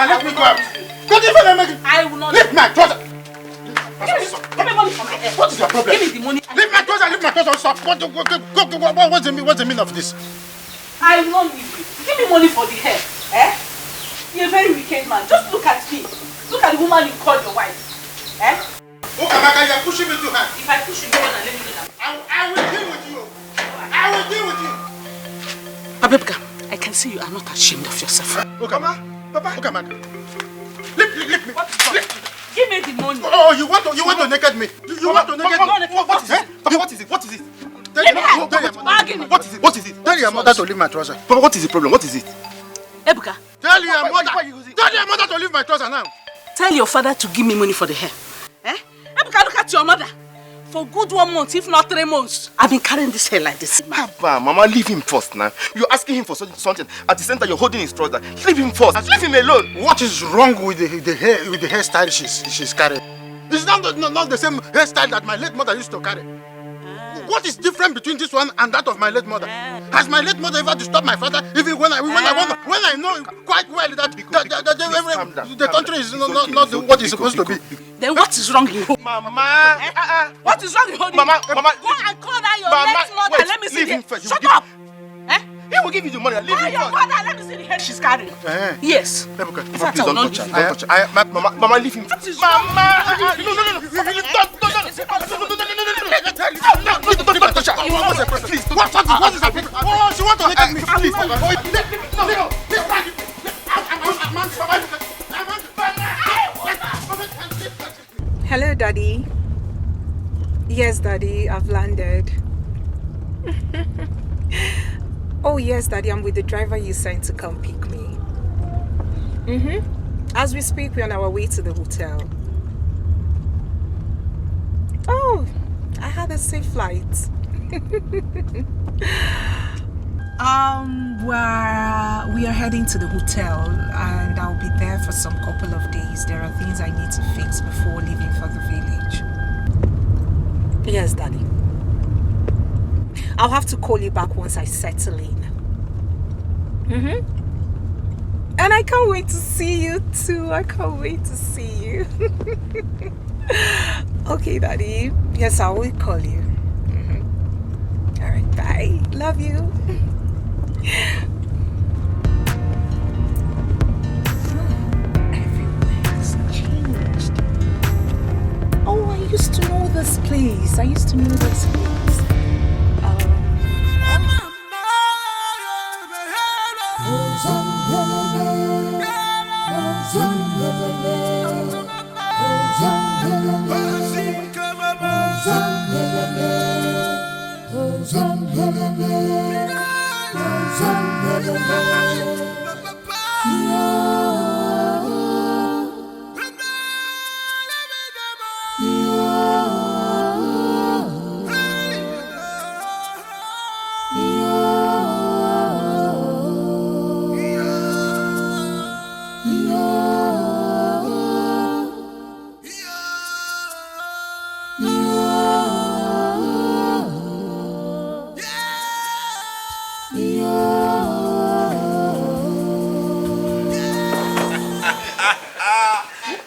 let me go out. Don't even make it. I will not. Leave my trouser. Give me money for my hair. What is your problem? Give me the money. Leave my trouser, leave my trouser. Stop. What's the meaning of this? I will not leave you. Give me money for the hair. Eh? You're a very wicked man. Just look at me. Look at the woman you call your wife. Eh? Oh, Amaka, you're pushing me too hard. If I push you, go on and let me do that. I will deal with you. I will deal with you. Abebka, I can see you are not ashamed of yourself. Okay, ma. Papa. Okay, Amaka. Leave me. Give me the money. Oh, you want to naked me? You want to naked me? What is it? Papa, what is it? What is it? What is it? Tell your mother to leave my trouser. Papa, what is the problem? What is it? Ebuka. Tell your mother to leave my trouser now. Tell your father to give me money for the hair. Eh? Ebuka, look at your mother. For good 1 month, if not 3 months, I've been carrying this hair like this. Papa, Mama, leave him first now. You're asking him for something. At the center, you're holding his trouser. Leave him first. Leave him alone. What is wrong with the hairstyle she's carrying? It's not the same hairstyle that my late mother used to carry. What is different between this one and that of my late mother? Has my late mother ever disturbed my father? Even when I know quite well that the country is not what it's supposed to be. Then what is wrong in you? Mama! What is wrong in holding Mama! Go and call that your late mother and let me see it. Shut up! He will give you the money. Leave him your first. mother, let me see the hair she's carrying. Yes. Please don't touch her. Mama, leave him. Mama! No. Please, what is happening? Oh, she wants to naked me. Please. Hello, Daddy. Yes, Daddy, I've landed. Oh, yes, Daddy, I'm with the driver you sent to come pick me. As we speak, we're on our way to the hotel. Oh, I had a safe flight. We are heading to the hotel and I'll be there for some couple of days. There are things I need to fix before leaving for the village. Yes, Daddy. I'll have to call you back once I settle in. And I can't wait to see you too. I can't wait to see you. Okay, Daddy. Yes, I will call you. Alright, bye. Love you. Everywhere's changed. Oh, I used to know this place.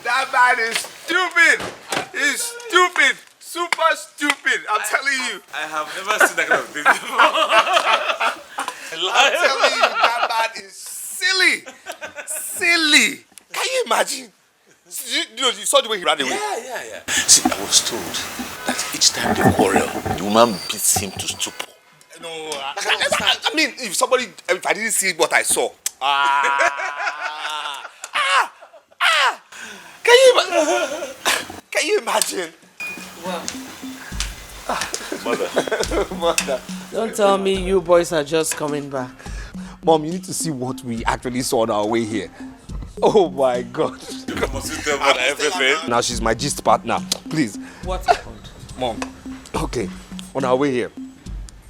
That man is stupid. He's stupid. Super stupid. I'm telling you. I have never seen that kind of thing before. I'm telling you, that man is silly. Silly. Can you imagine? You saw the way he ran away. Yeah. See, I was told that each time they quarrel, the woman beats him to stupor. No, I mean, if I didn't see what I saw. Can you imagine? Wow. Mother. Don't tell me you boys are just coming back. Mom, you need to see what we actually saw on our way here. Oh my God. You must tell me everything. Now she's my gist partner. Please. What happened? Mom. Okay. On our way here,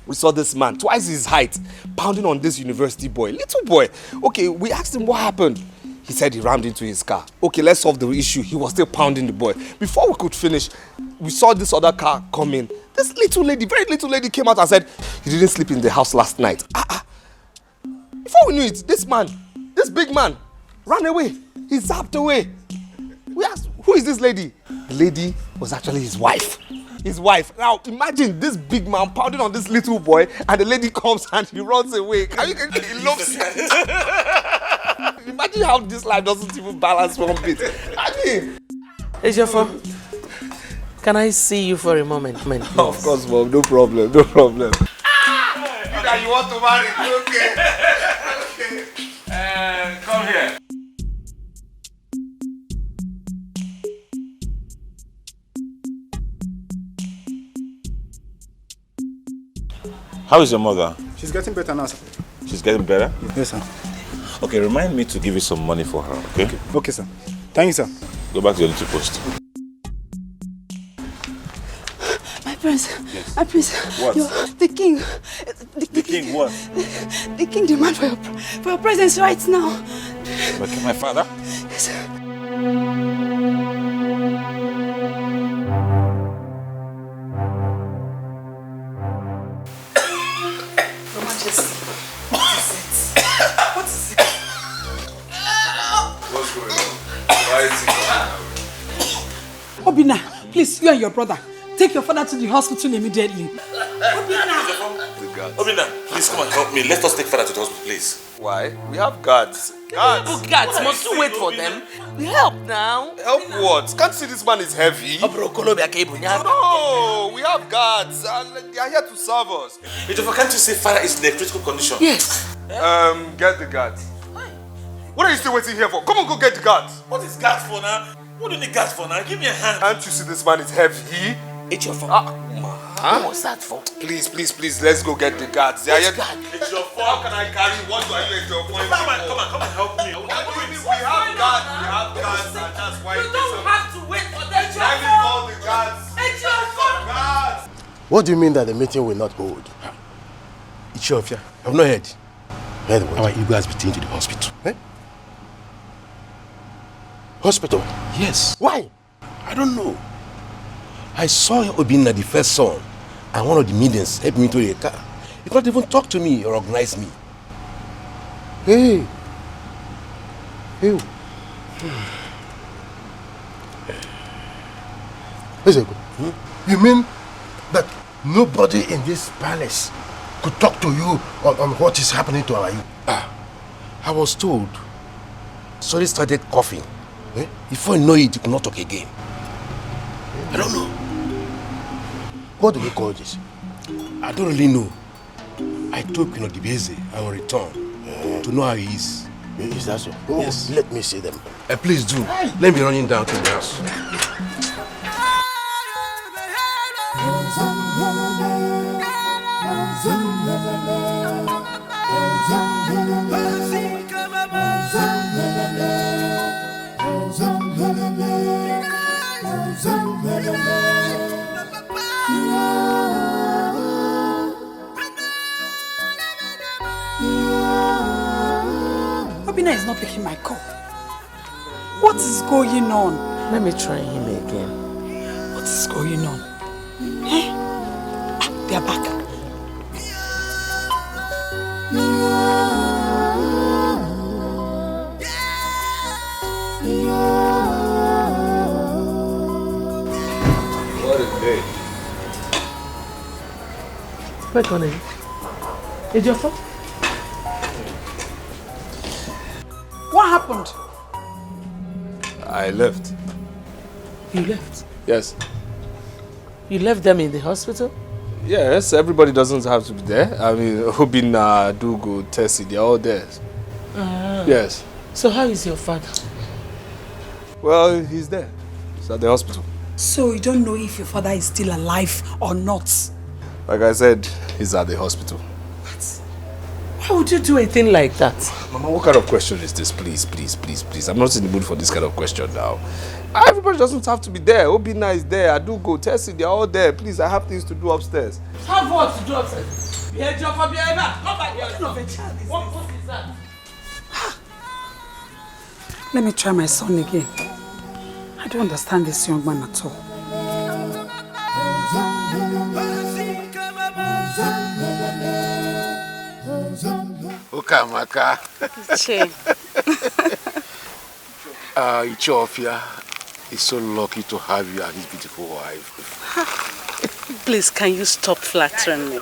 we saw this man, twice his height, pounding on this university boy. Little boy. Okay, we asked him what happened. He said he rammed into his car. Okay, let's solve the issue. He was still pounding the boy. Before we could finish, we saw this other car come in. This little lady, very little lady came out and said, he didn't sleep in the house last night. Before we knew it, this man, this big man, ran away. He zapped away. We asked, who is this lady? The lady was actually his wife. His wife. Now imagine this big man pounding on this little boy, and the lady comes and he runs away. Can you he loves Imagine how this life doesn't even balance one bit. I mean, Ejiofor, can I see you for a moment? Of course, Mom. No problem. No problem. You want to marry? Okay. Okay. Come here. How is your mother? She's getting better now, sir. She's getting better? Yes, sir. Okay, remind me to give you some money for her, okay? Okay, sir. Thank you, sir. Go back to your little post. My prince. Yes. My prince. What? The king. The king what? The king demands for your presence right now. Okay, my father? Yes, sir. Obina, please, you and your brother, take your father to the hospital immediately. Obina, please come and help me. Let us take father to the hospital, please. Why? We have guards. Guards? Guards, must you wait for them? We help now. Help what? Can't you see this man is heavy? No, we have guards and they are here to serve us. Ejiofor, can't you say father is in a critical condition? Yes. Get the guards. What are you still waiting here for? Come on, go get the guards. What is guards for now? What do you need guards for now? Give me a hand. Can't you see this man is heavy? Ejiofor. What was that for? Please, let's go get the guards. They are here. Ejiofor. How can I carry? What do I do, Ejiofor? Come on, help me. We have guards, and that's why. You don't have to wait for them. I need all the guards. Guards. What do you mean that the meeting will not hold? Ejiofor, I've not heard. Heard what? Our ego has been taken to the hospital. Eh? Hospital? Yes. Why? I don't know. I saw Obinna, the first son, and one of the medians helped me to the car. He could not even talk to me or recognize me. Hey. Listen, you mean that nobody in this palace could talk to you on what is happening to our youth? I was told. So he started coughing. Before I know it, he could not talk again. I don't know. What do we call this? I don't really know. I told Queen Odibeze I will return to know how he is. Is that so? Oh, yes. Let me see them. Please do. Let me run down to the house. Obina is not picking my call. What is going on? Let me try him again. What is going on? Eh? They are back. What a day. Wait on it. Ejiofor? What happened? I left. You left? Yes. You left them in the hospital? Yes, everybody doesn't have to be there. I mean, Obinna, Dugu, Tessie, they're all there. Yes. So how is your father? Well, he's there. He's at the hospital. So you don't know if your father is still alive or not? Like I said, he's at the hospital. Why would you do a thing like that? Mama, what kind of question is this? Please. I'm not in the mood for this kind of question now. Everybody doesn't have to be there. Obinna is there. Adugo, Tessie, they're all there. Please, I have things to do upstairs. Have what to do upstairs? Ejiofor, come back here. What is that? Let me try my son again. I don't understand this young man at all. Ukamaka. Ichofia is so lucky to have you as his beautiful wife. Please, can you stop flattering me?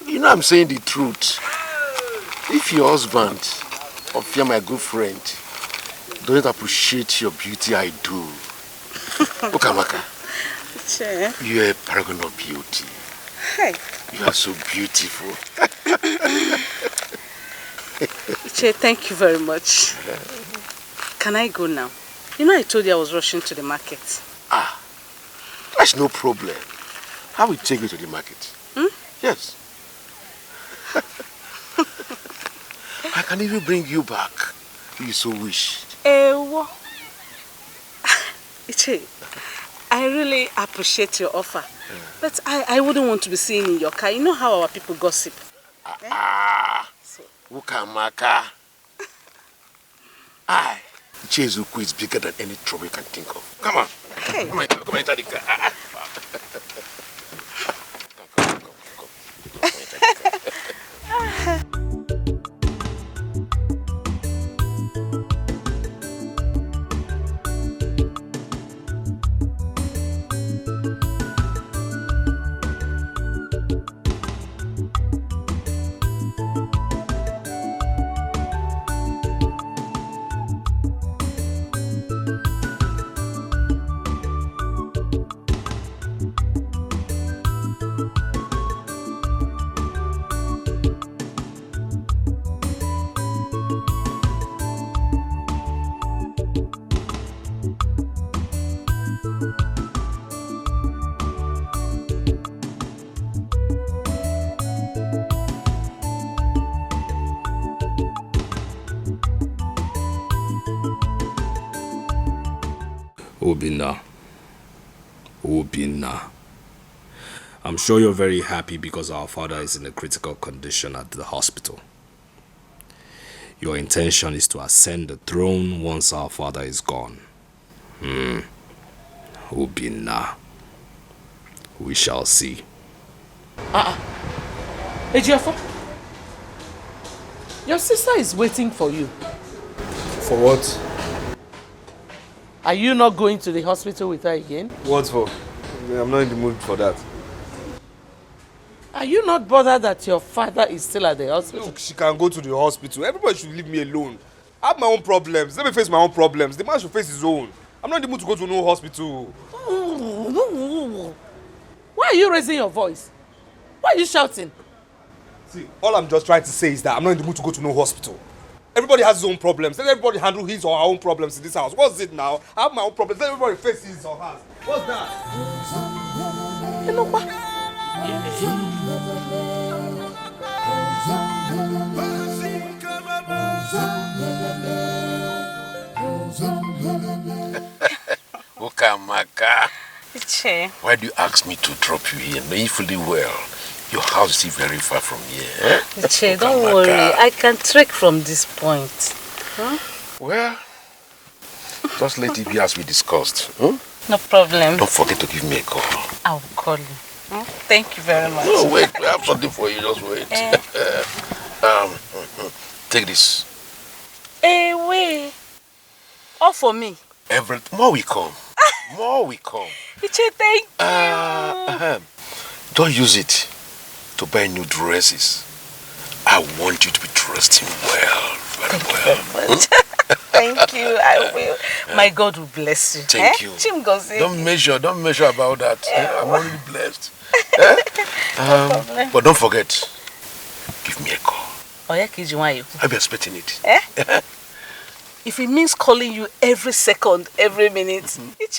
You know I'm saying the truth. If your husband, Ofia, my good friend, doesn't appreciate your beauty, I do. Okamaka, you're a paragon of beauty. Hey. You are so beautiful. Che, thank you very much. Can I go now? You know I told you I was rushing to the market. That's no problem. I will take you to the market. Yes. I can even bring you back if you so wish. Iche, I really appreciate your offer. But I wouldn't want to be seen in your car. You know how our people gossip. Ukamaka. Ichezuku is bigger than any trouble you can think of. Come on. Hey. Come on, enter the car. Obinna. I'm sure you're very happy because our father is in a critical condition at the hospital. Your intention is to ascend the throne once our father is gone. Obinna. We shall see. Ejiofor, your sister is waiting for you. For what? Are you not going to the hospital with her again? What for? I'm not in the mood for that. Are you not bothered that your father is still at the hospital? Look, she can go to the hospital. Everybody should leave me alone. I have my own problems. Let me face my own problems. The man should face his own. I'm not in the mood to go to no hospital. Why are you raising your voice? Why are you shouting? See, all I'm just trying to say is that I'm not in the mood to go to no hospital. Everybody has his own problems. Let everybody handle his or her own problems in this house. What's it now? I have my own problems. Let everybody face his or hers. What's that? You know what? Ukamaka. Iche. Why do you ask me to drop you here? Knowing fully well your house is still very far from here. Iche, don't worry. I can trek from this point. Well, just let it be as we discussed. No problem. Don't forget to give me a call. I'll call you. Thank you very much. No, wait. I have something for you. Just wait. Take this. Wait. All for me. More will come. More will come. Iche, thank you. Don't use it to buy new dresses. I want you to be dressed in well, very well. Thank you, I will. My God will bless you. Thank you. Don't measure about that. I'm already blessed. But don't forget, give me a call. I'll be expecting it. If it means calling you every second, every minute,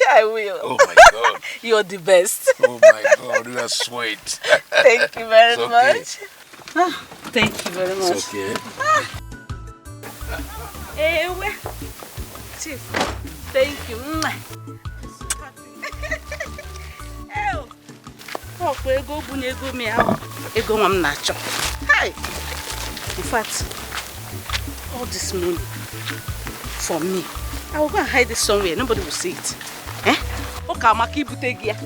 I will. Oh my God. You're the best. Oh my God, you are sweet. Thank you very okay. much. Thank you very much. It's okay. Chief, thank you. In fact, all this money for me, I will go and hide it somewhere. Nobody will see it. Okay, Maki Butegia.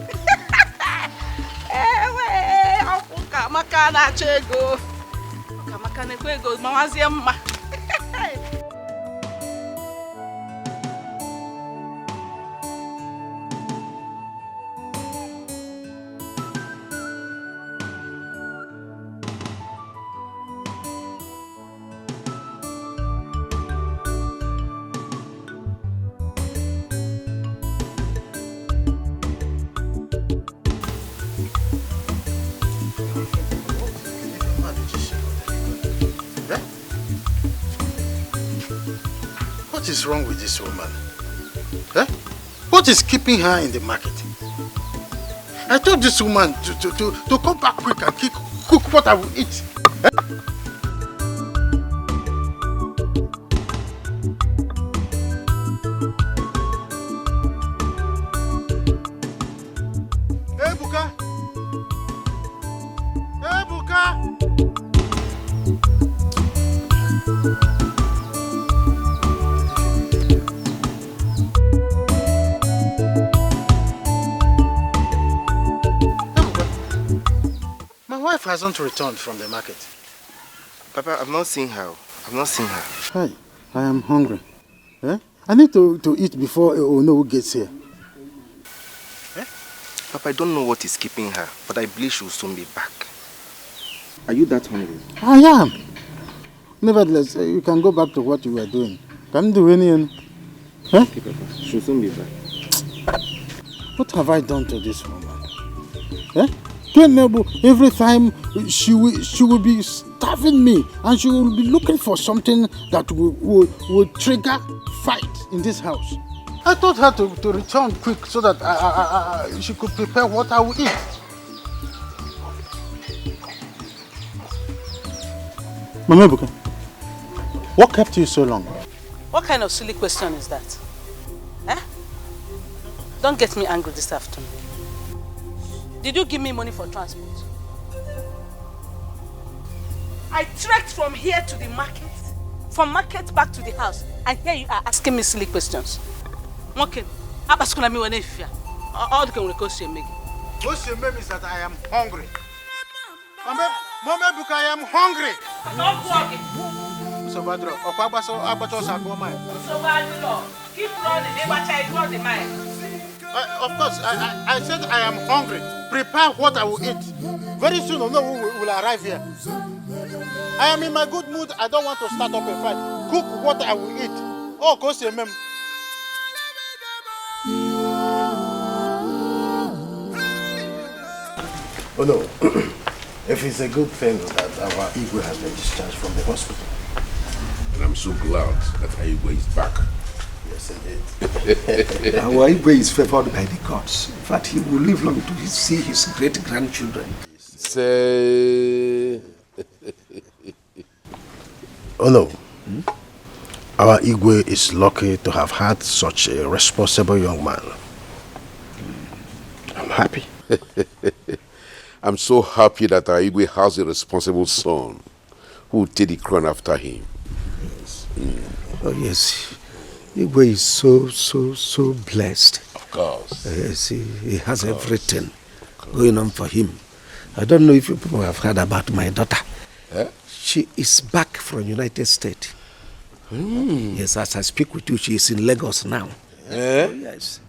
is wrong with this woman? Eh? What is keeping her in the market? I told this woman to come back quick and cook what I will eat. Eh? Hey, Buka! Hey, Buka! My wife hasn't returned from the market. Papa, I've not seen her. I've not seen her. Hi, I am hungry. Eh? I need to eat before Ono gets here. Eh? Papa, I don't know what is keeping her, but I believe she will soon be back. Are you that hungry? I am. Nevertheless, you can go back to what you were doing. Come do anything. Huh? Okay, Papa. She will soon be back. What have I done to this woman? Eh? Every time she will be starving me, and she will be looking for something that will trigger fight in this house. I told her to return quick so that she could prepare what I will eat. Mama Buka, what kept you so long? What kind of silly question is that? Eh? Don't get me angry this afternoon. Did you give me money for transport? I trekked from here to the market, from market back to the house, and here you are asking me silly questions. Okay, all the can make. What you mean is that I am hungry. Mama Buka, I am hungry. Don't walk. So Badro, keep running. Of course, I said I am hungry. Prepare what I will eat. Very soon, no one will arrive here. I am in my good mood. I don't want to start up a fight. Cook what I will eat. Oh, go see mem. Oh no. If it's a good thing that our Igwe has been discharged from the hospital. And I'm so glad that Igwe is back. Yes, indeed. Our Igwe is favored by the gods. In fact, he will live long to see his great-grandchildren. Say... Oh no. Our Igwe is lucky to have had such a responsible young man. I'm happy. I'm so happy that our Igwe has a responsible son who will take the crown after him. Yes. Oh yes. Igwe is so blessed. Of course. Yes, he has everything going on for him. I don't know if you people have heard about my daughter. Eh? She is back from United States. Yes, as I speak with you, she is in Lagos now. Eh? Oh, yes.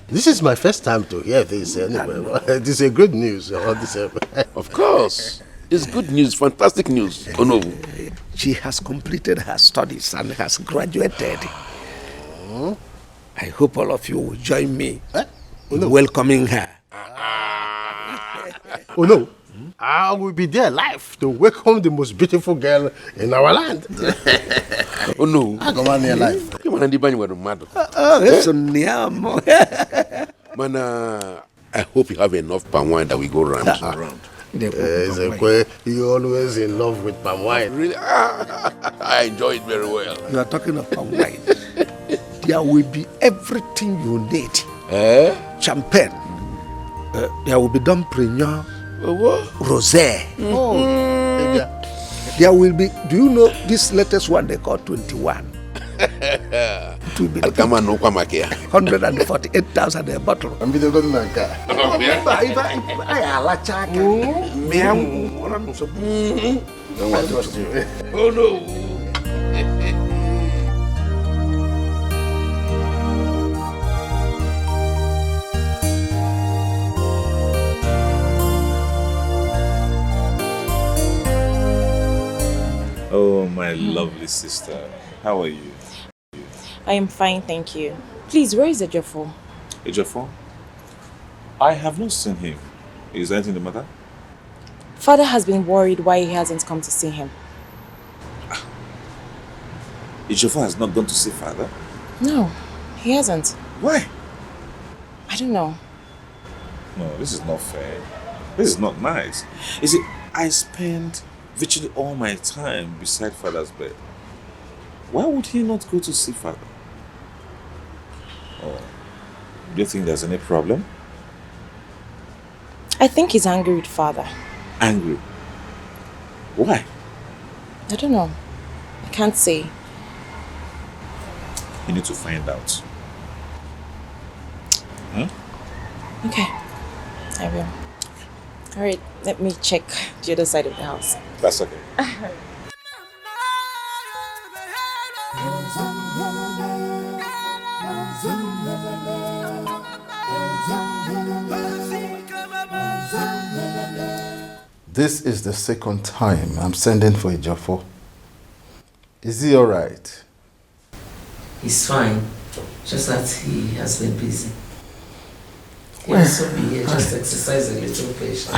This is my first time to hear this anyway. This is a good news. Of course. It's good news, fantastic news. Oh no. She has completed her studies and has graduated. I hope all of you will join me in welcoming her. Oh no. I will be there live to welcome the most beautiful girl in our land. Oh no. I go on here live. Man, I hope you have enough palm wine that we go round. You always in love with palm wine. Really? I enjoy it very well. You are talking of palm wine. There will be everything you need. Champagne. There will be Dom Perignon. Rosé. There will be, do you know this latest one they call 21? It will be 148,000 a bottle. I'm going to trust you. Oh no. Oh, my lovely sister. How are you? I am fine, thank you. Please, where is Ejiofor? Ejiofor? I have not seen him. Is anything the matter? Father has been worried why he hasn't come to see him. Ejiofor has not gone to see father? No, he hasn't. Why? I don't know. No, this is not fair. This is not nice. You see, I spend virtually all my time beside father's bed. Why would he not go to see father? Oh, do you think there's any problem? I think he's angry with father. Angry? Why? I don't know. I can't say. You need to find out. Okay, I will. Alright, let me check the other side of the house. That's okay. This is the second time I'm sending for Ejiofor. Is he alright? He's fine, just that he has been busy. He also be here, just exercise a little patience.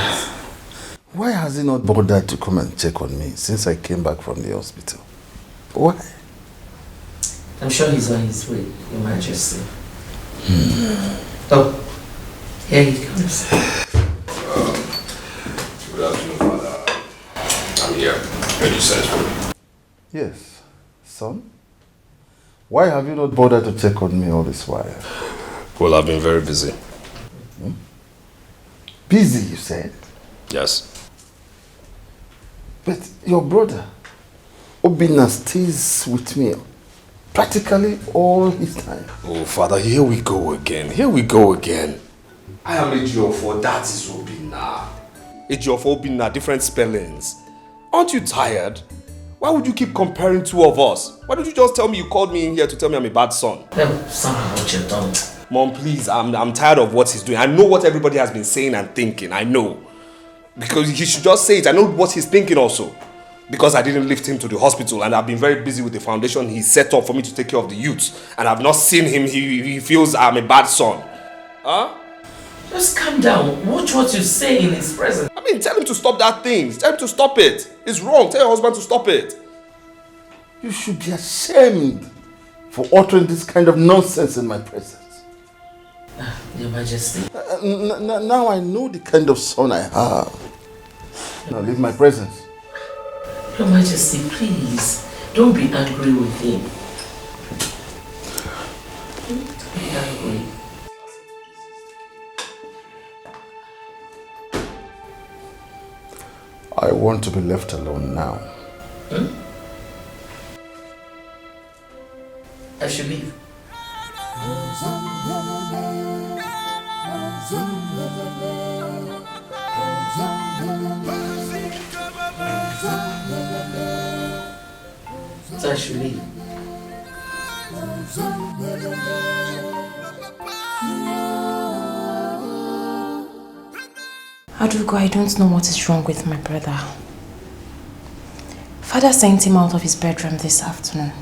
Why has he not bothered to come and check on me since I came back from the hospital? Why? I'm sure he's on his way, Your Majesty. Oh, here he comes. Good afternoon, Father. I'm here. Can you search for me? Yes, son. Why have you not bothered to check on me all this while? Well, I've been very busy. Busy, you said? Yes. But your brother, Obinna, stays with me practically all his time. Oh, Father, here we go again. Here we go again. I am Ejiofor, that is Obinna. Ejiofor, Obinna, different spellings. Aren't you tired? Why would you keep comparing two of us? Why don't you just tell me you called me in here to tell me I'm a bad son? Somehow what you've done. Mom, please, I'm tired of what he's doing. I know what everybody has been saying and thinking. I know. Because he should just say it. I know what he's thinking also. Because I didn't lift him to the hospital and I've been very busy with the foundation he set up for me to take care of the youth. And I've not seen him. He feels I'm a bad son. Huh? Just calm down. Watch what you say in his presence. I mean, tell him to stop that thing. Tell him to stop it. It's wrong. Tell your husband to stop it. You should be ashamed for uttering this kind of nonsense in my presence. Your Majesty. Now I know the kind of son I have. Now leave my presence. Your Majesty, please, don't be angry with him. Don't be angry. I want to be left alone now. I should leave. So I should leave. Adugo, I don't know what is wrong with my brother. Father sent him out of his bedroom this afternoon.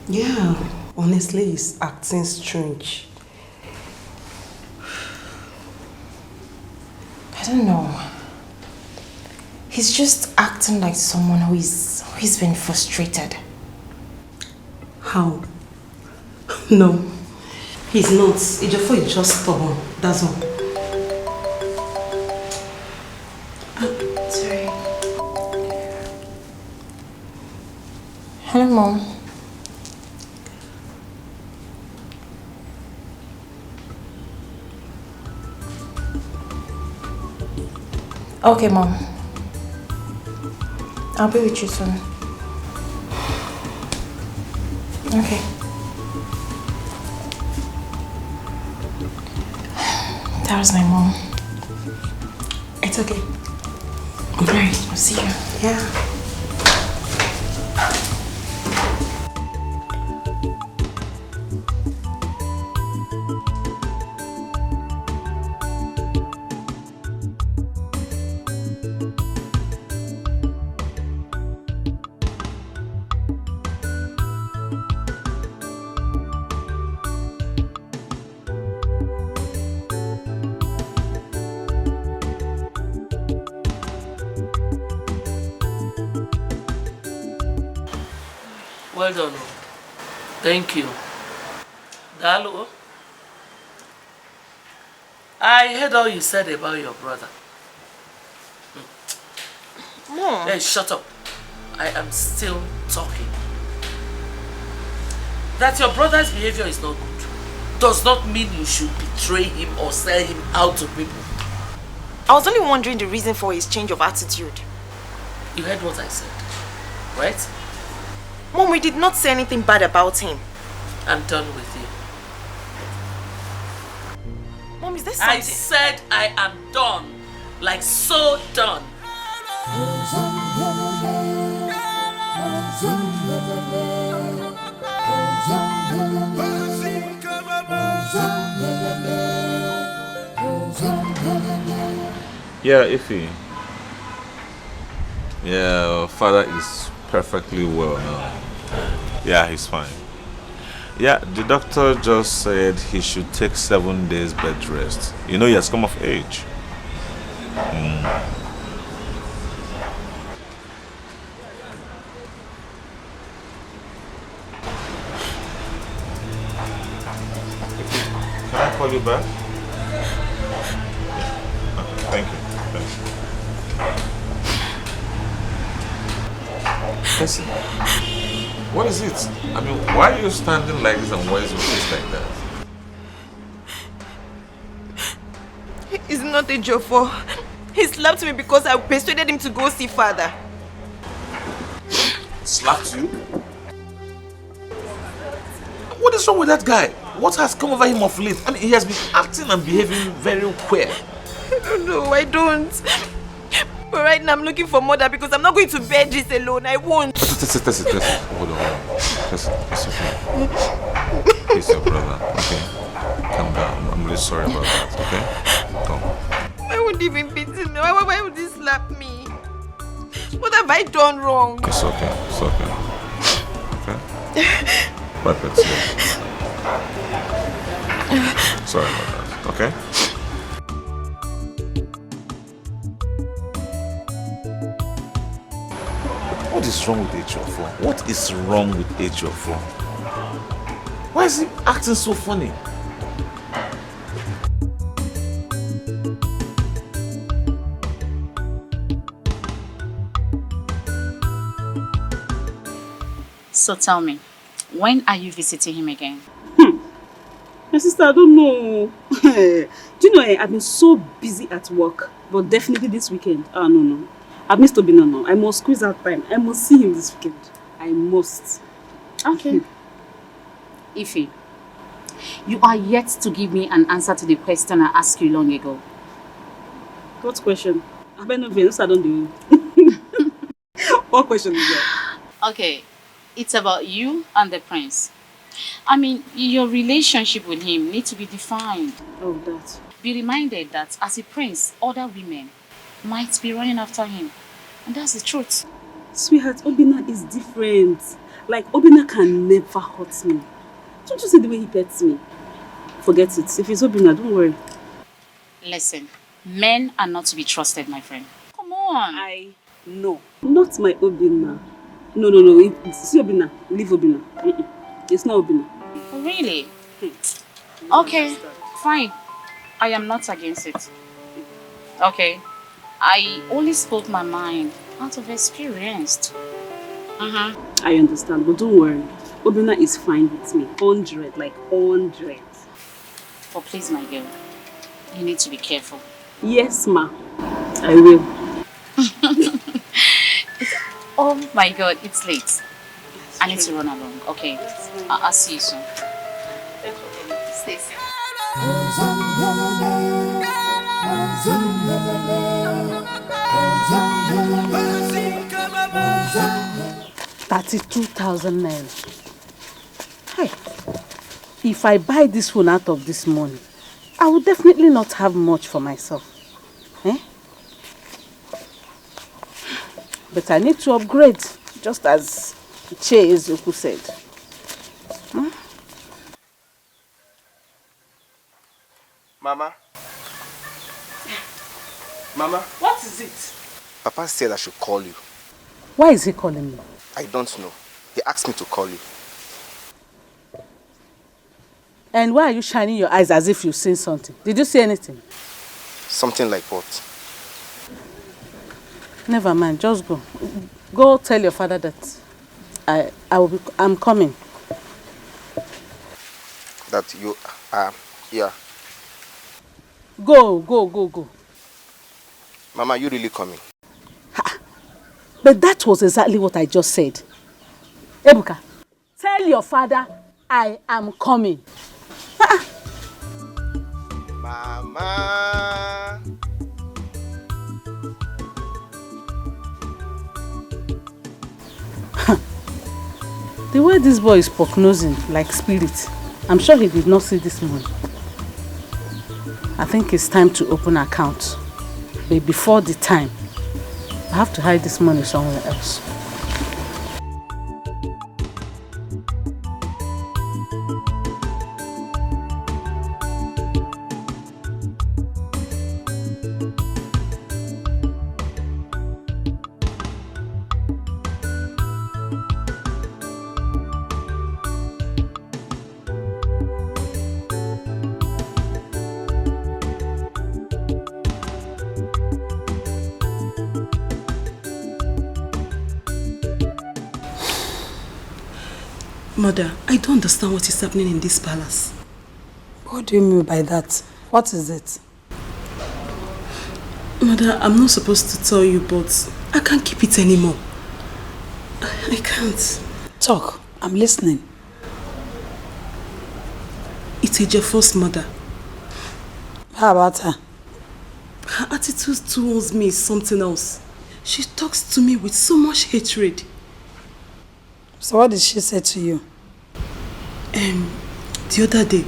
Yeah, honestly, he's acting strange. I don't know. He's just acting like someone who's been frustrated. How? No, he's not. Ejiofor is just stubborn, that's all. Sorry. Hello, Mom. Okay, Mom. I'll be with you soon. Okay. That was my mom. It's okay. Alright, I'll see you. Yeah. Well done. Thank you. Dalo, I heard all you said about your brother. Mom. Hey, shut up. I am still talking. That your brother's behavior is not good does not mean you should betray him or sell him out to people. I was only wondering the reason for his change of attitude. You heard what I said, right? Mom, we did not say anything bad about him. I'm done with you. Mom, is there something? I said I am done. Like so done. Yeah, Ify. Yeah, father is perfectly well now. Yeah, he's fine. Yeah, the doctor just said he should take 7 days bed rest. You know, he has come of age. Can I call you back? Yeah. Okay, thank you. Listen, what is it? I mean, why are you standing like this and why is your face like that? It's not a joke for. He slapped me because I persuaded him to go see father. Slapped you? What is wrong with that guy? What has come over him of late? I mean, he has been acting and behaving very queer. No, I don't. But right now I'm looking for mother because I'm not going to bear this alone. I won't. Listen. Hold on. Listen, it's okay. He's your brother, okay? Calm down. I'm really sorry about that, okay? Come. I won't even beat him. Why would he slap me? What have I done wrong? It's okay. Okay? Wipe it. Sorry about that, okay? What is wrong with H4? What is wrong with H4? Why is he acting so funny? So tell me, when are you visiting him again? My sister, I don't know. Do you know, I've been so busy at work, but definitely this weekend. No. I've missed Obina now. I must squeeze out time. I must see him this weekend. I must. Okay. Ify, you are yet to give me an answer to the question I asked you long ago. What question? I don't know. I don't do. What question is that? Okay, it's about you and the prince. I mean, your relationship with him needs to be defined. Oh, that. Be reminded that as a prince, other women might be running after him. And that's the truth. Sweetheart, Obina is different. Like, Obina can never hurt me. Don't you see the way he pets me? Forget it. If it's Obina, don't worry. Listen, men are not to be trusted, my friend. Come on. No. Not my Obina. No. It's Obina. Leave Obina. It's not Obina. Really? Okay, fine. I am not against it. Okay. I only spoke my mind out of experience. I understand, but don't worry. Obina is fine with me. 100, like 100. But please, my girl, you need to be careful. Yes, ma. I will. Oh my God, it's late. I need to run along. Okay, I'll see you soon. Stay safe. 32,000 naira. Hey, if I buy this phone out of this money, I will definitely not have much for myself. But I need to upgrade, just as Che Ezoku said. Mama? What is it? Papa said I should call you. Why is he calling me? I don't know. He asked me to call you. And why are you shining your eyes as if you've seen something? Did you see anything? Something like what? Never mind, just go. Go tell your father that I'm coming. That you are here. Go. Mama, you really coming? But that was exactly what I just said. Ebuka, tell your father I am coming. Mama. The way this boy is prognosing like spirit, I'm sure he did not see this money. I think it's time to open an account. But before the time, I have to hide this money somewhere else. Mother, I don't understand what is happening in this palace. What do you mean by that? What is it? Mother, I'm not supposed to tell you, but I can't keep it anymore. I can't. Talk. I'm listening. It's Ejiofor's mother. How about her? Her attitude towards me is something else. She talks to me with so much hatred. So what did she say to you? The other day,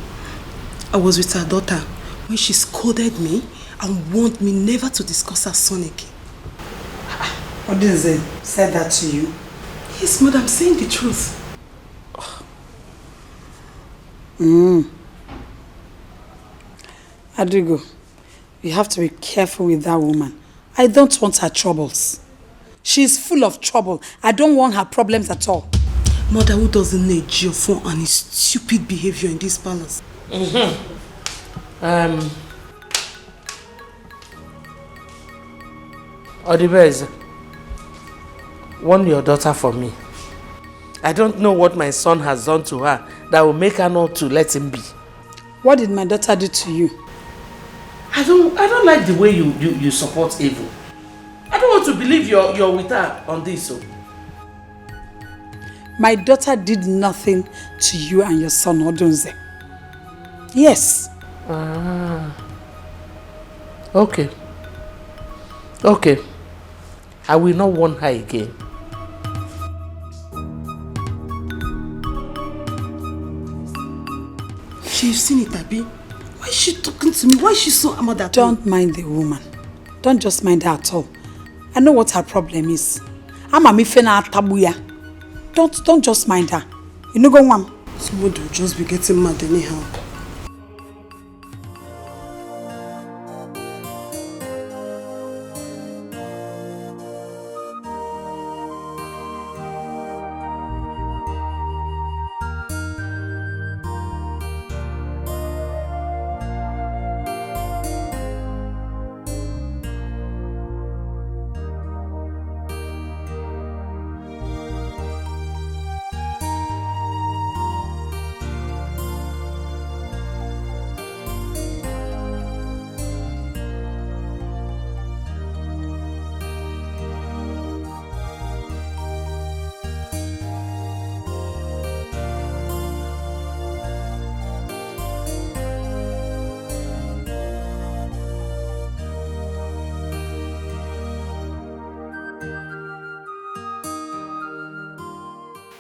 I was with her daughter when she scolded me and warned me never to discuss her son again. What did they say that to you? Yes, mother, I'm saying the truth. Adrigo, you have to be careful with that woman. I don't want her troubles. She's full of trouble. I don't want her problems at all. Mother, who doesn't know Ejiofor and his stupid behavior in this palace? Odibeze, warn your daughter for me. I don't know what my son has done to her that will make her not to let him be. What did my daughter do to you? I don't like the way you support evil. I don't want to believe you're with her on this. So. My daughter did nothing to you and your son, Odunze. Yes. Okay. I will not warn her again. She's seen it, Abi. Why is she talking to me? Why is she so mad at me? Don't mind the woman. Don't just mind her at all. I know what her problem is. Don't just mind her. You know go on. Somebody will just be getting mad anyhow.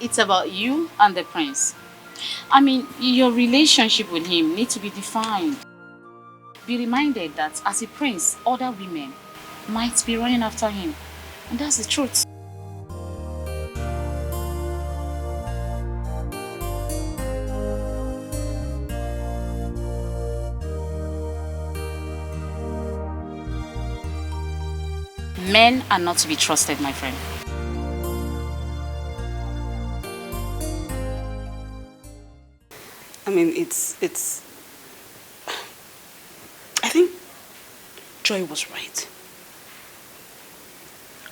It's about you and the prince. I mean, your relationship with him needs to be defined. Be reminded that as a prince, other women might be running after him. And that's the truth. Men are not to be trusted, my friend. mean, I think Joy was right.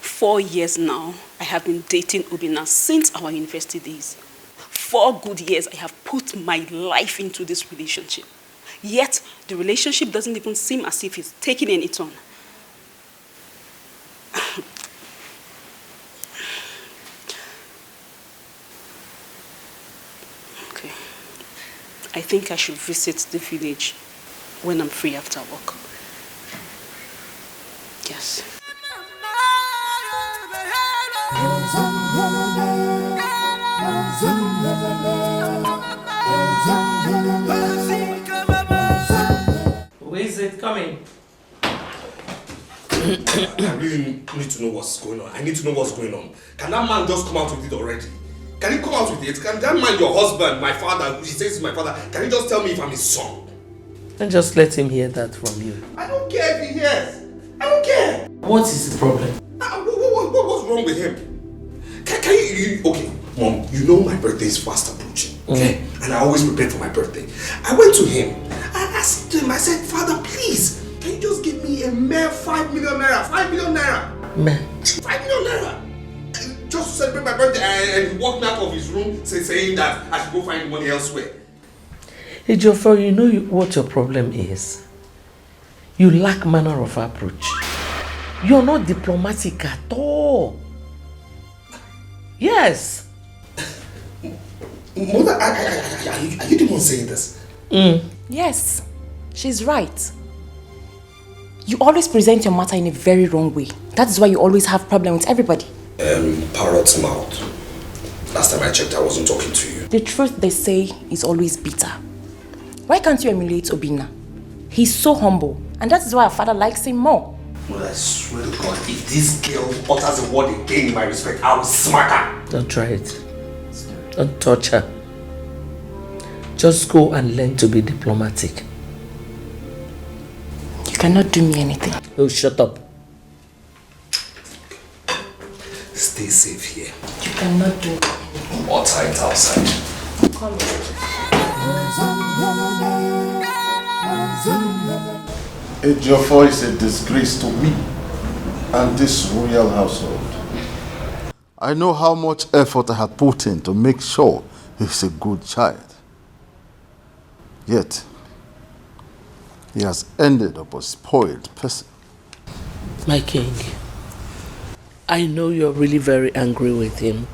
4 years now, I have been dating Obina since our university days. 4 good years I have put my life into this relationship. Yet, the relationship doesn't even seem as if it's taking any turn. Okay. I think I should visit the village when I'm free after work. Yes. Who is it coming? I really need to know what's going on. I need to know what's going on. Can that man just come out with it already? Can he come out with it? Can that man, your husband, my father, who he says is my father, can he just tell me if I'm his son? And just let him hear that from you. I don't care if he hears. I don't care. What is the problem? What's wrong with him? Can you, okay, Mom, you know my birthday is fast approaching, okay? And I always prepare for my birthday. I went to him. I asked him, I said, Father, please, can you just give me a mere 5 million naira? 5 million naira. Man. 5 million naira. Just to celebrate my birthday, and he walked me out of his room saying that I should go find money elsewhere. Hey, Joffrey, you know what your problem is? You lack manner of approach. You're not diplomatic at all. Yes. Mother, are you the one saying this? Yes, she's right. You always present your matter in a very wrong way. That is why you always have problems with everybody. Parrot's mouth. Last time I checked, I wasn't talking to you. The truth they say is always bitter. Why can't you emulate Obina? He's so humble, and that is why our father likes him more. Well, I swear to God, if this girl utters a word again in my respect, I will smack her. Don't try it. Don't touch her. Just go and learn to be diplomatic. You cannot do me anything. Oh, shut up. Stay safe here. You cannot do anything. More tight outside. Come Ejiofor is a disgrace to me and this royal household. I know how much effort I had put in to make sure he's a good child. Yet, he has ended up a spoiled person. My king, I know you're really very angry with him.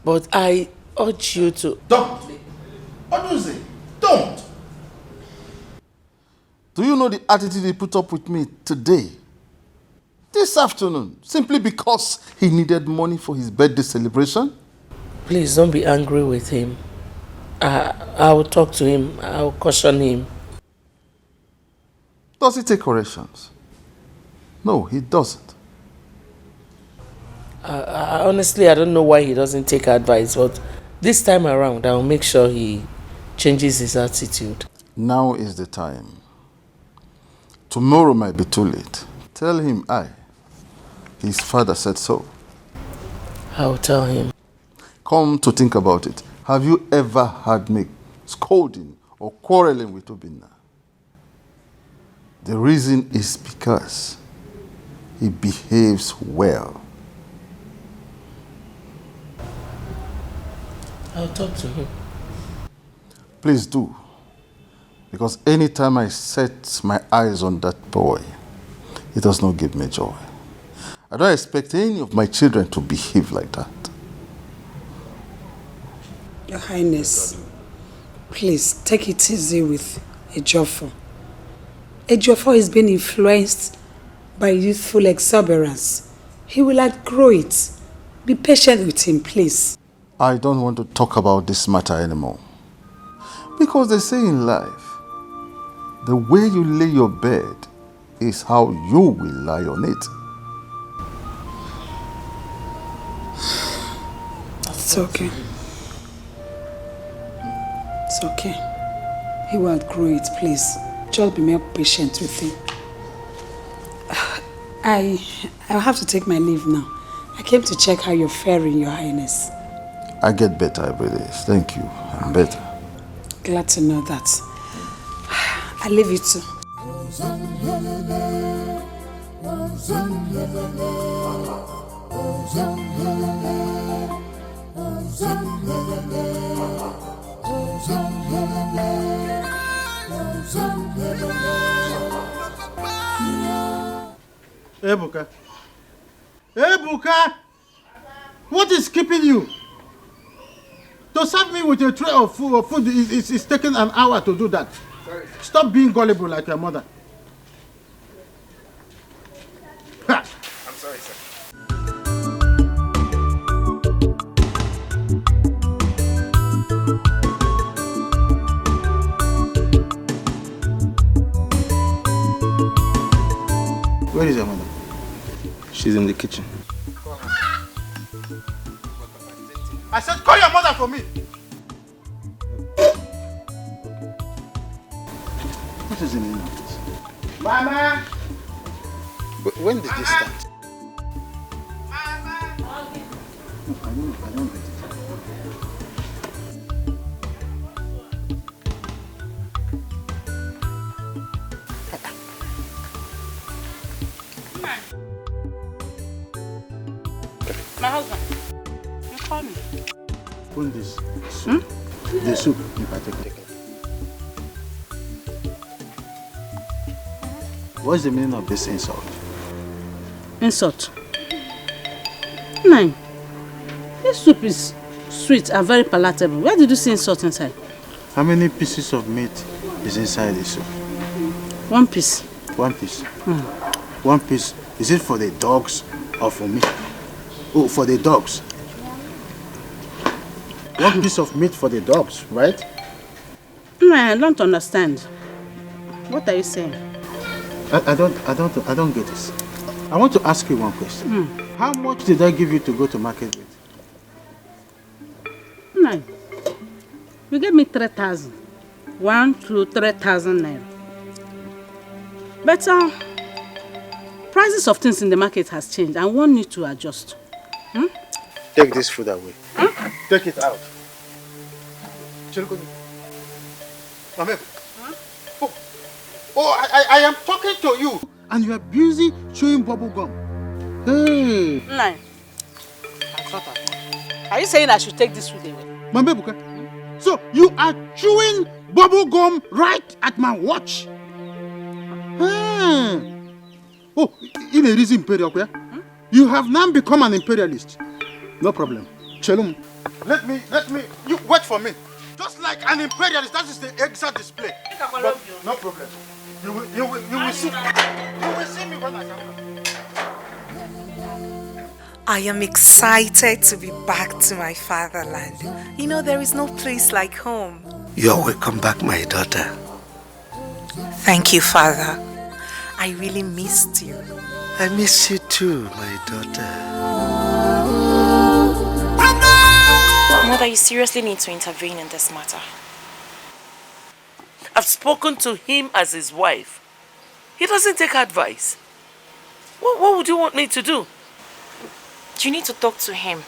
But I urge you to... Don't! What do you say? Don't! Do you know the attitude he put up with me today? This afternoon, simply because he needed money for his birthday celebration? Please don't be angry with him. I will talk to him. I will caution him. Does he take corrections? No, he doesn't. Honestly, I don't know why he doesn't take advice, but this time around, I will make sure he changes his attitude. Now is the time. Tomorrow might be too late. Tell him his father said so. I'll tell him. Come to think about it. Have you ever heard me scolding or quarreling with Obina? The reason is because he behaves well. I'll talk to him. Please do. Because anytime I set my eyes on that boy, it does not give me joy. I don't expect any of my children to behave like that. Your Highness, please take it easy with Ejiofor. Ejiofor is being influenced by youthful exuberance. He will outgrow it. Be patient with him, please. I don't want to talk about this matter anymore. Because they say in life, the way you lay your bed is how you will lie on it. It's okay. It's okay. He will outgrow it, please. Just be more patient with him. I'll have to take my leave now. I came to check how you're faring, Your Highness. I get better every day. Thank you. I'm better. Glad to know that. I leave you too. Ebuka. Ebuka! What is keeping you? To serve me with a tray of food is taking an hour to do that. Sorry. Stop being gullible like your mother. Ha. I'm sorry, sir. Where is your mother? She's in the kitchen. I said call your mother for me. What is the meaning of this? Mama! When did this start? Mama! I don't get it. My husband, you call me. Open this soup. The soup in particular. What's the meaning of this insult? Insult? Nine. This soup is sweet and very palatable. Where did you see insult inside? How many pieces of meat is inside the soup? 1 piece. 1 piece. 1 piece. Is it for the dogs or for me? Oh, for the dogs. 1 piece of meat for the dogs, right? No, I don't understand. What are you saying? I don't get this. I want to ask you one question. How much did I give you to go to market with? 9. You gave me 3,000. 1 to 3,000 naira. But prices of things in the market has changed and one need to adjust. Take this food away. Take it out. Mame. I am talking to you and you are busy chewing bubble gum. Hey. Nine. Are you saying I should take this food away? Mame Buka. So you are chewing bubble gum right at my watch. Oh, in a reason imperial, you have now become an imperialist. No problem. Chelum, let me, you wait for me. Just like an imperialist, that is the exact display. But no problem. You will see. You will see me when I come back. I am excited to be back to my fatherland. You know, there is no place like home. You're welcome back, my daughter. Thank you, Father. I really missed you. I miss you too, my daughter. Mother, you seriously need to intervene in this matter. I've spoken to him as his wife. He doesn't take advice. What would you want me to do? You need to talk to him.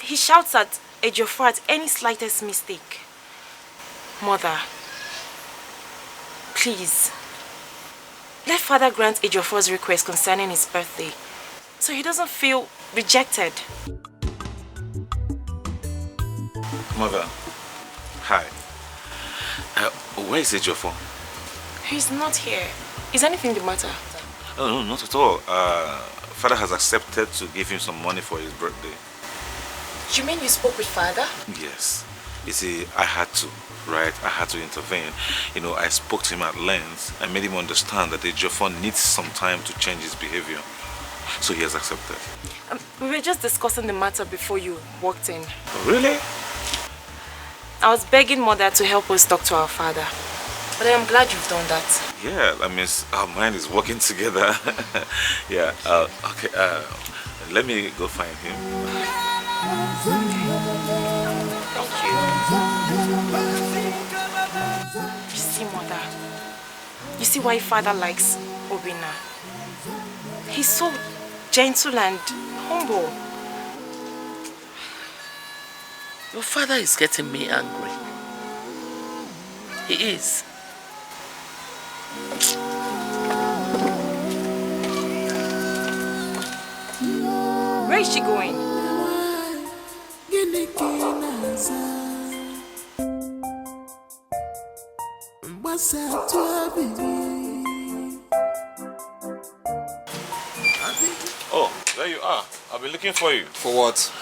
He shouts at Ejiofor at any slightest mistake. Mother, please, let Father grant Ejiofor's request concerning his birthday, so he doesn't feel rejected. Mother, hi. Where is Ejiofor? He's not here. Is anything the matter? Oh, no, not at all. Father has accepted to give him some money for his birthday. You mean you spoke with Father? Yes. You see, I had to, right? I had to intervene. You know, I spoke to him at length. I made him understand that Ejiofor needs some time to change his behavior. So he has accepted. We were just discussing the matter before you walked in. Oh, really? I was begging Mother to help us talk to our father. But I am glad you've done that. Yeah, I mean, our mind is working together. Yeah, okay, let me go find him. You see, Mother, you see why Father likes Obina. He's so gentle and humble. Your father is getting me angry. He is. Where is she going? Oh, there you are. I've been looking for you. For what?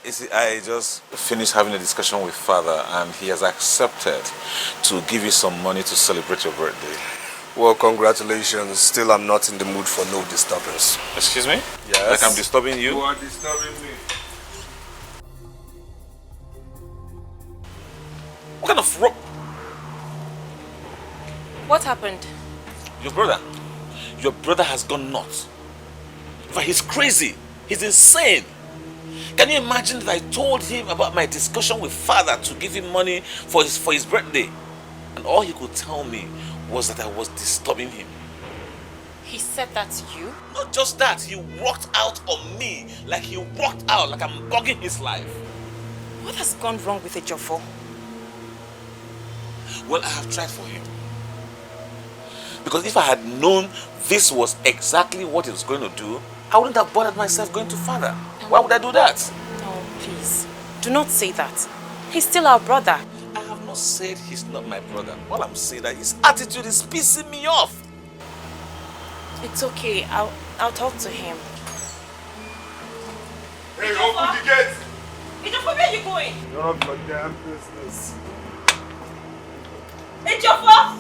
You see, I just finished having a discussion with father and he has accepted to give you some money to celebrate your birthday. Well, congratulations. Still, I'm not in the mood for no disturbance. Excuse me? Yes. Like I'm disturbing you? You are disturbing me. What kind of rock? What happened? Your brother has gone nuts. In fact, he's crazy. He's insane. Can you imagine that I told him about my discussion with father to give him money for his birthday? And all he could tell me was that I was disturbing him. He said that to you? Not just that, he walked out on me like I'm bugging his life. What has gone wrong with Ejiofor? Well, I have tried for him. Because if I had known this was exactly what he was going to do, I wouldn't have bothered myself going to father. Why would I do that? No, please. Do not say that. He's still our brother. I have not said he's not my brother. All I'm saying that his attitude is pissing me off. It's okay. I'll talk to him. Hey, open the gate! Ejiofor, where are you going? None of your damn business. Ejiofor!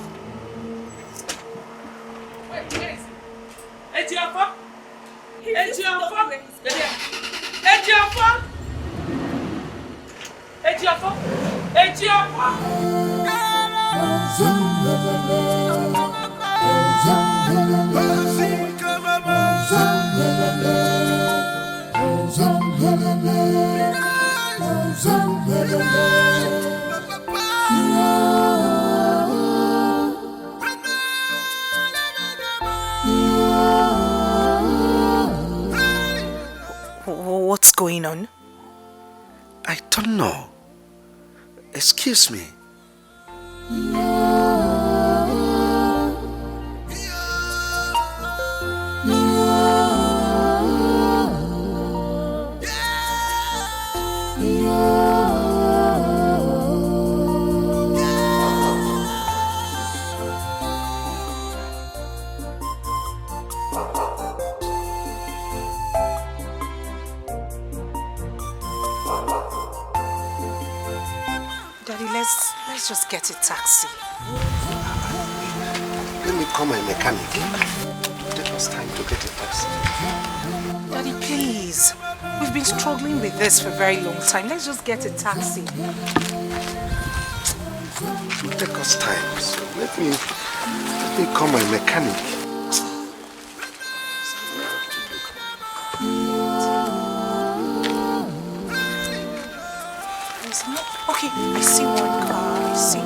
Wait, where is he? Ejiofor! Ejiofor! Ejiofor! Ejiofor! What's going on? I don't know. Excuse me. Daddy, let's just get a taxi. Let me call my mechanic. It will take us time to get a taxi. Daddy, please. We've been struggling with this for a very long time. Let's just get a taxi. It will take us time. So let me call my mechanic. Okay, I see one car. I see.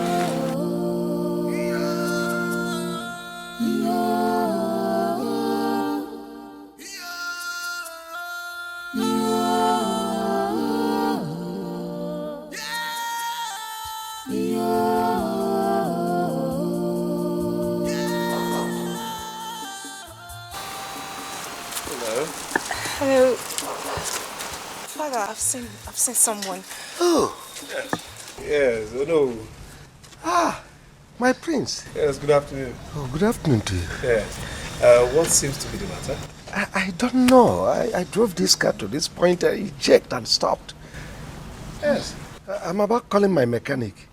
Hello. Father, I've seen someone. Oh. Yes, oh no. Ah, my prince. Yes, good afternoon. Oh, good afternoon to you. Yes. What seems to be the matter? I don't know. I drove this car to this point, I checked and stopped. Yes. I'm about calling my mechanic.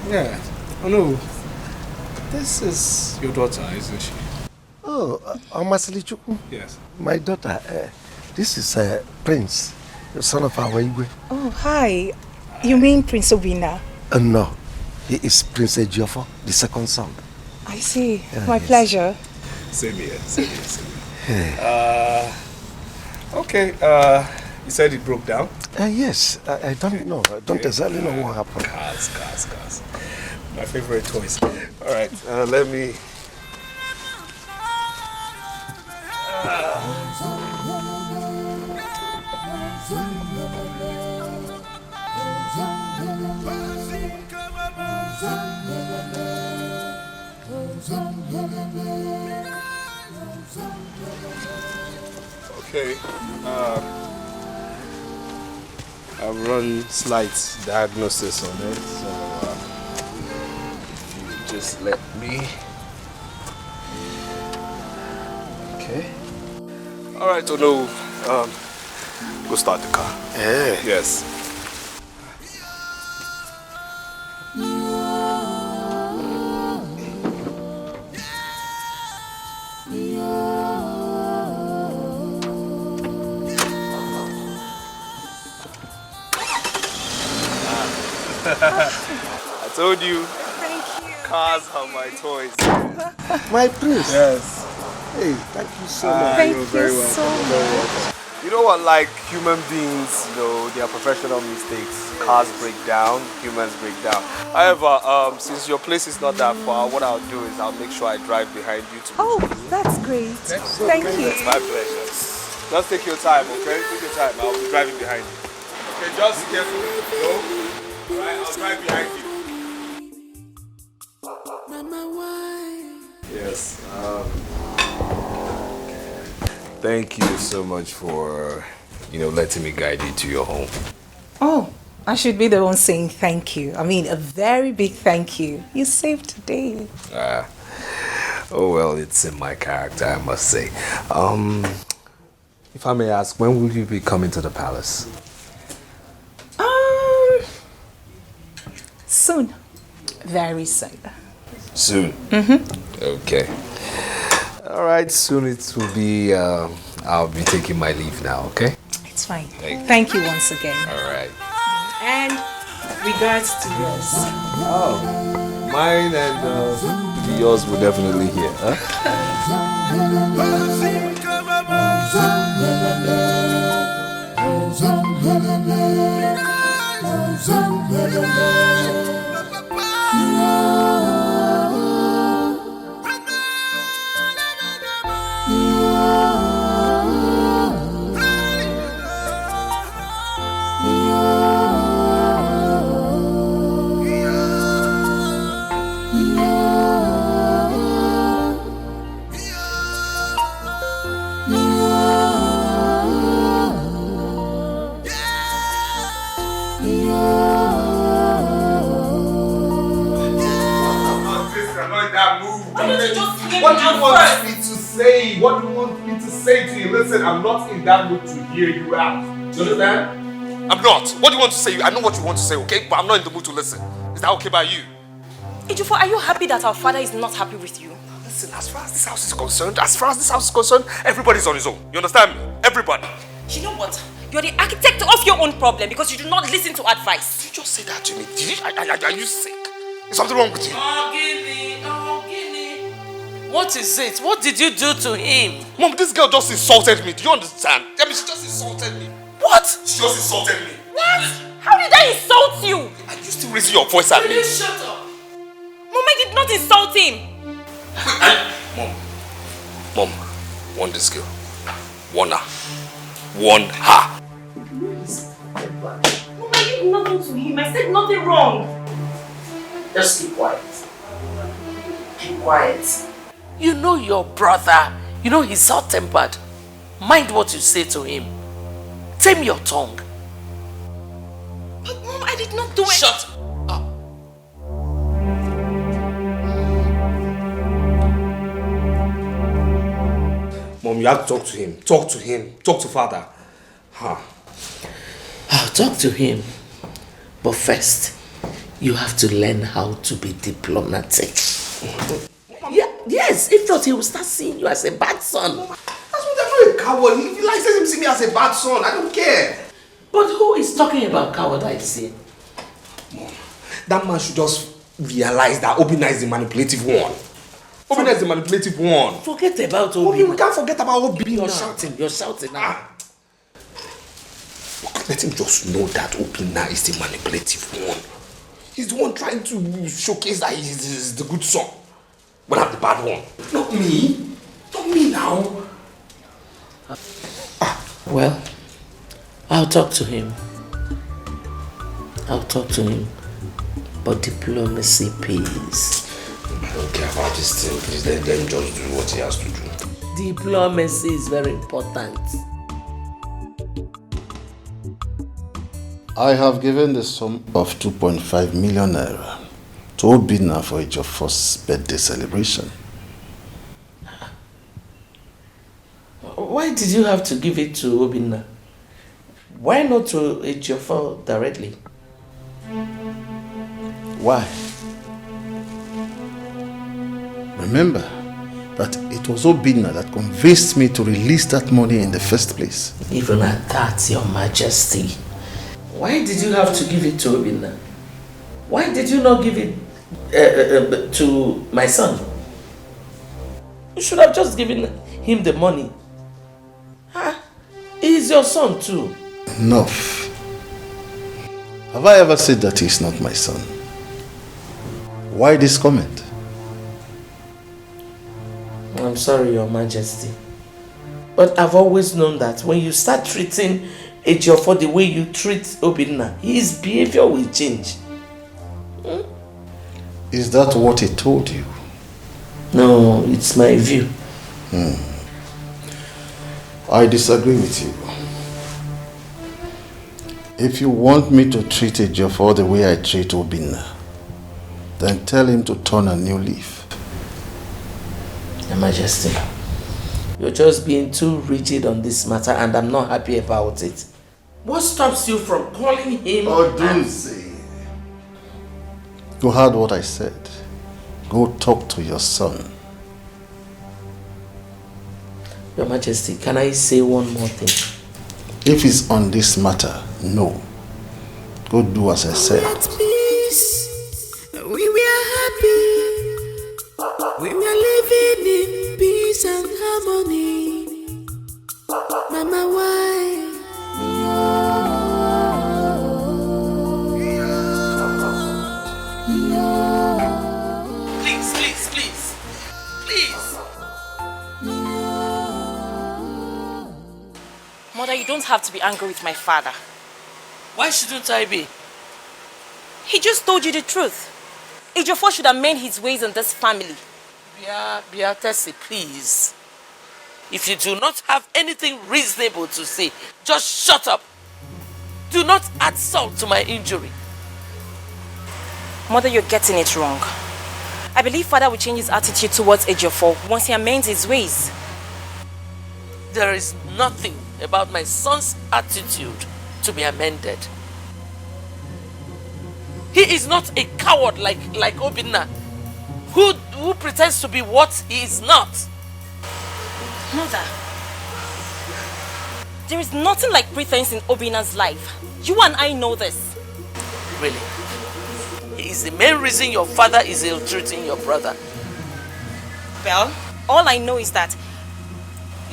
Yeah. Oh no. This is your daughter, isn't she? Oh, Omasilichukwu? Yes. My daughter. This is Prince, the son of our Igwe. Oh, hi. You mean Prince Obina? No, he is Prince Ejiofor, the second son. I see. My yes. pleasure. Same here, same here, same Hey. here. Okay, you said it broke down? Yes, I don't know. I don't exactly know what happened. Cars. My favorite toys. All right, let me... Okay. I've run slight diagnosis on it, so if you just let me. Okay. All right, oh no. Go start the car. Yeah. Yes. I told you. Thank you. Cars are my toys. My prince. Yes. Hey, thank you so much. Thank You're you very so welcome. Very welcome. You know what, like human beings, you know, they are professional mistakes. Cars break down, humans break down. However, since your place is not that far, what I'll do is I'll make sure I drive behind you to. Oh, that's great. Thank you. It's my pleasure. Just take your time, okay? Take your time. I'll be driving behind you. Okay, just careful. Go. Alright, I'll drive behind you. Yes. Thank you so much for, letting me guide you to your home. Oh, I should be the one saying thank you. I mean, a very big thank you. You saved today. Oh well, it's in my character, I must say. If I may ask, when will you be coming to the palace? Soon. Very soon. Soon? Okay. All right, soon it will be, I'll be taking my leave now, okay? It's fine. Thank you once again. All right. And regards to yours. Oh, mine and yours will definitely hear, huh? What do you want me to say? What do you want me to say to you? Listen, I'm not in that mood to hear you out. Do you understand? I'm not. What do you want to say? I know what you want to say, okay? But I'm not in the mood to listen. Is that okay by you? Ejiofor, are you happy that our father is not happy with you? Listen, as far as this house is concerned, everybody's on his own. You understand me? Everybody. You know what? You're the architect of your own problem because you do not listen to advice. Did you just say that to me? Are you sick? Is something wrong with you? What is it? What did you do to him? Mom, this girl just insulted me. Do you understand? I mean, she just insulted me. What? She just insulted me. What? How did I insult you? Are you still raising your voice at me? Will you shut up? Mom, I did not insult him. Mom, warn this girl. Warn her. Warn her. Mom, I did nothing to him. I said nothing wrong. Just keep quiet. Keep quiet. You know your brother. You know he's hot-tempered. Mind what you say to him. Tame your tongue. But Mom, I did not do it. Shut up. Mom, you have to talk to him. Talk to him. Talk to father. Huh. I'll talk to him. But first, you have to learn how to be diplomatic. Yes, if not, he will start seeing you as a bad son. That's what I'm not a coward. If he likes him see me as a bad son, I don't care. But who is talking about cowardice here? Mom, that man should just realize that Obinna is the manipulative one. Obinna is the manipulative one. Forget about Obinna. We can't forget about Obinna. You're shouting now. Let him just know that Obinna is the manipulative one. He's the one trying to showcase that he's the good son. But I'm the bad one. Not me. Not me now. Well, I'll talk to him. But diplomacy pays. don't care about this thing. Please let them just do what he has to do. Diplomacy is very important. I have given the sum of 2.5 million naira to Obinna for Ejiofor's birthday celebration. Why did you have to give it to Obinna? Why not to Ejiofor directly? Why? Remember that it was Obinna that convinced me to release that money in the first place. Even at that, Your Majesty. Why did you have to give it to Obinna? Why did you not give it to my son? You should have just given him the money. He's your son too. Enough. Have I ever said that he's not my son? Why this comment? I'm sorry, Your Majesty. But I've always known that when you start treating Ejiofor the way you treat Obinna, his behavior will change. Is that what he told you? No, it's my view. I disagree with you. If you want me to treat Ejiofor the way I treat Obinna, then tell him to turn a new leaf. Your Majesty, you're just being too rigid on this matter and I'm not happy about it. What stops you from calling him? Odunsi. You heard what I said. Go talk to your son. Your Majesty, can I say one more thing? If it's on this matter, no. Go do as I said. We were happy. We were living in peace and harmony. Mama, why? Please. Mother, you don't have to be angry with my father. Why shouldn't I be? He just told you the truth. Ejiofor should amend his ways in this family. Tessie, please. If you do not have anything reasonable to say, just shut up. Do not add salt to my injury. Mother, you're getting it wrong. I believe father will change his attitude towards Ejiofor once he amends his ways. There is nothing about my son's attitude to be amended. He is not a coward like Obinna, who pretends to be what he is not. Mother, there is nothing like pretense in Obinna's life. You and I know this. Really? He is the main reason your father is ill-treating your brother. Well, all I know is that...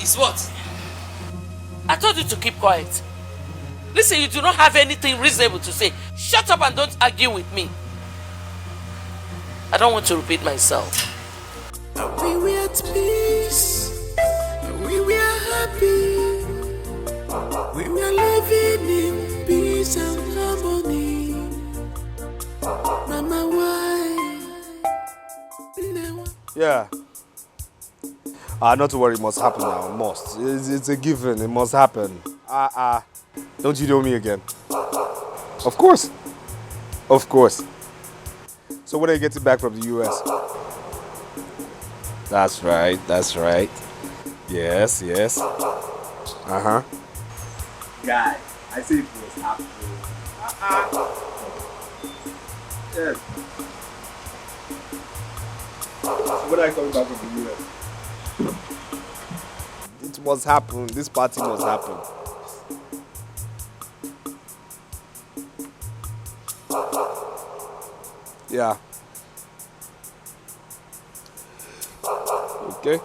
Is what? I told you to keep quiet. Listen, you do not have anything reasonable to say. Shut up and don't argue with me. I don't want to repeat myself. We were at peace. We were happy. We were living in peace and harmony. Mama, why? Yeah. Not to worry, it must happen now. It must. It's a given. It must happen. Don't you know me again? Of course. Of course. So when are you getting back from the US? That's right. That's right. Yes. Uh-huh. Guy, I said it was happening. Yes. So when are you coming back from the US? It must happen. This party must happen. Yeah. Okay.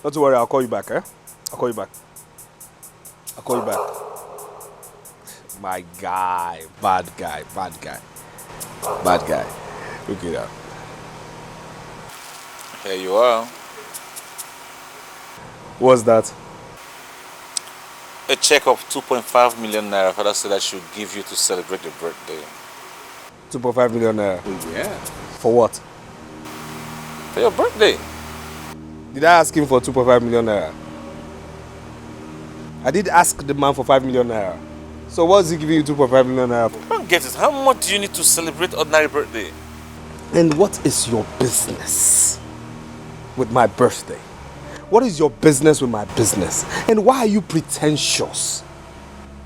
Not to worry, I'll call you back, eh? I'll call you back. My guy. Bad guy. Look it up. Here you are. What's that? A check of 2.5 million naira father said I should give you to celebrate your birthday. 2.5 million naira? Oh, yeah. For what? For your birthday. Did I ask him for 2.5 million naira? I did ask the man for 5 million naira. So what's he giving you 2.5 million naira for? I don't get it. How much do you need to celebrate ordinary birthday? And what is your business with my birthday? What is your business with my business? And why are you pretentious?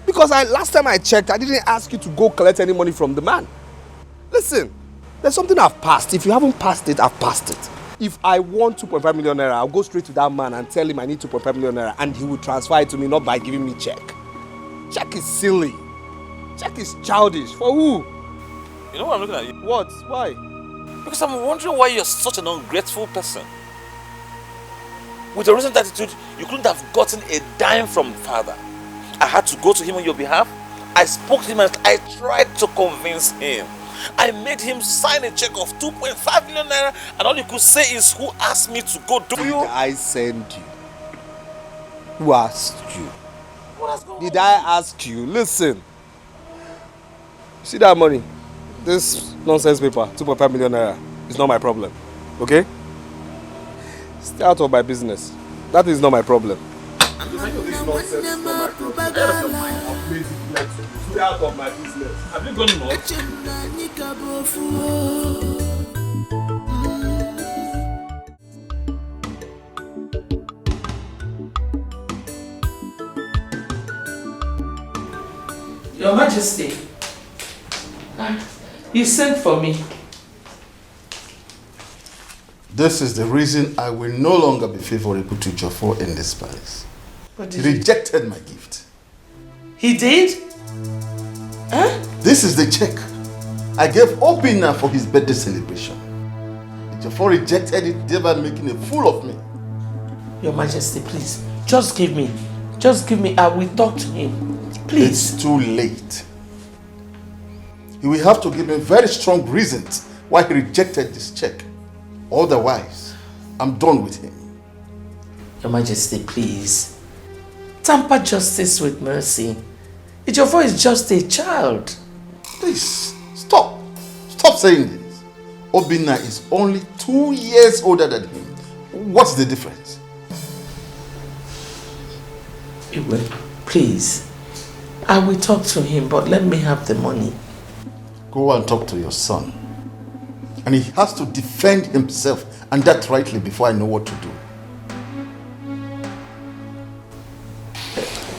Because last time I checked, I didn't ask you to go collect any money from the man. Listen, there's something I've passed. If you haven't passed it, I've passed it. If I want 2.5 million naira, I'll go straight to that man and tell him I need 2.5 million naira and he will transfer it to me, not by giving me check. Check is silly. Check is childish. For who? You know what I'm looking at you? What? Why? Because I'm wondering why you're such an ungrateful person. With your recent attitude, you couldn't have gotten a dime from father. I had to go to him on your behalf. I spoke to him and I tried to convince him. I made him sign a check of 2.5 million naira and all you could say is, who asked me to go do you? Did I send you? Who asked you? Did I ask you? Listen. See that money? This nonsense paper, 2.5 million naira, is not my problem. Okay? Stay out of my business. That is not my problem. This nonsense is not my problem. Stay out of my business. Have you gone nuts? Your Majesty, you sent for me. This is the reason I will no longer be favorable to Jofo in this palace. He rejected my gift. He did? Huh? This is the check I gave Obina for his birthday celebration. Jofo rejected it, thereby making a fool of me. Your Majesty, please, just give me. I will talk to him. Please. It's too late. You will have to give me very strong reasons why he rejected this check. Otherwise, I'm done with him. Your Majesty, please. Tamper justice with mercy. Ejiofor is just a child. Please, stop. Stop saying this. Obina is only 2 years older than him. What's the difference? Iwe, please. I will talk to him, but let me have the money. Go and talk to your son. And he has to defend himself, and that rightly, before I know what to do.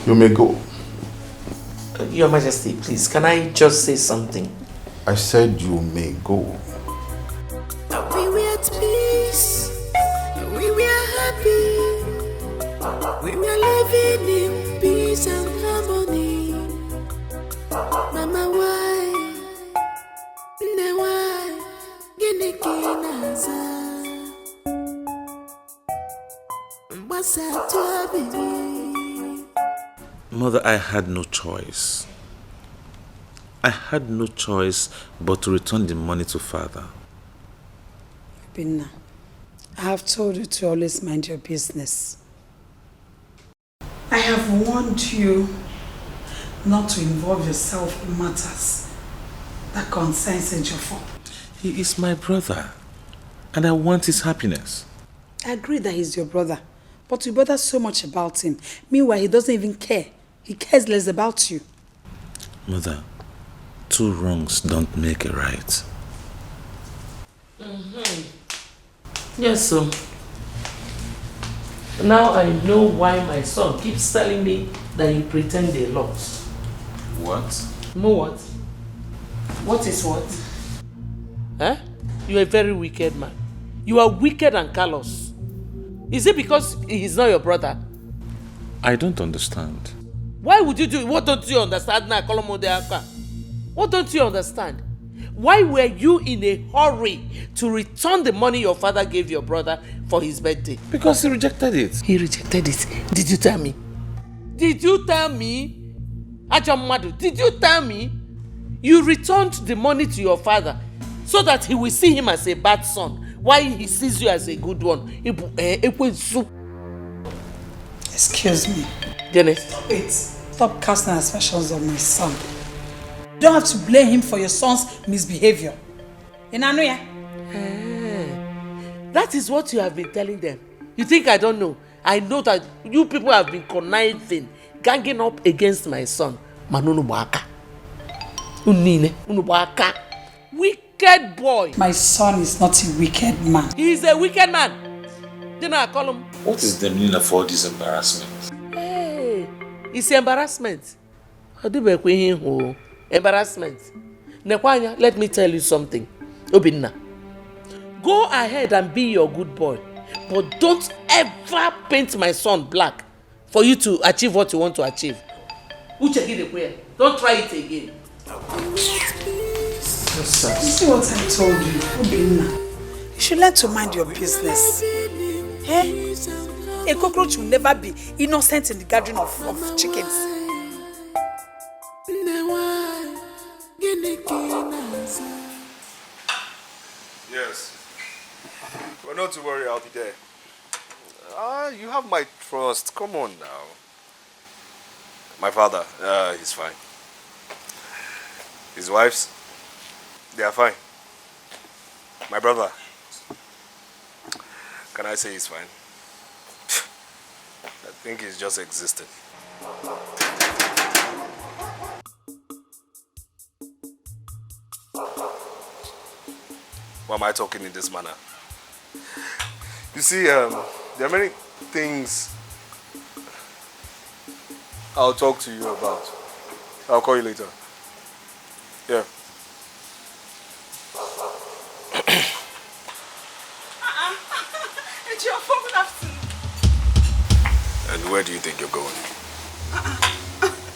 You may go. Your Majesty, please, can I just say something? I said you may go. We were at peace. We were happy. We were living in peace and harmony. Mama, why? Why? Mother, I had no choice. I had no choice but to return the money to father. Binna, I have told you to always mind your business. I have warned you not to involve yourself in matters that concerns Ejiofor. He is my brother, and I want his happiness. I agree that he's your brother, but you bother so much about him. Meanwhile, he doesn't even care. He cares less about you. Mother, 2 wrongs don't make a right. Yes, sir. Now I know why my son keeps telling me that you pretend a lot. What? Know what? What is what? Huh? You are a very wicked man. You are wicked and callous. Is it because he's not your brother? I don't understand. Why would you do it? What don't you understand now? What don't you understand? Why were you in a hurry to return the money your father gave your brother for his birthday? Because he rejected it. He rejected it. Did you tell me? Did you tell me? Ajamadu, did you tell me? You returned the money to your father so that he will see him as a bad son while he sees you as a good one. Excuse me. Janet. Wait. Stop casting aspersions on my son. You don't have to blame him for your son's misbehavior. That is what you have been telling them. You think I don't know? I know that you people have been conniving, ganging up against my son. Wicked boy. My son is not a wicked man. He is a wicked man. Then I call him. What is the meaning of all this embarrassment? Hey, it's embarrassment. Embarrassment. Nekwanya, let me tell you something. Obinna, go ahead and be your good boy, but don't ever paint my son black for you to achieve what you want to achieve. Don't try it again. You see what I told you, Obinna? You should learn to mind your business. Eh? A cockroach will never be innocent in the gathering of chickens. Yes. Well, not to worry, I'll be there. You have my trust. Come on now. My father, he's fine. His wives, they are fine. My brother, can I say he's fine? I think he's just existing. Why am I talking in this manner? You see, there are many things I'll talk to you about. I'll call you later. Yeah. It's your phone after. And where do you think you're going?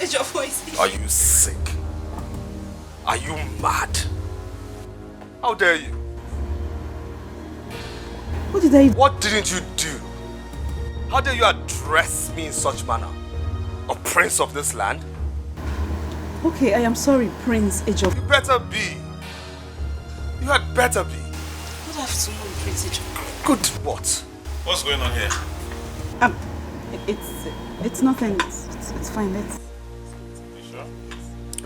It's your voice. Are you sick? Are you mad? How dare you? What did I... What didn't you do? How dare you address me in such manner? A prince of this land? Okay, I am sorry, Prince Ejo. You better be. You had better be. Good afternoon, Prince Ejo. Good what? What's going on here? It's nothing. It's fine. Let's... You sure?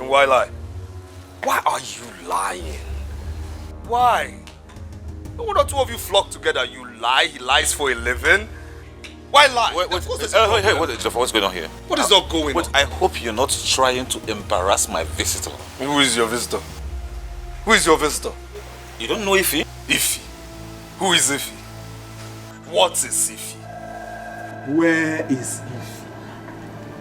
And why lie? Why are you lying? Why? One or two of you flock together. You lie. He lies for a living. Why lie? Wait, what's going on here? What is not going on? I hope you're not trying to embarrass my visitor. Who is your visitor? Who is your visitor? You don't know Ify? Ify? Who is Ify? What is Ify? Where is Ify?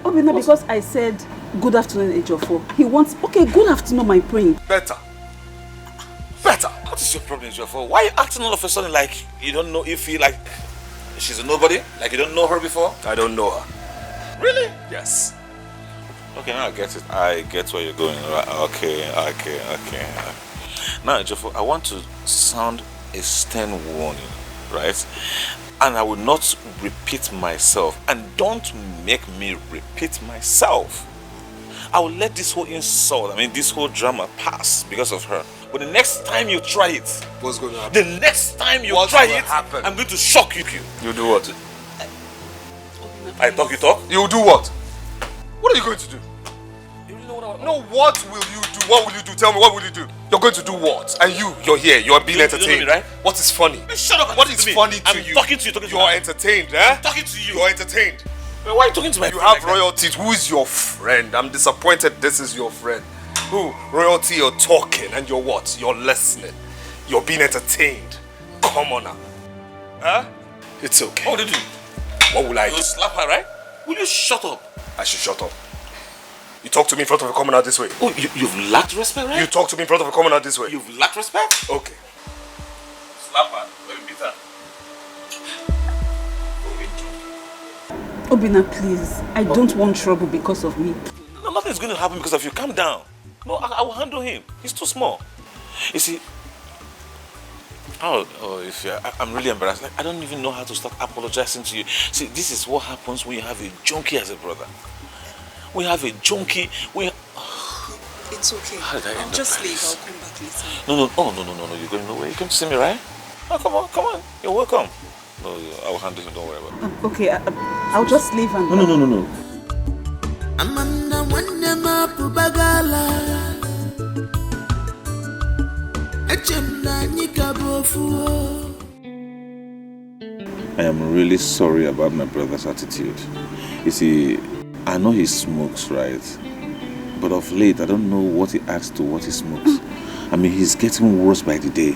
Obinna, because I said good afternoon, Ejofo. He wants... Okay, good afternoon, my prince. Better. What is your problem, Ejofo? Why are you acting all of a sudden like you don't know Ify, like she's a nobody? Like you don't know her before? I don't know her. Really? Yes. Okay, now I get it. I get where you're going. Okay. Now, Ejofo, I want to sound a stern warning, right? And I will not repeat myself. And don't make me repeat myself. I will let this whole insult, this whole drama pass because of her. But the next time you try it, what's going to happen? The next time you try it, I'm going to shock you. You do what? I talk, you talk? You do what? What are you going to do? You really know what I... No, what will you do? What will you do? Tell me, what will you do? You're going to do what? And you're here, you're being entertained. You don't know me, right? What is funny? Shut up. What is funny to you? I'm talking to you. You're entertained, eh? I'm talking to you. You're entertained. Why are you talking to my friend? You have royalties. Who is your friend? I'm disappointed this is your friend. Who? Royalty, you're talking and you're what? You're listening. You're being entertained. Come on now. Huh? It's okay. What will you do? What will I do? You'll slap her, right? Will you shut up? I should shut up. You talk to me in front of a commoner this way. Oh, you've lacked respect, right? You talk to me in front of a commoner this way. You've lacked respect? Okay. Slap her. Let me beat her. Obinna, please. I don't want trouble because of me. No, nothing's going to happen because of you. Calm down. No, I will handle him. He's too small. You see, I'm really embarrassed. Like, I don't even know how to start apologizing to you. See, this is what happens when you have a junkie as a brother. We have a junkie. It's okay. I'll just leave. I'll come back later. No. No. You're going nowhere. You came to see me, right? Oh, come on. You're welcome. No, I will handle him. Don't worry about it. Okay, I'll just leave and... No. Amamna mwanne mapu bagala. Echemna nyika bofuo. I am really sorry about my brother's attitude. You see, I know he smokes, right? But of late, I don't know what he adds to what he smokes. I mean, he's getting worse by the day.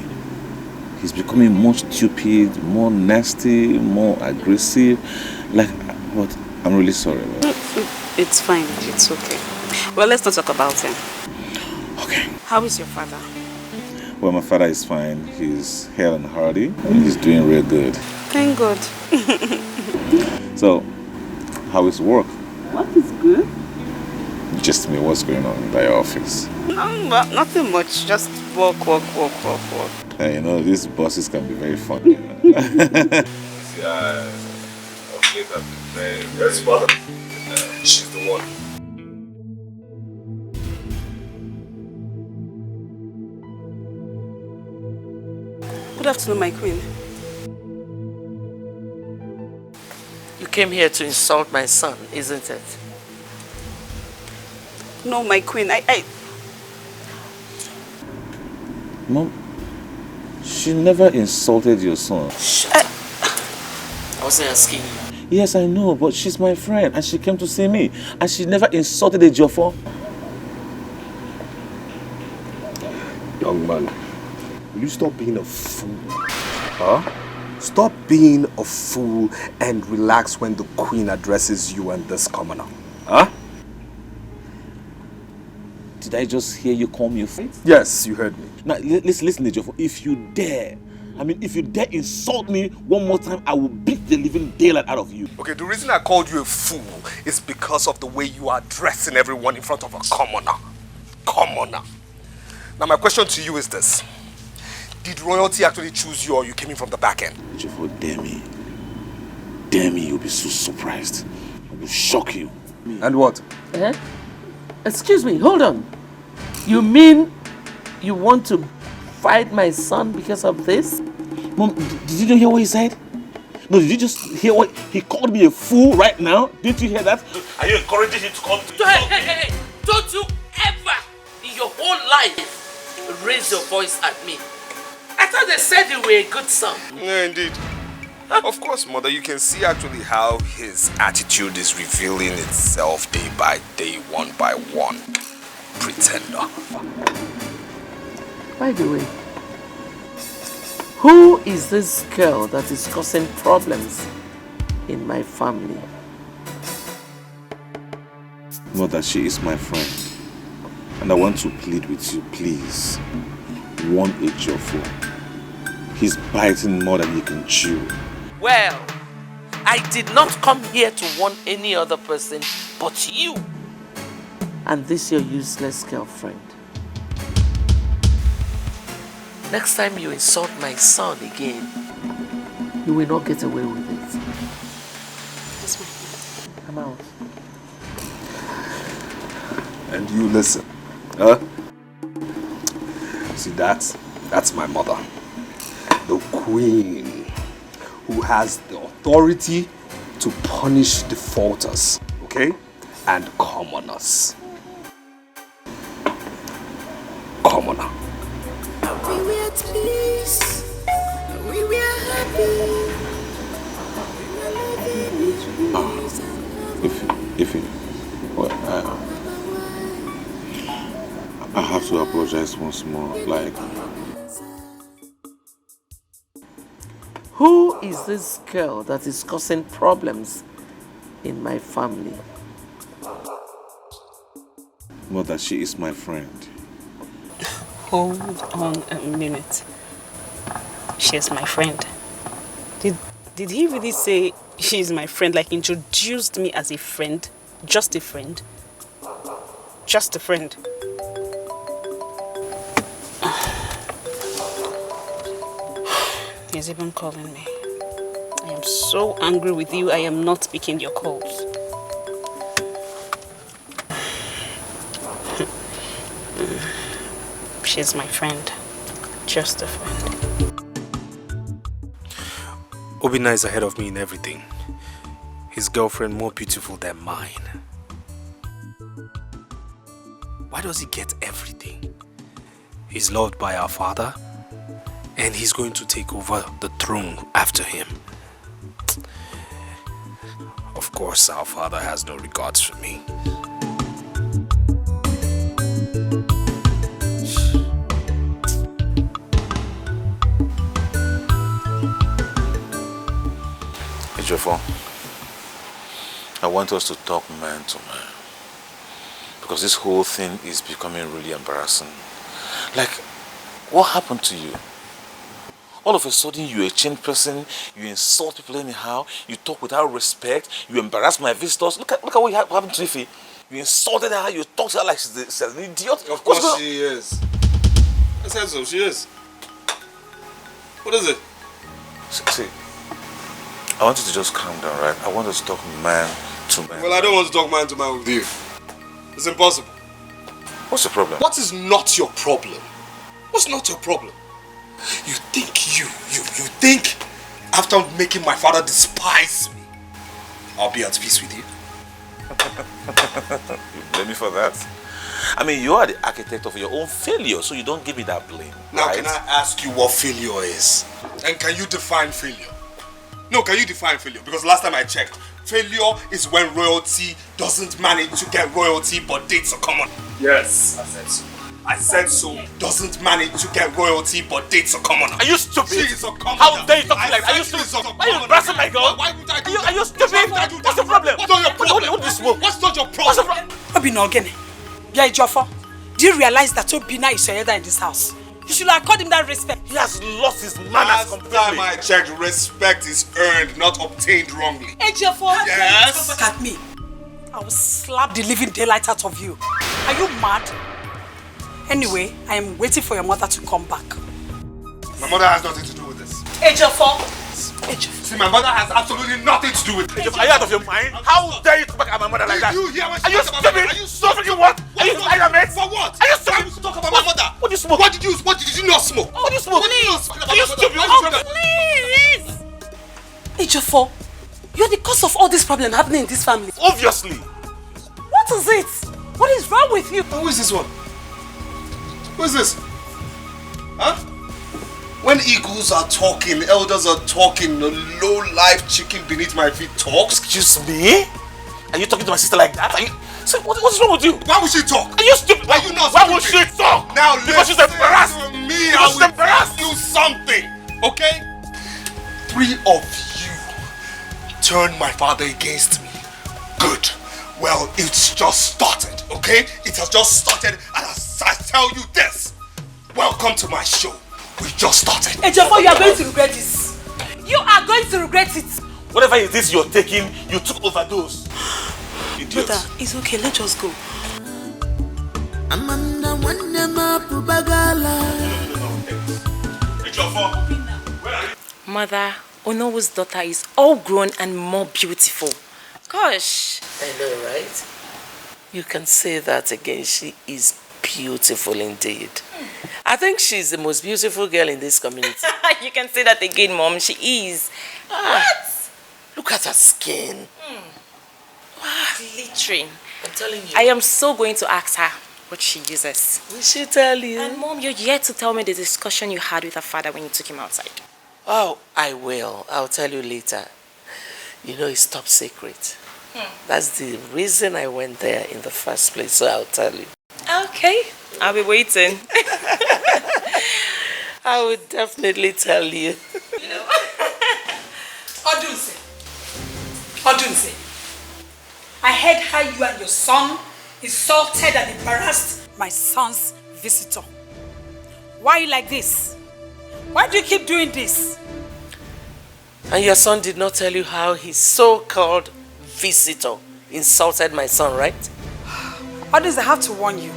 He's becoming more stupid, more nasty, more aggressive. Like, but I'm really sorry about it. It's fine. It's okay. Well, let's not talk about him. Okay. How is your father? Well, my father is fine. He's hale and hearty. And he's doing real good. Thank God. So, how is work? What is good? Just me, what's going on in thy office? Nothing much. Just work. You know, these bosses can be very funny. You know? Yeah, of late I've been very smart. She's the one. Good afternoon, my queen. You came here to insult my son, isn't it? No, my queen, Mom, she never insulted your son. I wasn't asking you. Yes, I know, but she's my friend and she came to see me. And she never insulted a Jofo. Young man, will you stop being a fool? Huh? Stop being a fool and relax when the queen addresses you and this commoner. Huh? Did I just hear you call me a fool? Yes, you heard me. Now, listen, Jofo. If you dare insult me one more time, I will beat the living daylight out of you. Okay, the reason I called you a fool is because of the way you are dressing everyone in front of a commoner. Commoner. Now my question to you is this. Did royalty actually choose you or you came in from the back end? Jofo, dare me, you'll be so surprised. I will shock you. And what? Excuse me, hold on. You mean you want to fight my son because of this? Mom, did you not hear what he said? No, did you just hear what he called me a fool right now? Didn't you hear that? Are you encouraging him to come to you? Hey, don't you ever in your whole life raise your voice at me. I thought they said you were a good son. Yeah, indeed. Of course, mother, you can see actually how his attitude is revealing itself day by day, one by one. Pretender. By the way, who is this girl that is causing problems in my family? Mother, she is my friend. And I want to plead with you, please. Warn Ejiofor. He's biting more than he can chew. Well, I did not come here to warn any other person but you and this your useless girlfriend. Next time you insult my son again, you will not get away with it. Yes, I'm out. And you listen, huh? See, that's my mother. The queen who has the authority to punish defaulters, okay? And commoners. Commoner. We were at peace. We were happy. Well, I have to apologize once more. Like, who is this girl that is causing problems in my family? Mother, she is my friend. Hold on a minute. She's my friend. Did he really say she's my friend? Like introduced me as a friend? Just a friend? Just a friend. He's even calling me. I am so angry with you, I am not picking your calls. She's my friend. Just a friend. Obina is ahead of me in everything. His girlfriend more beautiful than mine. does he get everything? He's loved by our father, and he's going to take over the throne after him. Of course, our father has no regards for me. Ejiofor, I want us to talk man to man. Because this whole thing is becoming really embarrassing. Like, what happened to you? All of a sudden, you're a changed person, you insult people anyhow, you talk without respect, you embarrass my visitors. Look at what happened to Ife. You insulted her, you talk to her like she's an idiot. Of course she is. I said so, she is. What is it? See, I want you to just calm down, right? I want us to talk man to man. Well, I don't want to talk man to man with you. It's impossible. What's the problem? What is not your problem? What's not your problem? You think you think after making my father despise me, I'll be at peace with you? You blame me for that? I mean, you are the architect of your own failure, so you don't give me that blame. Now, right? can I ask you what failure is? And can you define failure? No, can you define failure? Because last time I checked, failure is when royalty doesn't manage to get royalty but dates a common. Yes, I said so. I said so. Doesn't manage to get royalty but dates a commoner. Are you stupid? She is a commoner. How dare you talk like that? Are you stupid? Why are you embarrassing my girl? Why would I do that? Are you stupid? What's the problem? What's not your problem? What do you smoke? What's not your problem? What's the problem? Obina Ogene, yeah, Ejiofor, do you realize that Obina is your elder in this house? You should have called him that respect. He has lost his manners completely. Last time I checked, respect is earned, not obtained wrongly. Ejiofor, yes? Come back at me. I will slap the living daylight out of you. Are you mad? Anyway, I am waiting for your mother to come back. My mother has nothing to do with this. Ejiofor. See, my mother has absolutely nothing to do with it. Are you out of your mind? How dare you talk back at my mother like that? You hear what Are you stupid? Are you stupid? You what? Are you tired, For what? Are you Why stupid? would you talk about my mother? What did you smoke? What did you not smoke? What did you smoke? What did you not smoke about Are you my mother? stupid? What's Please! Ejiofor, you're the cause of all this problem happening in this family. Obviously. What is it? What is wrong with you? Who is this one? Who is this? Huh? When eagles are talking, elders are talking, a low-life chicken beneath my feet talks. Excuse me? Are you talking to my sister like that? Are you... So what's wrong with you? Why would she talk? Are you stupid? Are you not Why stupid? would she talk? Now because she's embarrassed. Me, because she's embarrassed. You something, okay? 3 of you turned my father against me. Good. Well, it's just started, okay? It has just started, and I tell you this. Welcome to my show. We just started. Ejiofor, you are going to regret this. You are going to regret it. Whatever it is you're taking, you took overdose. Idiot. Brother, it's okay. Let us go. Mother, Onowo's daughter is all grown and more beautiful. Gosh. I know, right? You can say that again. She is beautiful indeed. I think she's the most beautiful girl in this community. You can say that again, Mom. She is. What? Look at her skin. Glittering. I'm telling you. I am so going to ask her what she uses. Will she tell you? And Mom, you're yet to tell me the discussion you had with her father when you took him outside. Oh, I will. I'll tell you later. You know, it's top secret. That's the reason I went there in the first place, so I'll tell you. Okay, I'll be waiting. I would definitely tell you. Odunse, I heard how you and your son insulted and embarrassed my son's visitor. Why are you like this? Why do you keep doing this? And your son did not tell you how his so-called visitor insulted my son, right? Odunse, I have to warn you.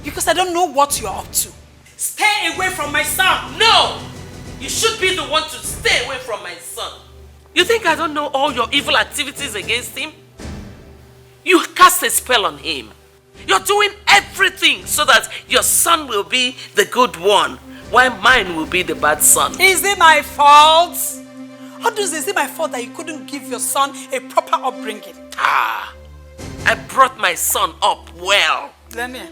Because I don't know what you are up to. Stay away from my son! No! You should be the one to stay away from my son. You think I don't know all your evil activities against him? You cast a spell on him. You're doing everything so that your son will be the good one, while mine will be the bad son. Is it my fault? Odunse, is it my fault that you couldn't give your son a proper upbringing? I brought my son up well. Lemia.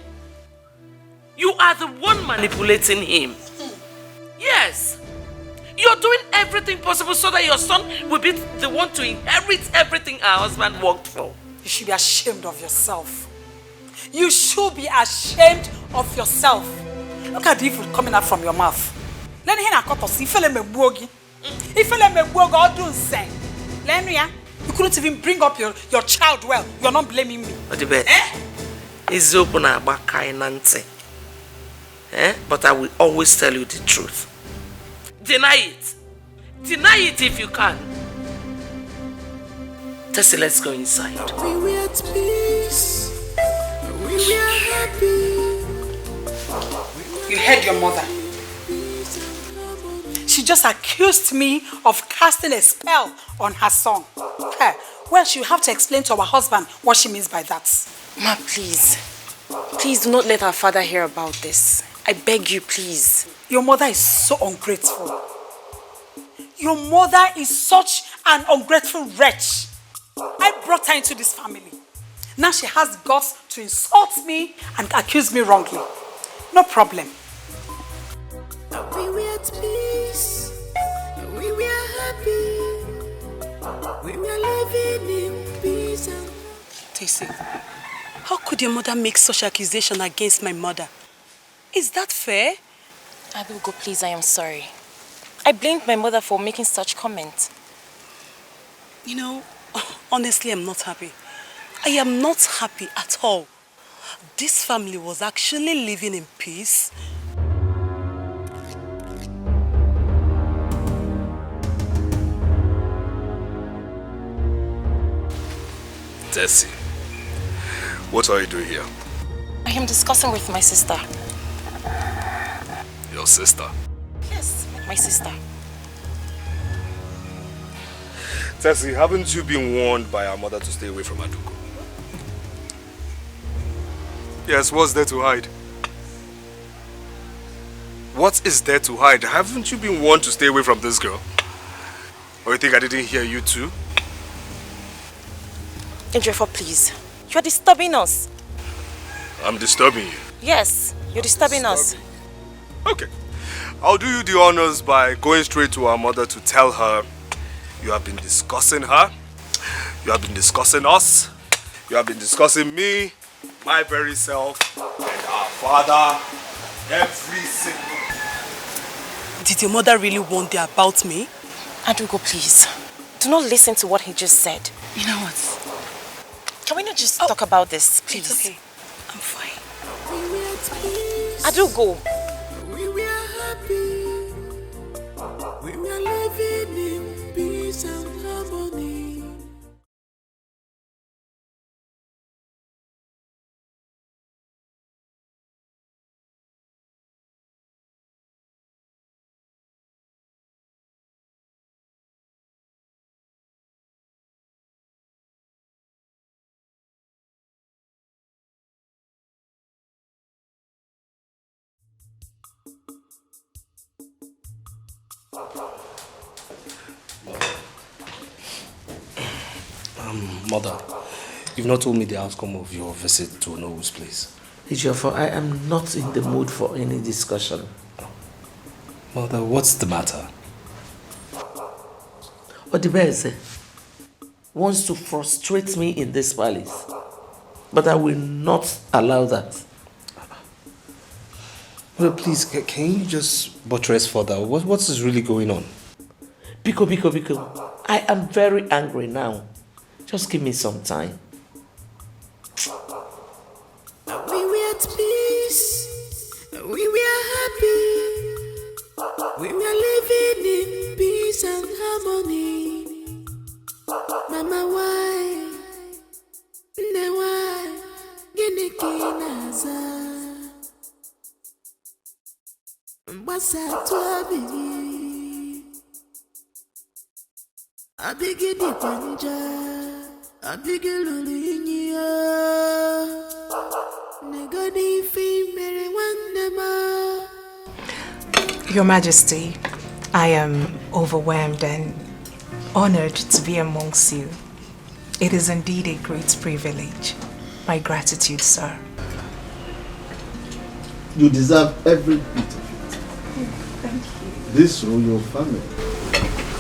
You are the one manipulating him. Yes. You're doing everything possible so that your son will be the one to inherit everything our husband worked for. You should be ashamed of yourself. You should be ashamed of yourself. Look at the evil coming out from your mouth. Let me hear you couldn't even bring up your child well. You're not blaming me. It's open about kindness. But I will always tell you the truth. Deny it. Deny it if you can. Tessie, let's go inside. We were at peace. We were happy. You heard your mother. She just accused me of casting a spell on her son. Well, she'll have to explain to our husband what she means by that. Ma, please. Please do not let our father hear about this. I beg you, please. Your mother is so ungrateful. Your mother is such an ungrateful wretch. I brought her into this family. Now she has the guts to insult me and accuse me wrongly. No problem. We were at peace. We were happy. We were living in peace. Tessie, how could your mother make such accusation against my mother? Is that fair? Adugo, please, I am sorry. I blamed my mother for making such comments. You know, honestly, I'm not happy. I am not happy at all. This family was actually living in peace. Tessie, what are you doing here? I am discussing with my sister. Your sister? Yes, my sister. Tessie, haven't you been warned by our mother to stay away from Adugo? Yes, what's there to hide? What is there to hide? Haven't you been warned to stay away from this girl? Or you think I didn't hear you too? Andrefa, please. You're disturbing us. I'm disturbing you? Yes, you're disturbing us. Okay. I'll do you the honors by going straight to our mother to tell her you have been discussing her, you have been discussing us, you have been discussing me, my very self, and our father, every single... Did your mother really warn you about me? Adugo, please. Do not listen to what he just said. You know what? Can we not just talk about this, please? It's okay. I'm fine. Adugo. We were happy. We were living in peace and harmony. Mother, you've not told me the outcome of your visit to Noah's place. Ejiofor, I am not in the mood for any discussion. Mother, what's the matter? Odibeze wants to frustrate me in this palace, but I will not allow that. Well, please, can you just buttress further? What is really going on? Biko, I am very angry now. Just give me some time. We were at peace. We were happy. We were living in peace and harmony. Mama, why? Why? Genekinaza. Mbasa tuabi. Abigi di panja. Your Majesty, I am overwhelmed and honored to be amongst you. It is indeed a great privilege. My gratitude, sir. You deserve every bit of it. Thank you. This royal family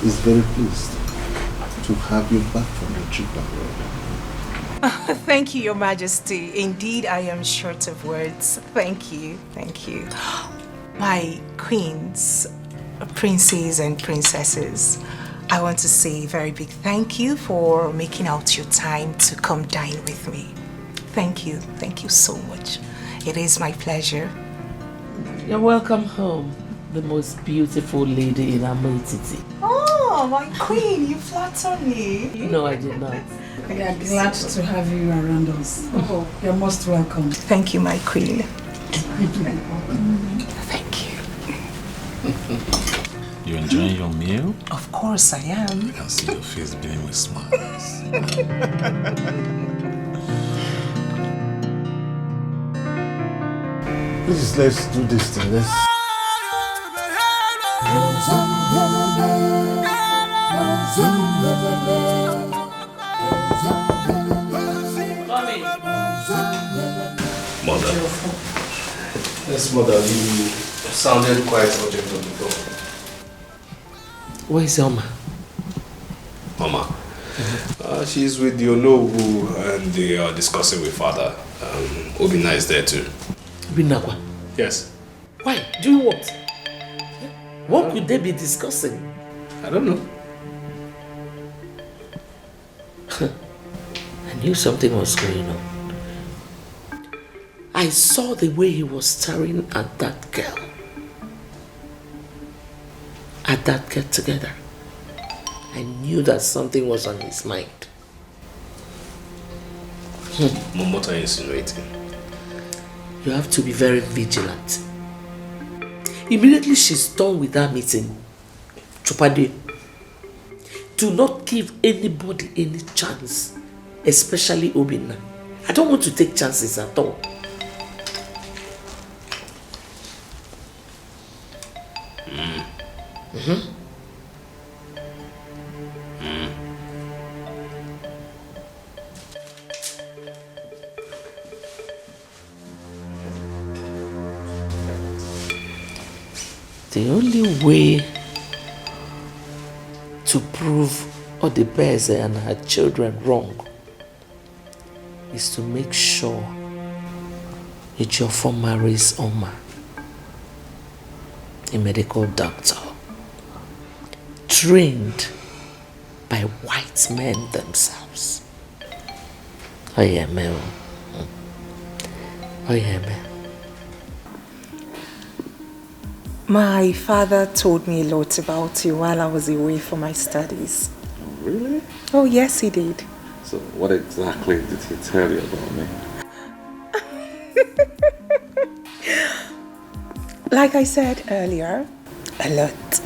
is very pleased to have you back from your trip abroad. Thank you, Your Majesty. Indeed, I am short of words. Thank you. Thank you. My queens, princes and princesses, I want to say a very big thank you for making out your time to come dine with me. Thank you. Thank you so much. It is my pleasure. You're welcome home, the most beautiful lady in Amoititi. Oh, my queen, you flatter me. No, I did not. We are glad to have you around us. Oh, you're most welcome. Thank you, my queen. Thank you. You enjoying your meal? Of course I am. I can see your face beaming with smiles. Please, let's do this thing. Let's. Mother. Yes, mother, you sounded quite urgent on the phone. Where's Elma? Mama. She's with Yonobu and they are discussing with father. Obina is there too. Binakwa? Yes. Why? Doing what? What could they be discussing? I don't know. I knew something was going on. I saw the way he was staring at that girl. At that get together. I knew that something was on his mind. Mom, what are you insinuating? You have to be very vigilant. Immediately she's done with that meeting, Chupade, do not give anybody any chance, especially Obina. I don't want to take chances at all. The only way to prove Odebeze and her children wrong is to make sure Ejiofor marries Oma, a medical doctor, trained by white men themselves. Oyeme. My father told me a lot about you while I was away for my studies. Really? Oh, yes, he did. So what exactly did he tell you about me? Like I said earlier, a lot.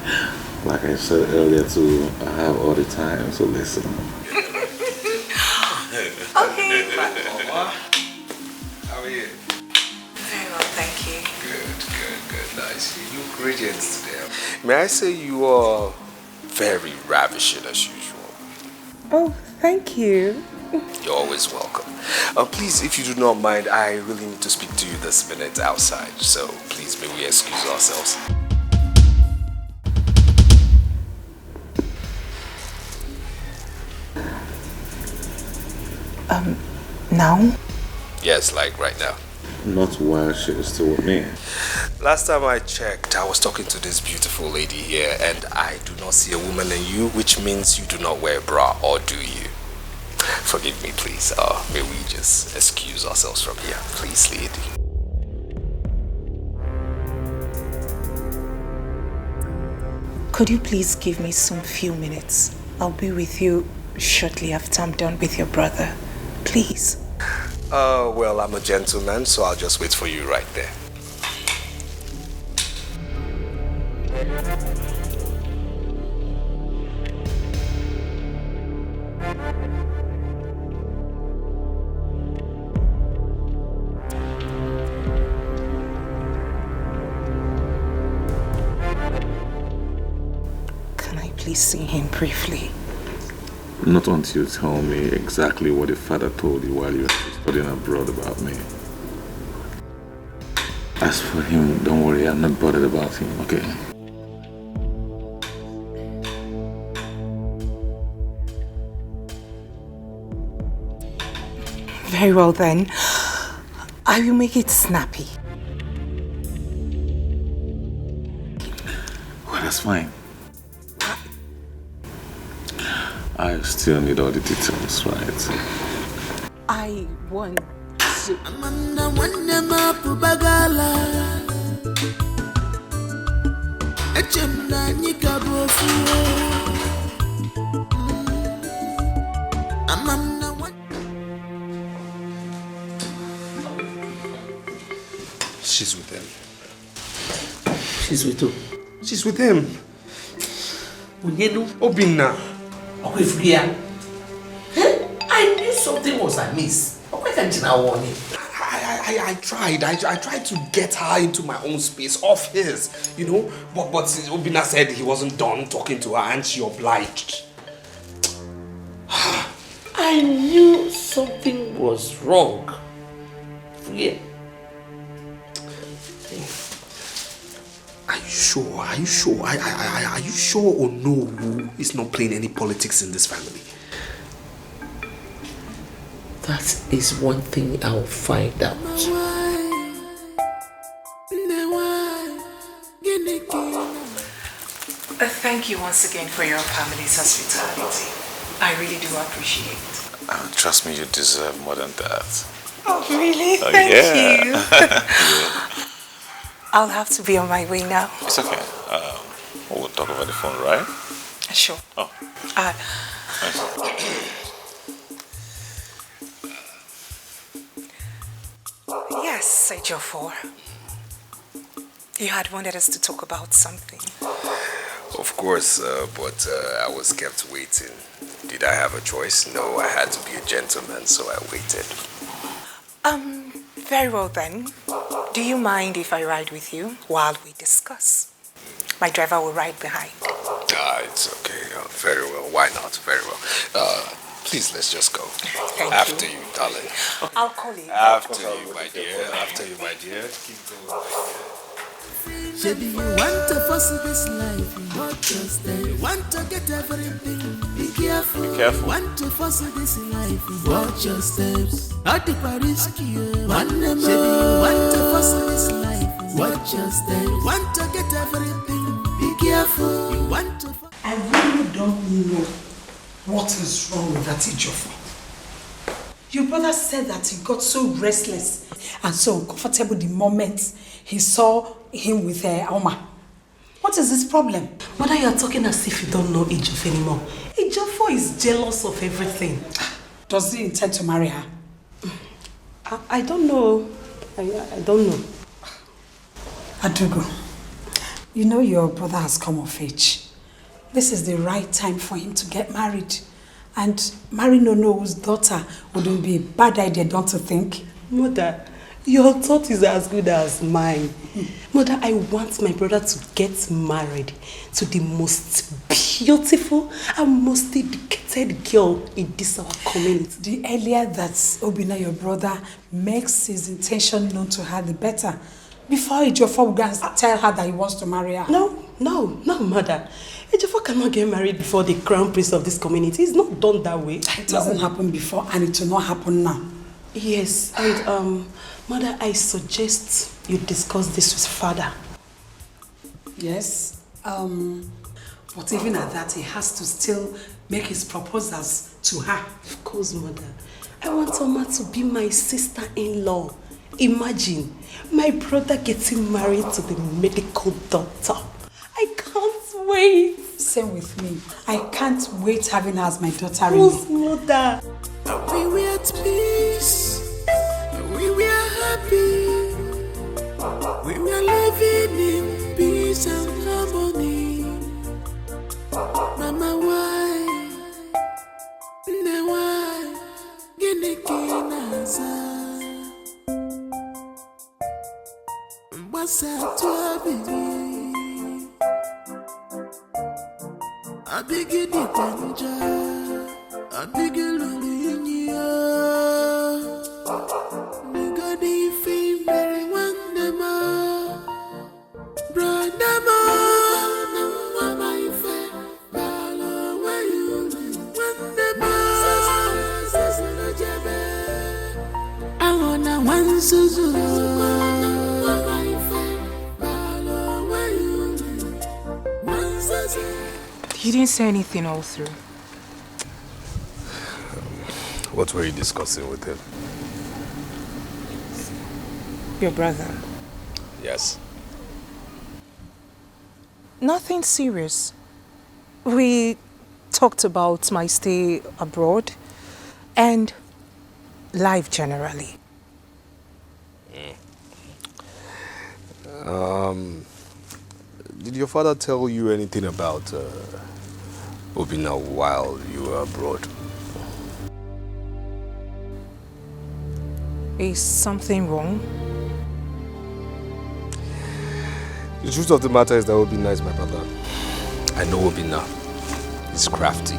Like I said earlier too, I have all the time, so listen. Okay. Mama, how are you? Very well, thank you. Good. Nice. You look radiant today. May I say you are very ravishing as usual. Oh, thank you. You're always welcome. Please, if you do not mind, I really need to speak to you this minute outside. So please, may we excuse ourselves. Now? Yes, like right now. Not while she is still with me. Last time I checked, I was talking to this beautiful lady here, and I do not see a woman in you, which means you do not wear a bra, or do you? Forgive me, please. May we just excuse ourselves from here, please, lady. Could you please give me some few minutes? I'll be with you shortly after I'm done with your brother. Please. Well, I'm a gentleman, so I'll just wait for you right there. Can I please see him briefly? Not until you tell me exactly what your father told you while you were studying abroad about me. As for him, don't worry, I'm not bothered about him, okay? Very well then. I will make it snappy. Well, that's fine. I still need all the details, right? I want to... She's with him. She's with who? She's with him. Unyelu? Obinna. Okwefria. I knew something was amiss. I tried. I tried to get her into my own space, off his, you know. But Obinna said he wasn't done talking to her and she obliged. I knew something was wrong. Yeah. Are you sure? Are you sure? Are you sure Onowu is not playing any politics in this family? That is one thing I'll find out. Thank you once again for your family's hospitality. I really do appreciate it. Trust me, you deserve more than that. Oh, really? Oh, Thank yeah. you. I'll have to be on my way now. It's okay. We'll talk over the phone, right? Sure. Oh. Yes, Ejiofor. You had wanted us to talk about something. Of course, but I was kept waiting. Did I have a choice? No, I had to be a gentleman, so I waited. Very well then. Do you mind if I ride with you while we discuss? My driver will ride behind. It's okay. Very well. Why not? Very well. Please, let's just go. After you, darling. I'll call you. After you, my dear. After you, my dear. Keep going, my dear. Baby, you want to fuss this life, watch your step. You want to get everything, be careful. Be careful. Want to fuss this life, watch your steps. At the Paris you want them. Baby, you want to fuss this life, watch your steps. Want to get everything, be careful. You want to. I really don't know what is wrong with that Ejiofor. Your brother said that he got so restless and so uncomfortable the moment he saw him with Oma. What is this problem? Mother, you are talking as if you don't know Ejiofor anymore. Ejiofor is jealous of everything. Does he intend to marry her? I don't know. I don't know. Adugo, you know your brother has come of age. This is the right time for him to get married. And marrying Ono's daughter wouldn't be a bad idea, don't you think? Mother, your thought is as good as mine. Mother, I want my brother to get married to the most beautiful and most dedicated girl in this our community. The earlier that Obinna, your brother, makes his intention known to her, the better. Before Ejiofor will go and tell her that he wants to marry her. No, mother. Ejiofor cannot get married before the crown prince of this community. It's not done that way. It doesn't happen before and it will not happen now. Yes, and mother, I suggest you discuss this with father. Yes, but even at that, he has to still make his proposals to her. Of course, mother. I want Oma to be my sister-in-law. Imagine, my brother getting married to the medical doctor. I can't wait. Same with me. I can't wait having her as my daughter-in-law. Who's mother? We were at peace. We were happy. We were living in peace and harmony. Mama, why? Ne why? Gini kinaza. What's up to a baby? I begin the danger. I begin losing you. Nigga, the fame, very one, You didn't say anything all through. What were you discussing with him? Your brother. Yes. Nothing serious. We talked about my stay abroad and life generally. Did your father tell you anything about Obina while you were abroad? Is something wrong? The truth of the matter is that Obina is my brother. I know Obina. He's crafty.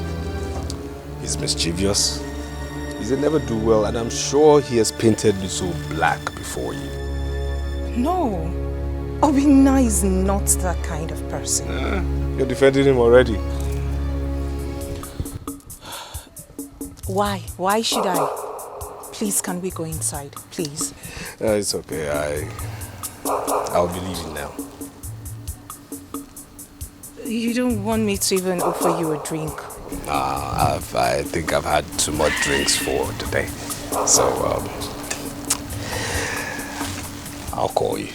He's mischievous. He's a never-do-well, and I'm sure he has painted me so black before you. No. Obina is not that kind of person. You're defending him already. Why? Why should I? Please, can we go inside? Please. It's okay. I'll be leaving now. You don't want me to even offer you a drink? I think I've had too much drinks for today. So, I'll call you.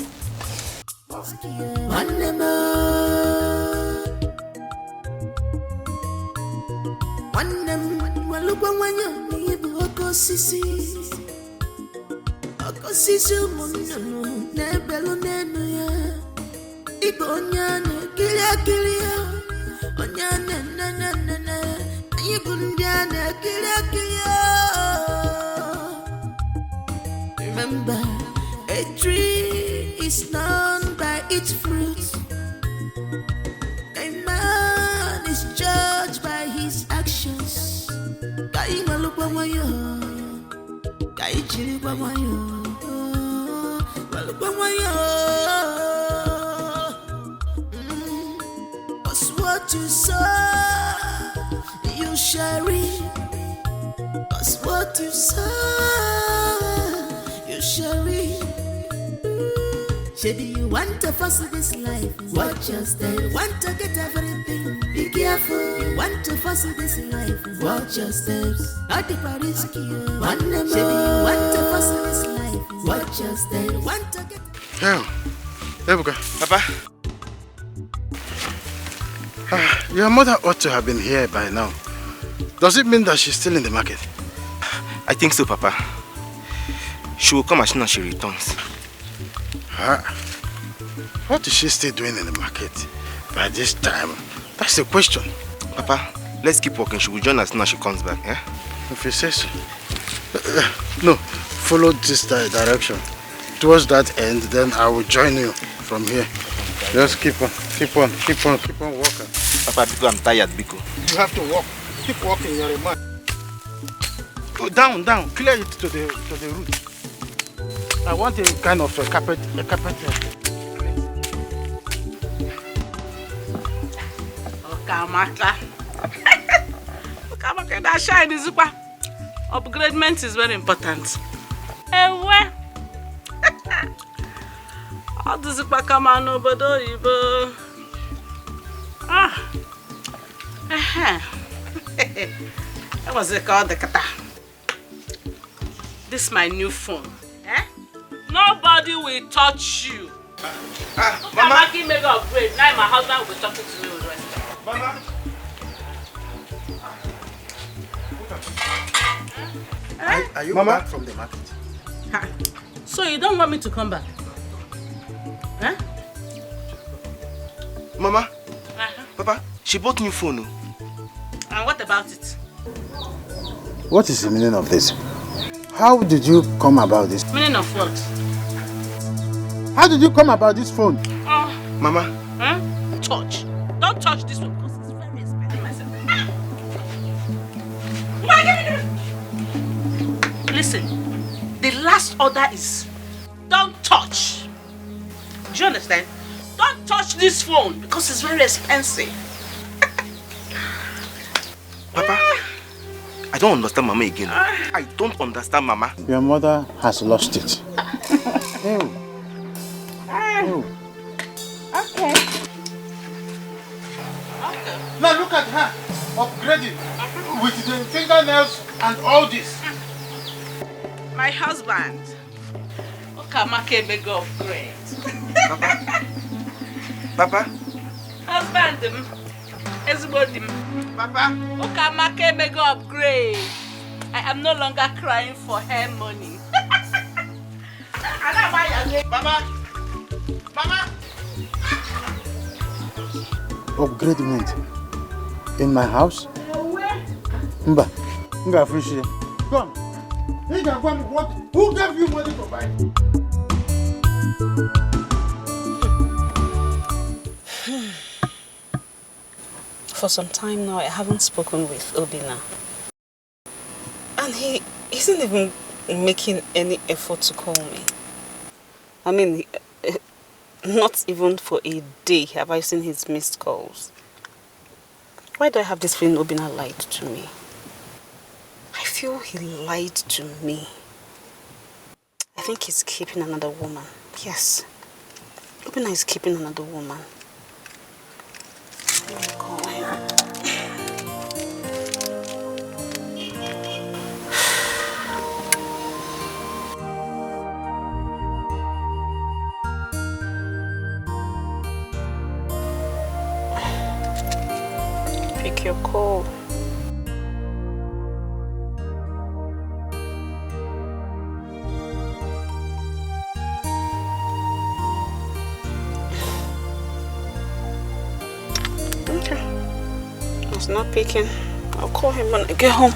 Remember, a tree is known by its fruit. A man is judged by his actions. Cause what you sow, you shall reap. Cause what you sow, you shall reap. Maybe you want to fuss this life, watch your step. Want to get everything, be careful. You want to fuss this life, watch your steps. Not the risky, maybe you want to fuss this life, watch your steps. Want to get. Ebuka. Papa. Your mother ought to have been here by now. Does it mean that she's still in the market? I think so, Papa. She will come as soon as she returns. What is she still doing in the market by this time? That's the question. Papa, let's keep walking. She will join us as soon as she comes back, eh? If you say so. No, follow this direction. Towards that end, then I will join you from here. Just keep on walking. Papa, Biko, I'm tired, Biko. You have to walk. Keep walking, you're a man. Go down, clear it to the root. I want a kind of a carpet. Okamaka, that shine is super. Upgradement is very important. Where? All this is come on, nobody. That was it called the kata. This is my new phone. Nobody will touch you. Mama. I'm make an upgrade. Now my husband will be talking to me with respect. Mama. Are you back from the market? So you don't want me to come back? Mama. Papa, she bought new phone. And what about it? What is the meaning of this? How did you come about this? Meaning of what? How did you come about this phone? Mama. Touch. Don't touch this one because it's very expensive myself. Listen, the last order is don't touch. Do you understand? Don't touch this phone because it's very expensive. Papa, I don't understand Mama again. I don't understand Mama. Your mother has lost it. Okay. Now look at her, upgrading with the fingernails and all this. My husband. Okamake beg upgrade. Papa? Husband, everybody. Papa? Okamake beg upgrade. I am no longer crying for hair money. Mama! Mama! Upgradement in my house? Mba, Nga Frishi. Come. What? Who gave you money to buy? For some time now, I haven't spoken with Obina. And he isn't even making any effort to call me. I mean, not even for a day have I seen his missed calls. Why do I have this feeling Obina lied to me? I feel he lied to me. I think he's keeping another woman. Yes. Obina is keeping another woman. Let me call him. Pick your call. Okay. He's not picking. I'll call him when I get home.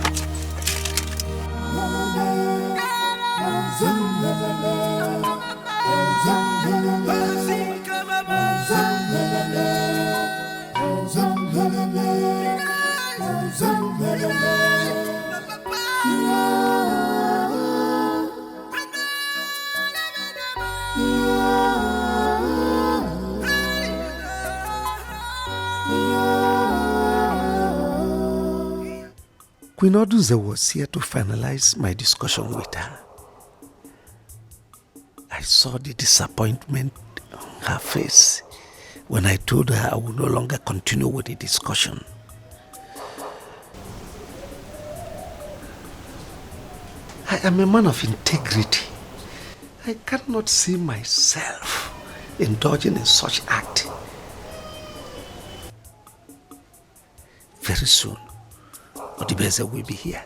Queen Oduze was here to finalize my discussion with her. I saw the disappointment on her face when I told her I would no longer continue with the discussion. I am a man of integrity. I cannot see myself indulging in such act. Very soon, Odibeze will be here.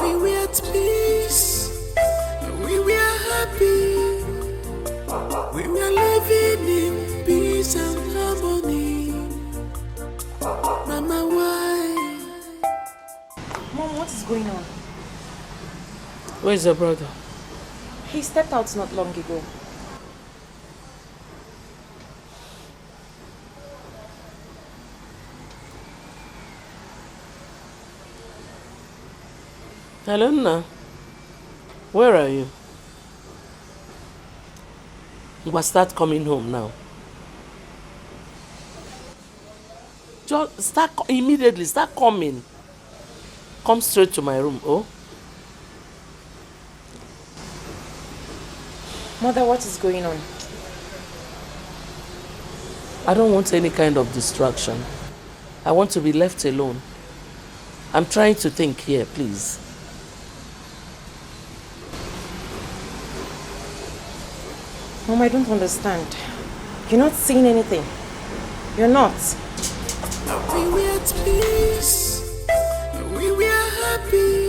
We were at peace, we were happy, we were living in peace and harmony. Mama, why? Mom, what is going on? Where's your brother? He stepped out not long ago. Helena, where are you? You must start coming home now. Just start immediately, start coming. Come straight to my room, oh? Mother, what is going on? I don't want any kind of distraction. I want to be left alone. I'm trying to think here, please. Mom, I don't understand. You're not seeing anything. You're not. We were at peace, we were happy,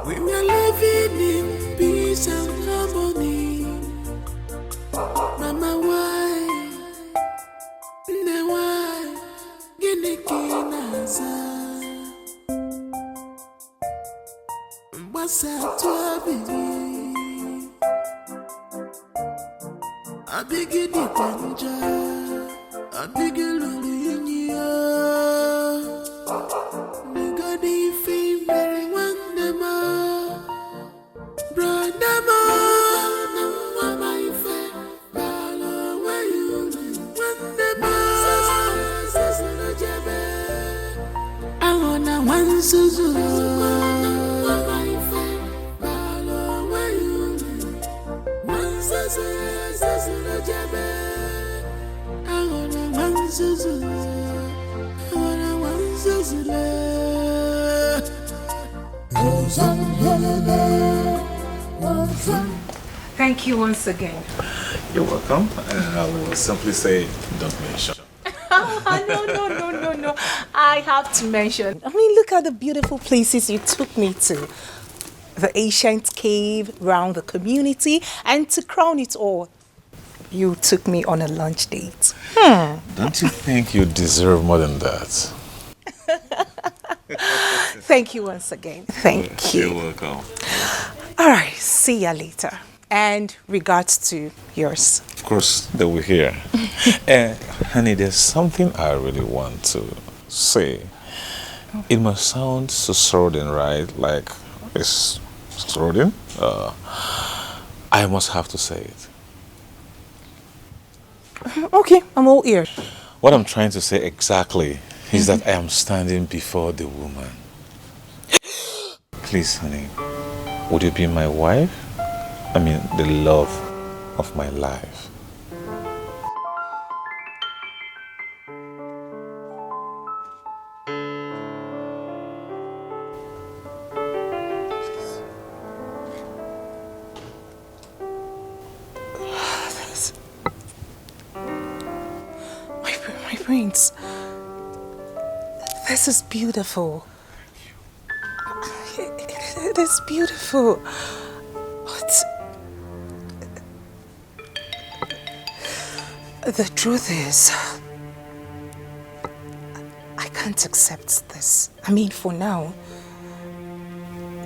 we were living in peace and harmony. Mama, why? Ne why? Gini kinaza. Mbasa tu abigi. Abigi di panja. Abigi lulunya. Nigadi fi meri wandema. Brandama. Namama ife. Balo wayu. Wandema. Sasana jebe. Alona wansuzu. Namama ife. Balo wayu. Thank you once again. You're welcome. I will simply say, don't mention. No. I have to mention. I mean, look at the beautiful places you took me to. The ancient cave, round the community, and to crown it all, you took me on a lunch date. Don't you think you deserve more than that? Thank you once again. Thank you. You're welcome. All right, see ya later. And regards to yours. Of course, they will hear. Honey, there's something I really want to say. It must sound so sordid, right? Like it's sordid. I must have to say it. Okay, I'm all ears. What I'm trying to say exactly is that I am standing before the woman. Please, honey, would you be my wife? I mean, the love of my life. My prince. This is beautiful. It is beautiful. But the truth is, I can't accept this. I mean, for now,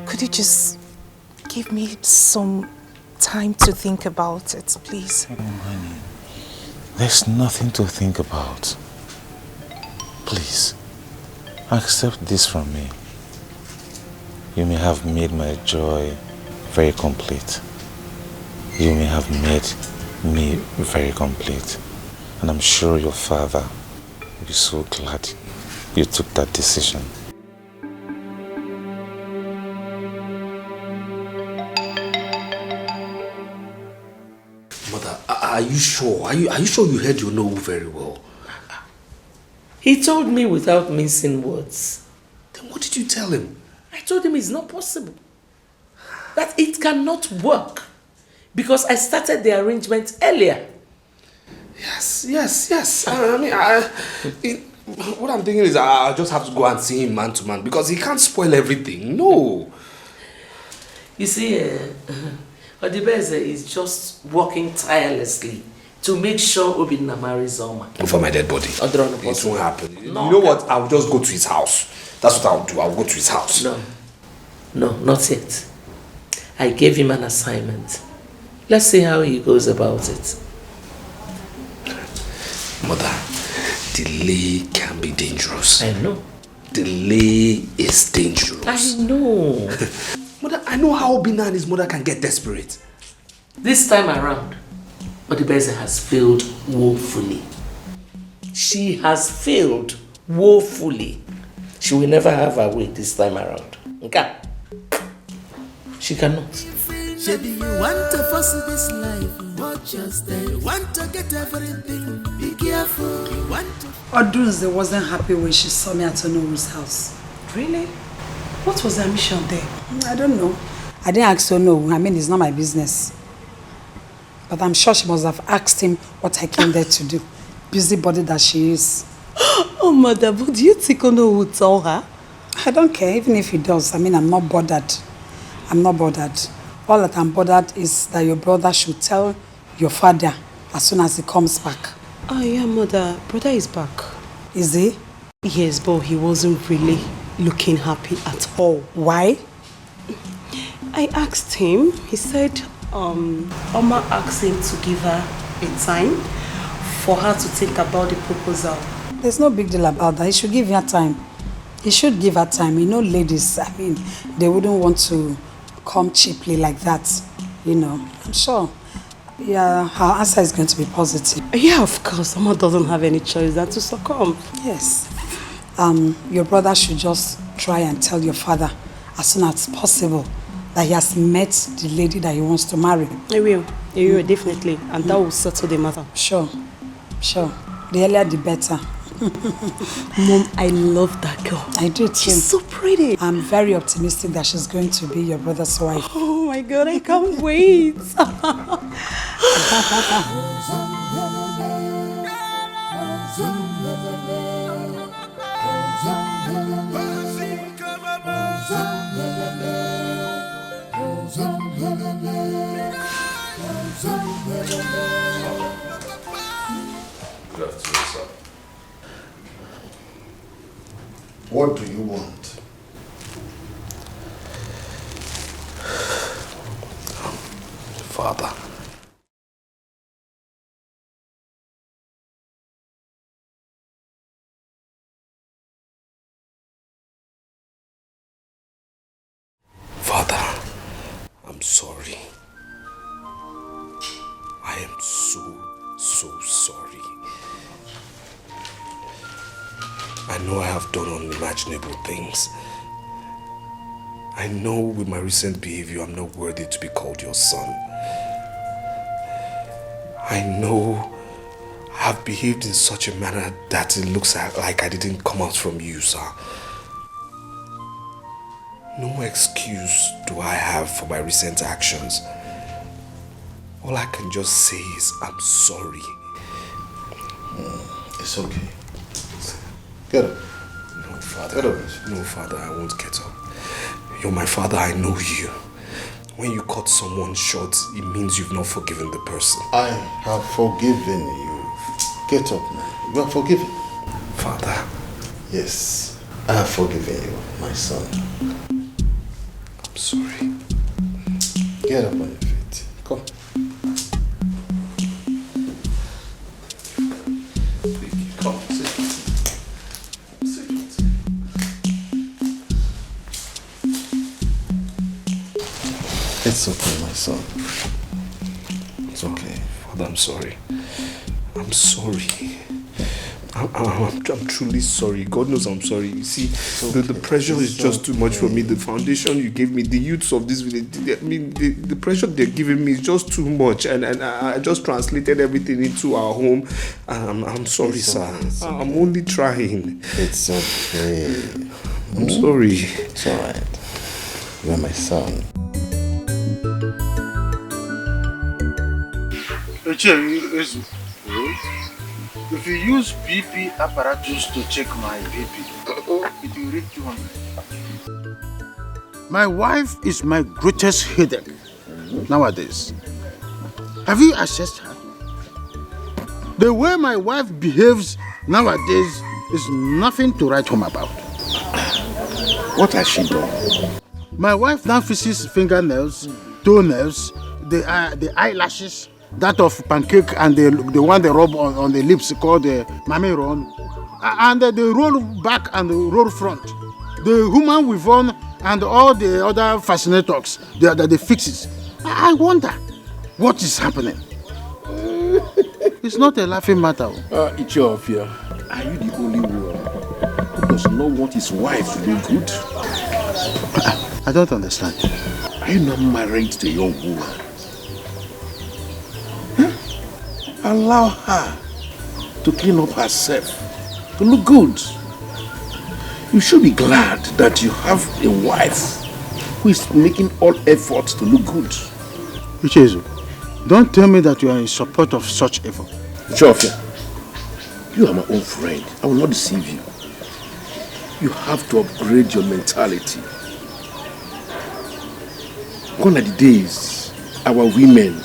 could you just give me some time to think about it, please? Oh, honey, there's nothing to think about. Please, accept this from me. You may have made my joy very complete. You may have made me very complete. And I'm sure your father will be so glad you took that decision. Mother, are you sure? Are you sure you heard your no very well? He told me without mincing words. Then what did you tell him? I told him it's not possible. That it cannot work. Because I started the arrangement earlier. Yes. What I'm thinking is I just have to go and see him man to man because he can't spoil everything. No. You see, Odibeze is just working tirelessly to make sure Obinna marries Oma. For my dead body. It won't happen. No, you know what? I'll just go to his house. That's what I'll do. I'll go to his house. No, not yet. I gave him an assignment. Let's see how he goes about it. Mother, delay can be dangerous. I know. Delay is dangerous. I know. Mother, I know how Obinna and his mother can get desperate. This time around, Odibeze has failed woefully. She has failed woefully. She will never have her way this time around. Okay? She cannot. Maybe you want to force this life, watch your step. You want to get everything, be careful. You want to... Odunze wasn't happy when she saw me at Onoru's house. Really? What was her mission there? I don't know. I didn't ask Ono. I mean, it's not my business. But I'm sure she must have asked him what I came there to do. Busybody that she is. Oh, mother, but do you think Ono would tell her? I don't care, even if he does. I mean, I'm not bothered. I'm not bothered. All that I'm bothered is that your brother should tell your father as soon as he comes back. Oh, yeah, mother. Brother is back. Is he? Yes, but he wasn't really looking happy at all. Why? I asked him. He said Oma asked him to give her a time for her to think about the proposal. There's no big deal about that. He should give her time. He should give her time. You know, ladies, I mean, they wouldn't want to come cheaply like that. You know, I'm sure. Yeah, her answer is going to be positive. Yeah, of course. Oma doesn't have any choice than to succumb. Yes. Your brother should just try and tell your father as soon as possible that he has met the lady that he wants to marry. He will. He will, definitely. And that will settle the matter. Sure. The earlier the better. Mom, I love that girl. I do too. She's so pretty. I'm very optimistic that she's going to be your brother's wife. Oh my God, I can't wait. Good afternoon, sir. What do you want? Father. Father, I'm sorry. I am so sorry. I know I have done unimaginable things. I know with my recent behavior I'm not worthy to be called your son. I know I have behaved in such a manner that it looks like I didn't come out from you, sir. No excuse do I have for my recent actions. All I can just say is I'm sorry. It's okay. Get up. No, Father. Get up. No, Father, I won't get up. You're my father, I know you. When you cut someone short, it means you've not forgiven the person. I have forgiven you. Get up now. You are forgiven. Father. Yes, I have forgiven you, my son. I'm sorry. Get up on your feet. Come. Come, sit. It's okay, my son. It's okay. Father, I'm sorry. I'm sorry. I'm truly sorry. God knows I'm sorry. You see, the pressure is just too much for me. The foundation you gave me, the youths of this village, I mean, the pressure they're giving me is just too much. And I just translated everything into our home. I'm sorry, sir. I'm only trying. It's okay. I'm sorry. It's alright. You are my son. If you use BP apparatus to check my BP, it will read 200. My wife is my greatest headache nowadays. Have you assessed her? The way my wife behaves nowadays is nothing to write home about. What has she done? My wife now fishes fingernails, toenails, the eyelashes, that of pancake and the one they rub on the lips called the mami ron, and the roll back and the roll front, the human weave on and all the other fascinators, the fixes. I wonder what is happening. It's not a laughing matter. Ichiofia, are you the only one who does not want his wife to do good? I don't understand. Are you not married to a young woman? Allow her to clean up herself, to look good. You should be glad that you have a wife who is making all efforts to look good. Ichezu, don't tell me that you are in support of such effort. Chofia, you are my own friend. I will not deceive you. You have to upgrade your mentality. Gone are the days our women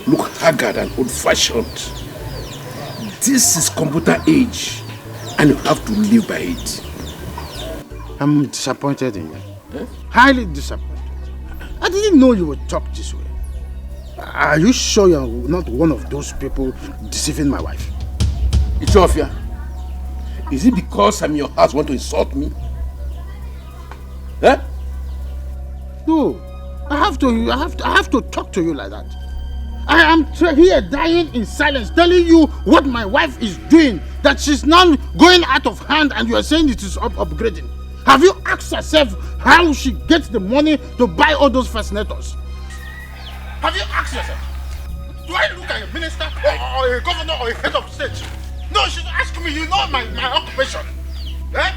look haggard and old-fashioned. This is computer age, and you have to live by it. I'm disappointed in you. Highly disappointed. I didn't know you would talk this way. Are you sure you're not one of those people deceiving my wife? Ichofia, is it because I'm in your house want to insult me? Eh? No, I have to talk to you like that. I am here dying in silence, telling you what my wife is doing, that she's now going out of hand, and you are saying it is upgrading. Have you asked yourself how she gets the money to buy all those fascinators? Have you asked yourself? Do I look at a minister or a governor or a head of state? No, she's asking me, you know my occupation. Eh?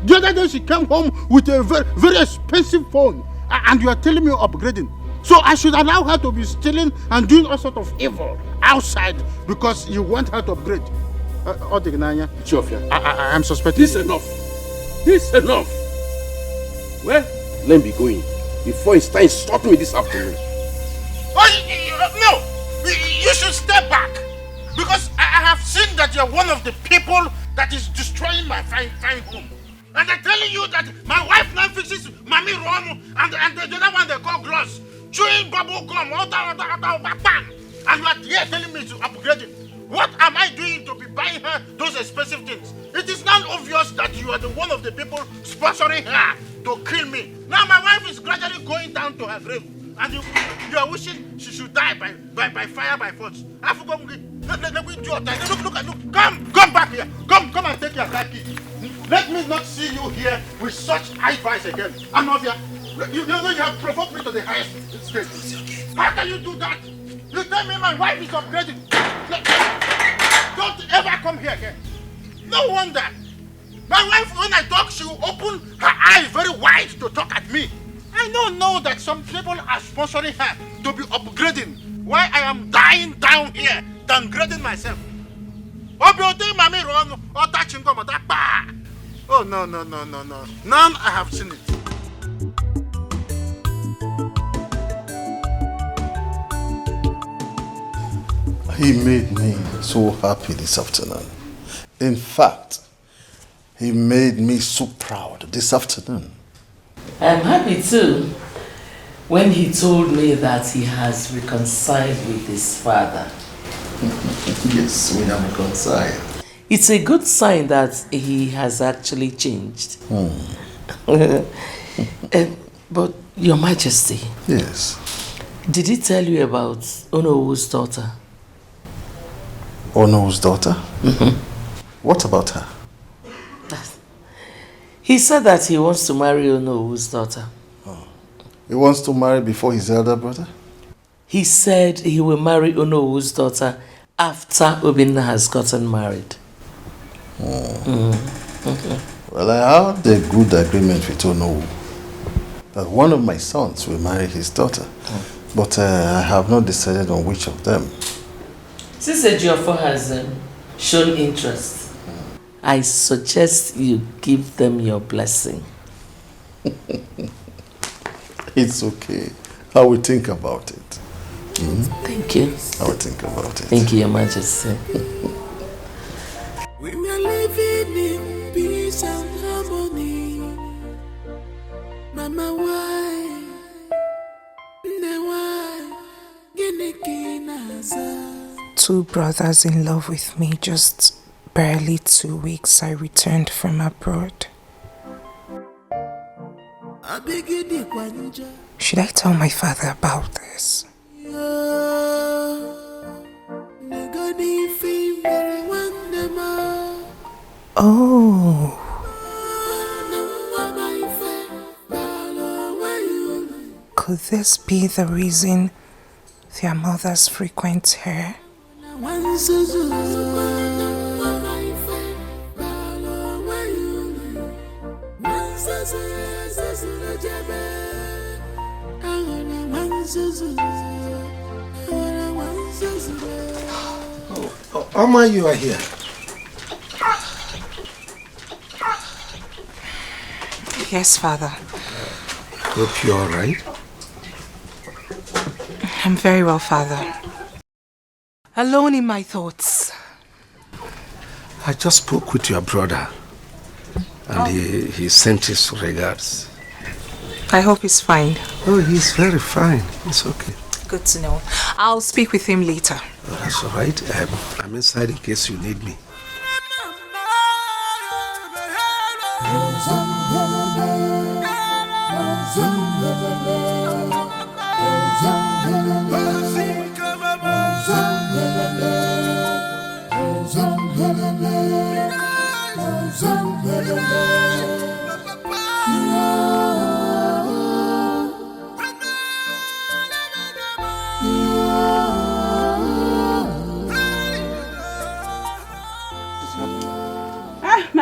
The other day she came home with a very, very expensive phone. And you are telling me upgrading. So I should allow her to be stealing and doing all sort of evil outside because you want her to upgrade. Odignanya. Chiofia. I am suspecting. This enough. This enough. Well, let me be going. Before it's time, insult me this afternoon. Oh, no! You should step back. Because I have seen that you're one of the people that is destroying my fine home. And they're telling you that my wife now fixes Mami Ron and the other one they call gloss. Chewing bubble gum, bam. And you are here telling me to upgrade it. What am I doing to be buying her those expensive things? It is now obvious that you are the one of the people sponsoring her to kill me. Now my wife is gradually going down to her grave. And you are wishing she should die by fire, by force. I forgot. Look. Come back here. Come and take your car key. Let me not see you here with such advice again. I'm not here. You know you have provoked me to the highest stage. How can you do that? You tell me my wife is upgrading. Don't ever come here again. No wonder. My wife, when I talk, she will open her eyes very wide to talk at me. I don't know that some people are sponsoring her to be upgrading while I am dying down here, downgrading myself. Oh, no. Now I have seen it. He made me so happy this afternoon. In fact, he made me so proud this afternoon. I'm happy too when he told me that he has reconciled with his father. Yes, we are reconciled. It's a good sign that he has actually changed. But Your Majesty. Yes. Did he tell you about Onowu's daughter? Onowu's daughter? What about her? He said that he wants to marry Onowu's daughter. He wants to marry before his elder brother? He said he will marry Onowu's daughter after Obinna has gotten married. Well, I had a good agreement with Onowu that one of my sons will marry his daughter. But I have not decided on which of them. Since Ejiofor has shown interest, I suggest you give them your blessing. It's okay. I will think about it. Thank you. I will think about it. Thank you, Your Majesty. We are living in peace and harmony. Mama, why? Two brothers in love with me. Just barely 2 weeks I returned from abroad. Should I tell my father about this? Oh. Could this be the reason their mothers frequent her? Oma, you are here. Yes, Father. Hope you're all right. I'm very well, Father. Alone in my thoughts. I just spoke with your brother and he sent his regards. I hope he's fine. Oh, he's very fine. It's okay. Good to know. I'll speak with him later. Oh, that's all right. I'm inside in case you need me.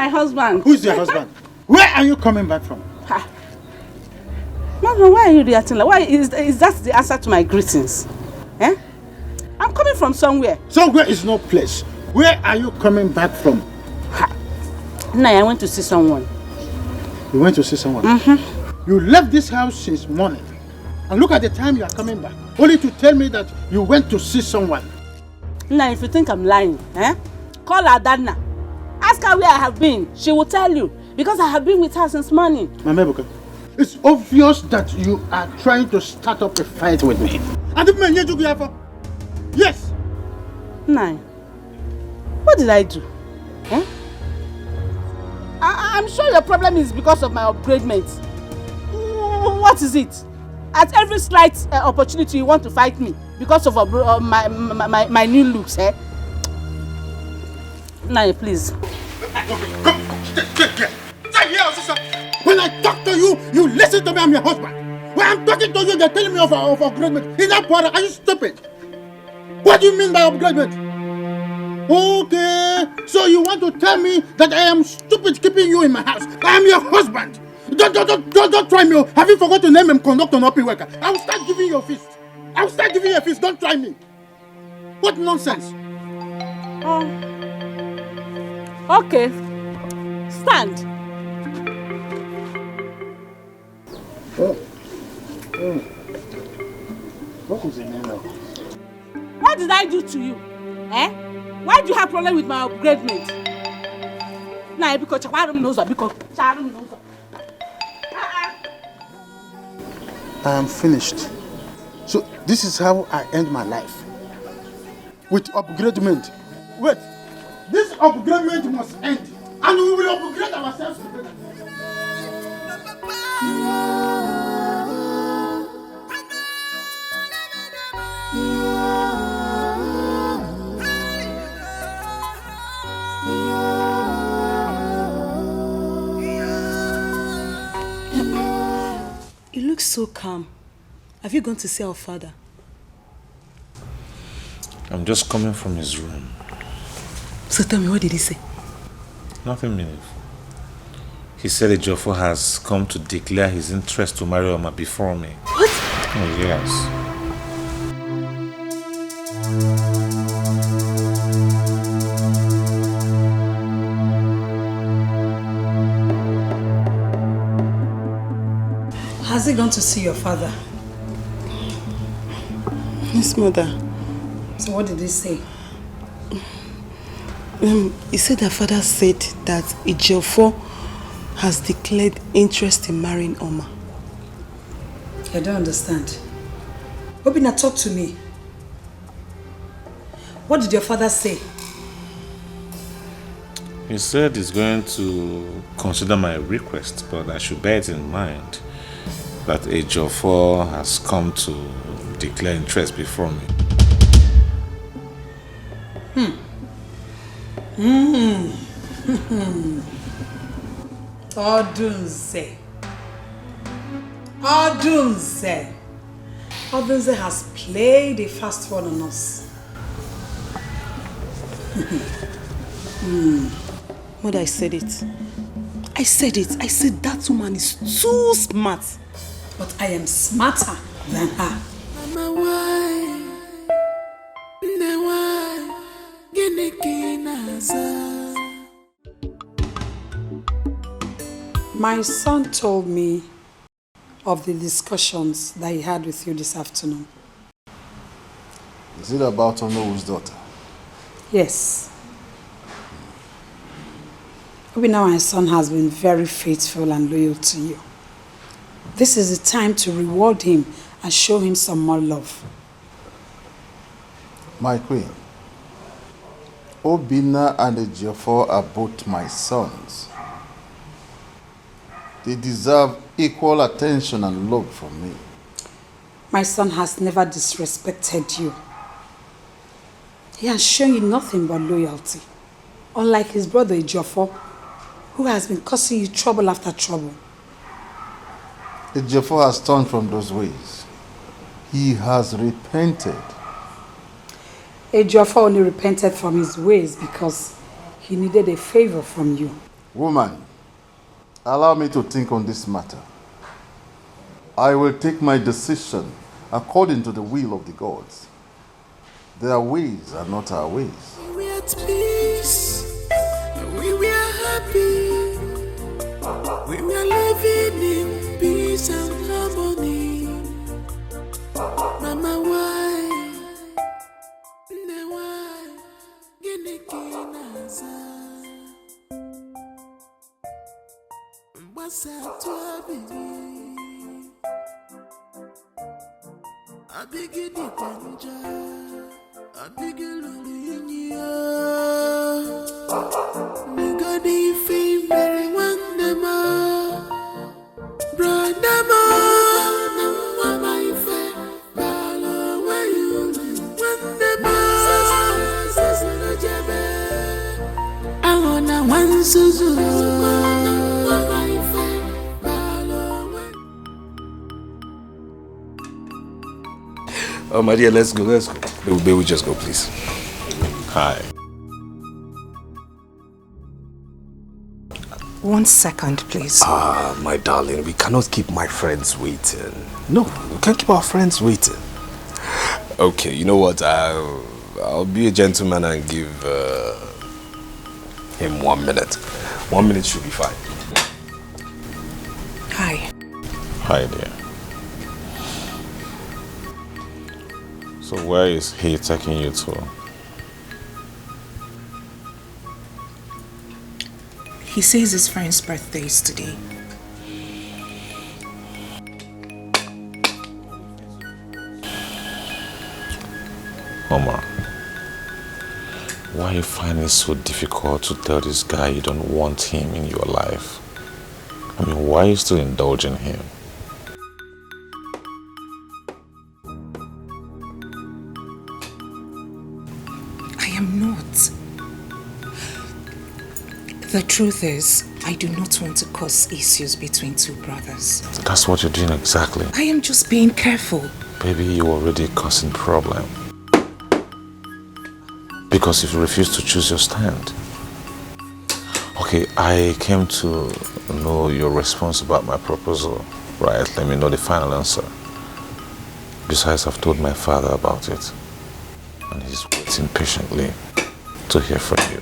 my husband. Who's your husband? Where are you coming back from? Ha. Mama, why are you reacting like? Why is that the answer to my greetings? Eh? I'm coming from somewhere. Somewhere is no place. Where are you coming back from? Ha. No, I went to see someone. You went to see someone? Mm-hmm. You left this house since morning. And look at the time you are coming back. Only to tell me that you went to see someone. Now, if you think I'm lying, call Adana. Ask her where I have been. She will tell you. Because I have been with her since morning. Mama Ebuka, it's obvious that you are trying to start up a fight with me. And if me you go for? Yes. Nine. What did I do? Eh? I'm sure your problem is because of my upgradement. What is it? At every slight opportunity you want to fight me because of my new looks, eh? Nine, please. When I talk to you, you listen to me, I'm your husband. When I'm talking to you, you're telling me of upgradement. Is that part? Are you stupid? What do you mean by upgradement? Okay, so you want to tell me that I am stupid keeping you in my house. I am your husband. Don't try me. Have you forgot to name him conductor and open worker? I will start giving you a fist. I will start giving you a fist. Don't try me. What nonsense. Oh. Okay. Stand. What is the name now? What did I do to you? Eh? Why do you have problem with my upgradement? Nah, because I am finished. So this is how I end my life. With upgradement. Wait. This upgradement must end. And we will upgrade ourselves together. You look so calm. Have you gone to see our father? I'm just coming from his room. So tell me, what did he say? Nothing meaningful. He said Ejiofor has come to declare his interest to marry Oma before me. What? Oh, yes. Has he gone to see your father? Yes, mother. So what did he say? He said that father said that Ejiofor has declared interest in marrying Oma. I don't understand. Obina, talk to me. What did your father say? He said he's going to consider my request, but I should bear it in mind that Ejiofor has come to declare interest before me. Odunze. Odunze. Odunze has played a fast one on us. Mother, I said it. I said that woman is too smart. But I am smarter than her. My son told me of the discussions that he had with you this afternoon. Is it about Onowo's daughter? Yes. Obina, my son has been very faithful and loyal to you. This is the time to reward him and show him some more love. My queen, Obina and Ejiofor are both my sons. They deserve equal attention and love from me. My son has never disrespected you. He has shown you nothing but loyalty. Unlike his brother Ejiofor, who has been causing you trouble after trouble. Ejiofor has turned from those ways. He has repented. Ejiofor only repented from his ways because he needed a favor from you. Woman, allow me to think on this matter. I will take my decision according to the will of the gods. Their ways are not our ways. We are at peace. We were happy. We were living in peace and harmony. Mama, why? Oh, my dear, let's go. May we just go, please? Hi. 1 second, please. Ah, my darling, we cannot keep my friends waiting. No, we can't keep our friends waiting. Okay, you know what? I'll be a gentleman and give him 1 minute. 1 minute should be fine. Hi. Hi, dear. So where is he taking you to? He says his friend's birthday is today. Omar, why are you finding it so difficult to tell this guy you don't want him in your life? I mean, why are you still indulging him? I am not. The truth is, I do not want to cause issues between two brothers. That's what you're doing exactly. I am just being careful. Baby, you're already causing problem. Because if you refuse to choose your stand. Okay, I came to know your response about my proposal, right? Let me know the final answer. Besides, I've told my father about it. And he's waiting patiently to hear from you.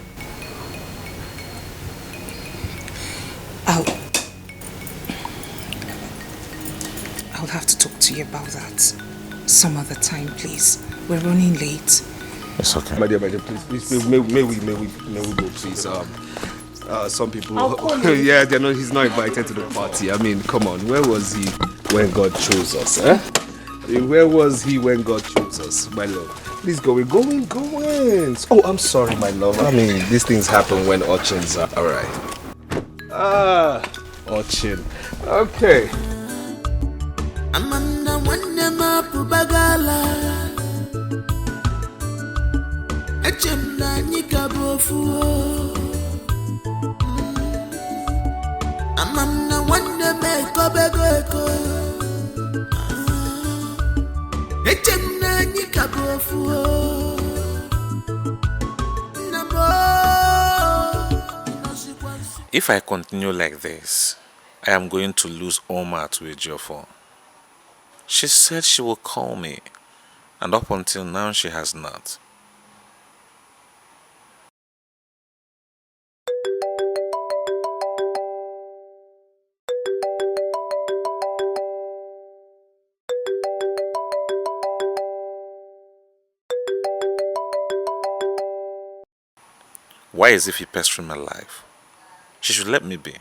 I'll have to talk to you about that some other time, please. We're running late. It's okay. My dear, please, may we go, please? Some people, yeah, he's not invited to the party. I mean, come on, where was he when God chose us? Eh? Where was he when God chose us, my love? Please go, we're going. Oh, I'm sorry, my love. I mean, these things happen when urchins are alright. Urchin. Okay. Amanda wanema pubagala Echemna nyikabofu Amanda waneme kobego Echemna nyikabofu If I continue like this, I am going to lose Omar to Ejiofor. She said she will call me, and up until now she has not. Why is he pestering my life? She should let me be.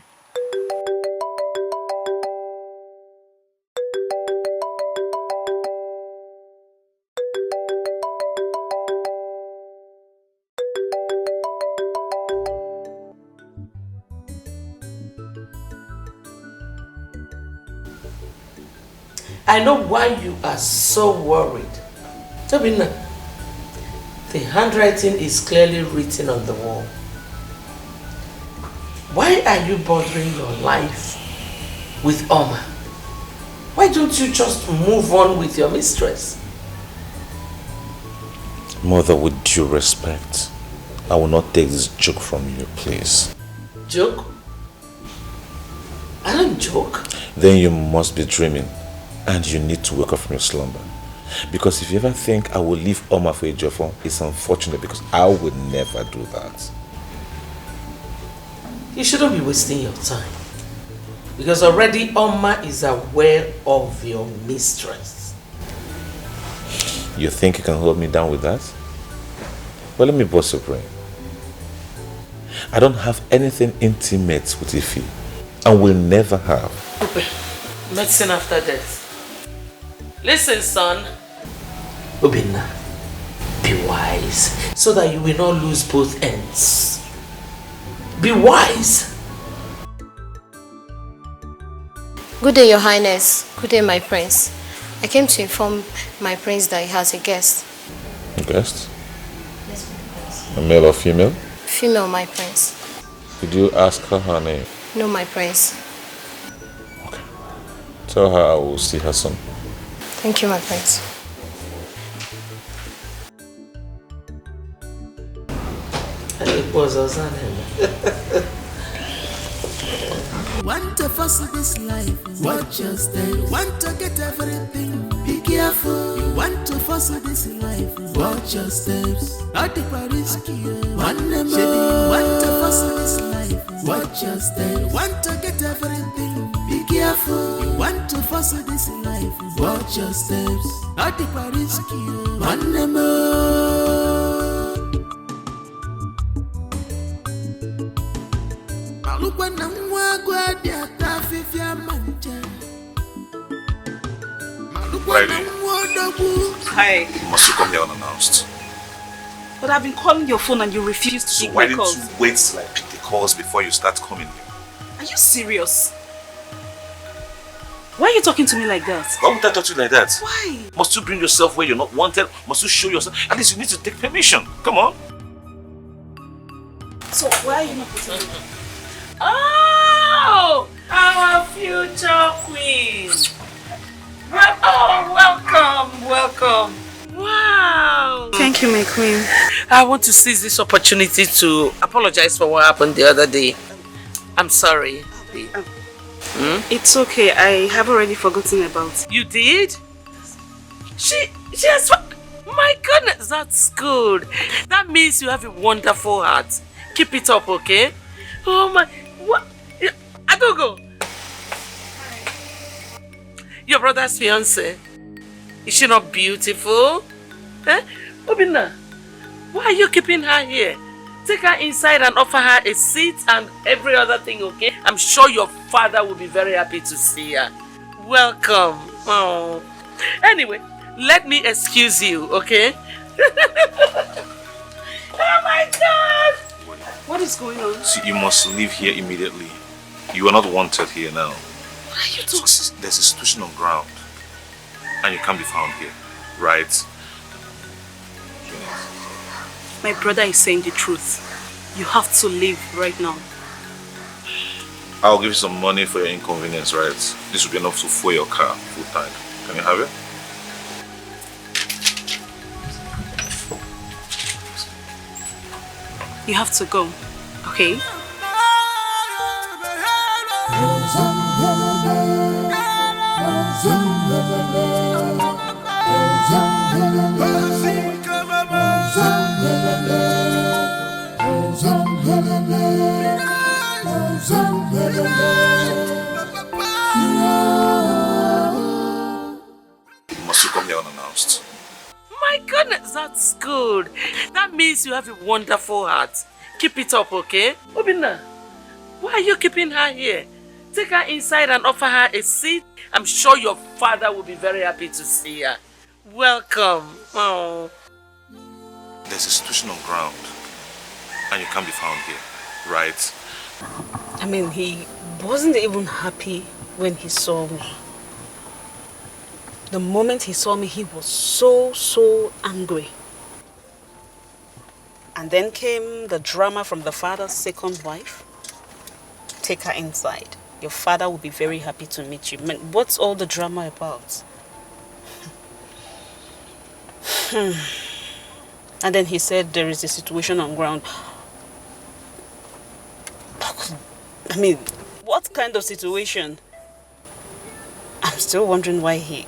I know why you are so worried. Tobina, the handwriting is clearly written on the wall. Why are you bothering your life with Omar? Why don't you just move on with your mistress? Mother, with due respect, I will not take this joke from you, please. Joke? I don't joke. Then you must be dreaming and you need to wake up from your slumber. Because if you ever think I will leave Oma for a Ejiofor, it's unfortunate because I would never do that. You shouldn't be wasting your time. Because already Oma is aware of your mistress. You think you can hold me down with that? Well, let me bust your brain. I don't have anything intimate with Ife and will never have. Medicine after death. Listen, son. Obinna, be wise so that you will not lose both ends. Be wise. Good day, Your Highness. Good day, my prince. I came to inform my prince that he has a guest. A guest? Yes, my prince. A male or female? Female, my prince. Did you ask her name? No, my prince. Tell her I will see her soon. Thank you, my prince. It was us on him. Want to fuss this life, watch your step. Want to get everything, be careful. You want to fuss this life, watch your steps. Not the risky, one more. Want to fuss this life, watch your steps. Want to get everything, be careful. You want to fuss this life, watch your steps. Not the risky, one more. Hi. Must you come here unannounced? But I've been calling your phone and you refuse to pick my calls. Why didn't you wait till I pick the calls before you start coming here? Are you serious? Why are you talking to me like that? Why would I talk to you like that? Why? Must you bring yourself where you're not wanted? Must you show yourself? At least you need to take permission. Come on. So why are you not putting me? Oh, our future queen. Oh, welcome. Wow. Thank you, my queen. I want to seize this opportunity to apologize for what happened the other day. I'm sorry. It's okay. I have already forgotten about it. You did? She has... My goodness, that's good. That means you have a wonderful heart. Keep it up, okay? Oh my... What? Adogo! Your brother's fiancé. Is she not beautiful? Eh? Obinna, why are you keeping her here? Take her inside and offer her a seat and every other thing, okay? I'm sure your father will be very happy to see her. Welcome. Oh. Anyway, let me excuse you, okay? Oh my God! What is going on? See, you must leave here immediately. You are not wanted here now. What are you doing? So, there's a situation on ground. And you can't be found here, right? My brother is saying the truth. You have to leave right now. I'll give you some money for your inconvenience, right? This will be enough to fuel your car full tank. Can you have it? You have to go, okay? Must you come here unannounced? My goodness, that's good. That means you have a wonderful heart. Keep it up, okay? Obinna, why are you keeping her here? Take her inside and offer her a seat. I'm sure your father will be very happy to see her. Welcome. Oh. There's a situation on ground. And you can't be found here, right? I mean, he wasn't even happy when he saw me. The moment he saw me, he was so angry. And then came the drama from the father's second wife. Take her inside. Your father will be very happy to meet you. Man, what's all the drama about? And then he said there is a situation on ground. I mean, what that kind of situation. I'm still wondering why he...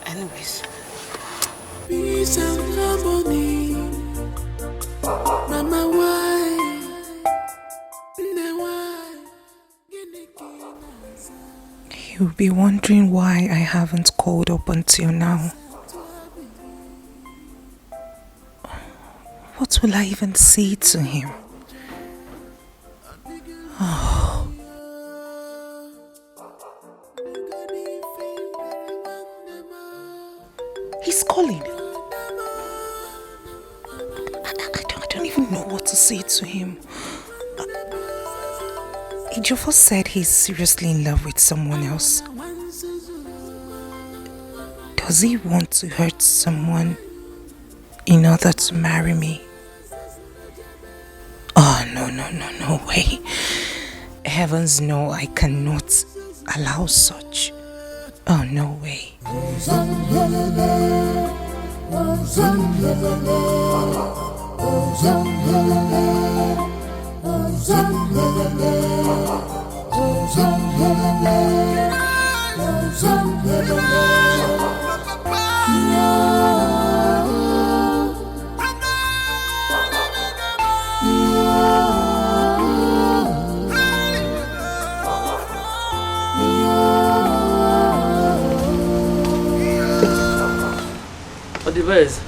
Anyways. Peace and harmony. Mama, why? You'll be wondering why I haven't called up until now. What will I even say to him? Oh. He's calling. I don't even know what to say to him. Ejiofor said he's seriously in love with someone else. Does he want to hurt someone in order to marry me? Oh, no way. Heavens no, I cannot allow such. Oh, no way. Odibez,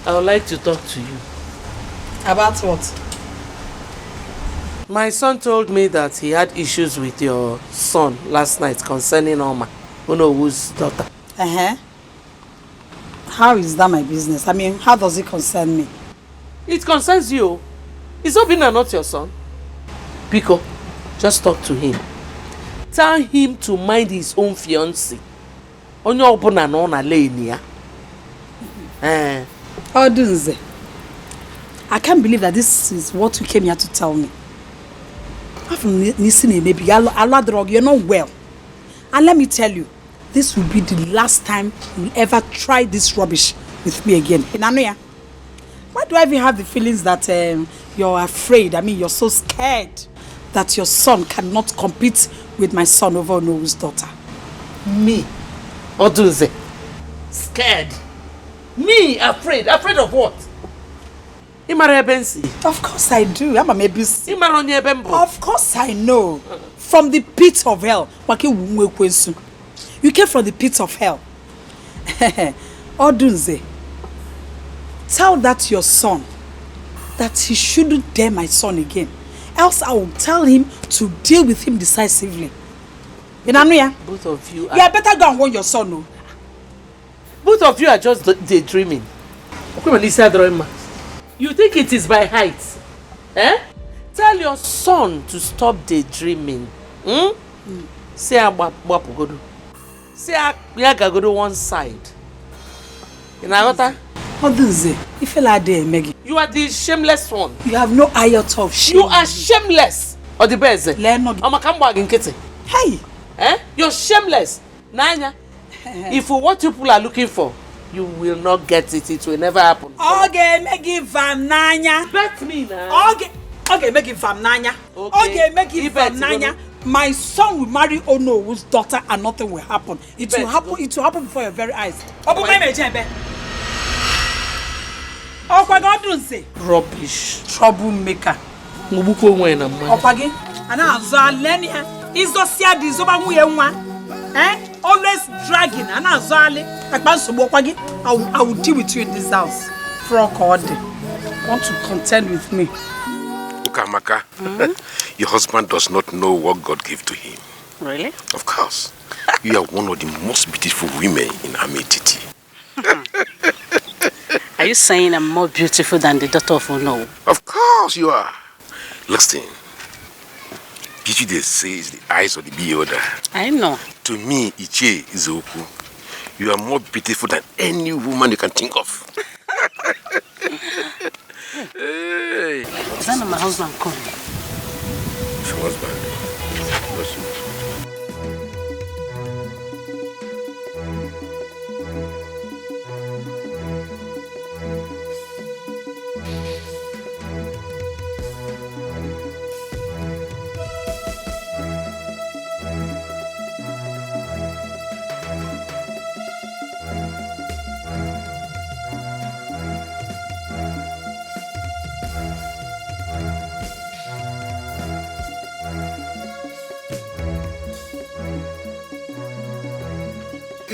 I would like to talk to you. About what? My son told me that he had issues with your son last night concerning Oma, Onowu's daughter. How is that my business? I mean, how does it concern me? It concerns you. Is Obinna not your son? Pico, just talk to him. Tell him to mind his own fiancé. Onye ọbụna nọ na lane ya. Odunze, I can't believe that this is what you came here to tell me. You're not well. And let me tell you, this will be the last time you'll ever try this rubbish with me again. Why do I even have the feelings that you're afraid? I mean, you're so scared that your son cannot compete with my son over Onowu's daughter. Me? Odunze? Scared? Me? Afraid? Afraid of what? Of course I do. I'm a maybe. Of course I know. From the pit of hell. You came from the pit of hell. Odunze, tell that your son that he shouldn't dare my son again. Else I will tell him to deal with him decisively. Both of you are... You better go and warn your son. No? Both of you are just daydreaming. You think it is by height? Tell your son to stop daydreaming. Say Wapugodu. Say Yagagodo one side. You are the shameless one. You have no iota of shame. You are shameless. Or the best. Hey. You're shameless. Nanya. If what people are looking for, you will not get it. It will never happen. Okay, make it from Nanya. Bet me now. Okay, make it from Nanya. Okay, make it from Nanya. My son will marry Onowu's daughter and nothing will happen. It will happen. It will happen before your very eyes. Rubbish. Troublemaker. Always dragging and I will deal with you in this house. Frog want to contend with me. Ukamaka, your husband does not know what God gave to him. Really? Of course. You are one of the most beautiful women in Ametiti. Are you saying I'm more beautiful than the daughter of Onowu? Of course you are. Listen, beauty they say is the eyes of the beholder. I know. To me, Iche is Oku. You are more beautiful than any woman you can think of. Hey. Is that not my husband calling? Your husband? What's it?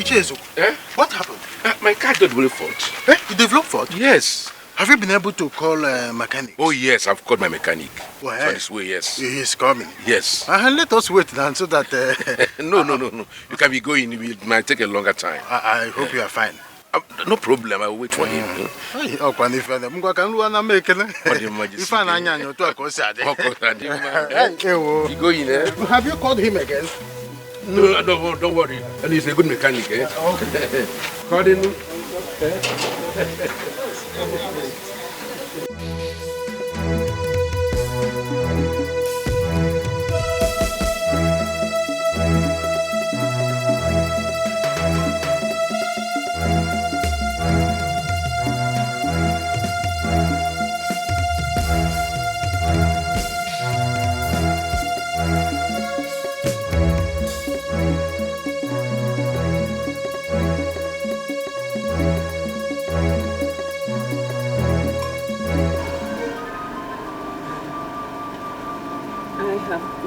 Cheers. What happened? My car developed fault. You developed fault? Yes. Have you been able to call a mechanic? Oh yes, I've called my mechanic. Well, It's on his way, yes. He's coming. Yes. Let us wait then so that... No. You can be going. It might take a longer time. I hope you are fine. No problem. I will wait for him. Have you called him again? No, don't worry. And he's a good mechanic, eh? Okay. Call him.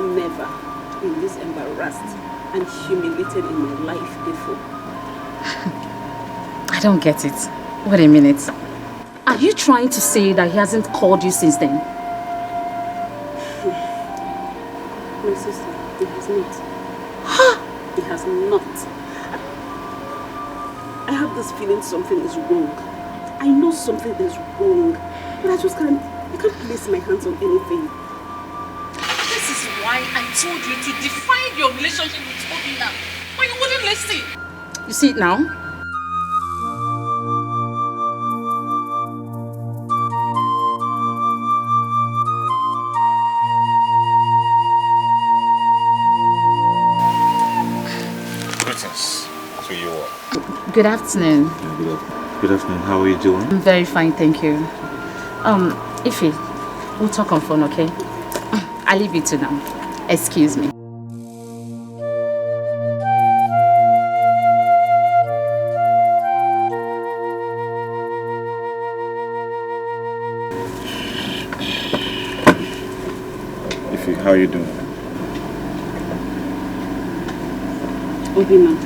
Never been this embarrassed and humiliated in my life before. I don't get it. Wait a minute. Are you trying to say that he hasn't called you since then? My sister, he has not. He has not. I have this feeling something is wrong. I know something is wrong, but I can't place my hands on anything. Why I told you to define your relationship with Obina, but you wouldn't listen. You see it now? Greetings to you all. Good afternoon. Good afternoon. How are you doing? I'm very fine, thank you. Ify, we'll talk on phone, okay? I'll leave you to now. Excuse me. Ify, how are you doing? Obina,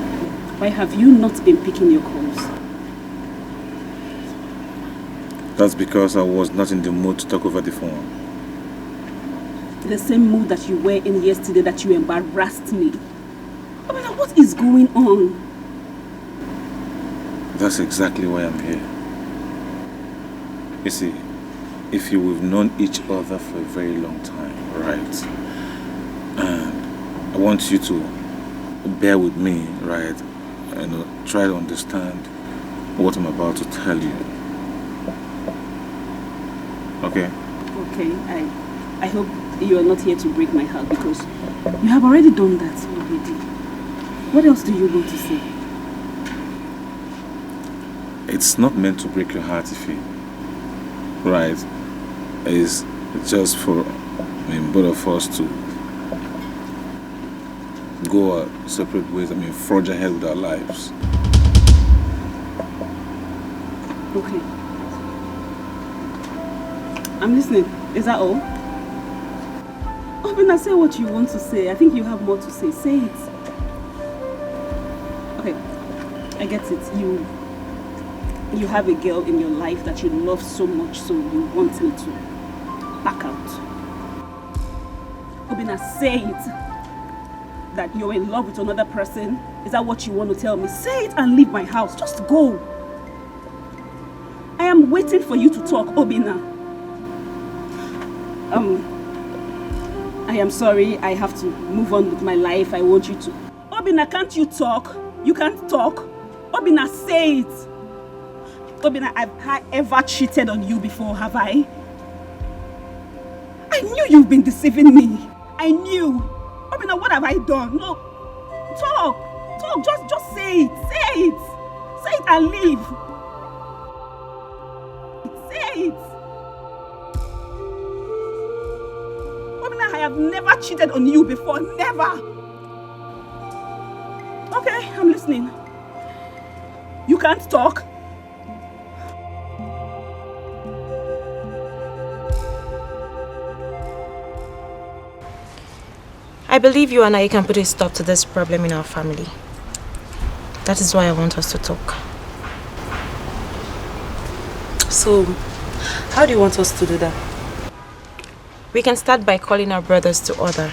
why have you not been picking your calls? That's because I was not in the mood to talk over the phone. The same mood that you were in yesterday that you embarrassed me. Obina, what is going on? That's exactly why I'm here. You see, if we've known each other for a very long time, right? And I want you to bear with me, right? And try to understand what I'm about to tell you. Okay? Okay, I hope you are not here to break my heart because you have already done that already. What else do you want to say? It's not meant to break your heart, Ify. Right? It's just for both of us to go our separate ways. Forge ahead with our lives. Okay. I'm listening. Is that all? Obina, say what you want to say. I think you have more to say. Say it. Okay. I get it. You have a girl in your life that you love so much, so you want me to back out. Obina, say it. That you're in love with another person. Is that what you want to tell me? Say it and leave my house. Just go. I am waiting for you to talk, Obina. I am sorry. I have to move on with my life. I want you to. Obina, can't you talk? You can't talk. Obina, say it. Obina, have I ever cheated on you before, have I? I knew you've been deceiving me. I knew. Obina, what have I done? No. Talk. Just say it. Say it. Say it and leave. Say it. Obina, I have never cheated on you before. Never. Okay, I'm listening. You can't talk. I believe you and I can put a stop to this problem in our family. That is why I want us to talk. So, how do you want us to do that? We can start by calling our brothers to order.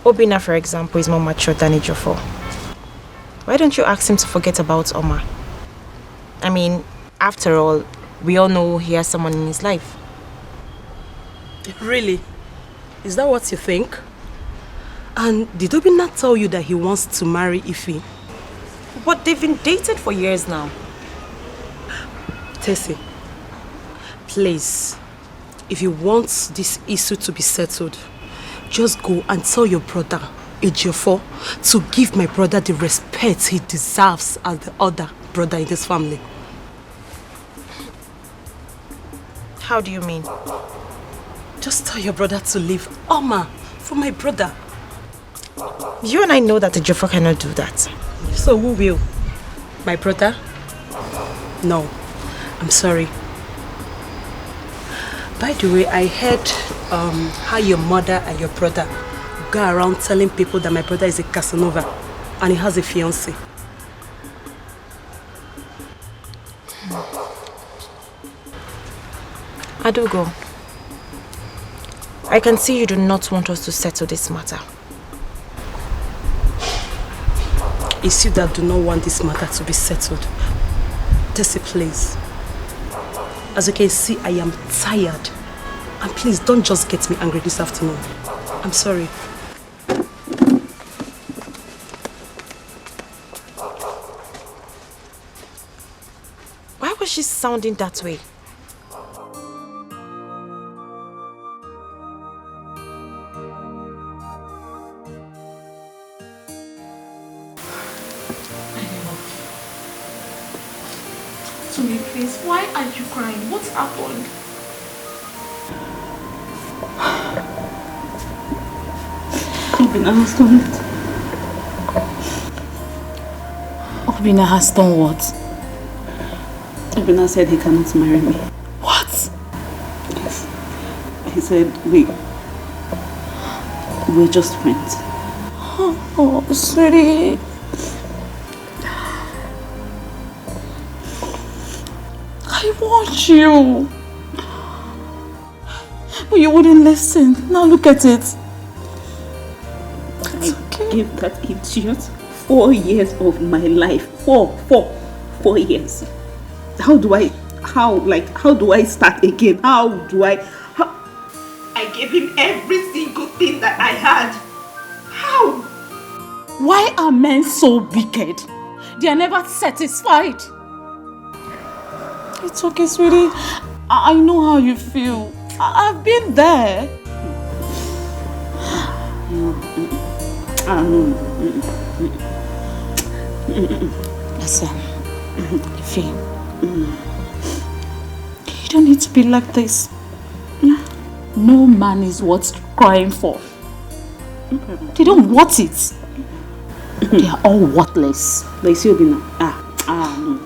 Obina, for example, is more mature than Ejiofor. Why don't you ask him to forget about Oma? I mean, after all, we all know he has someone in his life. Really? Is that what you think? And did Obina tell you that he wants to marry Ife? But they've been dated for years now. Tessie, please, if you want this issue to be settled, just go and tell your brother, Ejiofor, to give my brother the respect he deserves as the other brother in this family. How do you mean? Just tell your brother to leave Oma for my brother. You and I know that Ejiofor cannot do that. So who will? My brother? No, I'm sorry. By the way, I heard how your mother and your brother go around telling people that my brother is a Casanova and he has a fiancé. Adugo, I can see you do not want us to settle this matter. It's you that do not want this matter to be settled. Tessie, please. As you can see, I am tired. And please, don't just get me angry this afternoon. I'm sorry. Why was she sounding that way? To me, please. Why are you crying? What happened? Obina has done it. Obina has done what? Obina said he cannot marry me. What? Yes. He said we're just friends. Oh, sweetie. I want you. But you wouldn't listen. Now look at it. I gave that idiot 4 years of my life. 4 years. How do I start again? I gave him every single thing that I had. How? Why are men so wicked? They are never satisfied. It's okay, sweetie. I know how you feel. I've been there. Listen, Ife, you don't need to be like this. No man is worth crying for. They don't want it. They are all worthless. Like see Obina. No.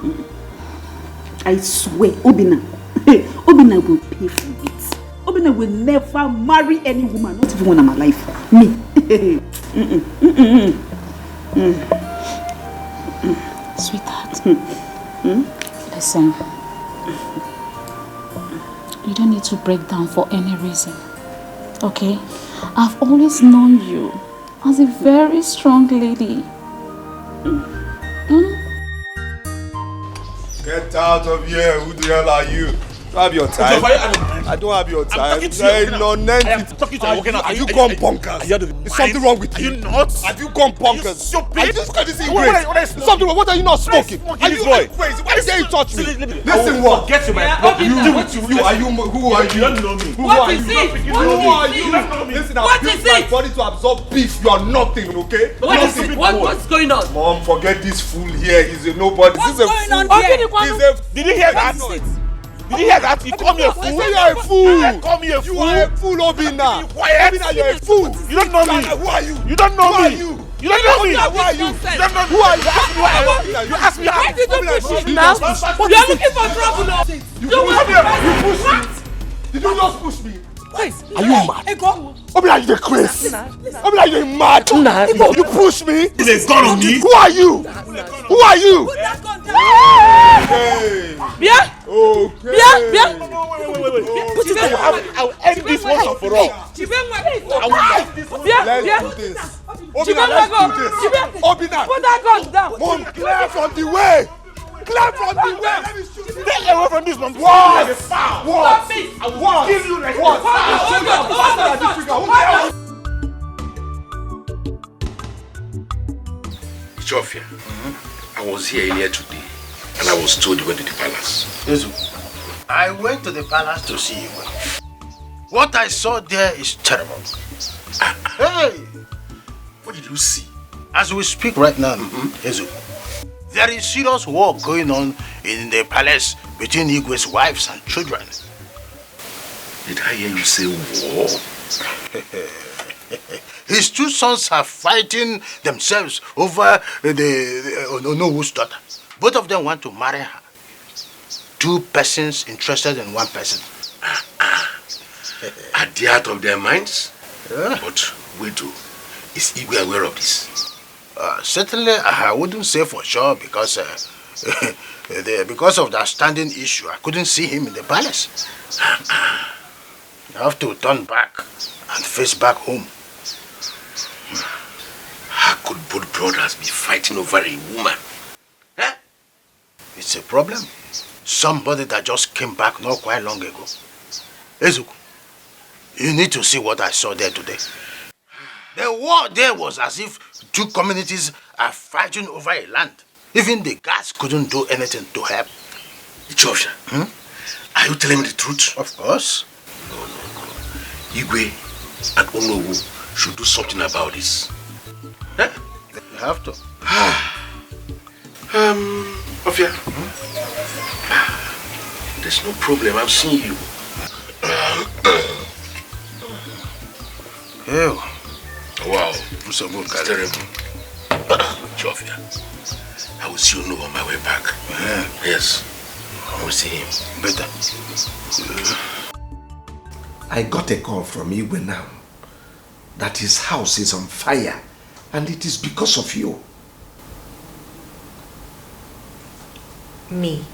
I swear, Obina will pay for it. Obina will never marry any woman, not even one in my life. Me. Sweetheart, listen. You don't need to break down for any reason. Okay? I've always known you as a very strong lady. Get out of here. Who the hell are you? Don't have your time. I don't have your time. I'm talking to you. I am talking to you. Are you gone bonkers? Is something wrong with you? Are you nuts? Have you gone bonkers? Stupid. Are you just got this English? Something wrong. What are you not smoking? Are you crazy? Why dare you touch me? Listen, what? Get to my You are you? Who are you? You don't know me. Who are you? Who are you? Listen, I've built my body to absorb beef. You are nothing, okay? What's going on? Mom, forget this fool here. He's a nobody. What's going on here? Did you hear that? Did you hear that? You call me a fool? You are a fool. Call me a fool. You are a fool, Obina. Obina, you're a fool. You don't know me. Who are you? You don't know me. You don't know me. Who are you? You don't know me. Who are you? You ask me how. Why did you push me now? You are looking for trouble now. You pushed me. Did you just push me? Are you mad? Obina, you crazy. Obina, you mad. You push me. Put a gun on me. Who are you? Who are you? Bien. Okay. Bien. Put it down. I'll end this once and for all. Let's do this. Obina, let's do this. Obina. Put that gun down. Mom, clear from the way. Clear from the way. Stay away from this one. What? What? I will kill you like what? Chofia, I was here earlier today and I was told you went to the palace. I went to the palace to see you. What I saw there is terrible. Hey! What did you see? As we speak right now, Ezu, there is serious war going on in the palace between Igwe's wives and children. Did I hear you say war? His two sons are fighting themselves over the Onowu's daughter. Both of them want to marry her. Two persons interested in one person. Are they out of their minds? Yeah. But wait, is Igwe aware of this? Certainly, I wouldn't say for sure because because of the outstanding issue, I couldn't see him in the palace. You have to turn back and face back home. How could both brothers be fighting over a woman? Huh? It's a problem. Somebody that just came back not quite long ago. Ezuku, you need to see what I saw there today. The war there was as if two communities are fighting over a land. Even the guards couldn't do anything to help. Ichofia, are you telling me the truth? Of course. No. Igwe and Onowu should do something about this. Huh? You have to. Ofia, there's no problem. I've seen you. Ew. Wow, it's terrible. Chofia, I will see you on my way back. Yes, I will see him. Better. I got a call from Igwe now that his house is on fire and it is because of you. Me?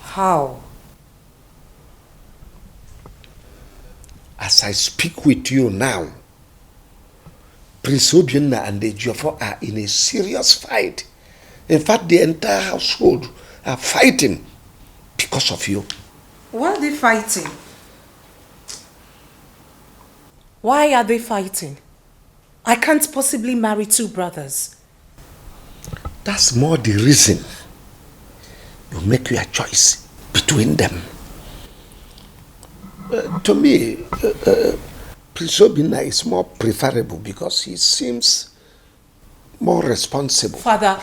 How? As I speak with you now, Prince Obianna and the Ejiofor are in a serious fight. In fact, the entire household are fighting because of you. Why are they fighting? Why are they fighting? I can't possibly marry two brothers. That's more the reason you make your choice between them. To me, Prince Obianna is more preferable because he seems more responsible. Father,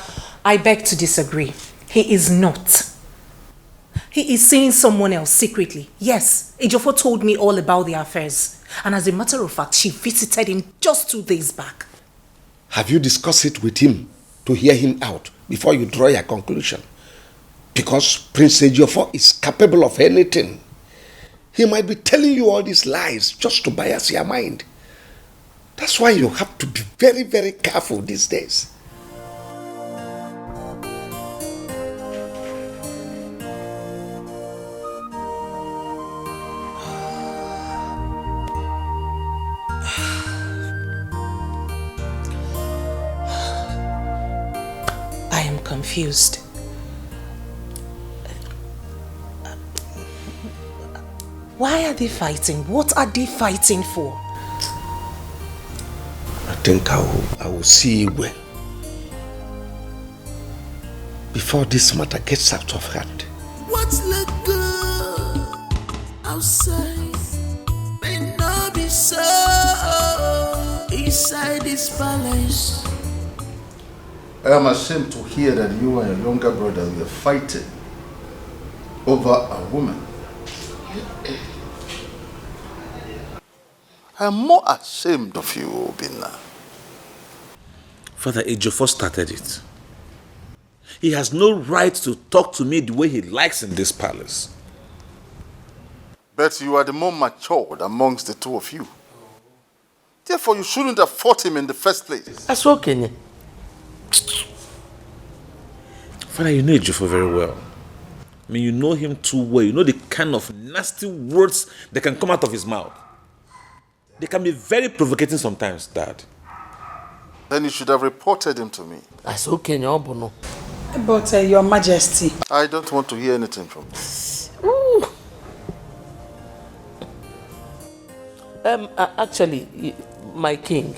I beg to disagree. He is not. He is seeing someone else secretly. Yes, Ejiofor told me all about the affairs. And as a matter of fact, she visited him just 2 days back. Have you discussed it with him to hear him out before you draw your conclusion? Because Prince Ejiofor is capable of anything. He might be telling you all these lies just to bias your mind. That's why you have to be very, very careful these days. I am confused. Why are they fighting? What are they fighting for? I think I will see Igwe before this matter gets out of hand. What's look good outside may not be so inside this palace. I am ashamed to hear that you and your younger brother were fighting over a woman. I am more ashamed of you, Obinna. Father Ejiofor started it. He has no right to talk to me the way he likes in this palace. But you are the more matured amongst the two of you. Therefore, you shouldn't have fought him in the first place. That's okay. Father, you know Ejiofor very well. I mean, you know him too well. You know the kind of nasty words that can come out of his mouth. They can be very provocating sometimes, Dad. Then you should have reported him to me. That's okay, no. But Your Majesty. I don't want to hear anything from you. Actually, my king,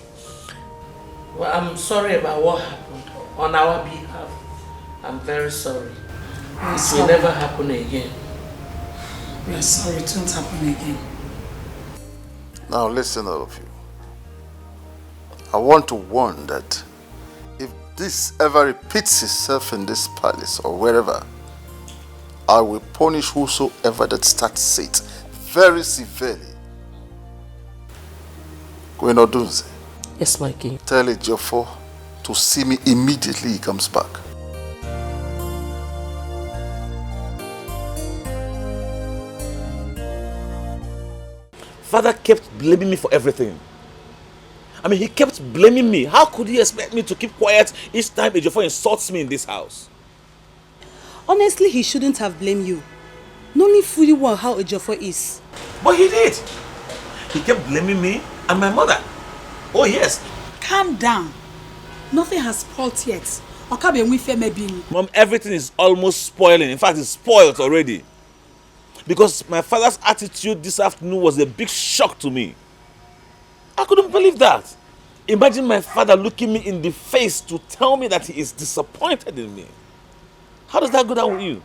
well, I'm sorry about what happened on our behalf. I'm very sorry. It will never happen again. We are sorry, it won't happen again. Now listen, all of you. I want to warn that if this ever repeats itself in this palace or wherever, I will punish whosoever that starts it very severely. Gwenodunze. Yes, my king. Tell Ejiofor to see me immediately he comes back. Father kept blaming me for everything. I mean, he kept blaming me. How could he expect me to keep quiet each time Ejiofor insults me in this house? Honestly, he shouldn't have blamed you. Knowing fully well how Ejiofor is. But he did. He kept blaming me and my mother. Oh, yes. Calm down. Nothing has spoiled yet. Mom, everything is almost spoiling. In fact, it's spoiled already. Because my father's attitude this afternoon was a big shock to me. I couldn't believe that. Imagine my father looking me in the face to tell me that he is disappointed in me. How does that go down with you?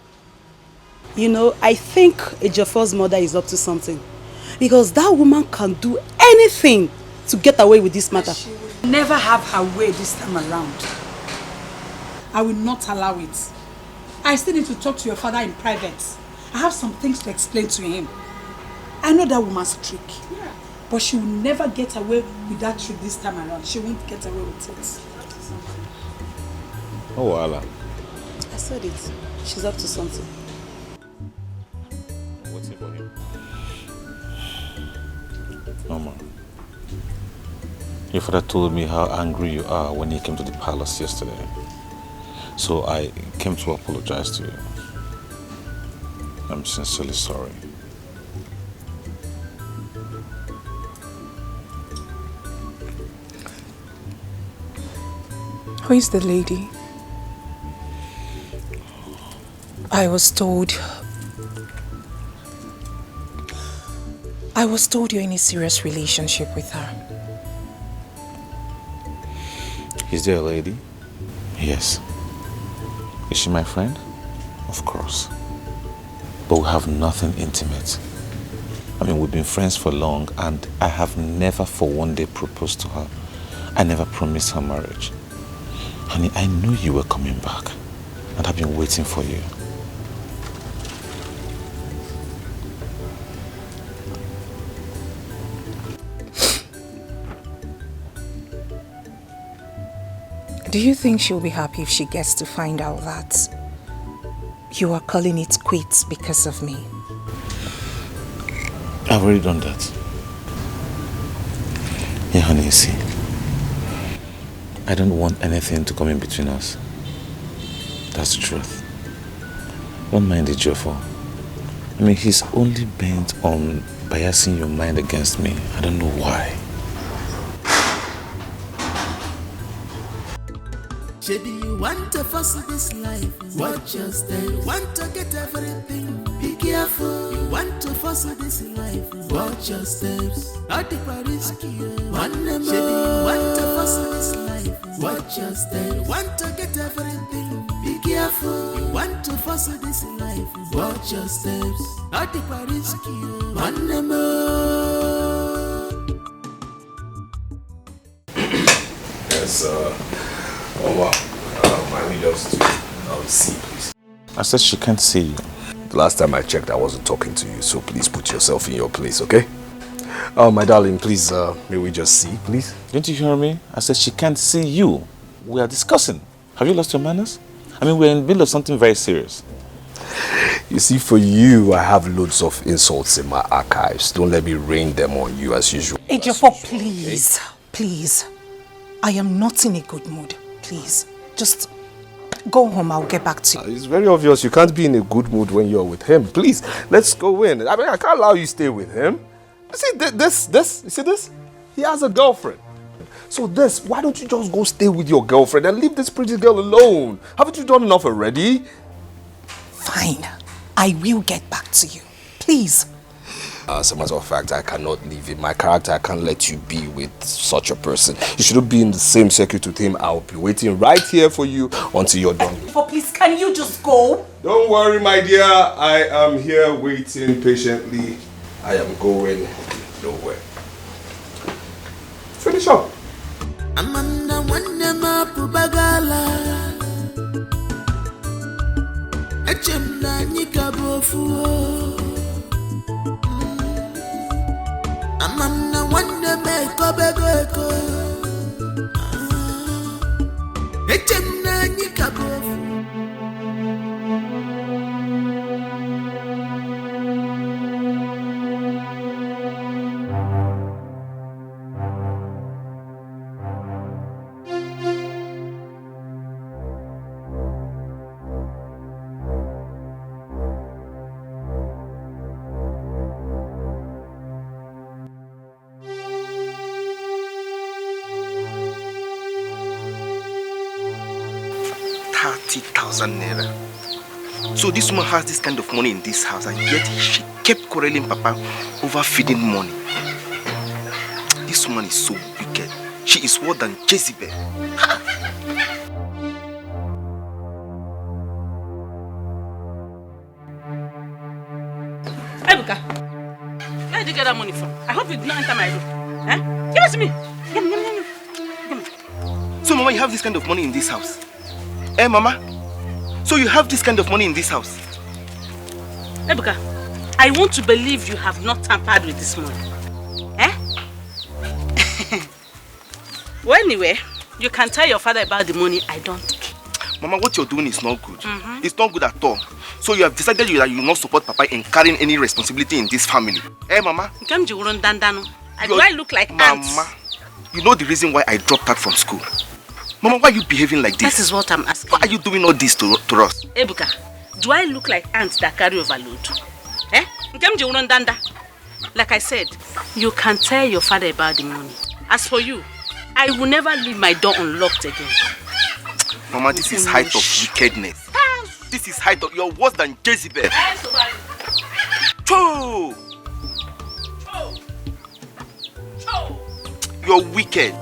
You know, I think Ejiofor's mother is up to something. Because that woman can do anything to get away with this matter. She will never have her way this time around. I will not allow it. I still need to talk to your father in private. I have some things to explain to him. I know that woman's trick. Yeah. But she will never get away with that trick this time around. She won't get away with it. Oh, Allah. I said it. She's up to something. What's it for him? Mama, your father told me how angry you are when he came to the palace yesterday. So I came to apologize to you. I'm sincerely sorry. Who is the lady? I was told you're in a serious relationship with her. Is there a lady? Yes. Is she my friend? Of course. But we have nothing intimate. I mean, we've been friends for long and I have never for one day proposed to her. I never promised her marriage. Honey, I knew you were coming back and I've been waiting for you. Do you think she'll be happy if she gets to find out that you are calling it quits because of me? I've already done that. Yeah, honey, you see, I don't want anything to come in between us. That's the truth. Don't mind Ejiofor. I mean, he's only bent on biasing your mind against me. I don't know why. Maybe you want to fuss this life, watch your step. You want to get everything, be careful. You want to fuss this life, watch your steps. At the Paris, one more. Maybe you want to fuss this life, watch your steps. You want to get everything, be careful. You want to fuss this life, watch your steps. At the Paris, one more. Yes, oh wow. I need us to see, please. I said she can't see you. The last time I checked, I wasn't talking to you, so please put yourself in your place, okay? Oh, my darling, please, may we just see, please? Didn't you hear me? I said she can't see you. We are discussing. Have you lost your manners? I mean, we're in the middle of something very serious. You see, for you, I have loads of insults in my archives. Don't let me rain them on you as usual. Ejiofor, please, please. I am not in a good mood. Please, just go home. I'll get back to you. It's very obvious you can't be in a good mood when you're with him. Please, let's go in. I mean, I can't allow you to stay with him. You see this? You see this? He has a girlfriend. So why don't you just go stay with your girlfriend and leave this pretty girl alone? Haven't you done enough already? Fine. I will get back to you. Please. As a matter of fact, I cannot leave it. My character, I can't let you be with such a person. You shouldn't be in the same circuit with him. I'll be waiting right here for you until you're done. But please, can you just go? Don't worry, my dear. I am here waiting patiently. I am going nowhere. Finish up. Amanda wanema pubagala Echemna nyikabofu Amanda wanema kobego Echemna nyikabofu ₦30,000. So this woman has this kind of money in this house, and yet she kept quarreling Papa over feeding money. This woman is so wicked. She is worse than Jezebel. Ebuka, where did you get that money from? I hope you did not enter my room. Eh? Give it to me. Give me. So Mama, you have this kind of money in this house? Eh, Mama? So you have this kind of money in this house? Ebuka, I want to believe you have not tampered with this money. Eh? Well, anyway, you can tell your father about the money. I don't care. Mama, what you're doing is not good. It's not good at all. So you have decided that you will not support Papa in carrying any responsibility in this family. Eh, Mama? Do I look like ants? Mama, you know the reason why I dropped out from school. Mama, why are you behaving like this? That is what I'm asking. Why are you doing all this to us? Ebuka, do I look like ants that carry overload? Eh? Like I said, you can tell your father about the money. As for you, I will never leave my door unlocked again. Mama, this is height of wickedness. This is height of... You're worse than Jezebel. Cho! You're wicked.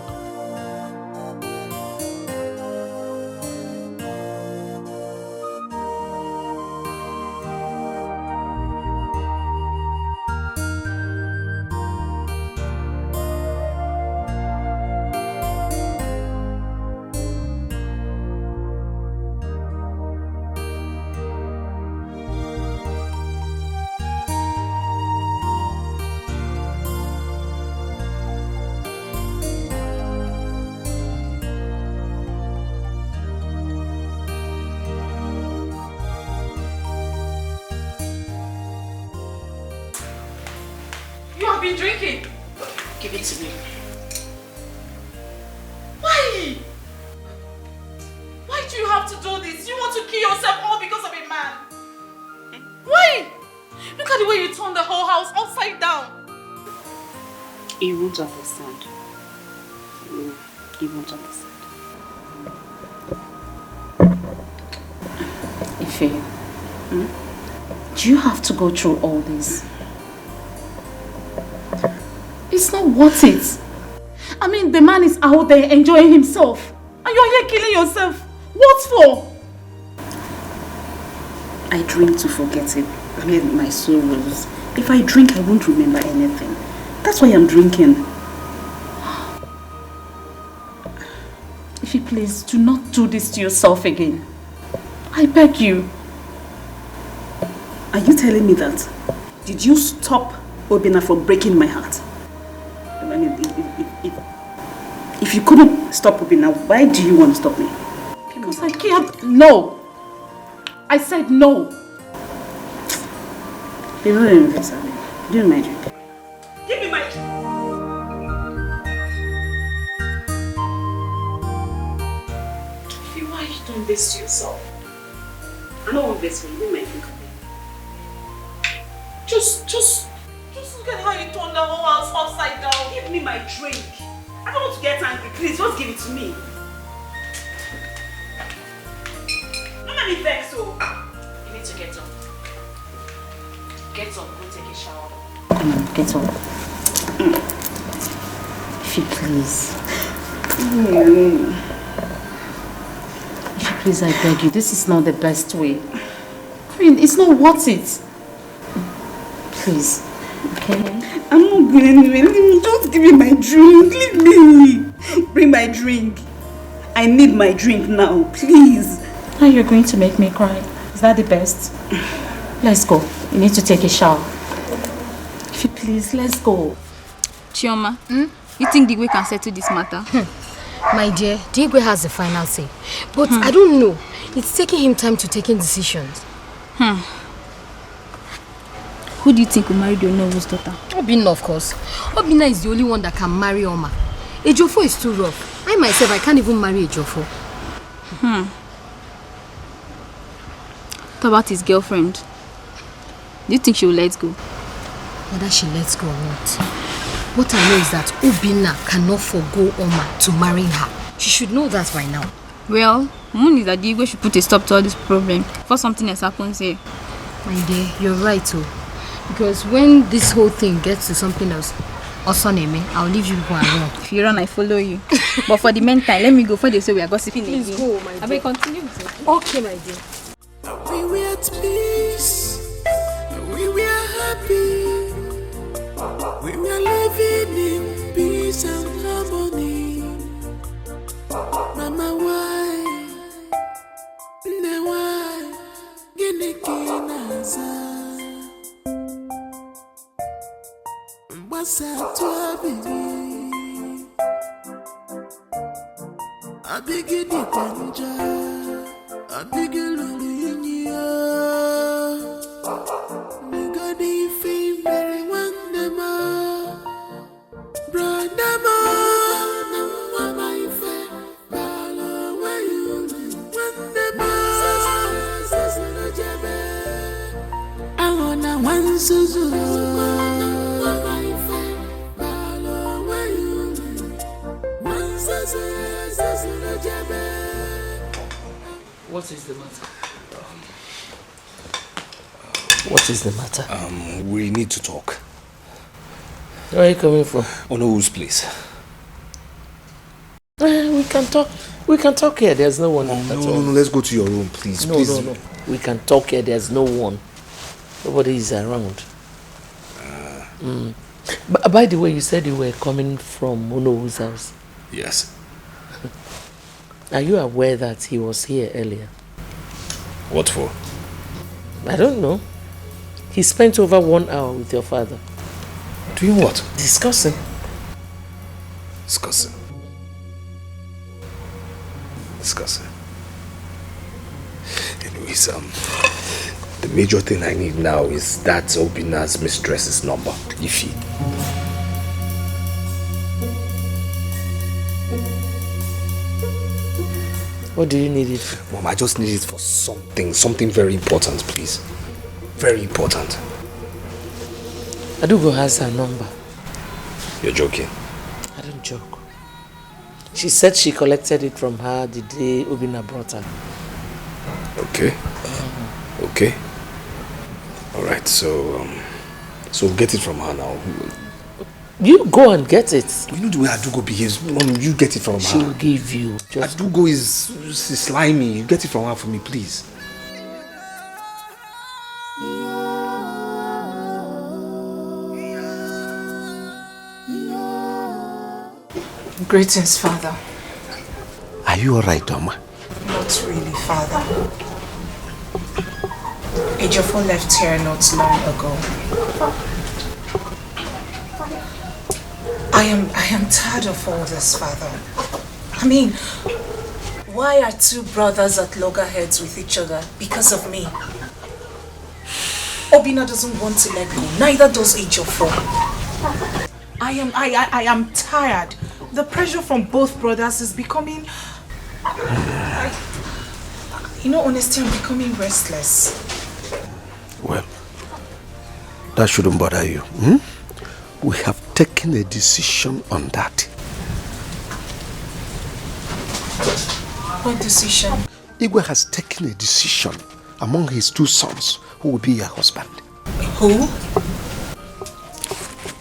Drinking. Give it to me. Why? Why do you have to do this? You want to kill yourself all because of a man? Why? Look at the way you turn the whole house upside down. You won't understand. You won't understand. Ife, do you have to go through all this? It's not worth it. I mean, the man is out there enjoying himself. And you're here killing yourself. What for? I drink to forget it. My sorrows. If I drink, I won't remember anything. That's why I'm drinking. If you please, do not do this to yourself again. I beg you. Are you telling me that? Did you stop Obina from breaking my heart? I mean, if you couldn't stop Obina, why do you want to stop me? Because I can't. No. I said no. You will invest, Abby. Do my drink. Give me my drink. Why are you doing this to yourself? I don't want this one. Do my drink. Just look at how you turned the whole house upside down. Give me my drink. I don't want to get angry. Please, just give it to me. Don't let me vex, oh. You need to get up. Get up, go take a shower. Get up. If you please. If you please, I beg you. This is not the best way. I mean, it's not worth it. Please. Okay? I'm not going anywhere. Don't give me my drink. Leave me. Bring my drink. I need my drink now. Please. Now you're going to make me cry. Is that the best? Let's go. You need to take a shower. If you please, let's go. Chioma, you think Digwe can settle this matter? My dear, Digwe has the final say. But I don't know. It's taking him time to take decisions. Who do you think will marry the Onowo's daughter? Obina, of course. Obina is the only one that can marry Oma. Ejofo is too rough. I myself, I can't even marry Ejofo. What about his girlfriend? Do you think she will let go? Whether she lets go or not. What I know is that Obina cannot forgo Oma to marry her. She should know that by now. Well, Moon is that Digwe should put a stop to all this problem before something else happens here. My dear, you're right too. Because when this whole thing gets to something else, Osoneme, I'll leave you go and run. If you run, I follow you. But for the meantime, let me go for they say we are gossiping again. Please go, my dear. I will continue with it. Okay, my dear. We were at peace. We were happy. We were living in peace and harmony. Mama, why? Ne why? Gini kinaza. Mbasa tuabini. Abigi di panja. Abigi lurinya. Nigadi fi meri wandema. Brandama. Mama ife. Bala wayu. Wandema. Sasana jabe. Angona wansuzu. Mama ife. Bala wayu. Sasana jabe. What is the matter? What is the matter? We need to talk. Where are you coming from? Onowo's place. We can talk. We can talk here. There's no one. No, let's go to your room, please. No. We can talk here. There's no one. Nobody is around. By the way, you said you were coming from Onowo's house. Yes. Are you aware that he was here earlier? What for? I don't know. He spent over 1 hour with your father. Doing what? Discussing. Discussing. Anyways, the major thing I need now is that Obina's mistress's number, Ify. What do you need it for? Mom, I just need it for something very important, please. Very important. Adugo has her number. You're joking? I don't joke. She said she collected it from her the day Obina brought her. Okay. Okay. Alright, so get it from her now. You go and get it. You know the way Adugo behaves. Mom, you get it from her. She'll give you. Adugo is slimy. You get it from her for me, please. Greetings, Father. Are you alright, Oma? Not really, Father. Ejofo left here not long ago. I am tired of all this, Father. I mean, why are two brothers at loggerheads with each other? Because of me. Obina doesn't want to let go. Neither does Ejiofor. I am tired. The pressure from both brothers is becoming... honestly, I'm becoming restless. Well, that shouldn't bother you. We have taken a decision on that. What decision? Igwe has taken a decision among his 2 sons who will be your husband. Who?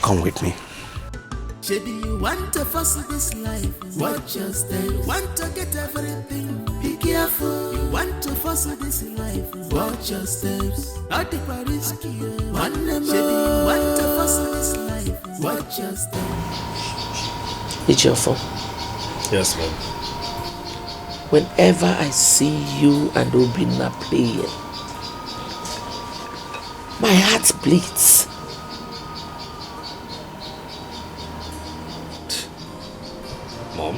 Come with me. Maybe you want to fuss this life, watch your step. Want to get everything, be careful. You want to fuss this life, watch your steps. Not take a risk, one number. Maybe you want to fuss this life, watch your steps. Ejiofor. Yes, ma'am. Whenever I see you and Obina playing, my heart bleeds. Mom,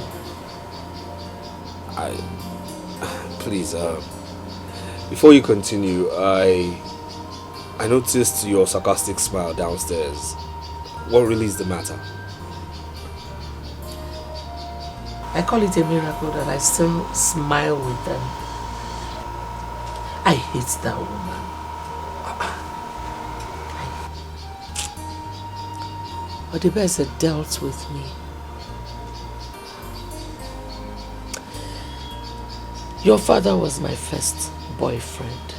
please, before you continue, I noticed your sarcastic smile downstairs. What really is the matter? I call it a miracle that I still smile with them. I hate that woman. But the best had dealt with me. Your father was my first boyfriend.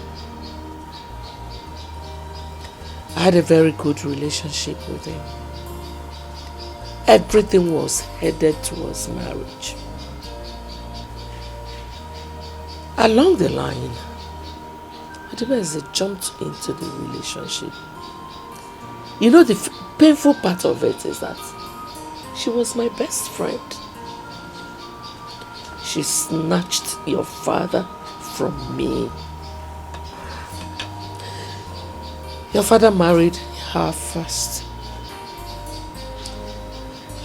I had a very good relationship with him. Everything was headed towards marriage. Along the line, Adibese jumped into the relationship. You know, the painful part of it is that she was my best friend. She snatched your father from me. Your father married her first.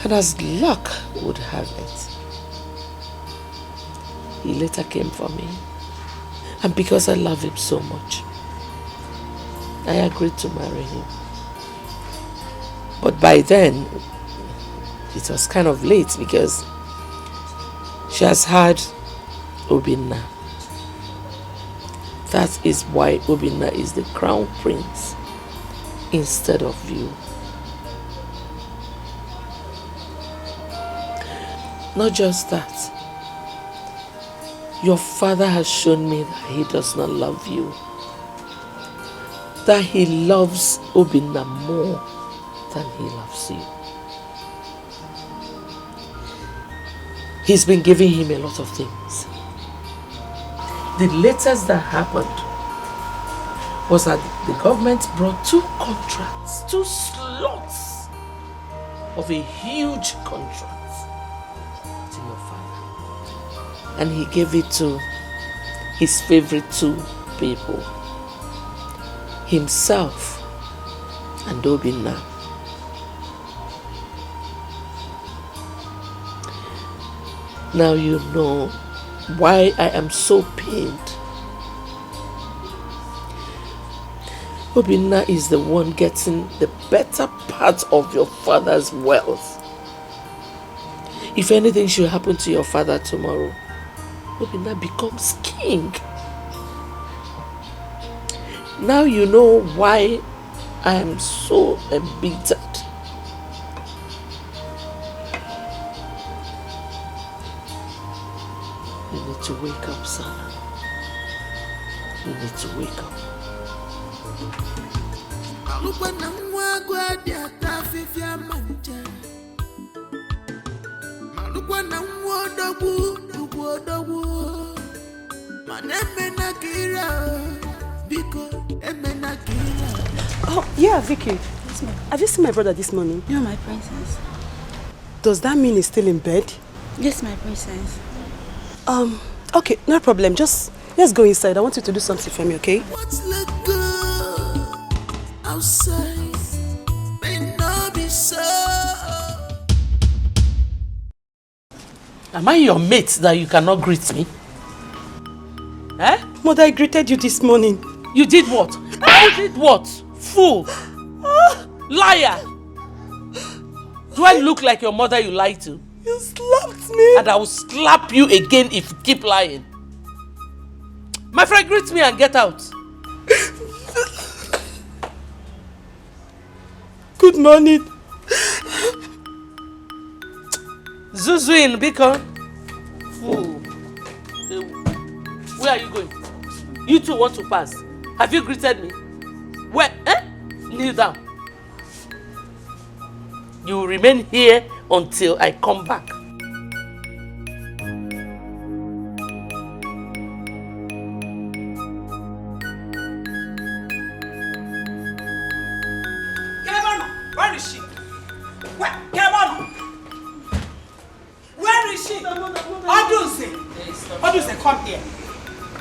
And as luck would have it, he later came for me. And because I love him so much, I agreed to marry him. But by then, it was kind of late because she has had Obina. That is why Obina is the crown prince instead of you. Not just that. Your father has shown me that he does not love you. That he loves Obina more than he loves you. He's been giving him a lot of things. The latest that happened was that the government brought 2 contracts, 2 slots of a huge contract to your father. And he gave it to his favorite 2 people, himself and Obina. Now you know why I am so pained. Obina is the one getting the better part of your father's wealth. If anything should happen to your father tomorrow, Obina becomes king. Now you know why I am so embittered. You need to wake up, son. You need to wake up. Oh, yeah, Vicky. Yes, ma'am. Have you seen my brother this morning? You're my princess. Does that mean he's still in bed? Yes, my princess. Okay, no problem. Just let's go inside. I want you to do something for me, okay? What's look good outside may not be so. Am I your mate that you cannot greet me? Eh? Mother, I greeted you this morning. You did what? Did what? Fool! Liar! Do I look like your mother you lied to? You slapped me. And I will slap you again if you keep lying. My friend, greet me and get out. Good morning. Zuzu in Biko. Fool. Where are you going? You two want to pass. Have you greeted me? Where? Kneel down. You will remain here until I come back. Where is she? Where is she? Oduze, come here.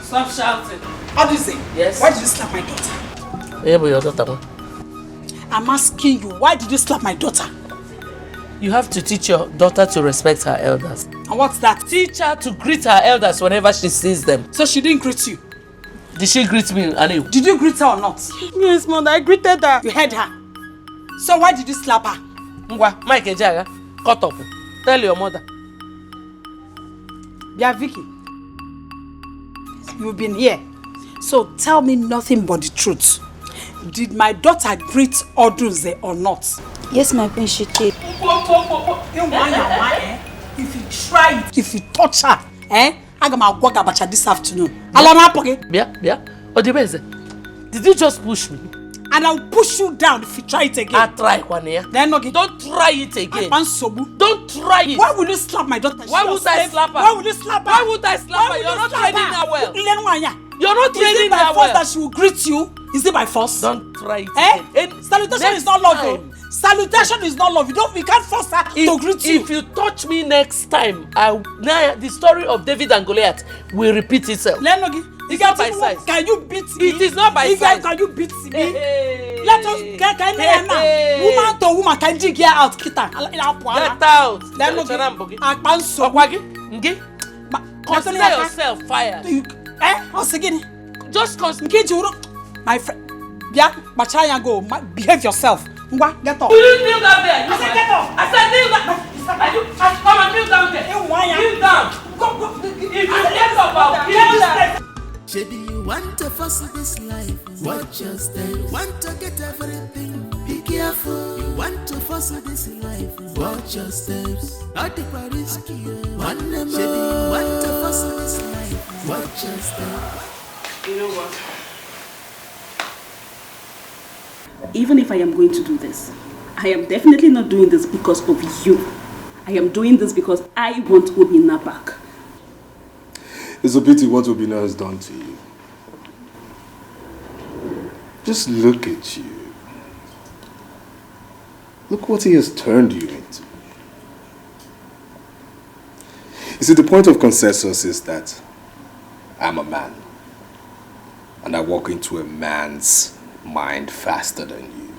Stop shouting. Oduze, yes. Why did you slap my daughter? Yeah, but your daughter. I'm asking you, why did you slap my daughter? You have to teach your daughter to respect her elders. And what's that? Teach her to greet her elders whenever she sees them. So she didn't greet you? Did she greet me, Anu? Did you greet her or not? Yes, Mother, I greeted her. You heard her. So why did you slap her? Ngwa, Mike Ejaga, cut up. Tell your mother. Yeah, Vicky. You've been here. So tell me nothing but the truth. Did my daughter greet Oduze or not? Yes, my friend, she did. If you try it, if you touch her, I'm going to go to this afternoon. Did you just push me? And I'll push you down if you try it again. I'll try one here. Then okay. Don't try it again. Don't try it. Why will you slap my daughter? Why would I slap her? Why will you slap her? Why would I slap her? You're not training her well. You're not training her well. Is it by force that she will greet you? Is it by force? Don't try it again. Salutation is not love. Salutation is not love. We can't force her to greet you. If you touch me next time, the story of David and Goliath will repeat itself. It's not by size. Can you beat me? It is not by size. Can you beat me? Let us get woman to woman. Can you get out? Get out. Consider yourself fired. Just consider. My friend. Yeah, Bachaya go. Behave yourself. Get off. Will you kneel down there? I said get off. I said kneel down. Come and kneel down there. Kneel down. Go. If you get up, I'll kill you. Maybe you want to fuss this life, watch your step. Want to get everything, be careful. You want to fuss this life, watch your steps. Not the risky, one them. Maybe you want to fuss this life, watch your steps. You know what? Even if I am going to do this, I am definitely not doing this because of you. I am doing this because I want Obinna back. It's a pity what Obinna has done to you. Just look at you. Look what he has turned you into. You see, the point of consensus is that I'm a man. And I walk into a man's mind faster than you.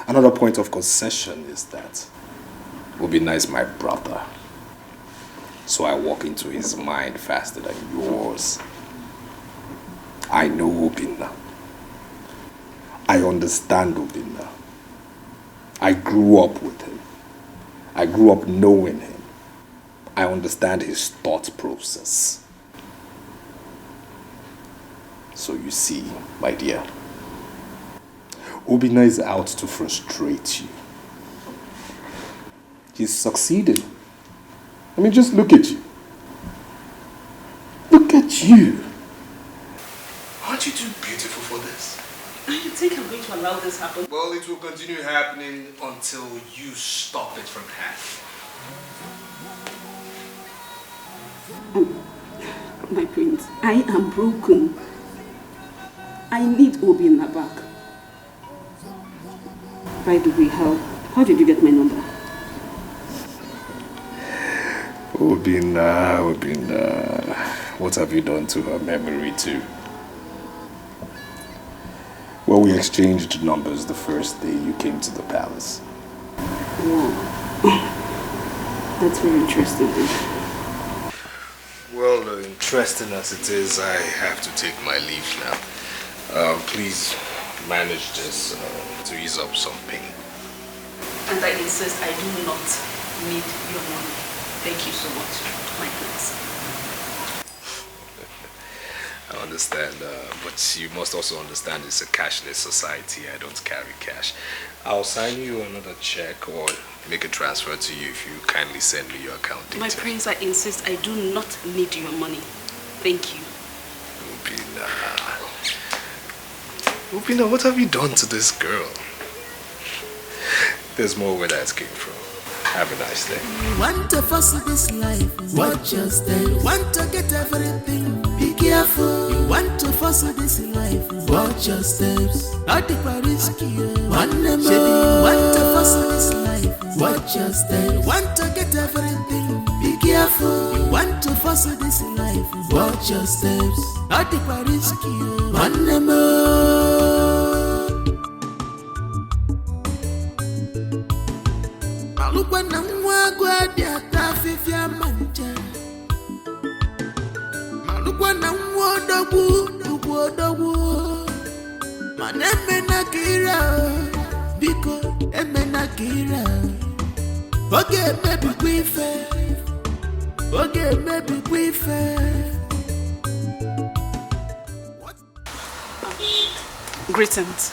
Another point of concession is that Obinna is my brother. So I walk into his mind faster than yours. I know Obinna. I understand Obinna. I grew up with him. I grew up knowing him. I understand his thought process. So you see, my dear, Obinna is out to frustrate you. He's succeeded. I mean, just look at you. Look at you. Aren't you too beautiful for this? I think I'm going to allow this happen. Well, it will continue happening until you stop it from happening. My prince, I am broken. I need Obinna back. By the way, how did you get my number? Obinna, what have you done to her memory too? Well, we exchanged numbers the first day you came to the palace. Wow. That's very interesting. Well, interesting as it is, I have to take my leave now. Please manage this to ease up some pain. And I insist I do not need your money. Thank you so much, my prince. I understand, but you must also understand it's a cashless society. I don't carry cash. I'll sign you another check or make a transfer to you if you kindly send me your account details. My prince, I insist I do not need your money. Thank you. Upina, what have you done to this girl? There's more where that came from. Have a nice day. Want to fuss this life, watch your step. Want to get everything, be careful. You want to fuss this life, watch your steps. I take my risk, want to fuss this life, watch your steps. Want to get everything, be careful. You want to fuss this life, watch your steps. I take my risk, Malukwana mwagwa dia tafifia manje. Malukwana mwodogu. Maneme na kira, biko eme na kira. Oge maybe kwife. Greetings.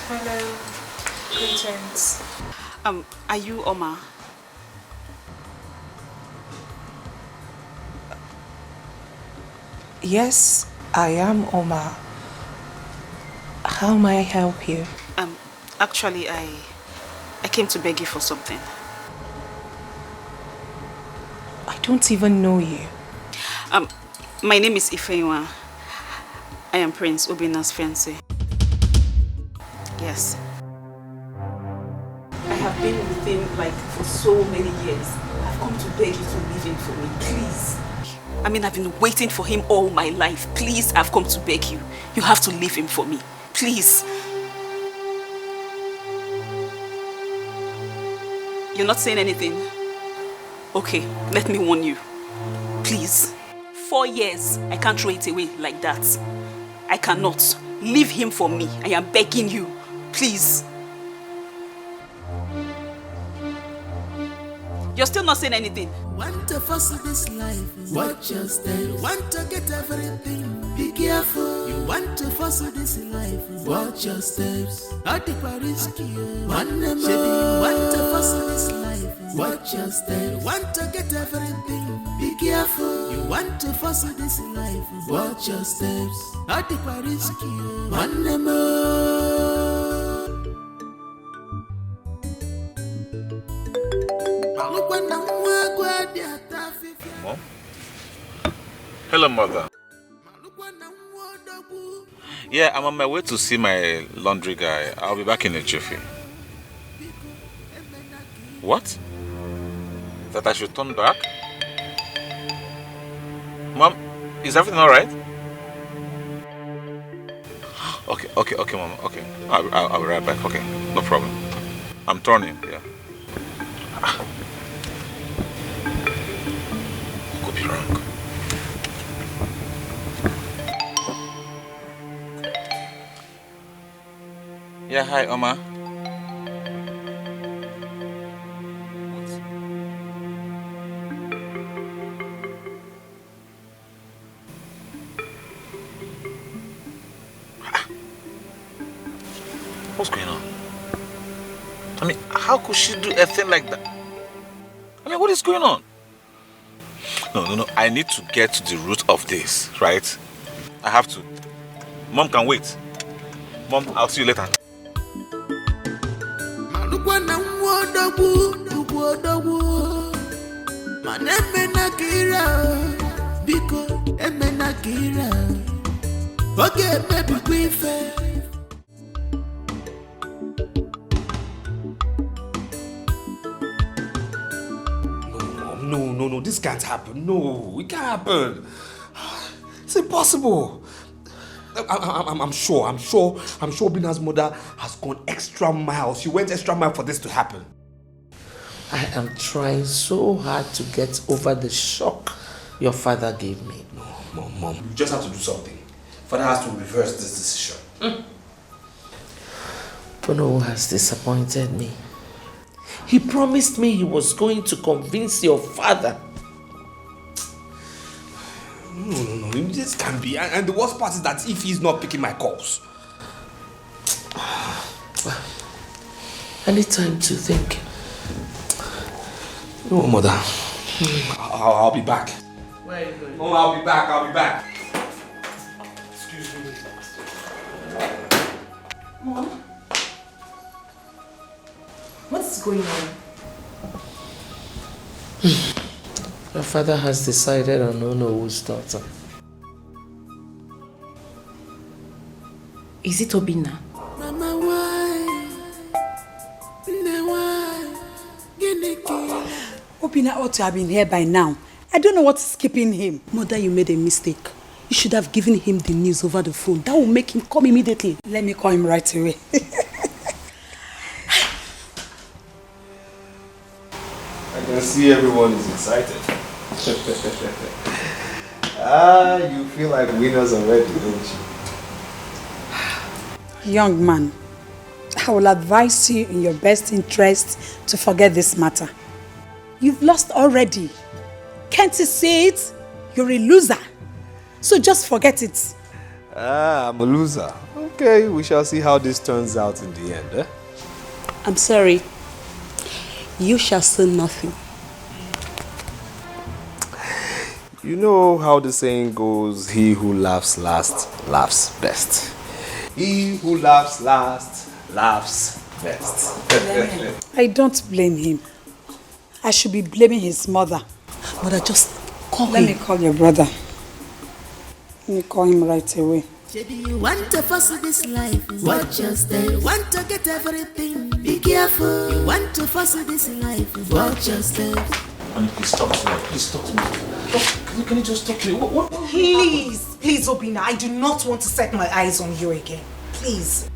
Hello. Greetings. Are you Oma? Yes, I am Oma. How may I help you? Actually, I came to beg you for something. I don't even know you. My name is Ifeanyi. I am Prince Obina's fiancé. Yes. I have been with him for so many years. I've come to beg you to leave him for me, please. I mean, I've been waiting for him all my life. Please, I've come to beg you. You have to leave him for me, please. You're not saying anything? Okay, let me warn you. Please. 4 years, I can't throw it away like that. I cannot. Leave him for me. I am begging you. Please. You're still not saying anything. Want to fuss this life, watch your step. Want to get everything, be careful. You want to fuss this life, watch your steps. I take my risk, want to fuss this life, watch your steps. Want to get everything, be careful. You want to fuss this life, watch your steps. I take my risk, Mom? Hello, Mother. Yeah, I'm on my way to see my laundry guy. I'll be back in a jiffy. What? That I should turn back? Mom, is everything alright? Okay, Mom, okay. I'll be right back, okay. No problem. I'm turning, yeah. Could be wrong. Yeah, hi, Oma. What's going on? I mean, how could she do a thing like that? I mean, what is going on? No. I need to get to the root of this, right? I have to. Mom can wait. Mom, I'll see you later. No, this can't happen. No, it can't happen. It's impossible. I'm sure Bina's mother has gone extra miles. She went extra mile for this to happen. I am trying so hard to get over the shock your father gave me. No, Mom, you just have to do something. Father has to reverse this decision. Bono has disappointed me. He promised me he was going to convince your father. No, this can't be. And the worst part is that if he's not picking my calls. I need time to think. No, Mother. I'll be back. Where are you going? Oh, I'll be back. Excuse me. Mom? What's going on? Your father has decided on Onowo's daughter. Is it Obinna? Mama, why? Obinna ought to have been here by now. I don't know what's keeping him. Mother, you made a mistake. You should have given him the news over the phone. That will make him come immediately. Let me call him right away. I can see everyone is excited. You feel like winners already, don't you? Young man, I will advise you in your best interest to forget this matter. You've lost already. Can't you see it? You're a loser. So just forget it. I'm a loser. Okay, we shall see how this turns out in the end, eh? I'm sorry. You shall say nothing. You know how the saying goes, he who laughs last, laughs best. He who laughs last, laughs best. I don't blame him. I should be blaming his mother. Mother, just call him. Let me call your brother. Let me call him right away. Maybe you want to fuss with this life, watch your step. You want to get everything, be careful. You want to fuss with this life, watch your step. Honey, please talk to me. Please talk to me. Can you just talk to me? What? Please, Obinna, I do not want to set my eyes on you again. Please.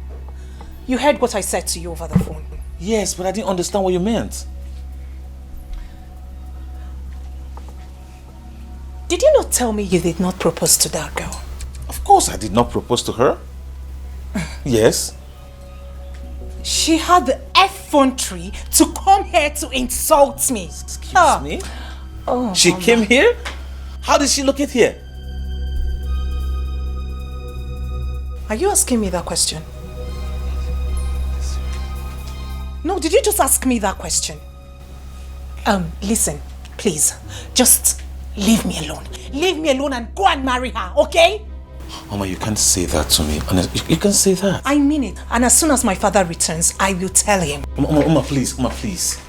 You heard what I said to you over the phone. Yes, but I didn't understand what you meant. Did you not tell me you did not propose to that girl? Of course I did not propose to her. Yes. She had the effrontery to come here to insult me. Excuse me? Oh, she Mama. came here? How did she locate here? Are you asking me that question? No, did you just ask me that question? Listen, please, just leave me alone. Leave me alone and go and marry her, okay? Mama, you can't say that to me. You can't say that. I mean it. And as soon as my father returns, I will tell him. Mama, please.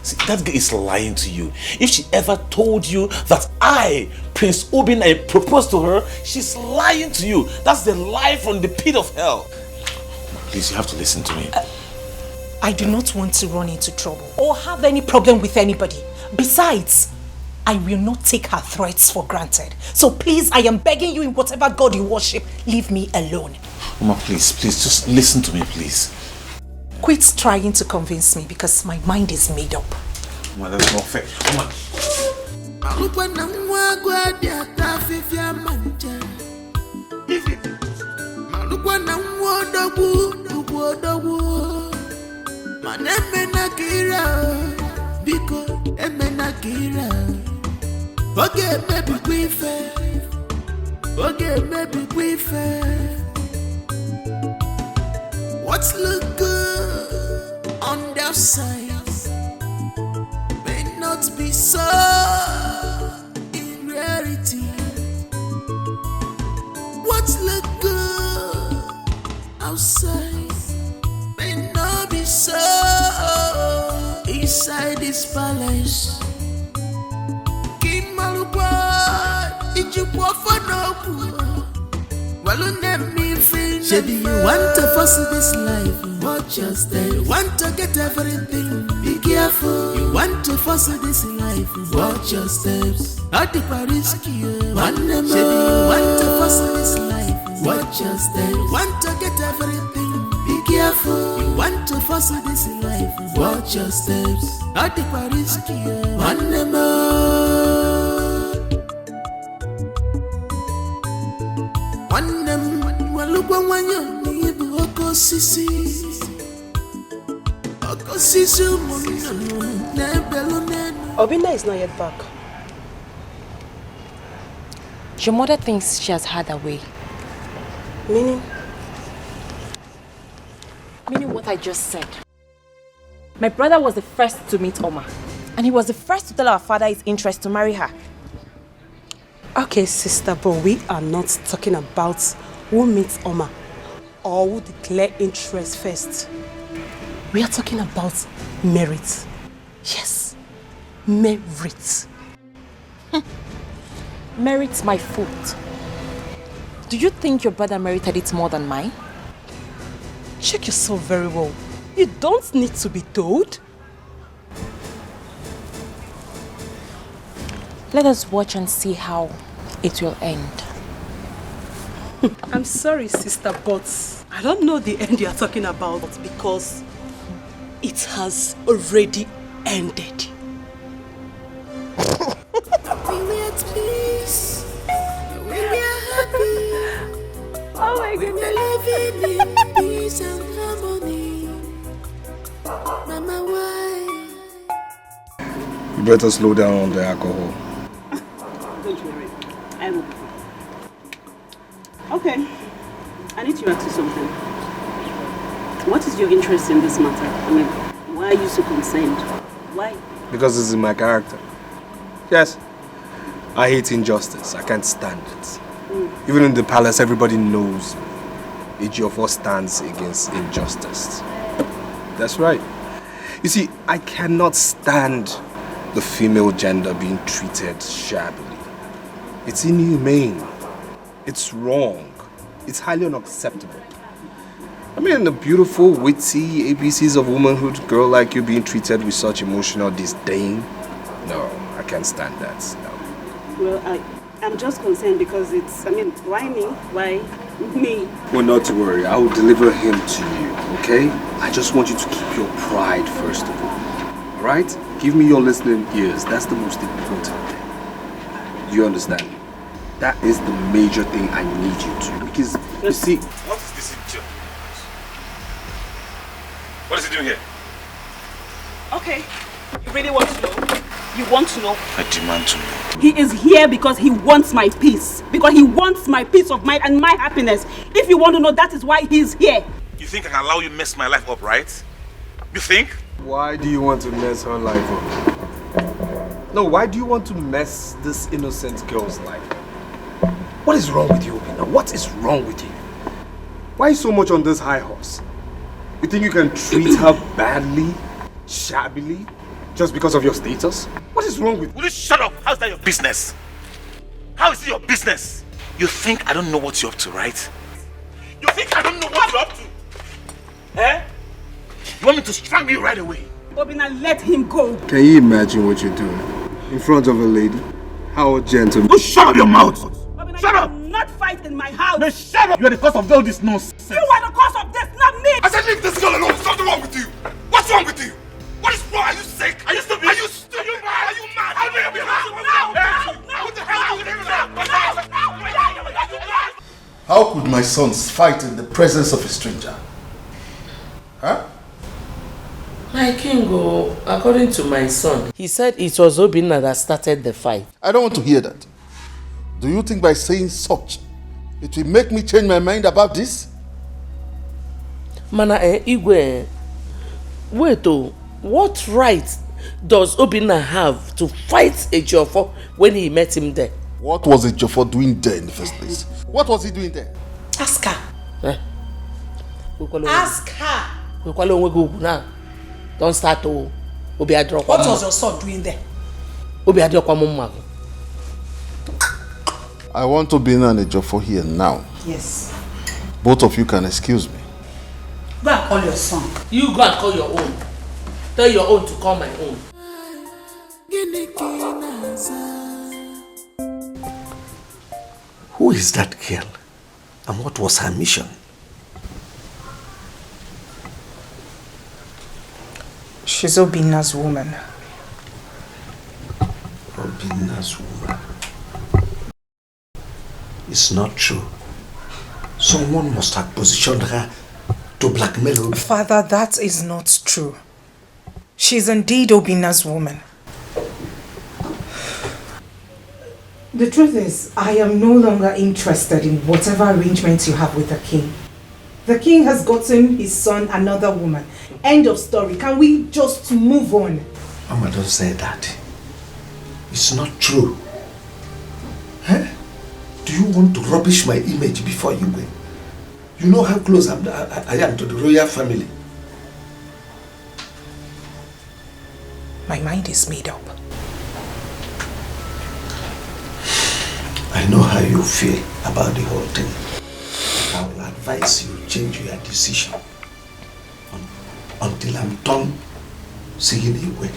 See, that girl is lying to you. If she ever told you that I, Prince Obinna, proposed to her, she's lying to you. That's the lie from the pit of hell. Mama, please, you have to listen to me. I do not want to run into trouble or have any problem with anybody. Besides, I will not take her threats for granted. So please, I am begging you in whatever God you worship, leave me alone. Mama, please, just listen to me, please. Quit trying to convince me because my mind is made up. Mama, that's not fair. Mama. Okay, maybe we fair. Okay, maybe we fair. What's look good on their side may not be so in reality. What's look good outside may not be so inside this palace. Maybe you want to fuss this life, watch your step. You want to get everything, be careful. You want to fuss this life, watch your steps. At the risky, you want to fuss this life, watch your steps. You want to get everything, be careful. You want to fuss this life, watch your steps. At the risky, you want Obina is not yet back. Your mother thinks she has had her way. Meaning? Meaning what I just said. My brother was the first to meet Oma. And he was the first to tell our father his interest to marry her. Okay, sister, but we are not talking about who meets Oma or who declare interest first. We are talking about merit. Yes, merit. Merit's my fault. Do you think your brother merited it more than mine? Check yourself very well. You don't need to be told. Let us watch and see how it will end. I'm sorry, sister, but I don't know the end you are talking about because it has already ended. Oh my goodness. Living in peace and harmony. Mama, why? You better slow down on the alcohol. Don't worry. I will. Okay. I need to ask you something. What is your interest in this matter? I mean, why are you so concerned? Why? Because it's in my character. Yes. I hate injustice. I can't stand it. Even in the palace, everybody knows Ejiofor stands against injustice. That's right. You see, I cannot stand the female gender being treated shabbily. It's inhumane. It's wrong. It's highly unacceptable. I mean, a beautiful, witty, ABCs of womanhood girl like you being treated with such emotional disdain? No, I can't stand that. No. Well, I'm just concerned because it's, I mean, why me? Why me? Well, not to worry. I will deliver him to you, okay? I just want you to keep your pride first of all. Alright? Give me your listening ears. That's the most important thing. Do you understand? That is the major thing I need you to. Because, you see... What is this idiot? What is he doing here? Okay. You really want to know? You want to know? I demand to know. He is here because he wants my peace. Because he wants my peace of mind and my happiness. If you want to know, that is why he is here. You think I can allow you mess my life up, right? You think? Why do you want to mess her life up? No, why do you want to mess this innocent girl's life? What is wrong with you, Obina? What is wrong with you? Why so much on this high horse? You think you can treat her badly, shabbily, just because of your status? What is wrong with you? Will you shut up? How's that your business? How is it your business? You think I don't know what you're up to, right? You think I don't know what you're up to? Eh? You want me to strangle you right away? Obina, let him go. Can you imagine what you're doing? In front of a lady? How gentle. You shut up your mouth! Obina, shut up! Not fight in my house. No, shut up! You're the cause of all this nonsense. You are the cause of this, not me. I said leave this girl alone. Something wrong with you. What's wrong with you? What is wrong? Are you sick? Are you stupid? Are you stupid? Are you mad? Are you mad? How dare you be mad? No! What the hell are you doing? How could my sons fight in the presence of a stranger? Huh? My king, according to my son, he said it was Obina that started the fight. I don't want to hear that. Do you think by saying such, it will make me change my mind about this? Mana Igwe, wait what right does Obina have to fight Ejiofor when he met him there? What was Ejiofor doing there in the first place? What was he doing there? Ask her. Ask her. Don't start to What was your son doing there? I want to be in an Ejiofor here now. Yes. Both of you can excuse me. Go and call your son. You go and call your own. Tell your own to call my own. Who is that girl? And what was her mission? She's Obina's woman. Obina's woman. It's not true. Someone must have positioned her to blackmail Obi. Father, that is not true. She's indeed Obina's woman. The truth is, I am no longer interested in whatever arrangements you have with the king. The king has gotten his son another woman. End of story. Can we just move on? Mama, don't say that. It's not true. Huh? Do you want to rubbish my image before you go? You know how close I am to the royal family. My mind is made up. I know how you feel about the whole thing. I will advise you change your decision until I'm done seeing you away.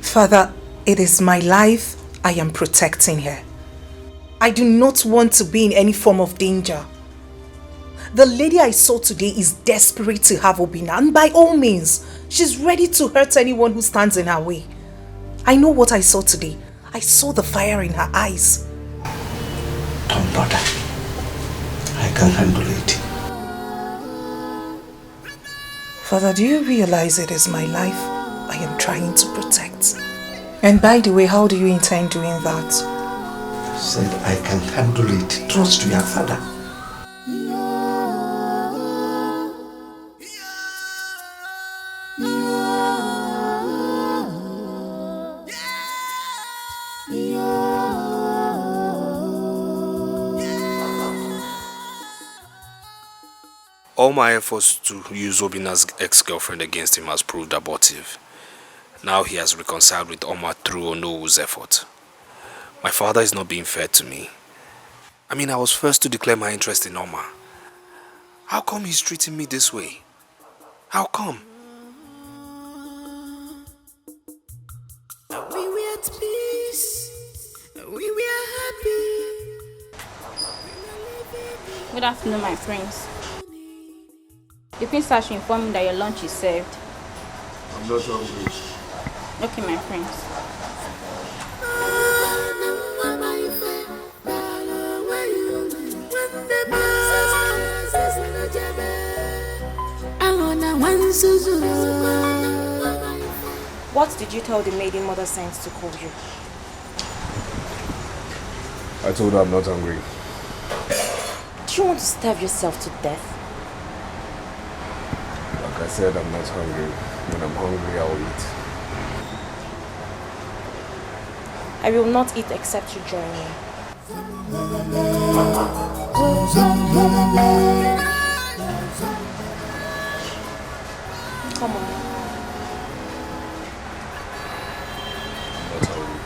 Father, it is my life I am protecting here. I do not want to be in any form of danger. The lady I saw today is desperate to have Obina, and by all means, she's ready to hurt anyone who stands in her way. I know what I saw today. I saw the fire in her eyes. Don't bother. I can handle it. Father, do you realize it is my life I am trying to protect? And by the way, how do you intend doing that? I said I can handle it. Trust your father. All my efforts to use Obina's ex-girlfriend against him has proved abortive. Now he has reconciled with Oma through Onowu's effort. My father is not being fair to me. I mean, I was first to declare my interest in Oma. How come he's treating me this way? How come? We were at peace. We were happy. Good afternoon, my prince. The prince has to inform me that your lunch is served. I'm not hungry. Okay, my prince. What did you tell the maiden mother sent to call you? I told her I'm not hungry. Do you want to starve yourself to death? Like I said, I'm not hungry. When I'm hungry, I'll eat. I will not eat except you join me. Come on. Not hungry.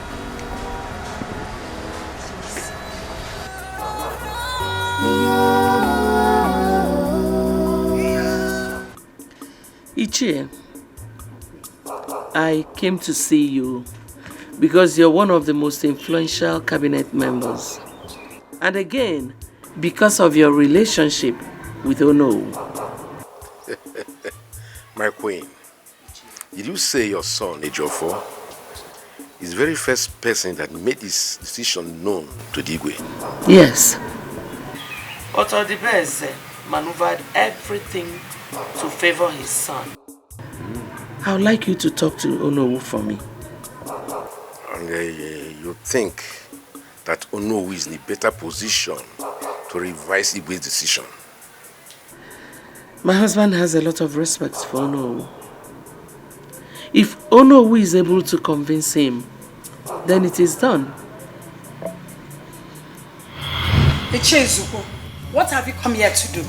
Ichie, I came to see you because you're one of the most influential cabinet members. And again, because of your relationship with Ono. My queen, did you say your son, Ejiofor, is the very first person that made this decision known to Digwe? Yes. Otto the Best maneuvered everything to favor his son. I would like you to talk to Onowu for me. And you think that Onowu is in a better position to revise Igwe's decision? My husband has a lot of respect for Onowu. If Onowu is able to convince him, then it is done. Ichezuko, what have you come here to do?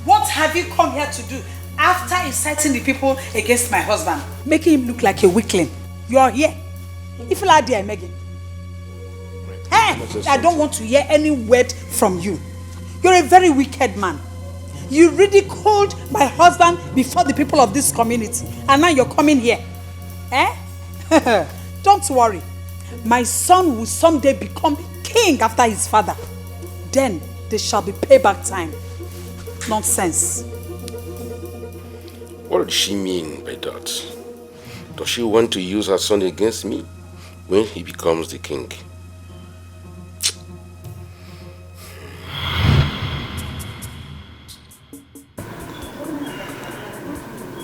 What have you come here to do after inciting the people against my husband, making him look like a weakling? You are here. If you are there, Megan. Hey, I don't want to hear any word from you. You're a very wicked man. You ridiculed my husband before the people of this community, and now you're coming here. Eh? Don't worry. My son will someday become king after his father. Then there shall be payback time. Nonsense. What does she mean by that? Does she want to use her son against me when he becomes the king?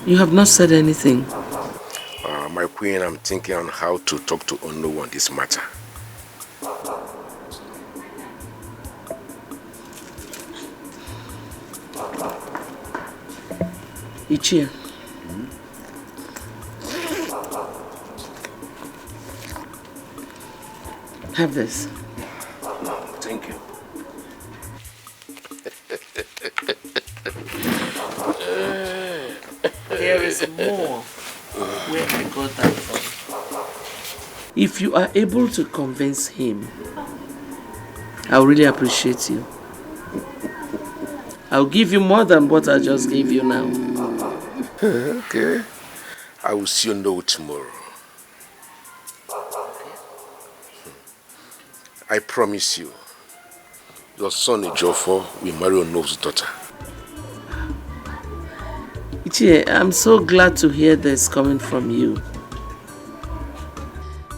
You have not said anything. My queen, I'm thinking on how to talk to Ono on this matter. Ichie. Have this. Thank you. There is more where I got that from. If you are able to convince him, I'll really appreciate you. I'll give you more than what I just gave you now. Okay. I will see you know tomorrow. I promise you, your son Ejiofor will marry Ono's daughter. Ichie, I'm so glad to hear this coming from you.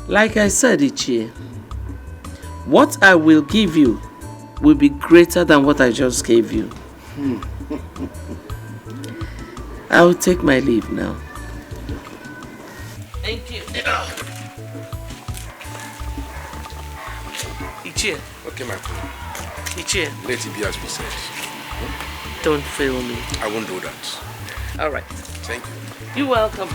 Like I said, Ichie, what I will give you will be greater than what I just gave you. I will take my leave now. Thank you. Ichie. Okay, my queen. Ichie. Let it be as we said. Don't fail me. I won't do that. All right. Thank you. You're welcome.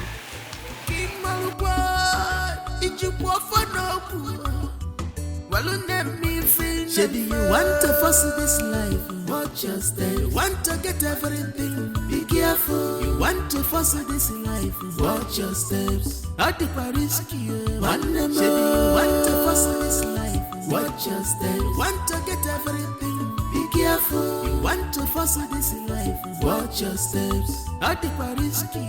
Shady, you want to fuss this life? Watch your step. You want to get everything? Be careful. You want to fuss this life? Watch your steps. At the risky, shady, you want to fuss this life? Watch your steps. You want to get everything? Be careful. You want to fuss this life? Watch your steps. At the risky,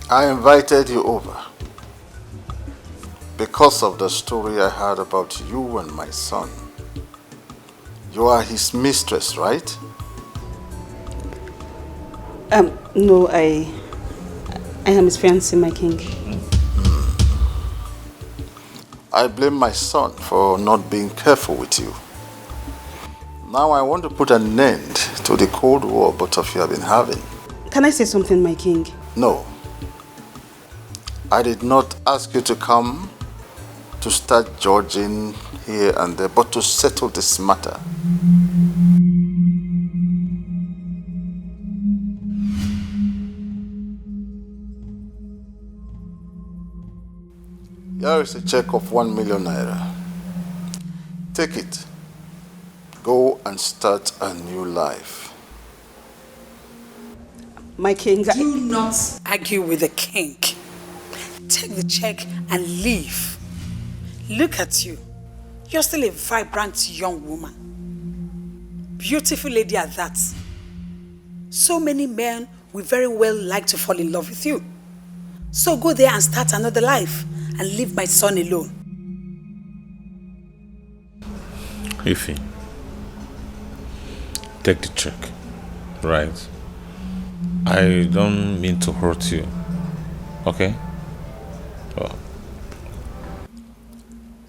I invited you over because of the story I heard about you and my son. You are his mistress, right? No, I am his fiancé, my king. I blame my son for not being careful with you. Now I want to put an end to the Cold War both of you have been having. Can I say something, my king? No. I did not ask you to come to start judging here and there, but to settle this matter. Here is a check of 1 million naira. Take it. Go and start a new life. My king, do not argue with the king. Take the check and leave. Look at you. You're still a vibrant young woman. Beautiful lady at that. So many men will very well like to fall in love with you. So go there and start another life and leave my son alone. Ify, take the check, right? I don't mean to hurt you, okay? Well.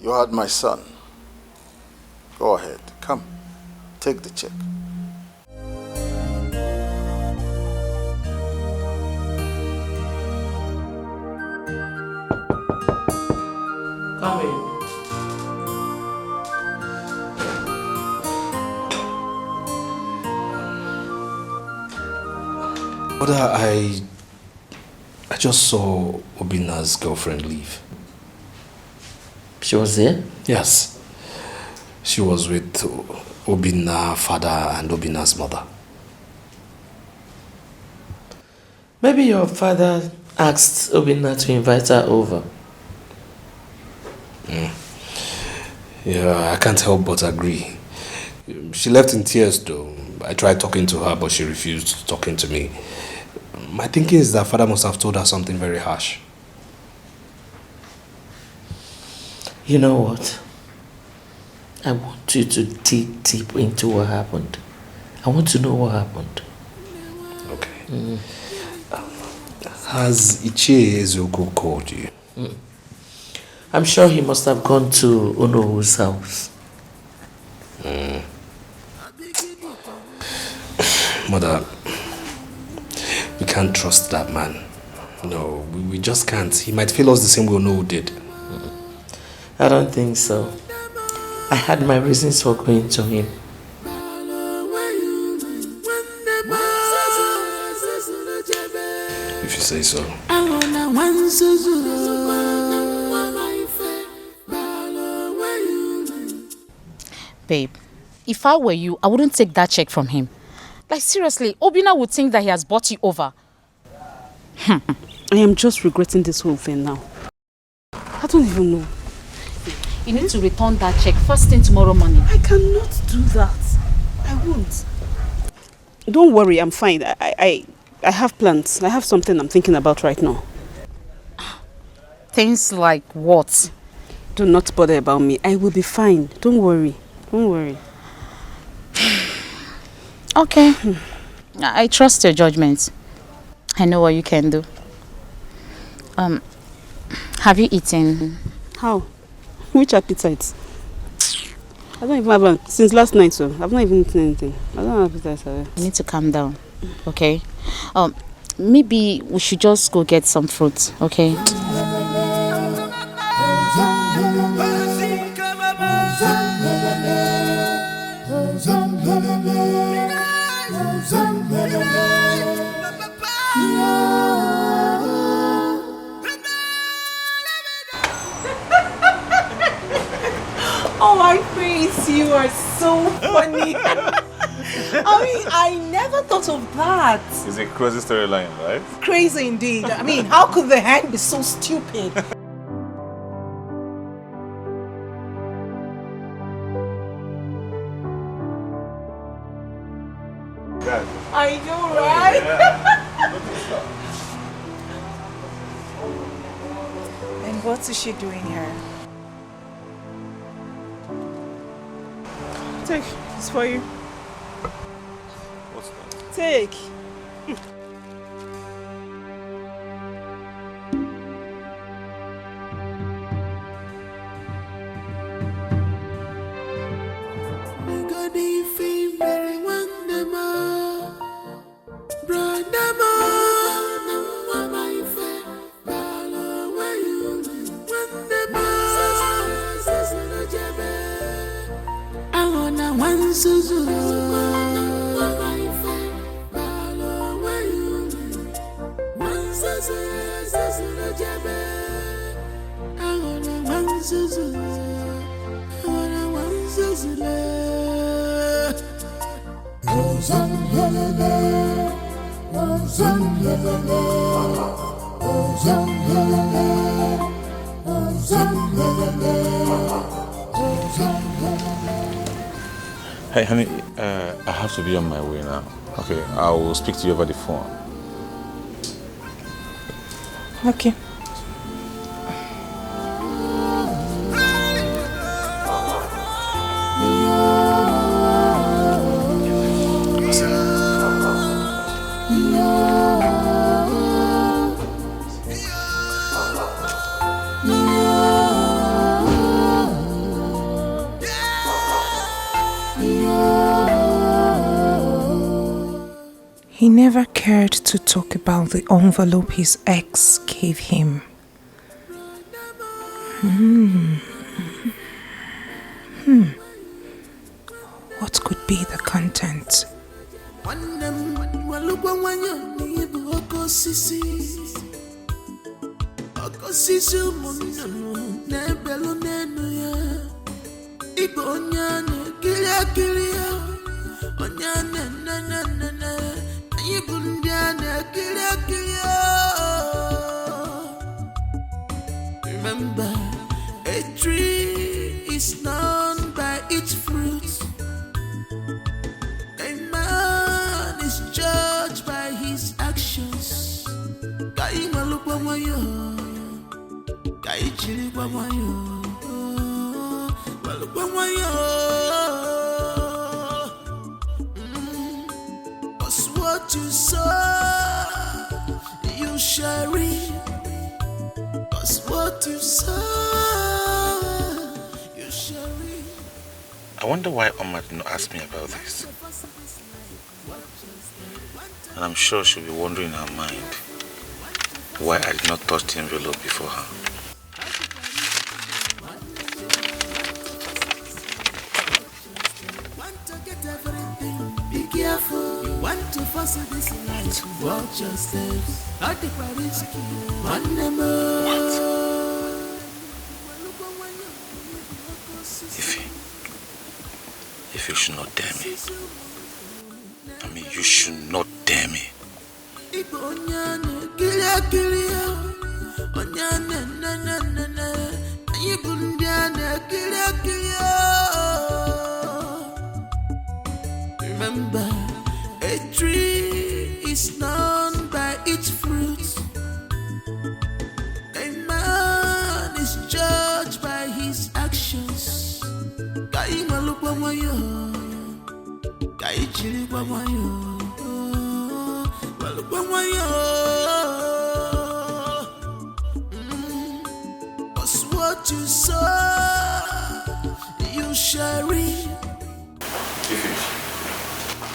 You heard my son. Go ahead, come, take the check. Come in. Brother, I just saw Obina's girlfriend leave. She was there? Yes. She was with Obina's father and Obina's mother. Maybe your father asked Obina to invite her over. Yeah, I can't help but agree. She left in tears though. I tried talking to her, but she refused talking to me. My thinking is that father must have told her something very harsh. You know what? I want you to dig deep into what happened. I want to know what happened. Okay. Has Ichie Ezeogo called you? I'm sure he must have gone to Ono's house. Mother, we can't trust that man. No, we just can't. He might fail us the same way Ono did. I don't think so. I had my reasons for going to him. If you say so. Babe, if I were you, I wouldn't take that check from him. Like seriously, Obinna would think that he has bought you over. I am just regretting this whole thing now. I don't even know. You need to return that check first thing tomorrow morning. I cannot do that. I won't. Don't worry, I'm fine. I have plans. I have something I'm thinking about right now. Things like what? Do not bother about me. I will be fine. Don't worry. Don't worry. Okay. I trust your judgment. I know what you can do. Have you eaten? How? Which appetite? I don't even have one. Since last night, so I've not even eaten anything. I don't have appetite. You need to calm down, okay? Maybe we should just go get some fruit, okay? Oh my face, you are so funny. I mean, I never thought of that. It's a crazy storyline, right? Crazy indeed. I mean, how could the hand be so stupid? I know, right? And what is she doing here? Take. It's for you. What's that? Take. Hey, honey, I have to be on my way now. Okay, I will speak to you over the phone. Okay. He never cared to talk about the envelope his ex gave him. What could be the content? Remember, a tree is known by its fruit. A man is judged by his actions. Kai malukwa moyo, kai chiri kwa moyo, malukwa moyo. 'Cause what you sow, you shall reap. 'Cause what you sow, you shall reap. I wonder why Omar did not ask me about this. And I'm sure she'll be wondering in her mind why I did not touch the envelope before her. Be careful, you want to force this life. Watch your steps. Not the risky. One more. If you should not dare me. I mean, you should not dare me. Remember, a tree is known by its fruits. A man is judged by his actions. Cause what you sow, you shall reap.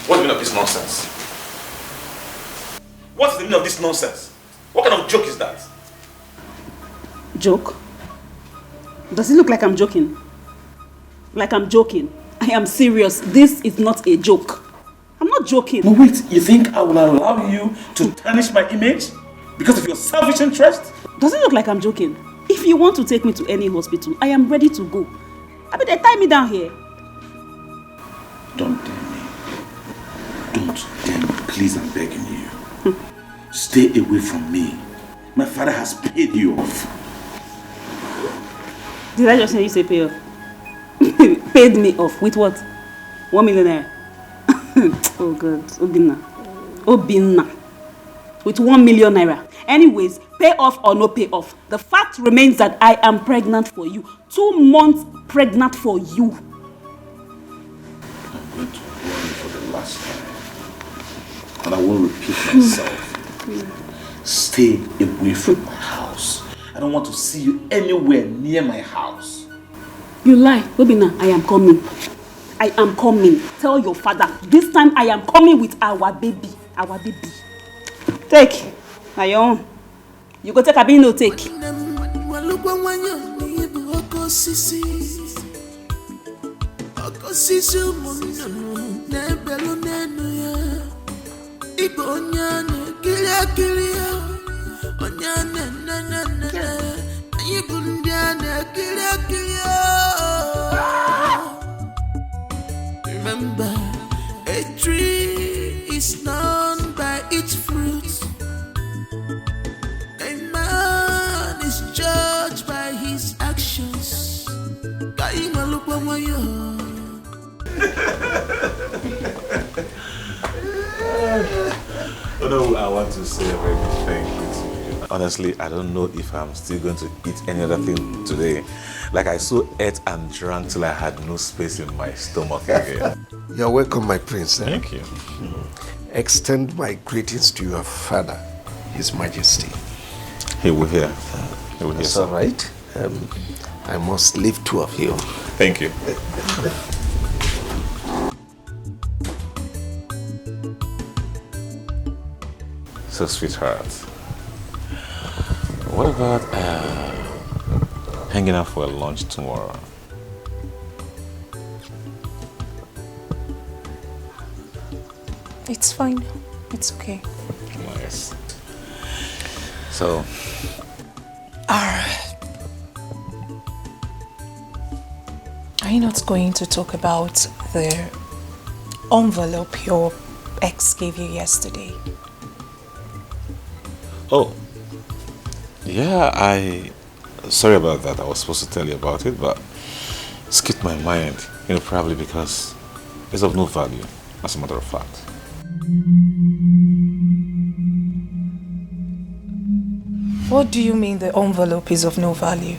What's the meaning of this nonsense? What's the meaning of this nonsense? What kind of joke is that? Joke? Does it look like I'm joking? Like I'm joking? I am serious. This is not a joke. I'm not joking. But wait, you think I will allow you to tarnish my image because of your selfish interest? Does it look like I'm joking? If you want to take me to any hospital, I am ready to go. I mean, they tie me down here. Don't dare me. Don't dare me. Please, I'm begging you. Stay away from me. My father has paid you off. Did I just hear you say pay off? Paid me off. With what? 1 million naira. Oh God. Obinna. With 1 million naira. Anyways, pay off or no pay off. The fact remains that I am pregnant for you. 2 months pregnant for you. I'm going to warn you for the last time. And I won't repeat myself. Stay away from my house. I don't want to see you anywhere near my house. You lie. Obinna, I am coming. I am coming. Tell your father. This time I am coming with our baby. Our baby. Take. Now your own. You go take a no take. Remember, a tree is known by its fruits. A man is judged by his actions. Although I want to say a very big thank you to you. Honestly, I don't know if I'm still going to eat any other thing today. Like I so ate and drank till I had no space in my stomach again. You're welcome, my prince. Thank you. Extend my greetings to your father, His Majesty. He will hear. He will hear. That's all right. I must leave 2 of you. Thank you. So, sweetheart, what about hanging out for a lunch tomorrow? It's fine. It's okay. Nice. So, Are you not going to talk about the envelope your ex gave you yesterday? oh, yeah, sorry about that. I was supposed to tell you about it, but it skipped my mind. You know, probably because it's of no value, as a matter of fact. What do you mean the envelope is of no value?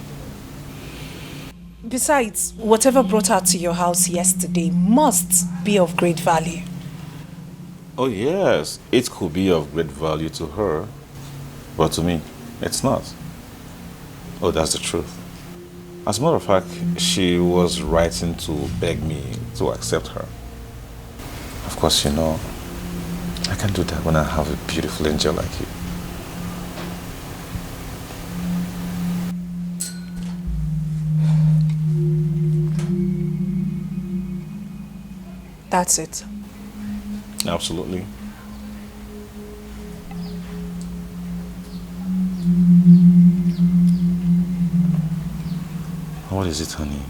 Besides, whatever brought her to your house yesterday must be of great value. Oh yes, it could be of great value to her, but to me, it's not. Oh, that's the truth. As a matter of fact, she was writing to beg me to accept her. Of course, you know, I can't do that when I have a beautiful angel like you. That's it. Absolutely. What is it, honey?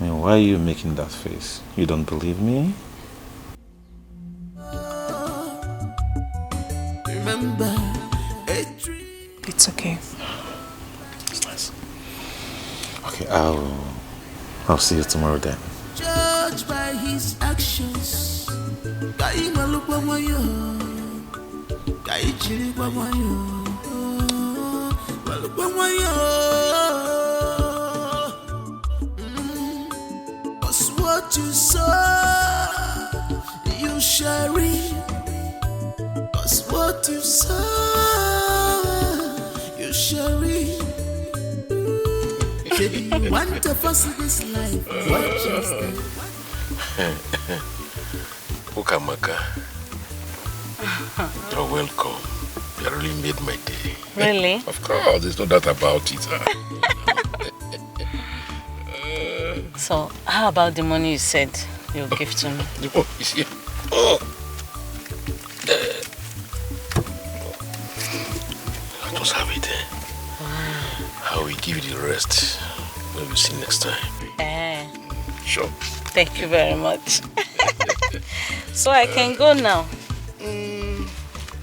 I mean, why are you making that face? You don't believe me? Remember, it's okay. It's nice. Okay, I'll see you tomorrow then. judged by his actions. Cause what you sow, you shall reap. Cause what you sow, you shall reap. Baby, you want to fuss this life, what just Ukamaka, you're welcome. You really made my day. Really? Of course, there's no doubt about it. So, how about the money you said you'll give to me? The money is here. Oh. I just have it. I will give you the rest when we see next time. Sure. Thank you very much. So I can go now.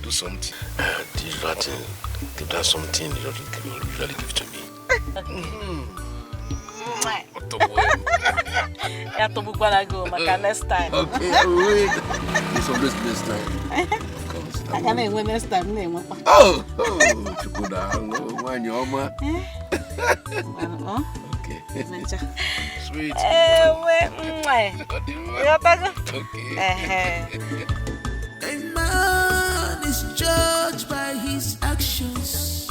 Do something. That's something you usually give to me. You have to book when I go, Maka, next time. Okay, I will wait. It's always next time. Of course. I can't wait next time. Oh, okay. Sweet. A man is judged by his actions.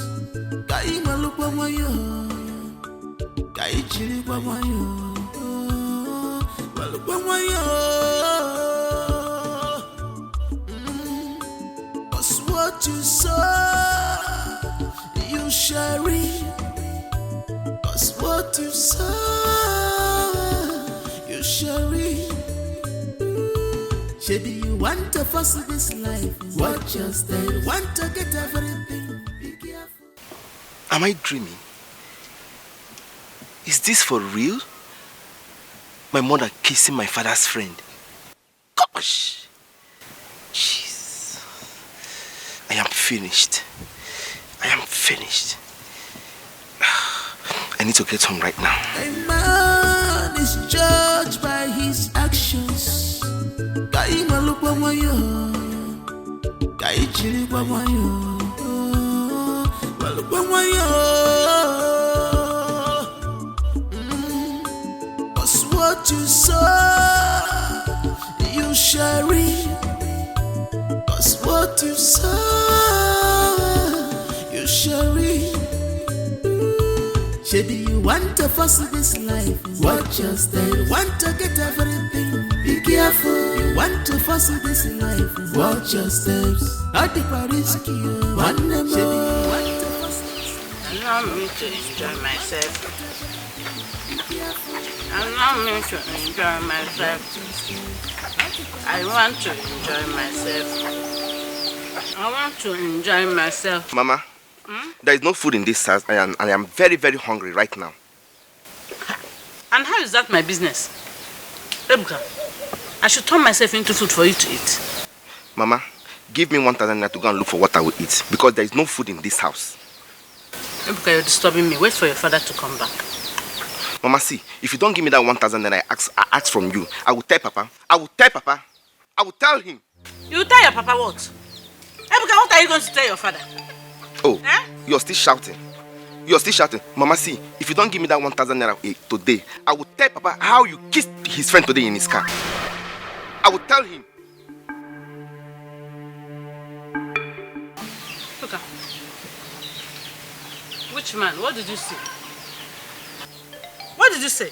Cause what you sow, you shall reap. Cause what you sow, you shall reap. Maybe you want to fuss this life, watch your step. You want to get everything, be careful. Am I dreaming? Is this for real? My mother kissing my father's friend. Gosh! Jeez. I am finished. I am finished. I need to get home right now. A man is judged by his actions. Cause what you sow, you shall reap. Cause what you sow, you shall reap. Maybe you want to fuss this life, watch your step. You want to get everything, be careful. You want to fuss this life, watch your steps. At the Paris, one more. Allow me to enjoy myself. Allow me to enjoy myself. I want to enjoy myself. I want to enjoy myself. Mama, there is no food in this house and I am very, very hungry right now. And how is that my business? Ebuka, I should turn myself into food for you to eat. Mama, give me 1,000 naira to go and look for what I will eat because there is no food in this house. Ebuka, you're disturbing me. Wait for your father to come back. Mama, see, if you don't give me that 1,000 naira I ask from you, I will tell Papa. I will tell Papa. I will tell him. You tell your papa what? Ebuka, what are you going to tell your father? Oh, you're still shouting. You're still shouting. Mama, see, if you don't give me that 1,000 naira today, I will tell Papa how you kissed his friend today in his car. I will tell him. Ebuka, which man? What did you say? What did you say?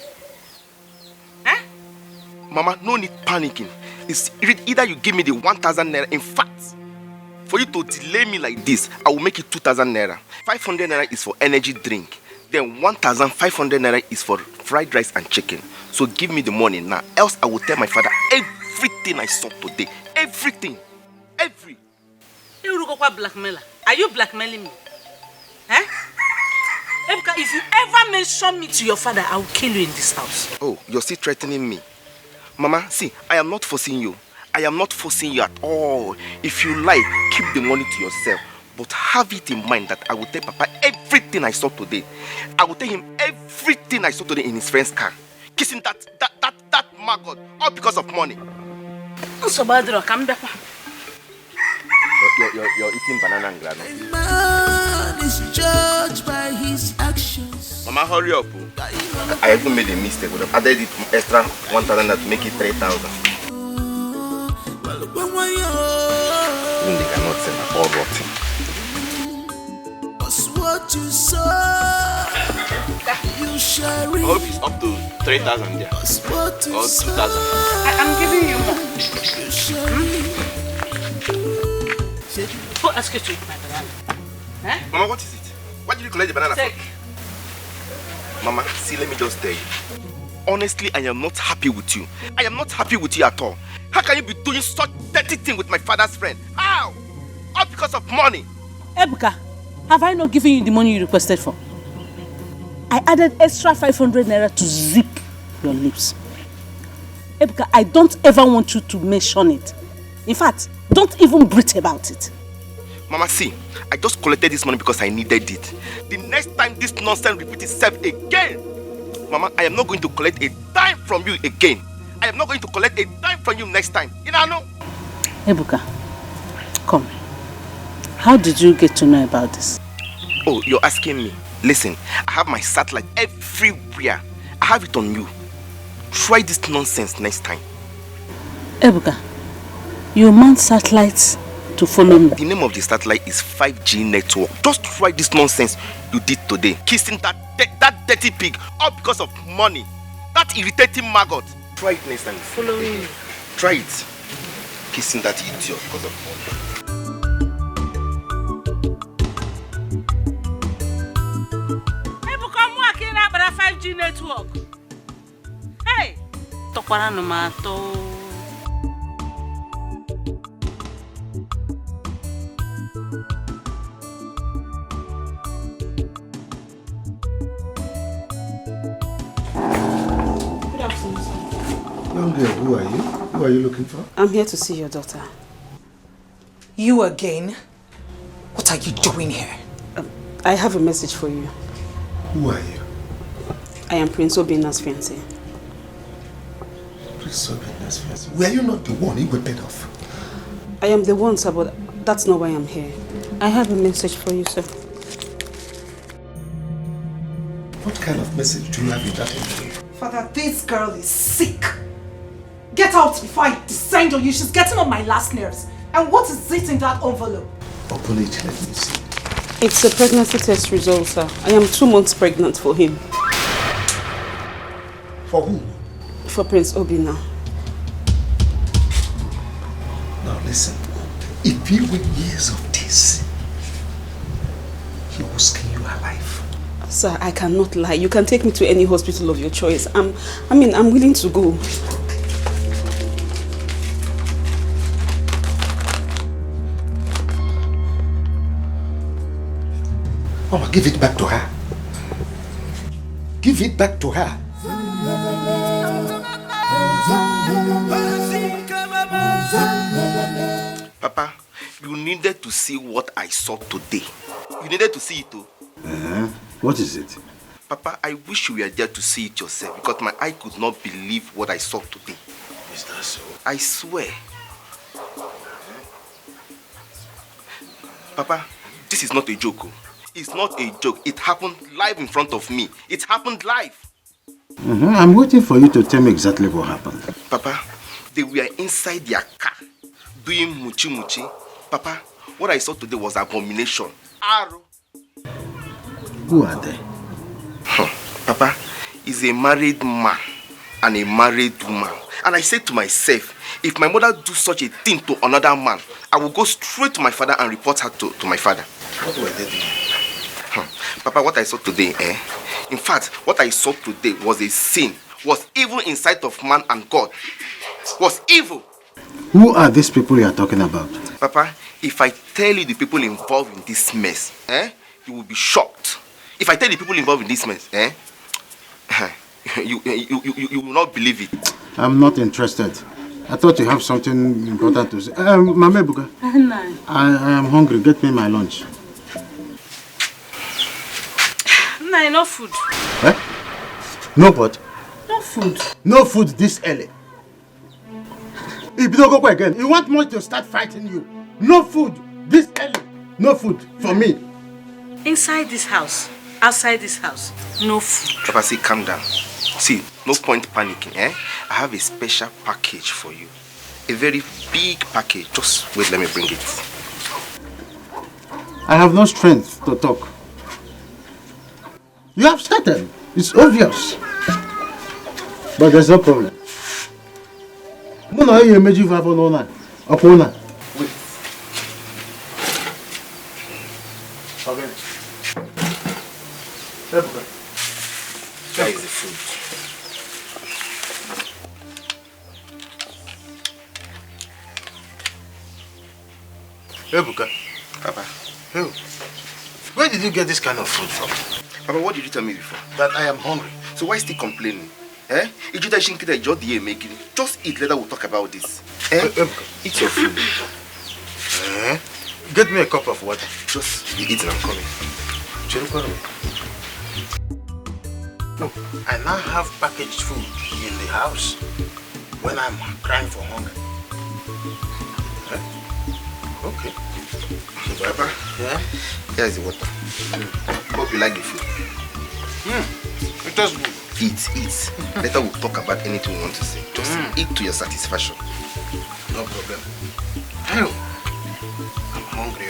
Mama, no need panicking. It's either you give me the 1,000 naira. In fact, for you to delay me like this, I will make it 2,000 naira. 500 naira is for energy drink. Then 1,500 naira is for fried rice and chicken. So give me the money now, else I will tell my father everything I saw today. Everything. You go blackmailer. Are you blackmailing me? Eh? Ebuka, if you ever mention me to your father, I will kill you in this house. Oh, you're still threatening me. Mama, see, I am not forcing you. I am not forcing you at all. If you like, keep the money to yourself. But have it in mind that I will tell Papa everything I saw today. I will tell him everything I saw today in his friend's car. Kissing that maggot, all because of money. You're eating banana and granola. A man is judged by his actions. Mama, hurry up. I even made a mistake. I added it extra 1,000 to make it 3,000. Even they cannot sell them all rotten. What you saw, you shall reap. I hope it's up to 3,000 there. Or 2,000. I'm giving you more. Who asked you to eat my banana? Eh? Mama, what is it? Why did you collect the banana from? Mama, see, let me just tell you. Honestly, I am not happy with you. I am not happy with you at all. How can you be doing such dirty thing with my father's friend? How? All because of money. Ebuka, have I not given you the money you requested for? I added extra 500 naira to zip your lips. Ebuka, I don't ever want you to mention it. In fact, don't even breathe about it. Mama, see, I just collected this money because I needed it. The next time this nonsense repeats itself again, Mama, I am not going to collect a dime from you again. I am not going to collect a dime from you next time. You know? Ebuka, come. How did you get to know about this? Oh, you're asking me. Listen, I have my satellite everywhere. I have it on you. Try this nonsense next time. Ebuka, you mount satellites to follow me. The name of the satellite is 5G network. Just try this nonsense you did today. Kissing that dirty pig, all because of money. That irritating maggot. Try it next time. Follow me. Try it. Kissing that idiot because of money. Ebuka, I'm working out about a 5G network. Hey! Tokwara no mato. Young girl, who are you? Who are you looking for? I'm here to see your daughter. You again? What are you doing here? I have a message for you. Who are you? I am Prince Obina's fiancé. Prince Obina's fiancé? Were you not the one he got paid off? I am the one, sir, but that's not why I'm here. I have a message for you, sir. What kind of message do you have in that envelope? Father, this girl is sick. Get out before I descend on you. She's getting on my last nerves. And what is it in that envelope? Open it, let me see. It's a pregnancy test result, sir. I am 2 months pregnant for him. For who? For Prince Obina. Now listen, if you were years of this, he will skin you alive. Sir, I cannot lie. You can take me to any hospital of your choice. I'm willing to go. Mama, give it back to her. Give it back to her. Papa, you needed to see what I saw today. You needed to see it too. What is it? Papa, I wish you were there to see it yourself because my eye could not believe what I saw today. Is that so? I swear. Papa, this is not a joke. It's not a joke. It happened live in front of me. It happened live. I'm waiting for you to tell me exactly what happened. Papa, they were inside their car doing muchi muchi. Papa, what I saw today was abomination. Arrow. Who are they? Papa, he's a married man and a married woman. And I said to myself, if my mother do such a thing to another man, I will go straight to my father and report her to my father. What were they doing? Papa, what I saw today, in fact, what I saw today was a sin, was evil in sight of man and God. Was evil. Who are these people you are talking about? Papa, if I tell you the people involved in this mess, you will be shocked. If I tell you the people involved in this mess, you will not believe it. I'm not interested. I thought you have something important to say. Mama Ebuka, I am hungry. Get me my lunch. No, no food. Eh? No what? No food. No food this early. If you don't go again, you want me to start fighting you. No food this early. No food for me. Inside this house, outside this house, no food. Papa, see, calm down. See, no point panicking, I have a special package for you. A very big package. Just wait, let me bring it. I have no strength to talk. You have started. It's obvious. But there's no problem. Wait. Okay. Where is the food? Ebuka. Papa. Hey. Where did you get this kind of food from? Papa, what did you tell me before? That I am hungry. So why still complaining? Just eat, later we'll talk about this. Ebuka. Eat your food. Get me a cup of water. Just be eating, I'm coming. No, I now have packaged food in the house when I'm crying for hunger. Okay. So, Papa, here is the water. Hope you like the food. It does good. Eat. Later we'll talk about anything you want to say. Just eat to your satisfaction. No problem. Hell, I'm hungry.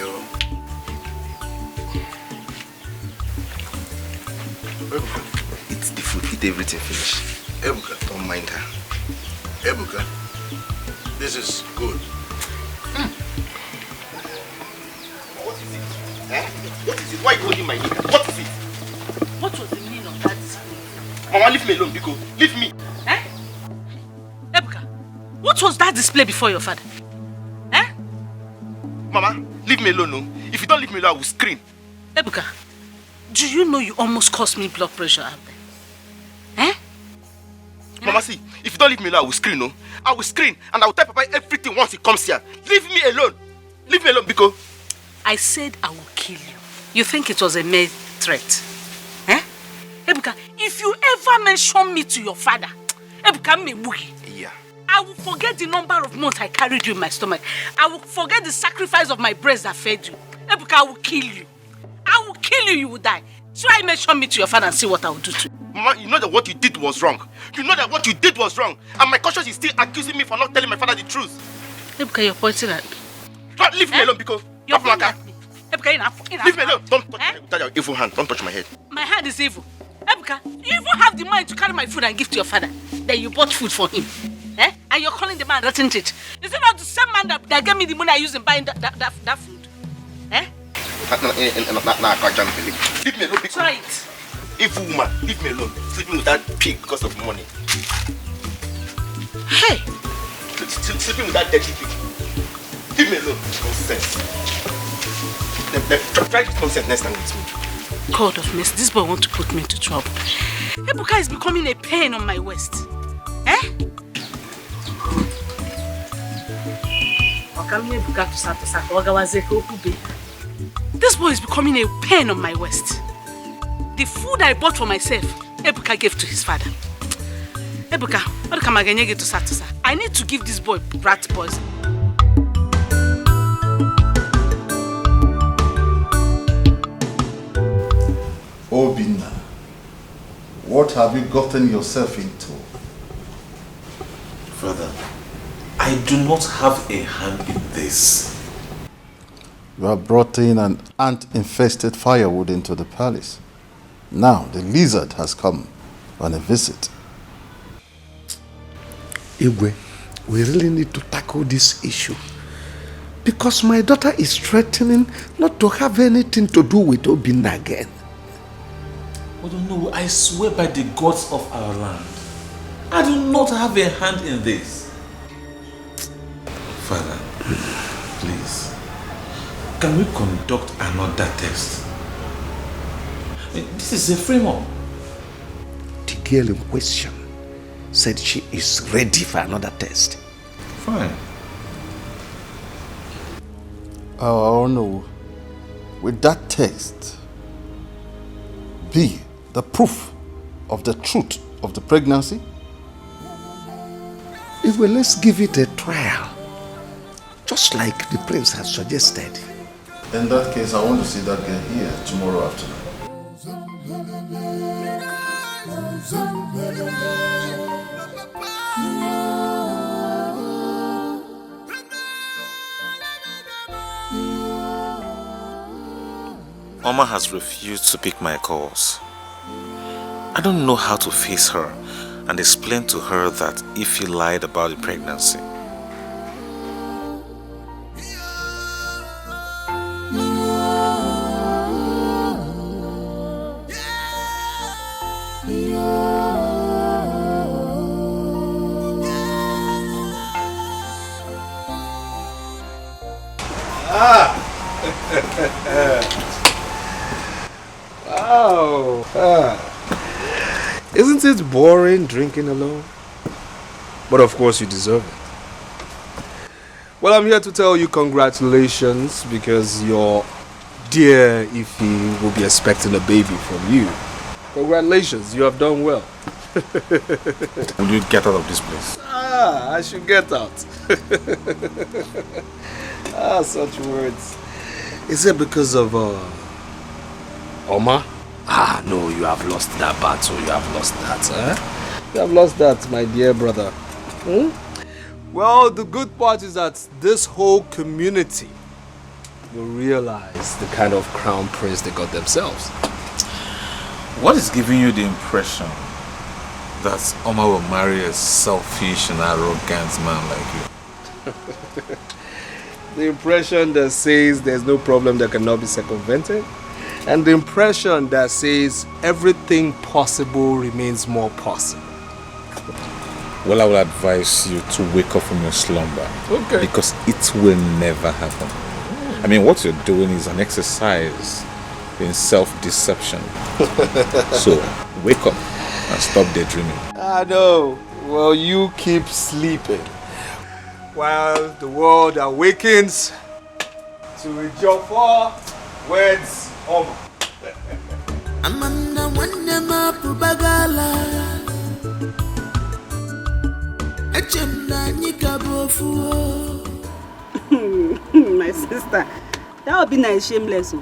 Eat the food. Eat everything. Finish. Ebuka. Don't mind her. Ebuka, this is good. What is it? What is it? Why are you holding my knee? What is it? What was the meaning of that display? Mama, leave me alone, Biko. Leave me. Ebuka, what was that display before your father? Mama, leave me alone, no? If you don't leave me alone, I will scream. Ebuka, do you know you almost caused me blood pressure out there? Mama, see, if you don't leave me alone, I will scream, no? I will scream and I will tell Papa everything once he comes here. Leave me alone. Leave me alone, Biko. I said I will kill you. You think it was a mere threat? Ebuka, if you ever mention me to your father, Ebuka me boogie. Yeah. I will forget the number of months I carried you in my stomach. I will forget the sacrifice of my breast that fed you. Ebuka, I will kill you. I will kill you, you will die. Try mention me to your father and see what I will do to you. Mama, you know that what you did was wrong. You know that what you did was wrong. And my conscience is still accusing me for not telling my father the truth. Ebuka, you're pointing at me. Don't leave me alone, because you're pointing at me. Ebuka, leave me alone. Don't touch my head. With your evil hand. Don't touch my head. My hand is evil. Ebuka, you even have the mind to carry my food and give to your father. Then you bought food for him. And you're calling the man rotten teeth. Is it not the same man that gave me the money I used in buying that food? Leave me alone. Try it. Evil woman, leave me alone. Sleeping with that pig because of money. Hey! Sleeping with that dirty pig. Leave me alone. Nonsense. Try this nonsense next time with me. God of mercy, this boy wants to put me into trouble. Ebuka is becoming a pain on my waist. This boy is becoming a pain on my waist. The food I bought for myself, Ebuka gave to his father. Ebuka, what can I get to Satusa? I need to give this boy rat poison. Obina, what have you gotten yourself into? Father, I do not have a hand in this. You have brought in an ant-infested firewood into the palace. Now the lizard has come on a visit. Igwe, we really need to tackle this issue. Because my daughter is threatening not to have anything to do with Obinna again. Oh no, I swear by the gods of our land, I do not have a hand in this. Father, please, can we conduct another test? This is a frame-up. The girl in question said she is ready for another test. Fine. Oh no. With that text be the proof of the truth of the pregnancy? Well, let's give it a trial. Just like the prince has suggested. In that case, I want to see that girl here tomorrow afternoon. Oma has refused to pick my calls. I don't know how to face her and explain to her that if he lied about the pregnancy. Wow. Isn't it boring drinking alone? But of course you deserve it. Well, I'm here to tell you congratulations because your dear Ify will be expecting a baby from you. Congratulations, you have done well. Will you get out of this place? I should get out. Such words. Is it because of Oma? No, you have lost that battle. You have lost that. You have lost that, my dear brother. Well, the good part is that this whole community will realize the kind of crown prince they got themselves. What is giving you the impression that Oma will marry a selfish and arrogant man like you? The impression that says there's no problem that cannot be circumvented, and the impression that says everything possible remains more possible. Well, I will advise you to wake up from your slumber. Okay. Because it will never happen. I mean, what you're doing is an exercise in self-deception. So, wake up and stop daydreaming. I know. Well, you keep sleeping while the world awakens to Ejiofor weds Oma. Amanda Wanyama Pubagala Echemna Nikabofu. My sister, that would be nice, shameless.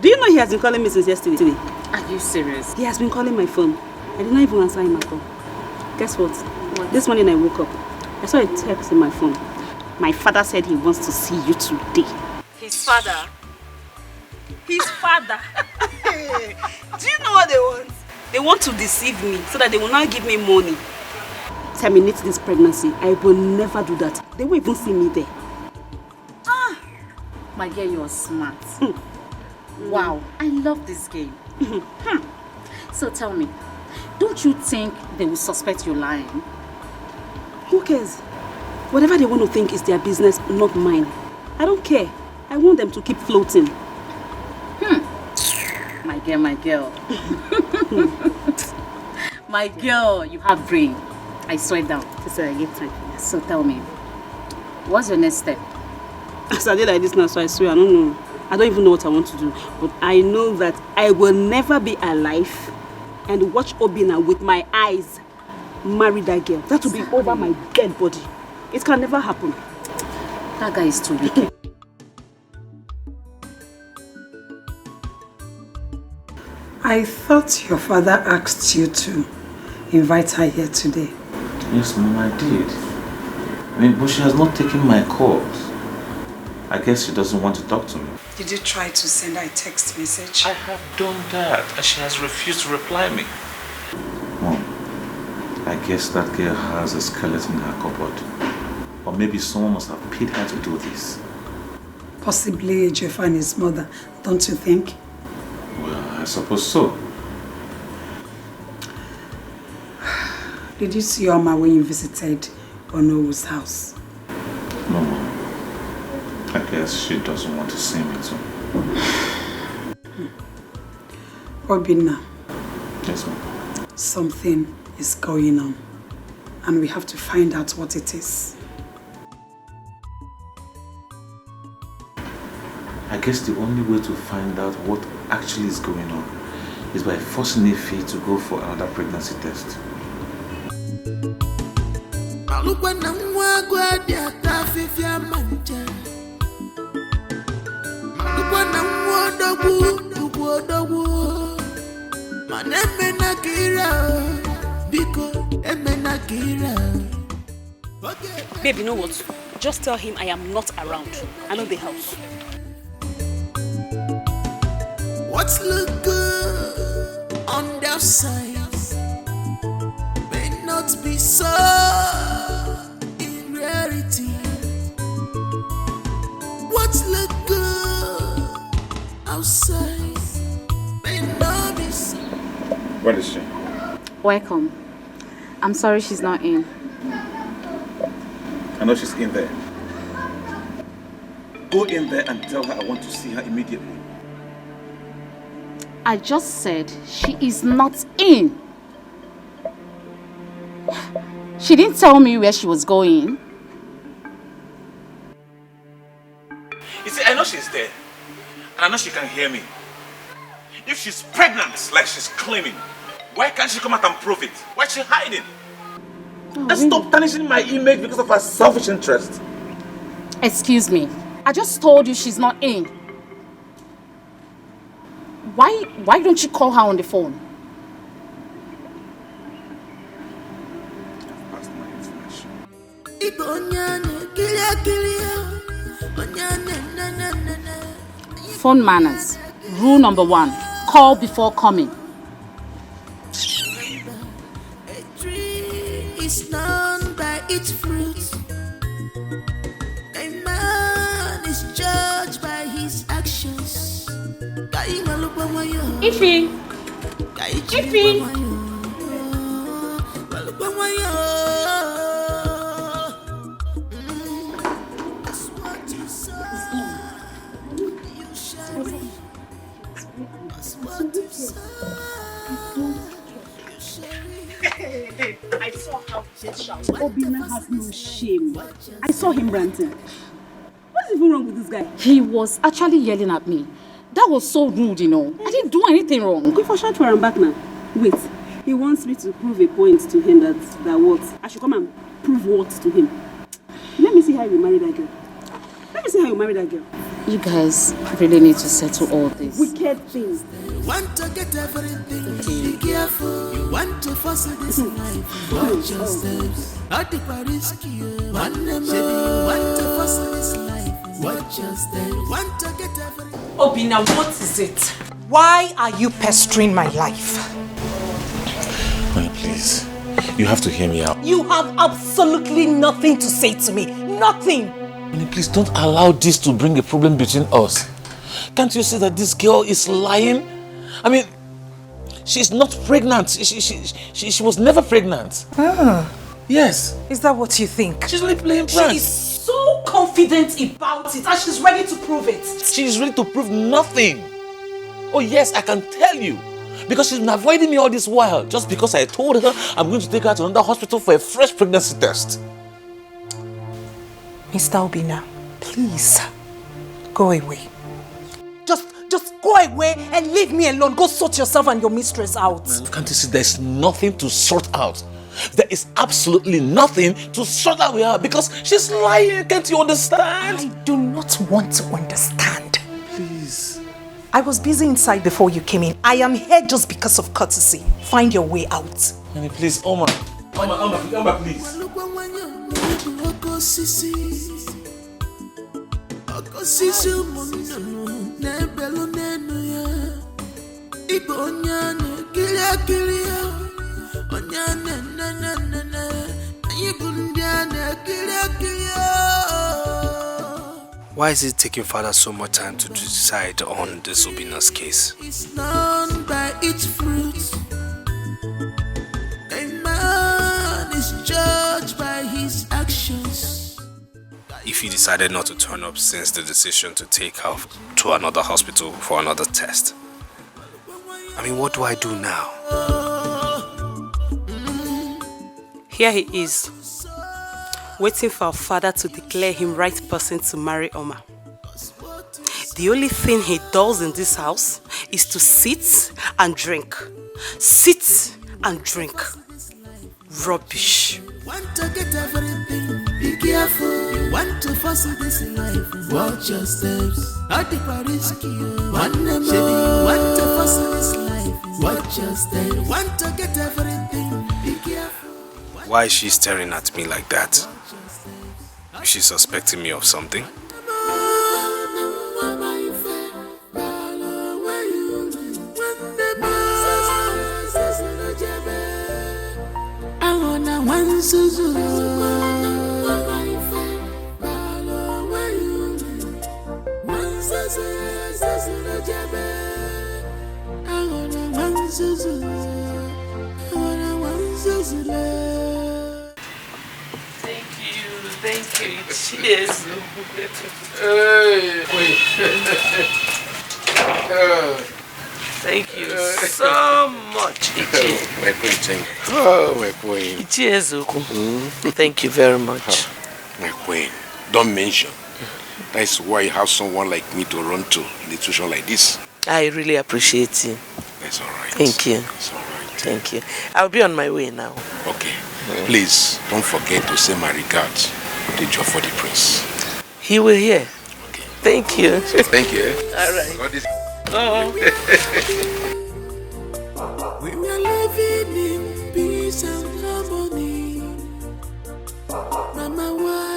Do you know he has been calling me since yesterday? Are you serious? He has been calling my phone. I did not even answer him at all. Guess what? This morning I woke up. I saw a text in my phone. My father said he wants to see you today. His father? His father? Do you know what they want? They want to deceive me so that they will not give me money. Terminate this pregnancy. I will never do that. They won't even see me there. My girl, you're smart. Wow, I love this game. So tell me, don't you think they will suspect you lying? Who cares? Whatever they want to think is their business, not mine. I don't care. I want them to keep floating. My girl, my girl. My girl, you have brain. I swear down. Sister, I get time. So tell me, what's your next step? As I did like this now, so I swear, I don't know. I don't even know what I want to do. But I know that I will never be alive and watch Obinna with my eyes marry that girl. That will be over my dead body. It can never happen. That guy is too wicked. I thought your father asked you to invite her here today. Yes, Mom, I did. I mean, but she has not taken my calls. I guess she doesn't want to talk to me. Did you try to send her a text message? I have done that, and she has refused to reply me. Mom, I I guess that girl has a skeleton in her cupboard. Or maybe someone must have paid her to do this. Possibly Ejiofor and his mother, don't you think? Well, I suppose so. Did you see Oma when you visited Onowo's house? No, Mom. I guess she doesn't want to see me too. Obinna. Yes, Mom. Something is going on. And we have to find out what it is. I guess the only way to find out what actually is going on is by forcing Ife to go for another pregnancy test. Babe, you know what? Just tell him I am not around. I know the house. What's look good on the outside may not be so in reality. What's look good outside may not be so. Where is she? Welcome. I'm sorry she's not in. I know she's in there. Go in there and tell her I want to see her immediately. I just said she is not in. She didn't tell me where she was going. You see, I know she's there. And I know she can hear me. If she's pregnant, like she's claiming, why can't she come out and prove it? Why is she hiding? And stop tarnishing my image because of her selfish interest. Excuse me. I just told you she's not in. Why don't you call her on the phone? Phone manners. Rule number 1. Call before coming. A tree is known by its fruit. A man is judged by his actions. Ife! Ife! I saw how Obinna has no shame. I saw him ranting. What's even wrong with this guy? He was actually yelling at me. That was so rude, you know. I didn't do anything wrong. Okay, for short for him back now. Wait, he wants me to prove a point to him that what? I should come and prove what to him? Let me see how you marry that girl. Let me see how you marry that girl. You guys really need to settle all this. Wicked things. Want to get everything, be careful. You want to force this life, watch your steps. At the risky, you want to force this life, watch your steps. Want to get everything. Obinna, what is it? Why are you pestering my life? Honey, please. You have to hear me out. You have absolutely nothing to say to me. Nothing. Honey, please don't allow this to bring a problem between us. Can't you see that this girl is lying? I mean, she's not pregnant. She was never pregnant. Ah. Yes. Is that what you think? She's only playing pranks. She is so confident about it and she's ready to prove it. She's ready to prove nothing. Oh yes, I can tell you. Because she's been avoiding me all this while. Just because I told her I'm going to take her to another hospital for a fresh pregnancy test. Mr. Obinna, please, go away. Just go away and leave me alone. Go sort yourself and your mistress out. Man, can't you see there's nothing to sort out? There is absolutely nothing to sort out with her because she's lying. Can't you understand? I do not want to understand. Please. I was busy inside before you came in. I am here just because of courtesy. Find your way out. Honey, please, Oma, please. Why is it taking Father so much time to decide on this Obina's case? It's known by its fruits. A man is judged by his actions. If he decided not to turn up since the decision to take her to another hospital for another test, I mean, what do I do now? Here he is, waiting for our father to declare him right person to marry Oma. The only thing he does in this house is to sit and drink. Sit and drink. Rubbish. Want to get everything, be careful. You want to pursue this life, watch your steps. At the risky, want to pursue this life, watch your steps. Want to get everything, be careful. Why is she staring at me like that? Is she suspecting me of something? Thank you. Cheers. Thank you so much. My queen, thank you. Oh, my queen. Cheers. Thank you very much. My queen, don't mention. That's why you have someone like me to run to in a situation like this. I really appreciate you. That's all right. Thank you. It's all right. Thank you. I'll be on my way now. Okay. Please, don't forget to say my regards to Joe for the prince. He will hear. Okay. Thank you. Thank you. All right. We are living in peace and harmony. Mama, why?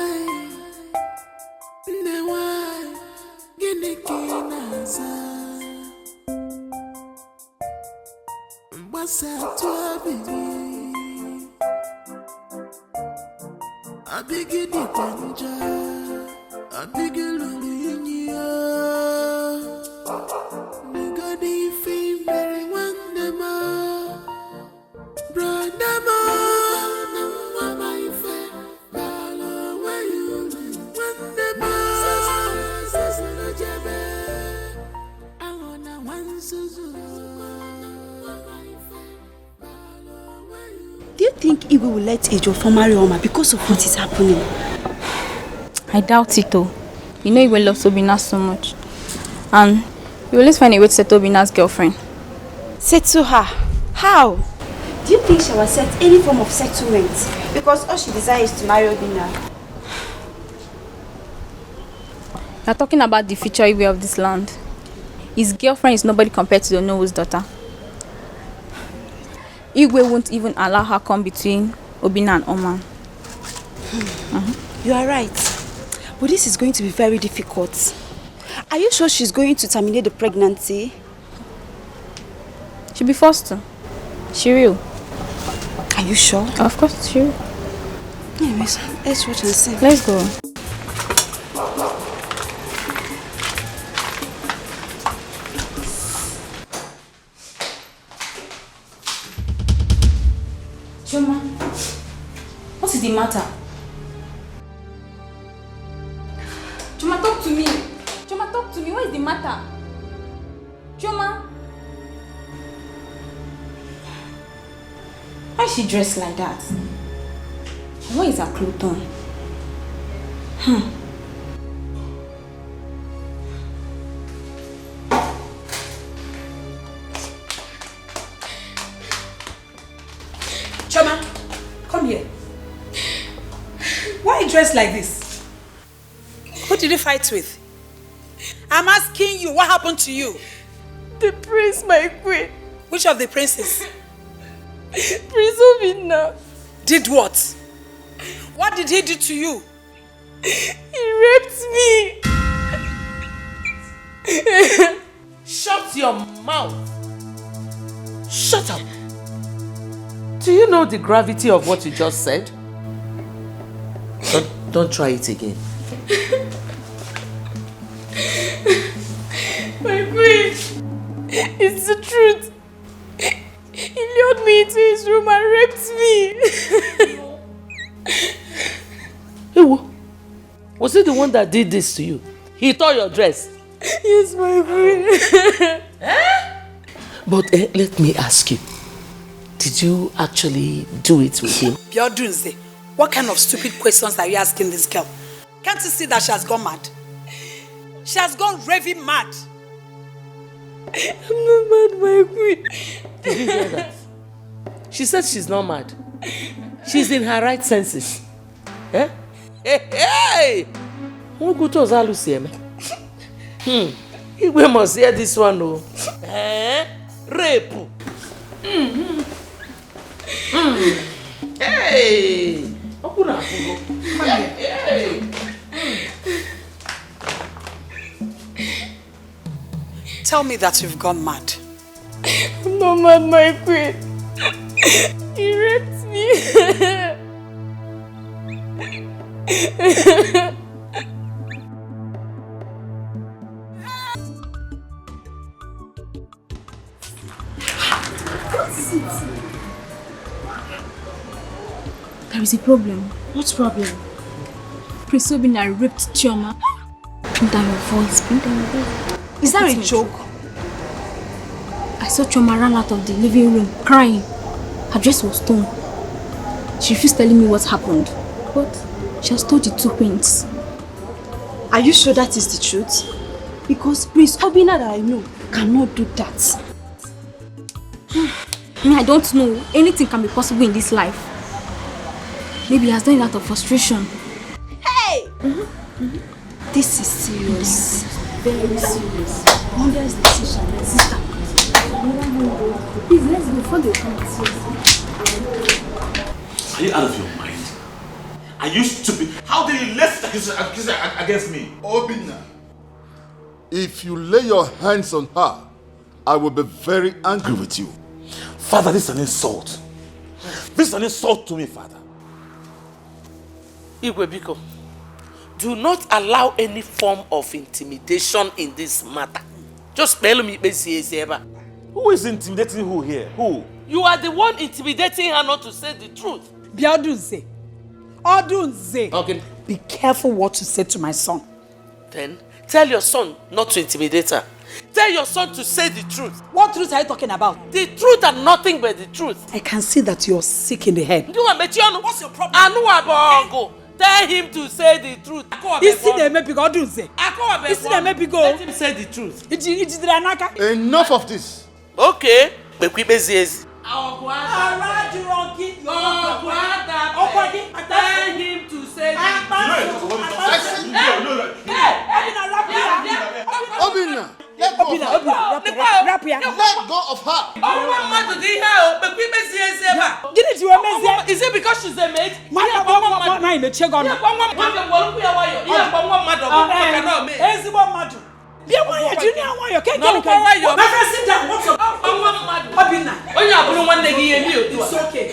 Do you think Igwe will let Ejiofor marry Oma because of what is happening? I doubt it though. You know Igwe loves Obina so much. And you always find a way to settle Obina's girlfriend. Settle her? How? Do you think she will accept any form of settlement? Because all she desires is to marry Obina. You're talking about the future Igwe of this land. His girlfriend is nobody compared to the Onowo's daughter. Igwe won't even allow her come between Obina and Oma. You are right. But this is going to be very difficult. Are you sure she's going to terminate the pregnancy? She'll be forced to. She will. Are you sure? Of course she will. Anyways, let's watch and see. Let's go. Choma, what is the matter? Choma, talk to me. Choma, talk to me. What is the matter? Choma. Why is she dressed like that? What is her clothes on? Choma, come here. Why are you dressed like this? Who did you fight with? I'm asking you, what happened to you? The prince, my queen. Which of the princes? Prince Obina. Did what? What did he do to you? He raped me. Shut your mouth. Shut up. Do you know the gravity of what you just said? Don't try it again. My queen, it's the truth. He lured me into his room and raped me. Hey, was he the one that did this to you? He tore your dress? Yes, my queen. But let me ask you, did you actually do it with him? Biodunze, what kind of stupid questions are you asking this girl? Can't you see that she has gone mad? She has gone raving mad. I'm not mad, my queen. Did you hear that? She said she's not mad. She's in her right senses. Eh? Hey! What good was Alusi, man? We must hear this one, no? Rape. Hey! Hey! Tell me that you've gone mad. I'm not mad, my queen. He raped me. There is a problem. What problem? Prince Obinna raped Chioma. Bring down your voice. Bring down your voice. Is that a joke? I saw Chioma run out of the living room crying. Her dress was torn. She refused telling me what happened. But she has told the two queens. Are you sure that is the truth? Because Prince Obinna that I know cannot do that. I don't know. Anything can be possible in this life. Maybe he has done it out of frustration. Hey! This is serious. Very serious. Mother's decision, my sister. Please, let's go before they come and see us. Are you out of your mind? Are you stupid? How did you lift accusation against me? Obinna, if you lay your hands on her, I will be very angry with you. Father, this is an insult. This is an insult to me, Father. Igwe Biko, do not allow any form of intimidation in this matter. Just tell me, who is intimidating who here? Who? You are the one intimidating her not to say the truth. Biodunze. Odunze. Okay. Be careful what you say to my son. Then tell your son not to intimidate her. Tell your son to say the truth. What truth are you talking about? The truth and nothing but the truth. I can see that you're sick in the head. What's your problem? Tell him to say the truth. Let him say the truth. Enough of this. Okay. Let Tell him to say the truth. Obinna, let go of her. Is it because she's a maid? It's okay.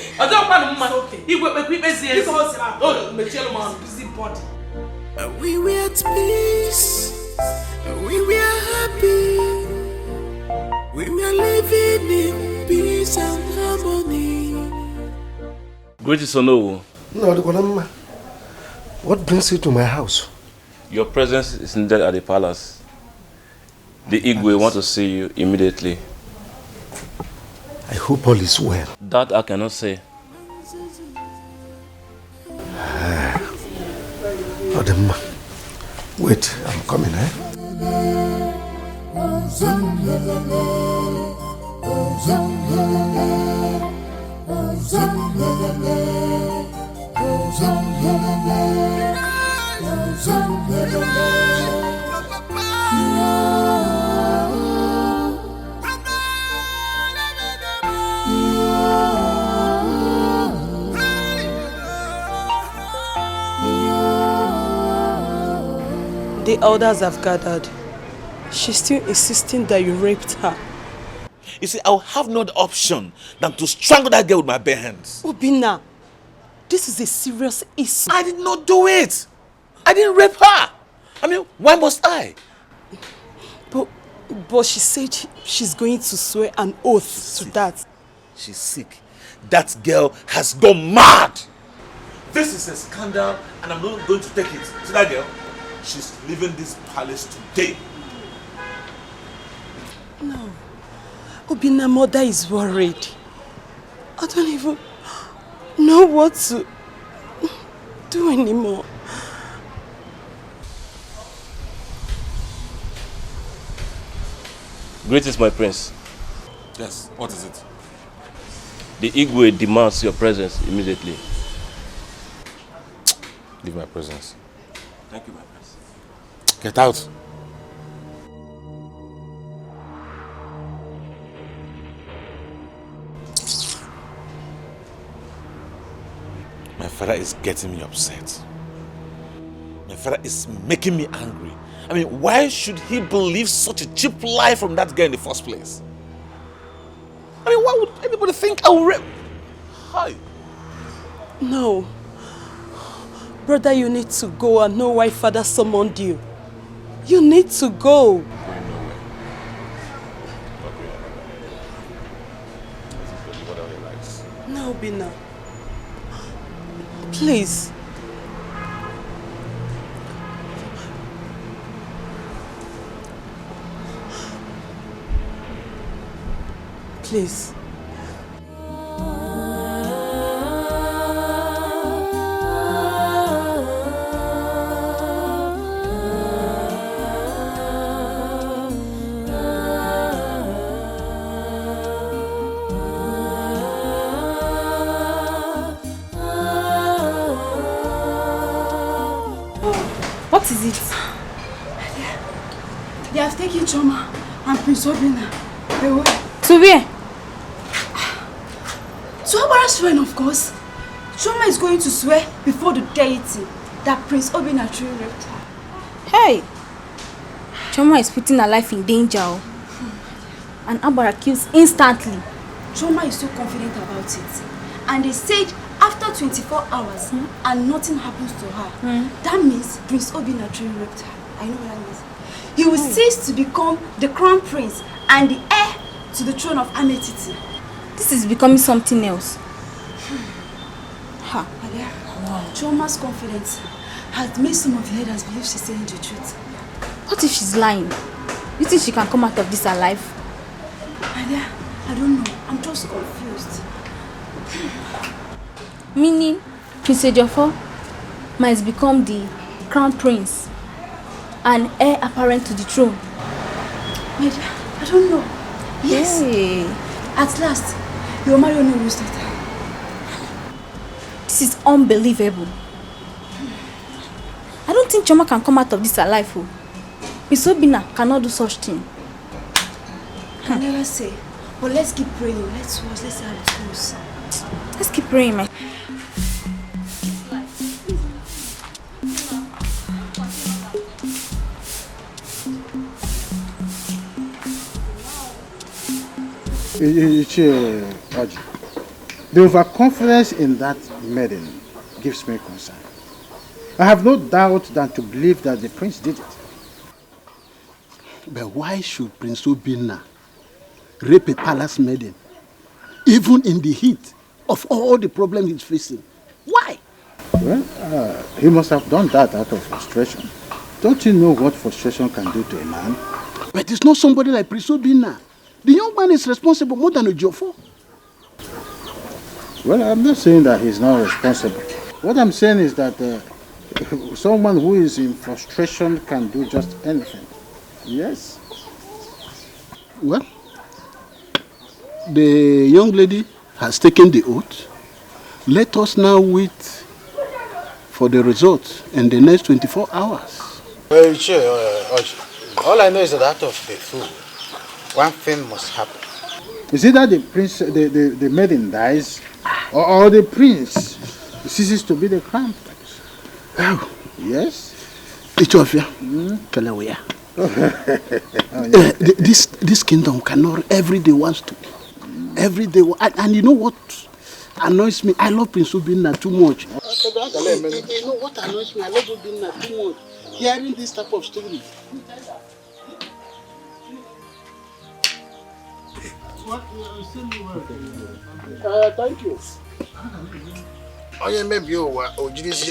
We were at peace. We were happy. We were living in peace and harmony. Greetings, Ono. No, what brings you to my house? Your presence is needed at the palace. The Igwe want to see you immediately. I hope all is well. That I cannot say. Wait, I'm coming, eh? The elders have gathered. She's still insisting that you raped her. You see, I'll have no other option than to strangle that girl with my bare hands. Obinna, this is a serious issue. I did not do it. I didn't rape her. I mean, why must I? But she said she's going to swear an oath to that. She's sick. That girl has gone mad. This is a scandal and I'm not going to take it. See that girl? She's leaving this palace today. No. Obinna, mother is worried. I don't even know what to do anymore. Greetings, my prince. Yes, what is it? The Igwe demands your presence immediately. Leave my presence. Thank you, my prince. Get out. My father is getting me upset. My father is making me angry. I mean, why should he believe such a cheap lie from that girl in the first place? I mean, why would anybody think I will rape? Hi. No. Brother, you need to go and know why father summoned you. You need to go. No, Bina. Please. Please. What is it? They have taken Choma and Prince Obinna away. To where? To Abara's shrine, of course. Choma is going to swear before the deity that Prince Obinna truly raped her. Hey! Choma is putting her life in danger. And Abara kills instantly. Choma is so confident about it. And they said after 24 hours and nothing happens to her, that means Prince Obinna truly raped her. I know what that means. He will cease to become the crown prince and the heir to the throne of Ametiti. This is becoming something else. Ha. Wow. Choma's confidence has made some of the elders believe she's saying the truth. What if she's lying? You think she can come out of this alive? Alia, I don't know. I'm just confused. Meaning, Prince Ejiofor might become the crown prince and heir apparent to the throne. Wait, I don't know. Yes. Hey. At last, your marry Onoru's daughter. This is unbelievable. I don't think Choma can come out of this alive. Prince Obinna cannot do such thing. I never say. But let's keep praying. Let's watch. Let's see how it goes. Let's keep praying, my. The overconfidence in that maiden gives me concern. I have no doubt than to believe that the prince did it. But why should Prince Obinna rape a palace maiden, even in the heat of all the problems he's facing? Why? Well, he must have done that out of frustration. Don't you know what frustration can do to a man? But it's not somebody like Prince Obinna. The young man is responsible more than Ejiofor. Well, I'm not saying that he's not responsible. What I'm saying is that someone who is in frustration can do just anything. Yes. Well, the young lady has taken the oath. Let us now wait for the results in the next 24 hours. Well, sure, all I know is that out of the two, one thing must happen. Is it that the prince, the maiden dies, or the prince ceases to be the crown prince? Oh. Yes. Each of you, This kingdom cannot every day wants to. Every day. And you know what annoys me? I love Prince Obinna too much. You know what annoys me? I love Obinna too much. Hearing this type of story. Thank you. Oh, yeah, maybe you were Ojidis.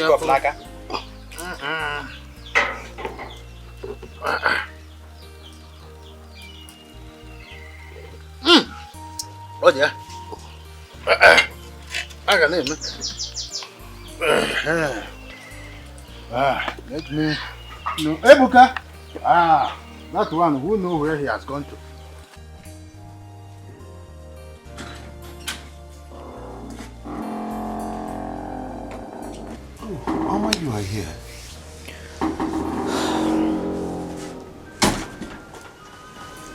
Oh, yeah. I got it, let me know. Hey, Buka. That one who knows where he has gone to. Mama, you are here.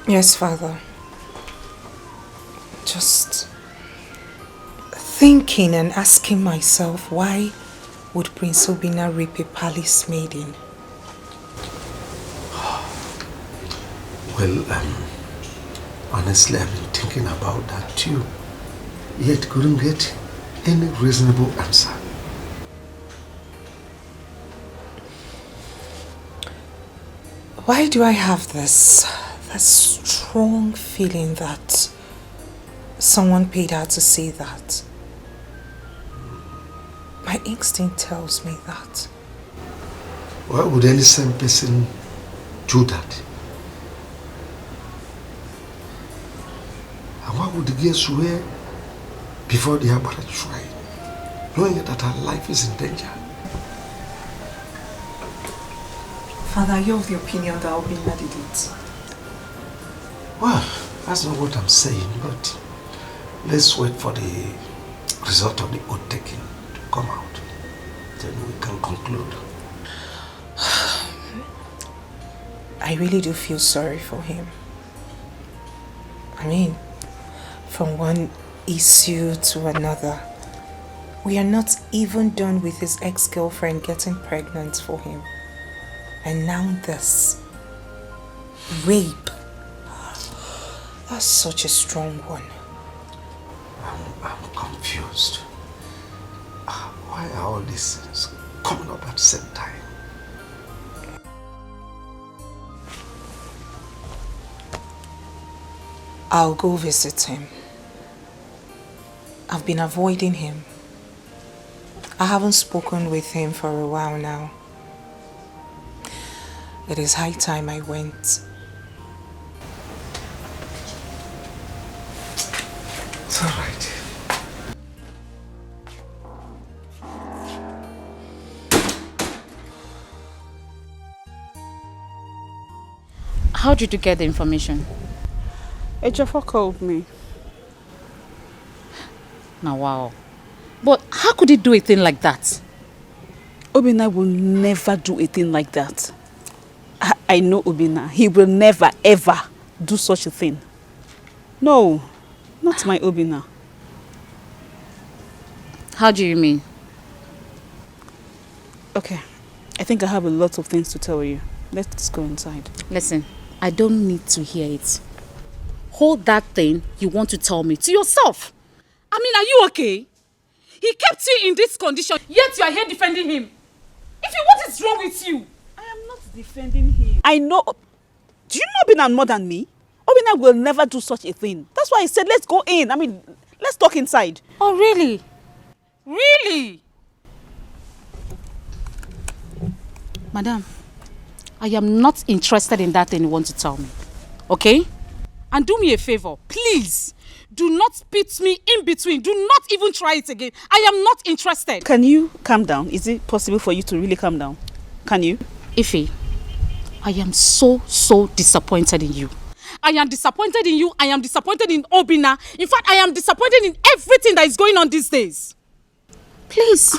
Yes, Father. Just thinking and asking myself, why would Prince Obinna rape a palace maiden? Well, honestly, I've been thinking about that too. Yet couldn't get any reasonable answer. Why do I have this strong feeling that someone paid her to say that? My instinct tells me that. Why would any same person do that? And why would the girl swear before the Abara shrine, knowing that her life is in danger? Father, you're of the opinion that Obinna did it. Well, that's not what I'm saying, but let's wait for the result of the oath taking to come out. Then we can conclude. I really do feel sorry for him. I mean, from one issue to another, we are not even done with his ex-girlfriend getting pregnant for him. And now this. Rape. That's such a strong one. I'm confused. Why are all these things coming up at the same time? I'll go visit him. I've been avoiding him. I haven't spoken with him for a while now. It is high time I went. It's all right. How did you get the information? Ejiofor called me. Now, wow. But how could he do a thing like that? Obinna will never do a thing like that. I know Obinna. He will never, ever do such a thing. No, not my Obinna. How do you mean? Okay, I think I have a lot of things to tell you. Let's go inside. Listen, I don't need to hear it. Hold that thing you want to tell me to yourself. I mean, are you okay? He kept you in this condition, yet you are here defending him. If you, what is wrong with you? I am not defending him. I know. Do you know Obinna more than me? Obinna will never do such a thing. That's why I said, let's go in. I mean, let's talk inside. Oh, really? Really? Madam, I am not interested in that thing you want to tell me. Okay? And do me a favor, please. Do not pit me in between. Do not even try it again. I am not interested. Can you calm down? Is it possible for you to really calm down? Can you? Ife, I am so disappointed in you. I am disappointed in you. I am disappointed in Obinna. In fact, I am disappointed in everything that is going on these days. Please,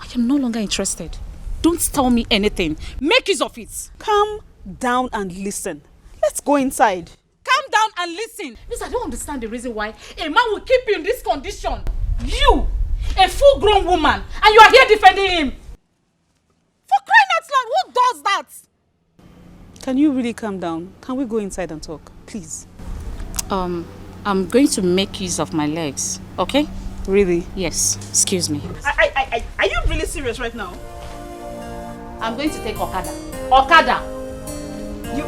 I am no longer interested. Don't tell me anything. Make use of it. Calm down and listen. Let's go inside. Calm down and listen. Miss, I don't understand the reason why a man will keep you in this condition. You, a full-grown woman, and you are here defending him. For crying out loud, who does that? can you really calm down? Can we go inside and talk, please? I'm going to make use of my legs, okay? Really? Yes. Excuse me. Are you really serious right now? I'm going to take Okada. Okada! You...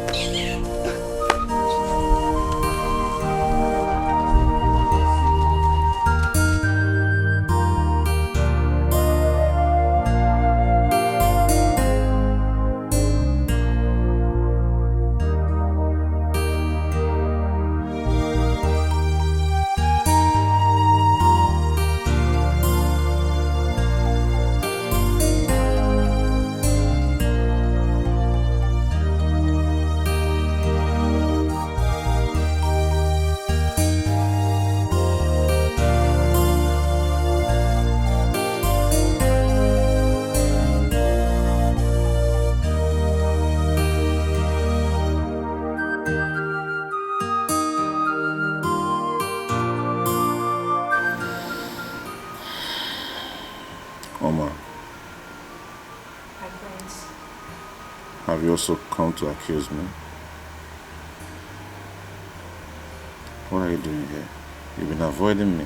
Omar, have you also come to accuse me? What are you doing here? You've been avoiding me.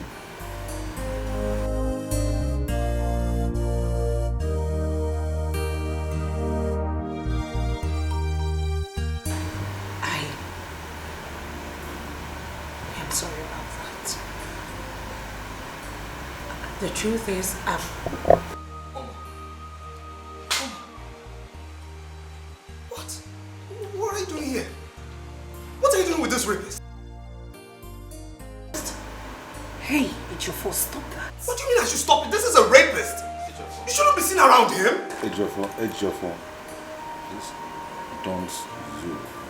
I'm sorry about that. The truth is, What are you doing here? What are you doing with this rapist? Hey, it's your fault. Stop that. What do you mean I should stop it? This is a rapist. You shouldn't be seen around him. Ejiofor, please don't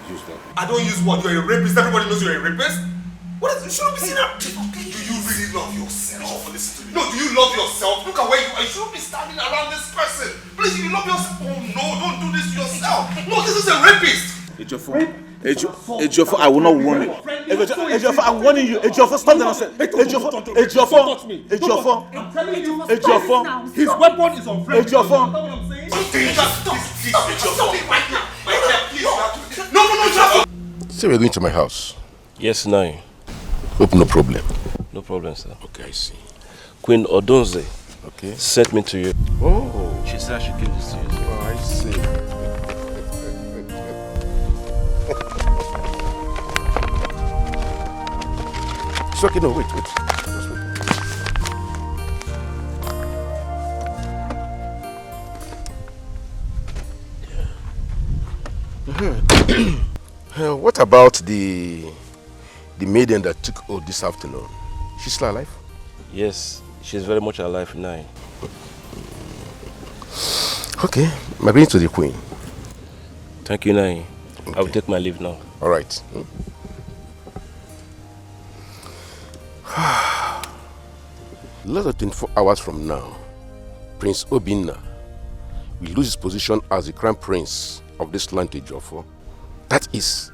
use that. I don't use what? You're a rapist. Everybody knows you're a rapist. What is? You shouldn't be seen around. Do you really love yourself? Listen to me. No, do you love yourself? Look at where you are. You shouldn't be standing around this person. Please, you love yourself. Oh no, don't do this to yourself. No, this is a rapist. Ejiofor, I will not warn you. Ejiofor, I'm warning you. Ejiofor, stop the nonsense. Ejiofor, His weapon is on friend. Ejiofor. No. So we're going to my house. Yes, now. Hope no problem. No problem, sir. Okay, I see. Queen Odonze okay. sent me to you. Oh. She said I should give this to you. Oh, I see. It's okay, no, wait. Just wait. What about the maiden that took oath this afternoon? She's still alive? Yes, she's very much alive now. Okay, I'm going to the queen. Thank you, Nai. Okay. I will take my leave now. All right. Less than 24 hours from now, Prince Obinna will lose his position as the crown prince of this land to Ejiofor. That is,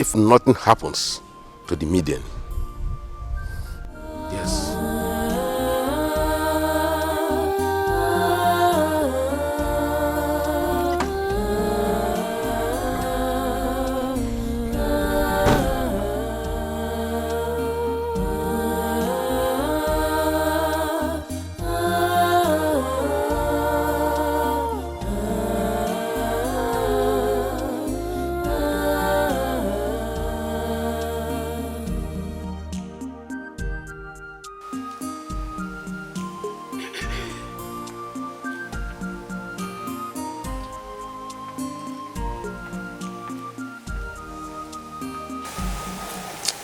if nothing happens to the maiden. Yes.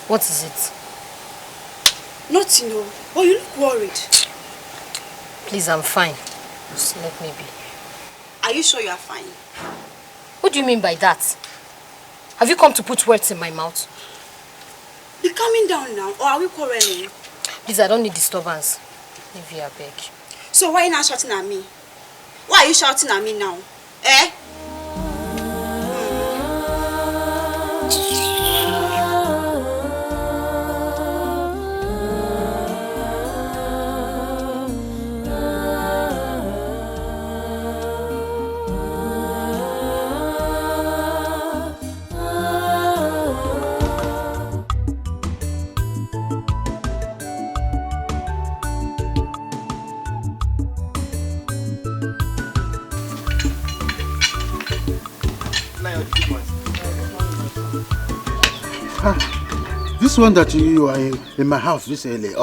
What is it? Nothing, no. Oh, you look worried. Please, I'm fine. Just let me be. Are you sure you are fine? What do you mean by that? Have you come to put words in my mouth? Be calming down now, or are we quarreling? Please, I don't need disturbance. Leave here, I beg. So why are you not shouting at me? Why are you shouting at me now? Eh? This one that you are in my house this early,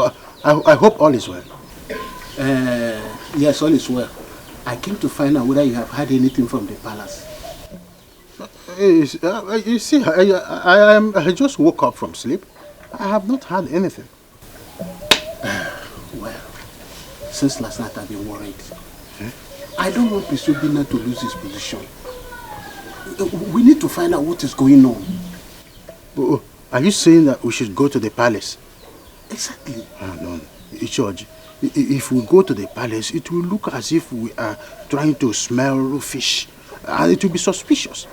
I hope all is well. Yes, all is well. I came to find out whether you have heard anything from the palace. You see, I just woke up from sleep. I have not heard anything. Well, since last night I've been worried. I don't want Pisubina to lose his position. We need to find out what is going on. Are you saying that we should go to the palace? Exactly. No, George. If we go to the palace, it will look as if we are trying to smell fish. And it will be suspicious.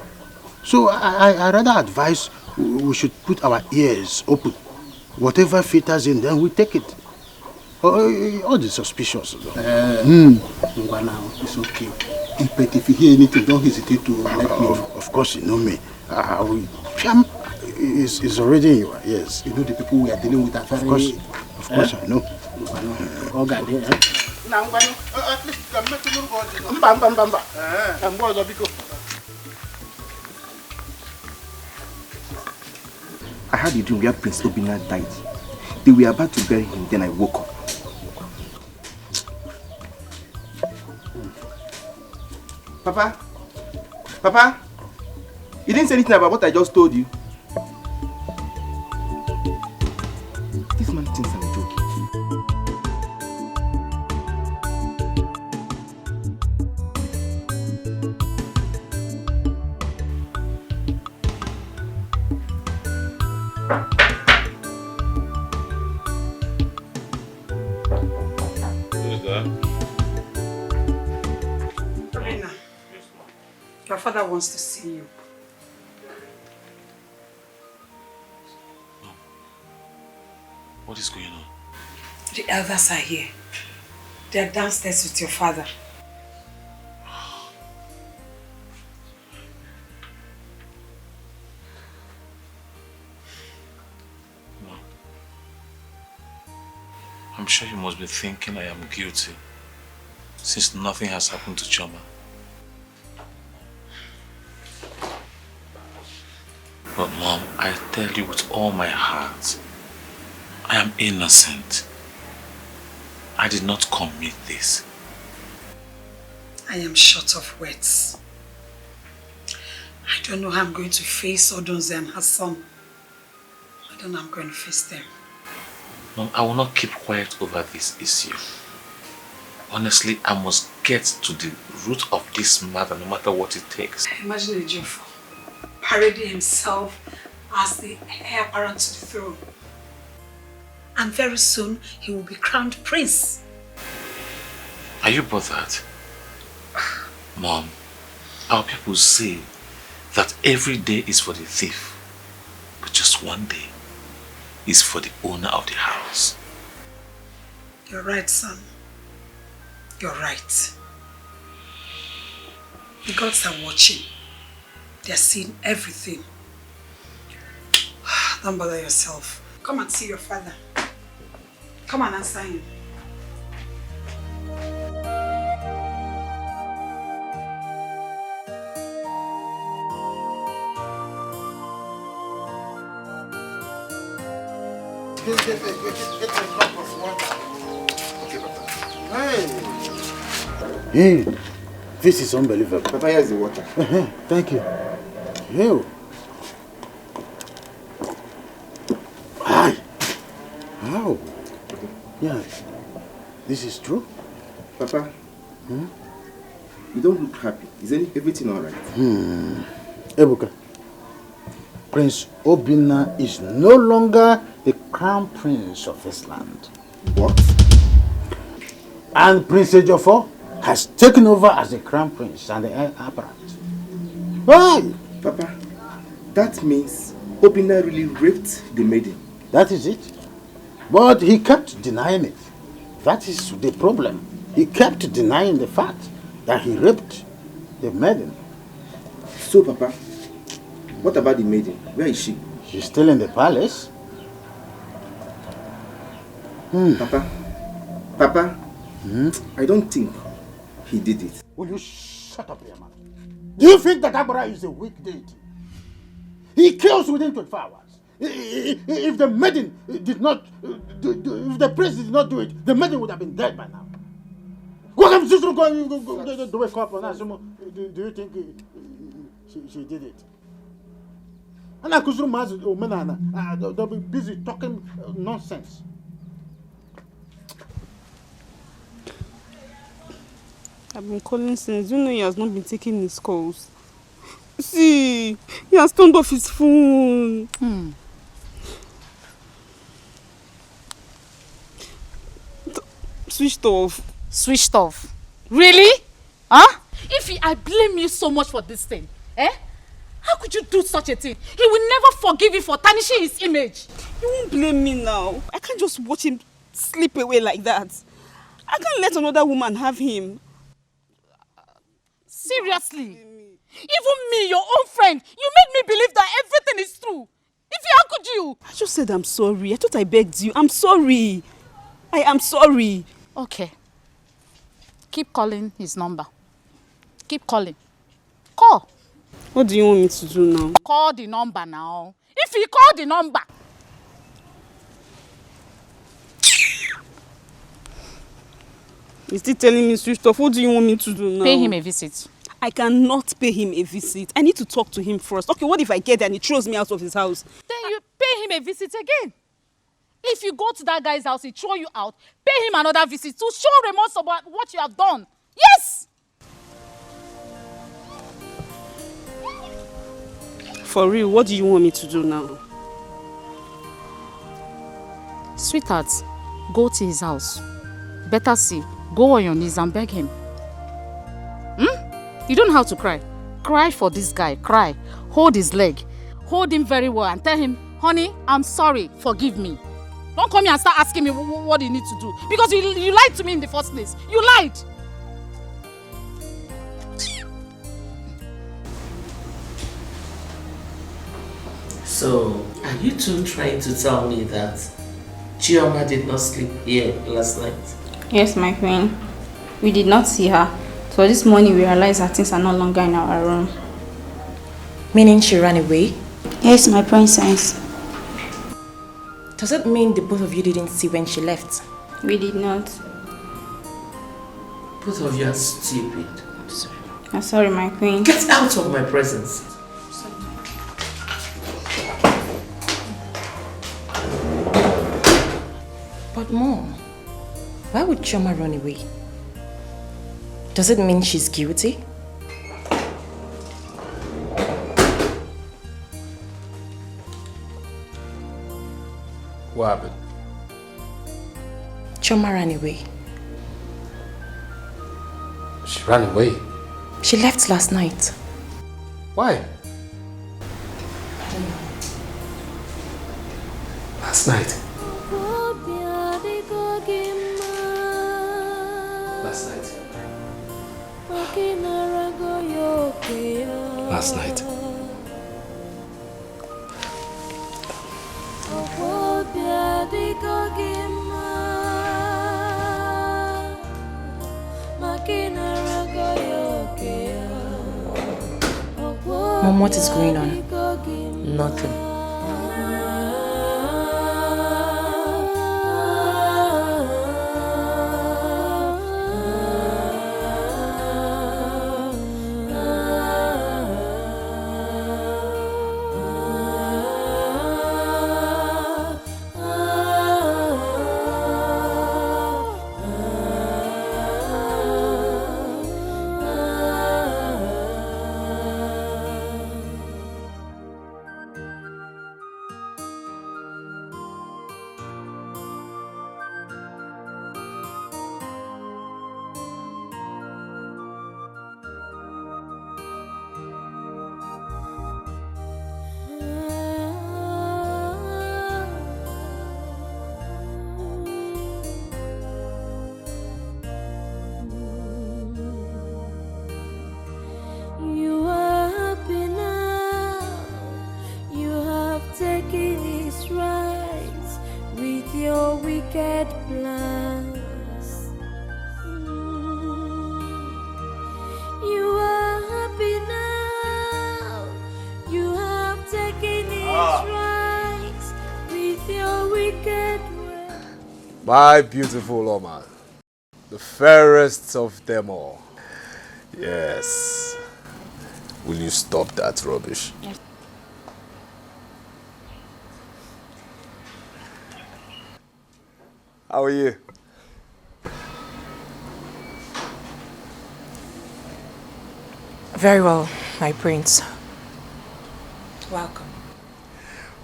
So I rather advise we should put our ears open. Whatever filters in, then we take it. All the suspicious. Now, it's okay. But if you hear anything, don't hesitate to let me know. Of course, you know me. Piam is already in your ears. You know the people we are dealing with are very... Of course, I know. Oh, God, at least I had a dream where Prince Obina died. They were about to bury him, then I woke up. Papa, you didn't say anything about what I just told you. This man thinks I'm joking. Your father wants to see you. What is going on? The elders are here. They are downstairs with your father. Mom, I'm sure you must be thinking I am guilty, since nothing has happened to Choma. But Mom, I tell you with all my heart, I am innocent. I did not commit this. I am short of words. I don't know how I'm going to face Odunze and her son. I don't know how I'm going to face them. Mom, I will not keep quiet over this issue. Honestly, I must get to the root of this matter, no matter what it takes. Imagine Ejiofor parading himself as the heir apparent to the throne. And very soon, he will be crowned prince. Are you bothered? Mom, our people say that every day is for the thief, but just one day is for the owner of the house. You're right, son. You're right. The gods are watching. They're seeing everything. Don't bother yourself. Come and see your father. Come and answer him. Get a cup of water. Okay, Papa. Hey, this is unbelievable. Papa, here's the water. Thank you. Hey. Hi. How? Yeah. This is true? Papa, you don't look happy. Is everything alright? Ebuka, Prince Obina is no longer the crown prince of this land. What? And Prince Ejiofor has taken over as the crown prince and the heir apparent. Why? Papa, that means Obina really raped the maiden. That is it. But he kept denying it. That is the problem. He kept denying the fact that he raped the maiden. So, Papa, what about the maiden? Where is she? She's still in the palace. Papa, I don't think he did it. Will you shut up, man? Do you think that Abra is a weak deity? He kills within 24 hours. If the maiden did not, if the prince did not do it, the maiden would have been dead by now. What am I going to wake up on that? Do you think she did it? And I could they'll be busy talking nonsense. I've been calling since. You know he has not been taking his calls. See, he has turned off his phone. Switched off. Switched off? Really? Huh? I blame you so much for this thing, eh? How could you do such a thing? He will never forgive you for tarnishing his image. You won't blame me now. I can't just watch him slip away like that. I can't let another woman have him. Seriously? Even me, your own friend, you made me believe that everything is true. How could you? I just said I'm sorry. I thought I begged you. I'm sorry. I am sorry. Okay. Keep calling his number. Keep calling. Call. What do you want me to do now? Call the number now. If you call the number. He's still telling me switched off. What do you want me to do now? Pay him a visit. I cannot pay him a visit. I need to talk to him first. Okay, what if I get there and he throws me out of his house? Then you pay him a visit again. If you go to that guy's house, he throw you out, pay him another visit to show remorse about what you have done. Yes! For real, what do you want me to do now? Sweetheart, go to his house. Better see, go on your knees and beg him. You don't have to cry. Cry for this guy, cry. Hold his leg. Hold him very well and tell him, honey, I'm sorry, forgive me. Don't come here and start asking me what you need to do. Because you lied to me in the first place. You lied. So, are you two trying to tell me that Chioma did not sleep here last night? Yes, my queen. We did not see her. So this morning we realized that things are no longer in our room. Meaning she ran away? Yes, my princess. Does it mean the both of you didn't see when she left? We did not. Both of you are stupid. I'm sorry, my queen. Get out of my presence. But Mom, why would Chioma run away? Does it mean she's guilty? What happened? Chioma ran away. She ran away? She left last night. Why? I don't know. Last night? Last night. Last night. Mom, what is going on? Nothing. My beautiful Oma. The fairest of them all. Yes. Will you stop that rubbish? Yes. How are you? Very well, my prince. Welcome.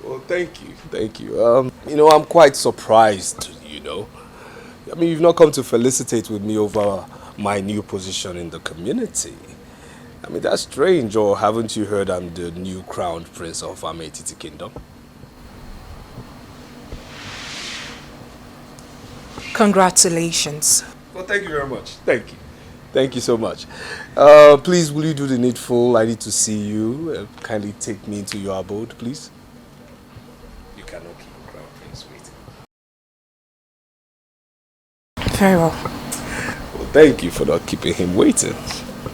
Well, thank you. Thank you. I'm quite surprised, I mean, you've not come to felicitate with me over my new position in the community. I mean, that's strange, or haven't you heard I'm the new crowned prince of Ametiti Kingdom? Congratulations. Well, thank you very much. Thank you. Thank you so much. Please, will you do the needful? I need to see you. Kindly take me into your abode, please. You cannot keep a crown prince waiting. Very well. Well, thank you for not keeping him waiting.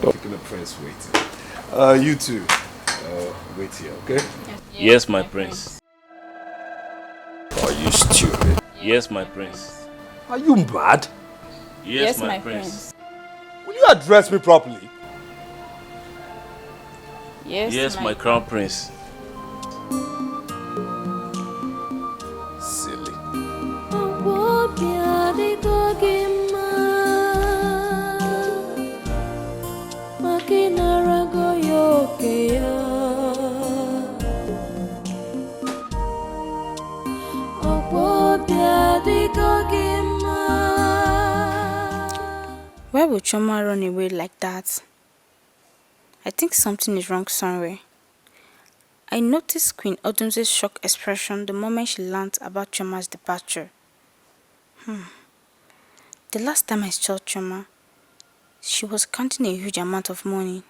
Not keeping the prince waiting. You two, wait here, okay? Yes, my prince. Are you stupid? Yes, my prince. Are you mad? Yes, my prince. Will you address me properly? Yes, my crown prince. Silly. Why would Choma run away like that? I think something is wrong somewhere. I noticed Queen Odunze's shocked expression the moment she learned about Choma's departure. The last time I saw Choma, she was counting a huge amount of money.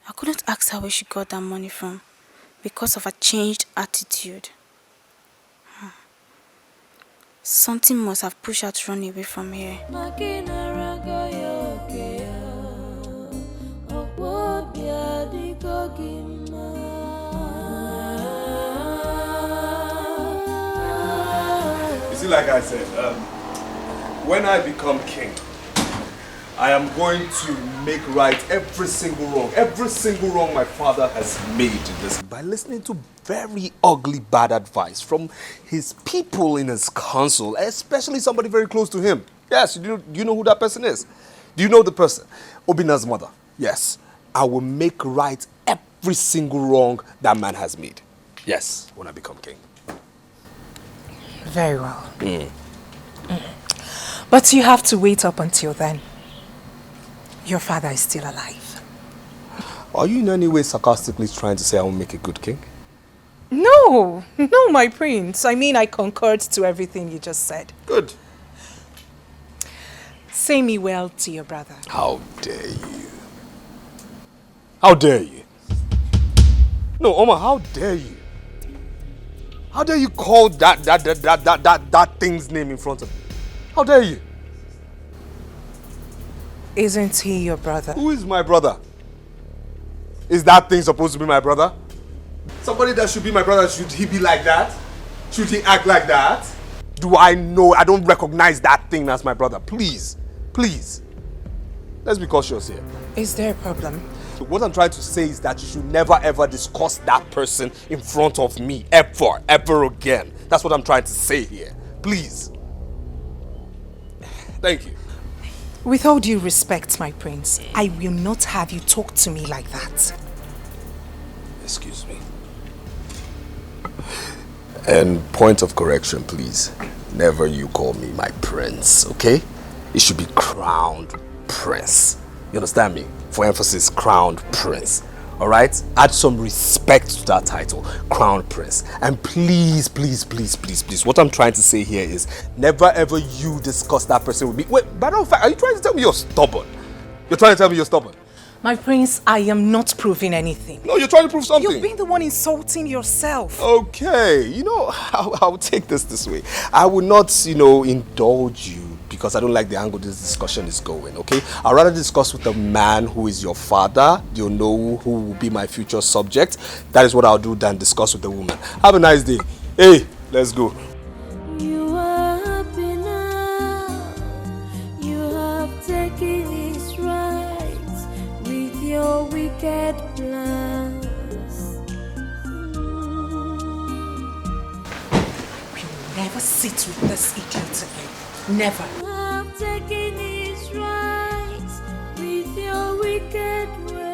I couldn't ask her where she got that money from because of her changed attitude. Something must have pushed her to run away from here. You see, like I said, when I become king, I am going to make right every single wrong my father has made in this by listening to very ugly bad advice from his people in his council, especially somebody very close to him. Yes, do you know who that person is? Do you know the person? Obina's mother. Yes, I will make right every single wrong that man has made. Yes, when I become king. Very well. But you have to wait up until then. Your father is still alive. Are you in any way sarcastically trying to say I will make a good king? No, my prince. I mean, I concurred to everything you just said. Good. Say me well to your brother. How dare you? How dare you? No, Oma, how dare you? How dare you call that thing's name in front of me? How dare you? Isn't he your brother? Who is my brother? Is that thing supposed to be my brother? Somebody that should be my brother, should he be like that? Should he act like that? Do I know? I don't recognize that thing as my brother. Please, please. Let's be cautious here. Is there a problem? What I'm trying to say is that you should never ever discuss that person in front of me. Ever again. That's what I'm trying to say here. Please. Thank you. With all due respect, my prince, I will not have you talk to me like that. Excuse me. And point of correction, please. Never you call me my prince, okay? It should be crowned prince. You understand me? For emphasis, crowned prince. Alright? Add some respect to that title, crown prince. And please, please, please, please, please, what I'm trying to say here is never ever you discuss that person with me. Wait, by the fact, are you trying to tell me you're stubborn? You're trying to tell me you're stubborn? My prince, I am not proving anything. No, you're trying to prove something. You've been the one insulting yourself. Okay, I'll take this way. I will not, indulge you because I don't like the angle this discussion is going, okay? I'd rather discuss with the man who is your father. You know who will be my future subject. That is what I'll do than discuss with the woman. Have a nice day. Hey, let's go. You are happy. wicked plans. We will never sit with this idiot again. Never. I'm taking his rights with your wicked ways.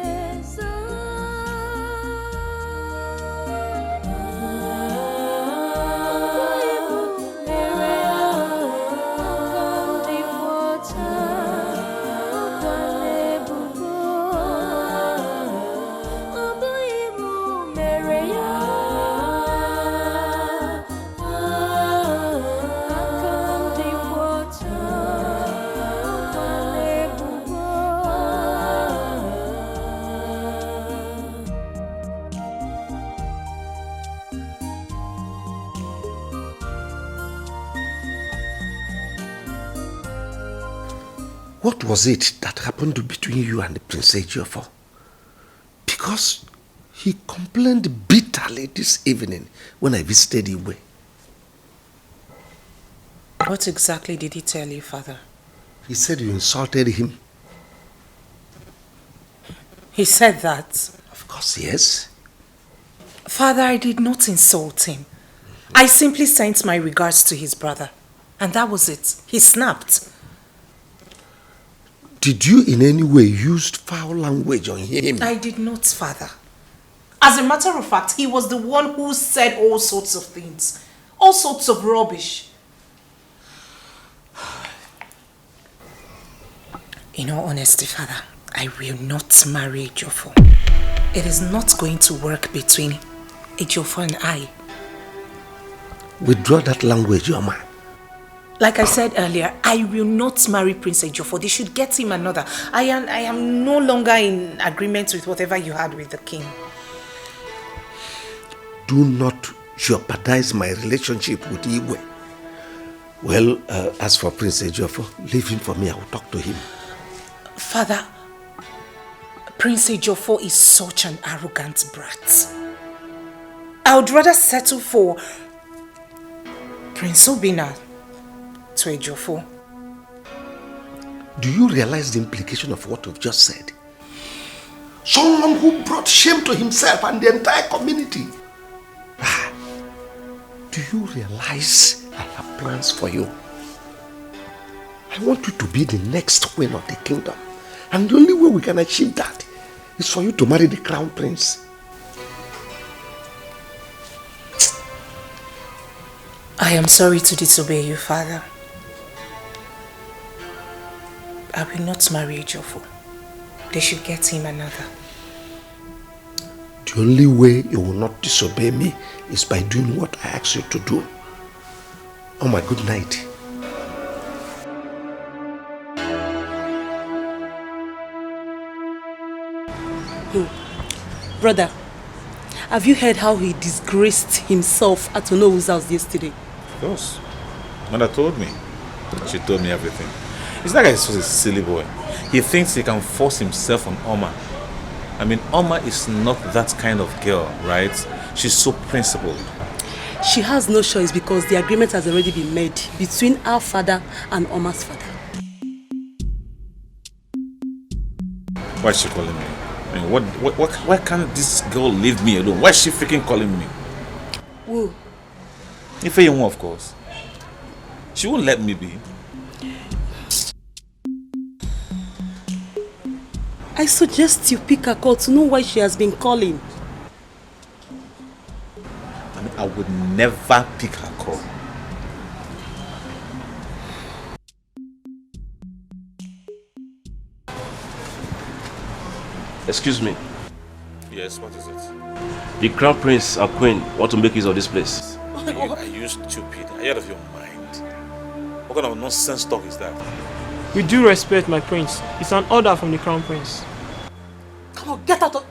What was it that happened between you and the Prince Ejiofor? Because he complained bitterly this evening when I visited Iwe. What exactly did he tell you, Father? He said you insulted him. He said that? Of course, yes. Father, I did not insult him. I simply sent my regards to his brother. And that was it. He snapped. Did you in any way use foul language on him? I did not, Father. As a matter of fact, he was the one who said all sorts of things. All sorts of rubbish. In all honesty, Father, I will not marry Ejiofor. It is not going to work between Ejiofor and I. Withdraw that language, Yoma. Like I said earlier, I will not marry Prince Ejiofor. They should get him another. I am no longer in agreement with whatever you had with the king. Do not jeopardize my relationship with Iwe. Well, as for Prince Ejiofor, leave him for me. I will talk to him. Father, Prince Ejiofor is such an arrogant brat. I would rather settle for Prince Obina to Ejiofor. Do you realize the implication of what you've just said? Someone who brought shame to himself and the entire community. Do you realize I have plans for you? I want you to be the next queen of the kingdom. And the only way we can achieve that is for you to marry the crown prince. I am sorry to disobey you, Father. I will not marry Ejiofor. They should get him another. The only way you will not disobey me is by doing what I ask you to do. Oh my good night. Brother, have you heard how he disgraced himself at Onowu's house yesterday? Of course. Mother told me. She told me everything. It's like he's such a silly boy. He thinks he can force himself on Oma. I mean, Oma is not that kind of girl, right? She's so principled. She has no choice because the agreement has already been made between our father and Oma's father. Why is she calling me? I mean, why can't this girl leave me alone? Why is she freaking calling me? Who? Ifeyinwa, of course. She won't let me be. I suggest you pick her call to know why she has been calling. I mean, I would never pick her call. Excuse me. Yes, what is it? The crown prince and queen want to make use of this place. Are you stupid? Are you out of your mind? What kind of nonsense talk is that? With due respect, my prince, it's an order from the crown prince. Come on, get out of...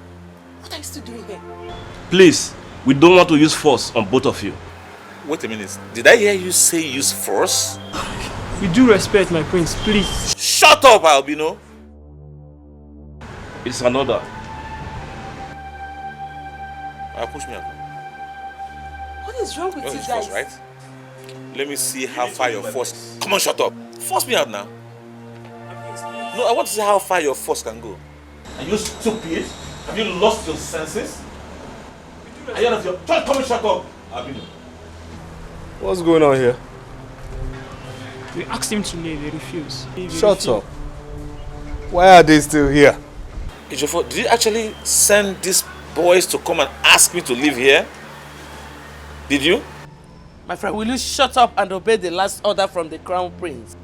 What are you still doing here? Please, we don't want to use force on both of you. Wait a minute. Did I hear you say use force? With due respect, my prince, please. Shut up, Albino! It's an order. Push me up. What is wrong with you guys? Force, right? Let me see how far your force... Come on, shut up. Force me out now. No, I want to see how far your force can go. Are you stupid? Have you lost your senses? Are you out of your... Come and shut up, Abino. What's going on here? We asked him to leave, he refused. Shut up. Why are they still here? Ejiofor, did you actually send these boys to come and ask me to live here? Did you? My friend, will you shut up and obey the last order from the crown prince?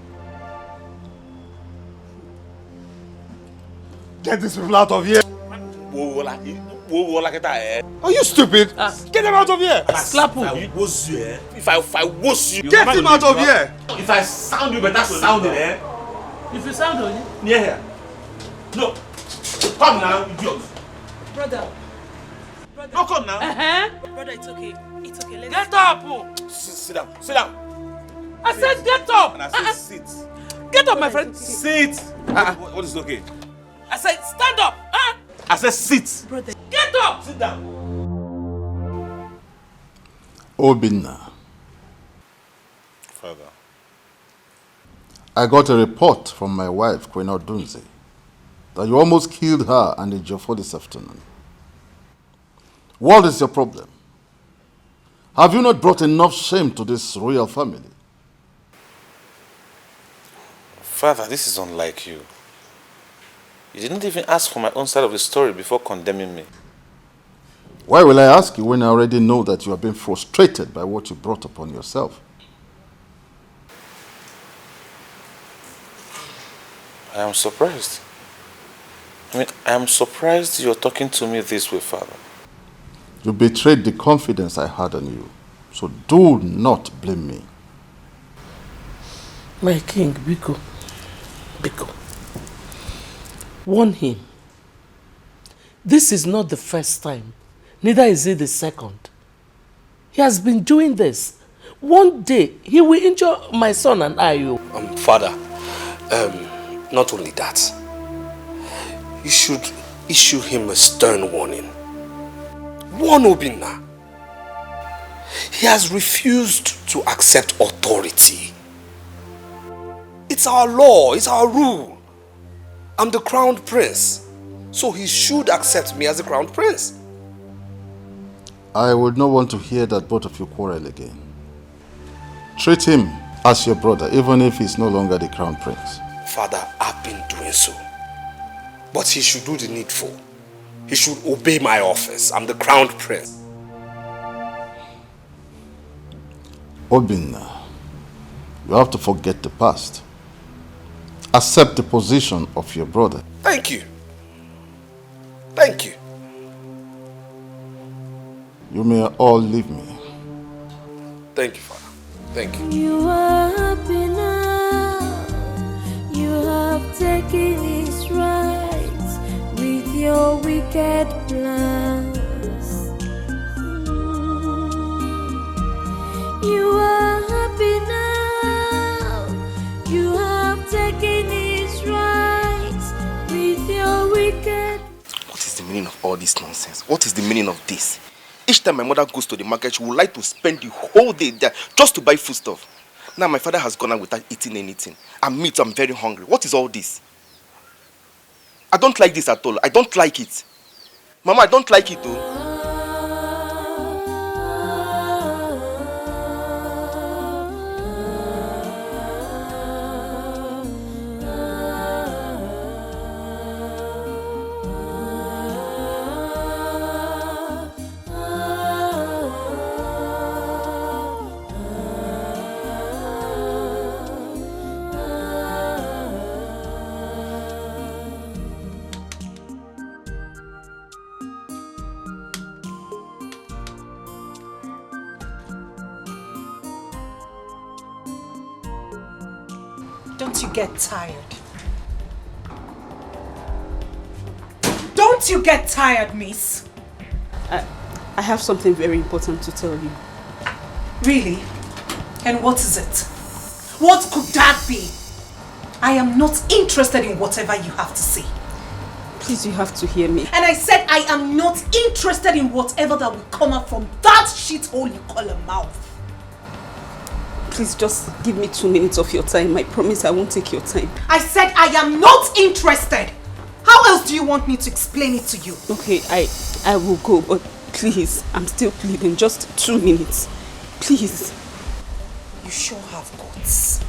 Get these people out of here! Are you stupid? Get them out of here! Slap you. If I was you... Get him out of here! If I sound you better sound it, eh? If you sound on it? Near here. No. Come now, idiot. Brother. No, come now. Brother, it's okay. It's okay. Get up! Sit down. Sit down. I said get up! And I said sit. Get up, my friend. Sit. What is okay? I said stand up! I said sit. Brother, get up! Sit down. Obinna, Father. I got a report from my wife, Queen Odunze, that you almost killed her and Ejiofor this afternoon. What is your problem? Have you not brought enough shame to this royal family? Father, this is unlike you. You didn't even ask for my own side of the story before condemning me. Why will I ask you when I already know that you have been frustrated by what you brought upon yourself? I am surprised. I am surprised you're talking to me this way, Father. You betrayed the confidence I had on you, so do not blame me. My king, Biko. Warn him. This is not the first time. Neither is it the second. He has been doing this. One day, he will injure my son and I. Father, not only that, you should issue him a stern warning. Warn Obinna. He has refused to accept authority. It's our law, it's our rule. I'm the crowned prince, so he should accept me as the crowned prince. I would not want to hear that both of you quarrel again. Treat him as your brother, even if he's no longer the crown prince. Father, I've been doing so. But he should do the needful. He should obey my office. I'm the crowned prince. Obinna, you have to forget the past. Accept the position of your brother. Thank you. Thank you. You may all leave me. Thank you, Father. Thank you. You are happy now. You have taken his rights with your wicked plans. You are happy now. You have taken his rights with your wicked. What is the meaning of all this nonsense? What is the meaning of this? Each time my mother goes to the market, she would like to spend the whole day there just to buy foodstuff. Now my father has gone out without eating anything. And me too, I'm very hungry. What is all this? I don't like this at all. I don't like it. Mama, I don't like it though. Don't you get tired? Don't you get tired, miss? I have something very important to tell you. Really? And what is it? What could that be? I am not interested in whatever you have to say. Please, you have to hear me. And I said I am not interested in whatever that will come out from that shithole you call a mouth. Please, just give me 2 minutes of your time. I promise I won't take your time. I said I am not interested. How else do you want me to explain it to you? Okay, I will go, but please, I'm still pleading. Just 2 minutes. Please. You sure have guts.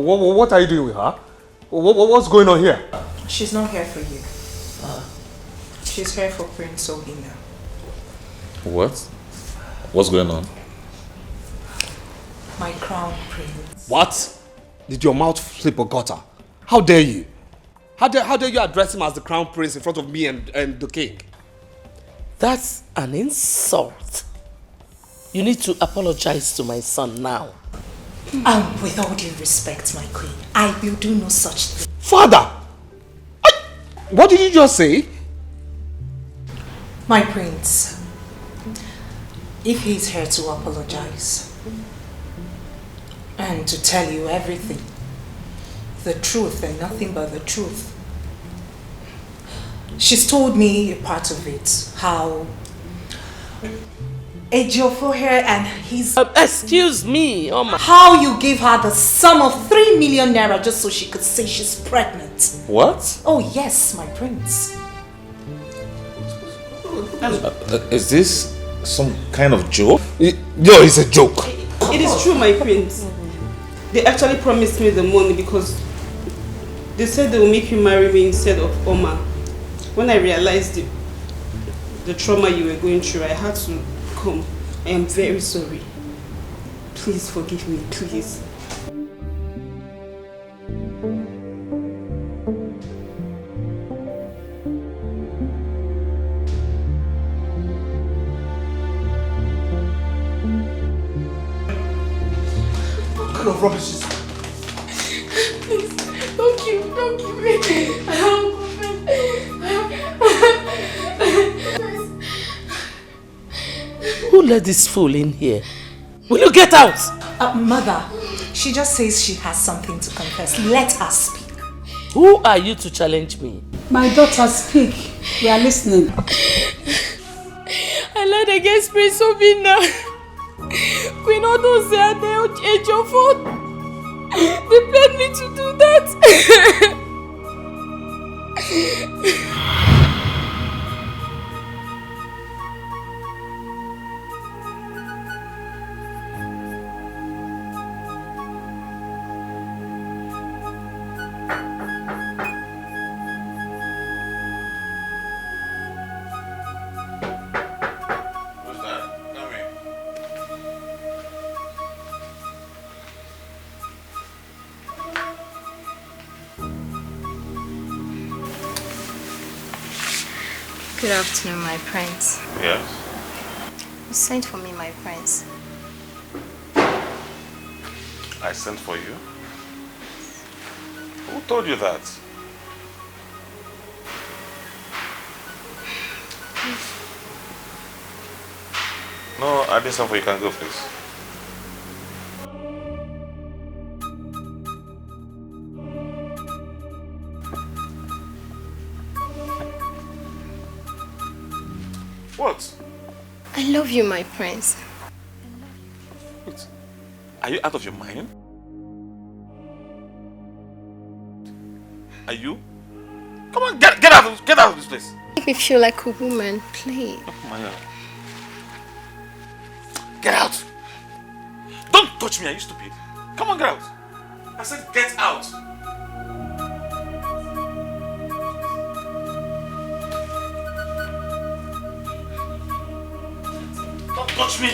What are you doing with her? What's going on here? She's not here for you. She's here for Prince Obina. What? What's going on? My crown prince. What? Did your mouth slip or gutter? How dare you? How dare you address him as the crown prince in front of me and the king? That's an insult. You need to apologize to my son now. And with all due respect, my queen, I will do no such thing. Father! What did you just say? My prince, if he's here to apologize and to tell you everything, the truth and nothing but the truth. She's told me a part of it, how Ejiofor here and his... excuse me, Oma. How you gave her the sum of 3 million naira just so she could say she's pregnant. What? Oh yes, my prince. Is this some kind of joke? Yo, it's a joke. It is true, my prince. They actually promised me the money because they said they will make you marry me instead of Oma. When I realized the trauma you were going through, I had to come. I am very sorry. Please forgive me, please. What kind of rubbish is that? Please, don't kill me. I don't Who let this fool in here? Will you get out? Mother, she just says she has something to confess. Let her speak. Who are you to challenge me? My daughter, speak. We are listening. I lied against Prince Obina. Queen Odose and Ejiofor. They paid me to do that. Good afternoon, my prince. Yes? You sent for me, my prince. I sent for you? Who told you that? No, I didn't send for you. You can go, please. What? I love you, my prince. Wait. Are you out of your mind? Are you? Come on, get out of this place. Make me feel like a woman, please. Oh my God. Get out. Don't touch me, are you stupid? Come on, get out. I said get out. Don't touch me.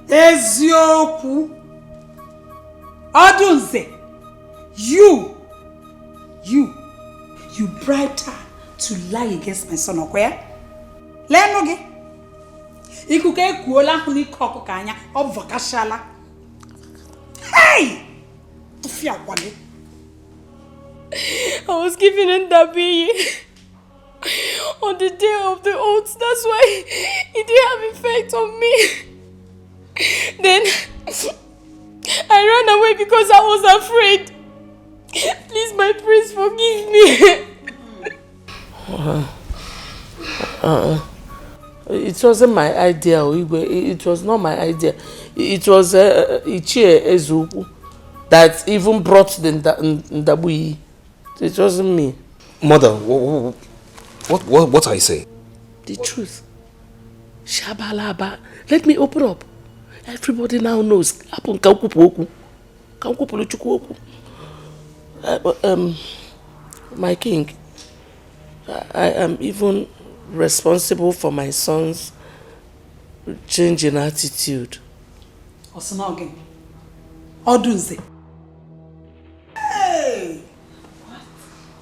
Eziokwu Odunze, You bribed her to lie against my son, okay? Lenoge. Ikuke kuola huni koko kanya obvakashala. Hey! Tufia wale. I was given a dabi on the day of the oath. That's why it didn't have effect on me. Then I ran away because I was afraid. Please, my prince, forgive me. It wasn't my idea, it was not my idea. It was Ichie Ezuku that even brought the Ndabui. It wasn't me. Mother, what are you saying? The truth. Shabalaba. Let me open up. Everybody now knows. My king, I am even responsible for my son's change in attitude. Osanoge. Odunze. Hey! What?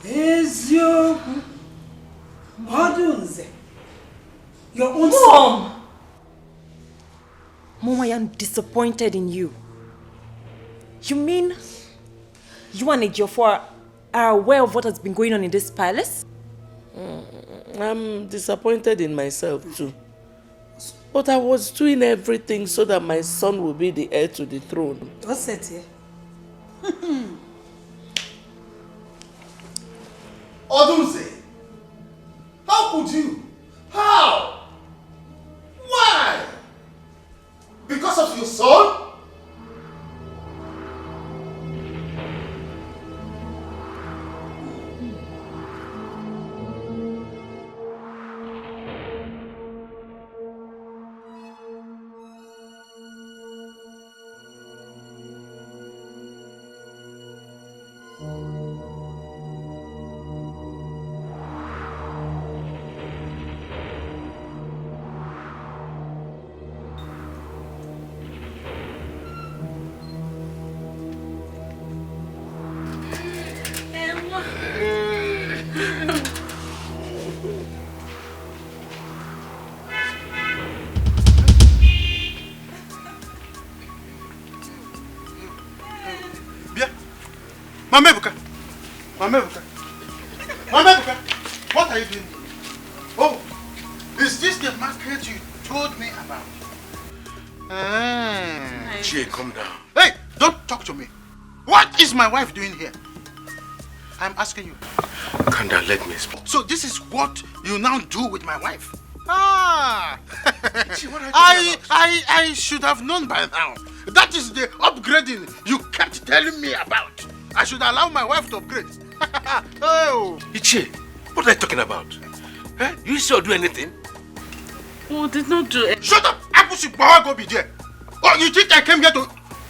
Ezioku. Odunze. Your own son. Mom, I am disappointed in you. You mean you and Ejiofor are aware of what has been going on in this palace? I'm disappointed in myself too. But I was doing everything so that my son will be the heir to the throne. What's it here? Odunze, how could you? How? Why? Because of your son? Mama Ebuka, what are you doing? Oh, is this the market you told me about? Jay, calm down. Hey, don't talk to me. What is my wife doing here? I'm asking you. Calm down, let me explain. So this is what you now do with my wife? Ah! I should have known by now. That is the upgrading you kept telling me about. I should allow my wife to upgrade. Oh! Ichie, what are you talking about? Huh? You still do anything? Oh, did not do it. Shut up! I push you, go be there. Oh, you think I came here to...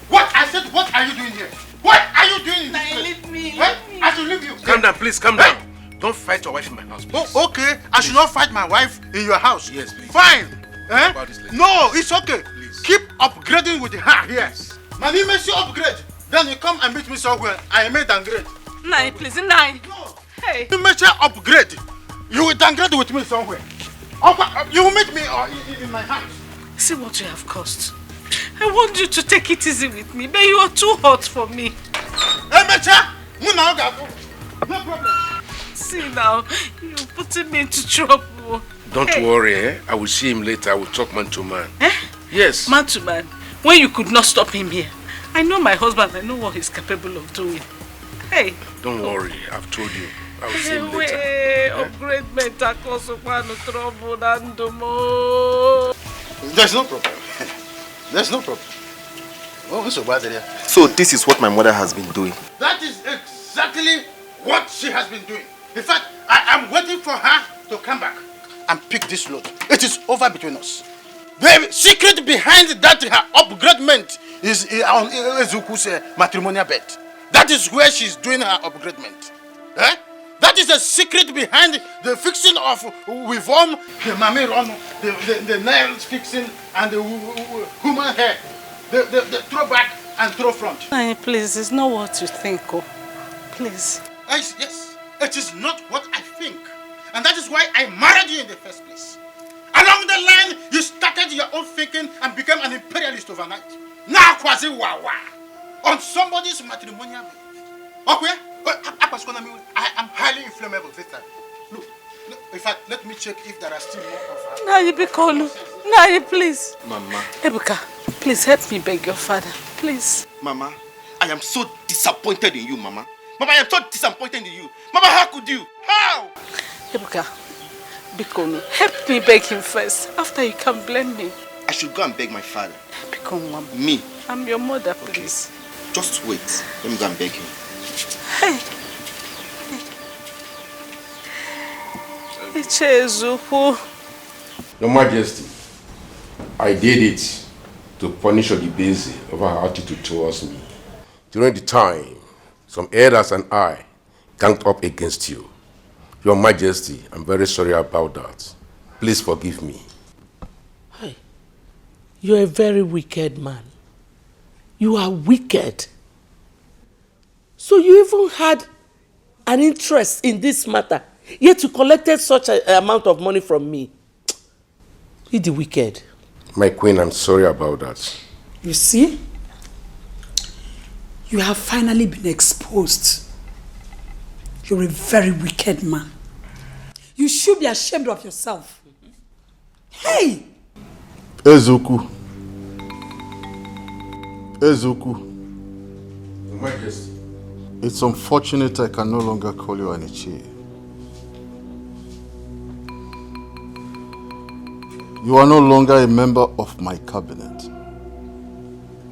What? I said, what are you doing here? What are you doing in this place? Leave me. I should leave you. Calm down, please, calm down. Don't fight your wife in my house, please. Oh, okay. I should not fight my wife in your house. Yes, please. Fine. Eh? About this later. No, it's okay. Please. Keep upgrading with her here. My name makes you upgrade. Then you come and meet me somewhere. I may downgrade. Nine, please, nine. No. Hey. You make you upgrade. You will downgrade with me somewhere. You will meet me in my house. See what you have caused. I want you to take it easy with me, but you are too hot for me. Hey, Mecha! No problem. See now, you're putting me into trouble. Don't worry, eh? I will see him later. I will talk man to man. Eh? Yes. Man to man. When you could not stop him here. I know my husband, I know what he's capable of doing. Hey. Don't worry, I've told you. I will see him later. Upgrade trouble and more. There's no problem. There's no problem. Oh, so bad there. So this is what my mother has been doing. That is exactly what she has been doing. In fact, I am waiting for her to come back and pick this load. It is over between us. The secret behind that her upgradement is on Ezuku's matrimonial bed. That is where she's doing her upgradement. Eh? That is the secret behind the fixing of weave-on, the mammy-on, the nails fixing, and the human hair. The throw back and throw front. Please, it's not what you think. Oh. Please. Yes, it is not what I think. And that is why I married you in the first place. Along the line, you started your own thinking and became an imperialist overnight. Now, Kwazi Wawa, on somebody's matrimonial bed. Okay? I am highly inflammable this time. Look, in fact, let me check if there are still more of her. Nayi, Bikonu. Nayi, please. Mama. Ebuka, please help me beg your father. Please. Mama, I am so disappointed in you, Mama. Mama, I am so disappointed in you. Mama, how could you? How? Ebuka, Bikonu, help me beg him first. After you can blame me. I should go and beg my father. Bikonu, Mama. Me? I'm your mother, please. Okay. Just wait. Let me go and beg him. Hey. Your Majesty, I did it to punish Odibeze over her attitude towards me. During the time, some elders and I ganged up against you. Your Majesty, I'm very sorry about that. Please forgive me. Hey, you're a very wicked man. You are wicked. So you even had an interest in this matter, yet you collected such an amount of money from me. You're the wicked. My queen, I'm sorry about that. You see? You have finally been exposed. You're a very wicked man. You should be ashamed of yourself. Hey! Ezuku. Ezuku. Your Majesty. It's unfortunate I can no longer call you Anichi. You are no longer a member of my cabinet.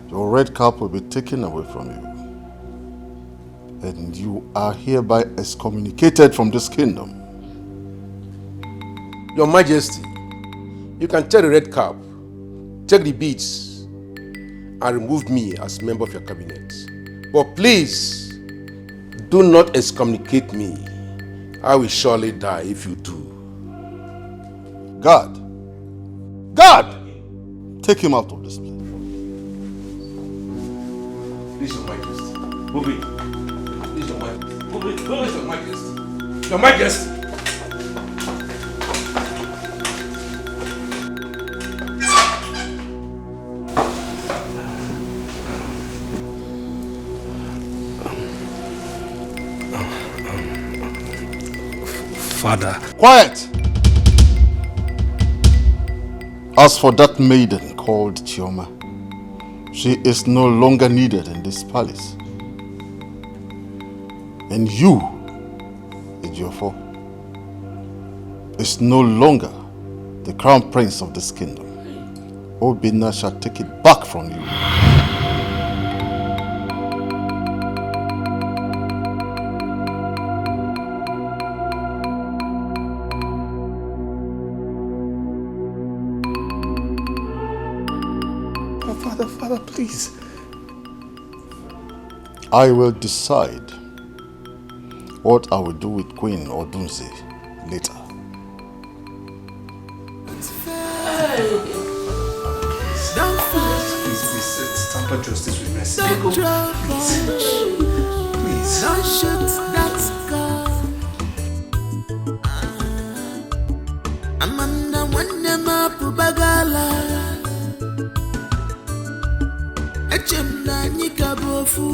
Your red cap will be taken away from you. And you are hereby excommunicated from this kingdom. Your Majesty, you can take the red cap, take the beads, and remove me as member of your cabinet. But please, do not excommunicate me. I will surely die if you do. God! God! Take him out of this place. Please, Your Majesty. Move it. Please, Your Majesty. Move it. Please, Your Majesty. Your Majesty. Father. Quiet! As for that maiden called Chioma, she is no longer needed in this palace. And you, Ejiofor, is no longer the crown prince of this kingdom. Obinna shall take it back from you. Father, please. I will decide what I will do with Queen Odunze later. Please, tamper justice with mercy. Please. Don't shoot that gun. Amanda Wandema Pubagala. Echemna Nikabofu.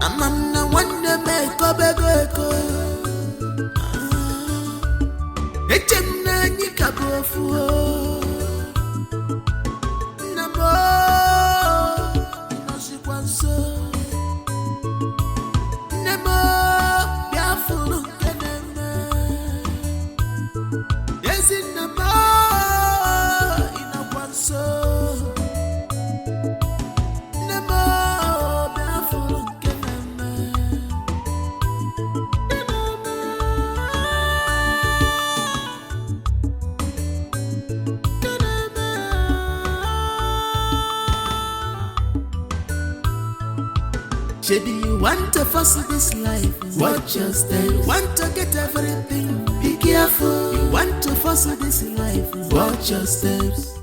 Amanda Wandema Kobego. Echemna Nikabofu. Maybe you want to fuss this life, watch your step. You want to get everything, be careful. You want to fuss this life, watch your steps.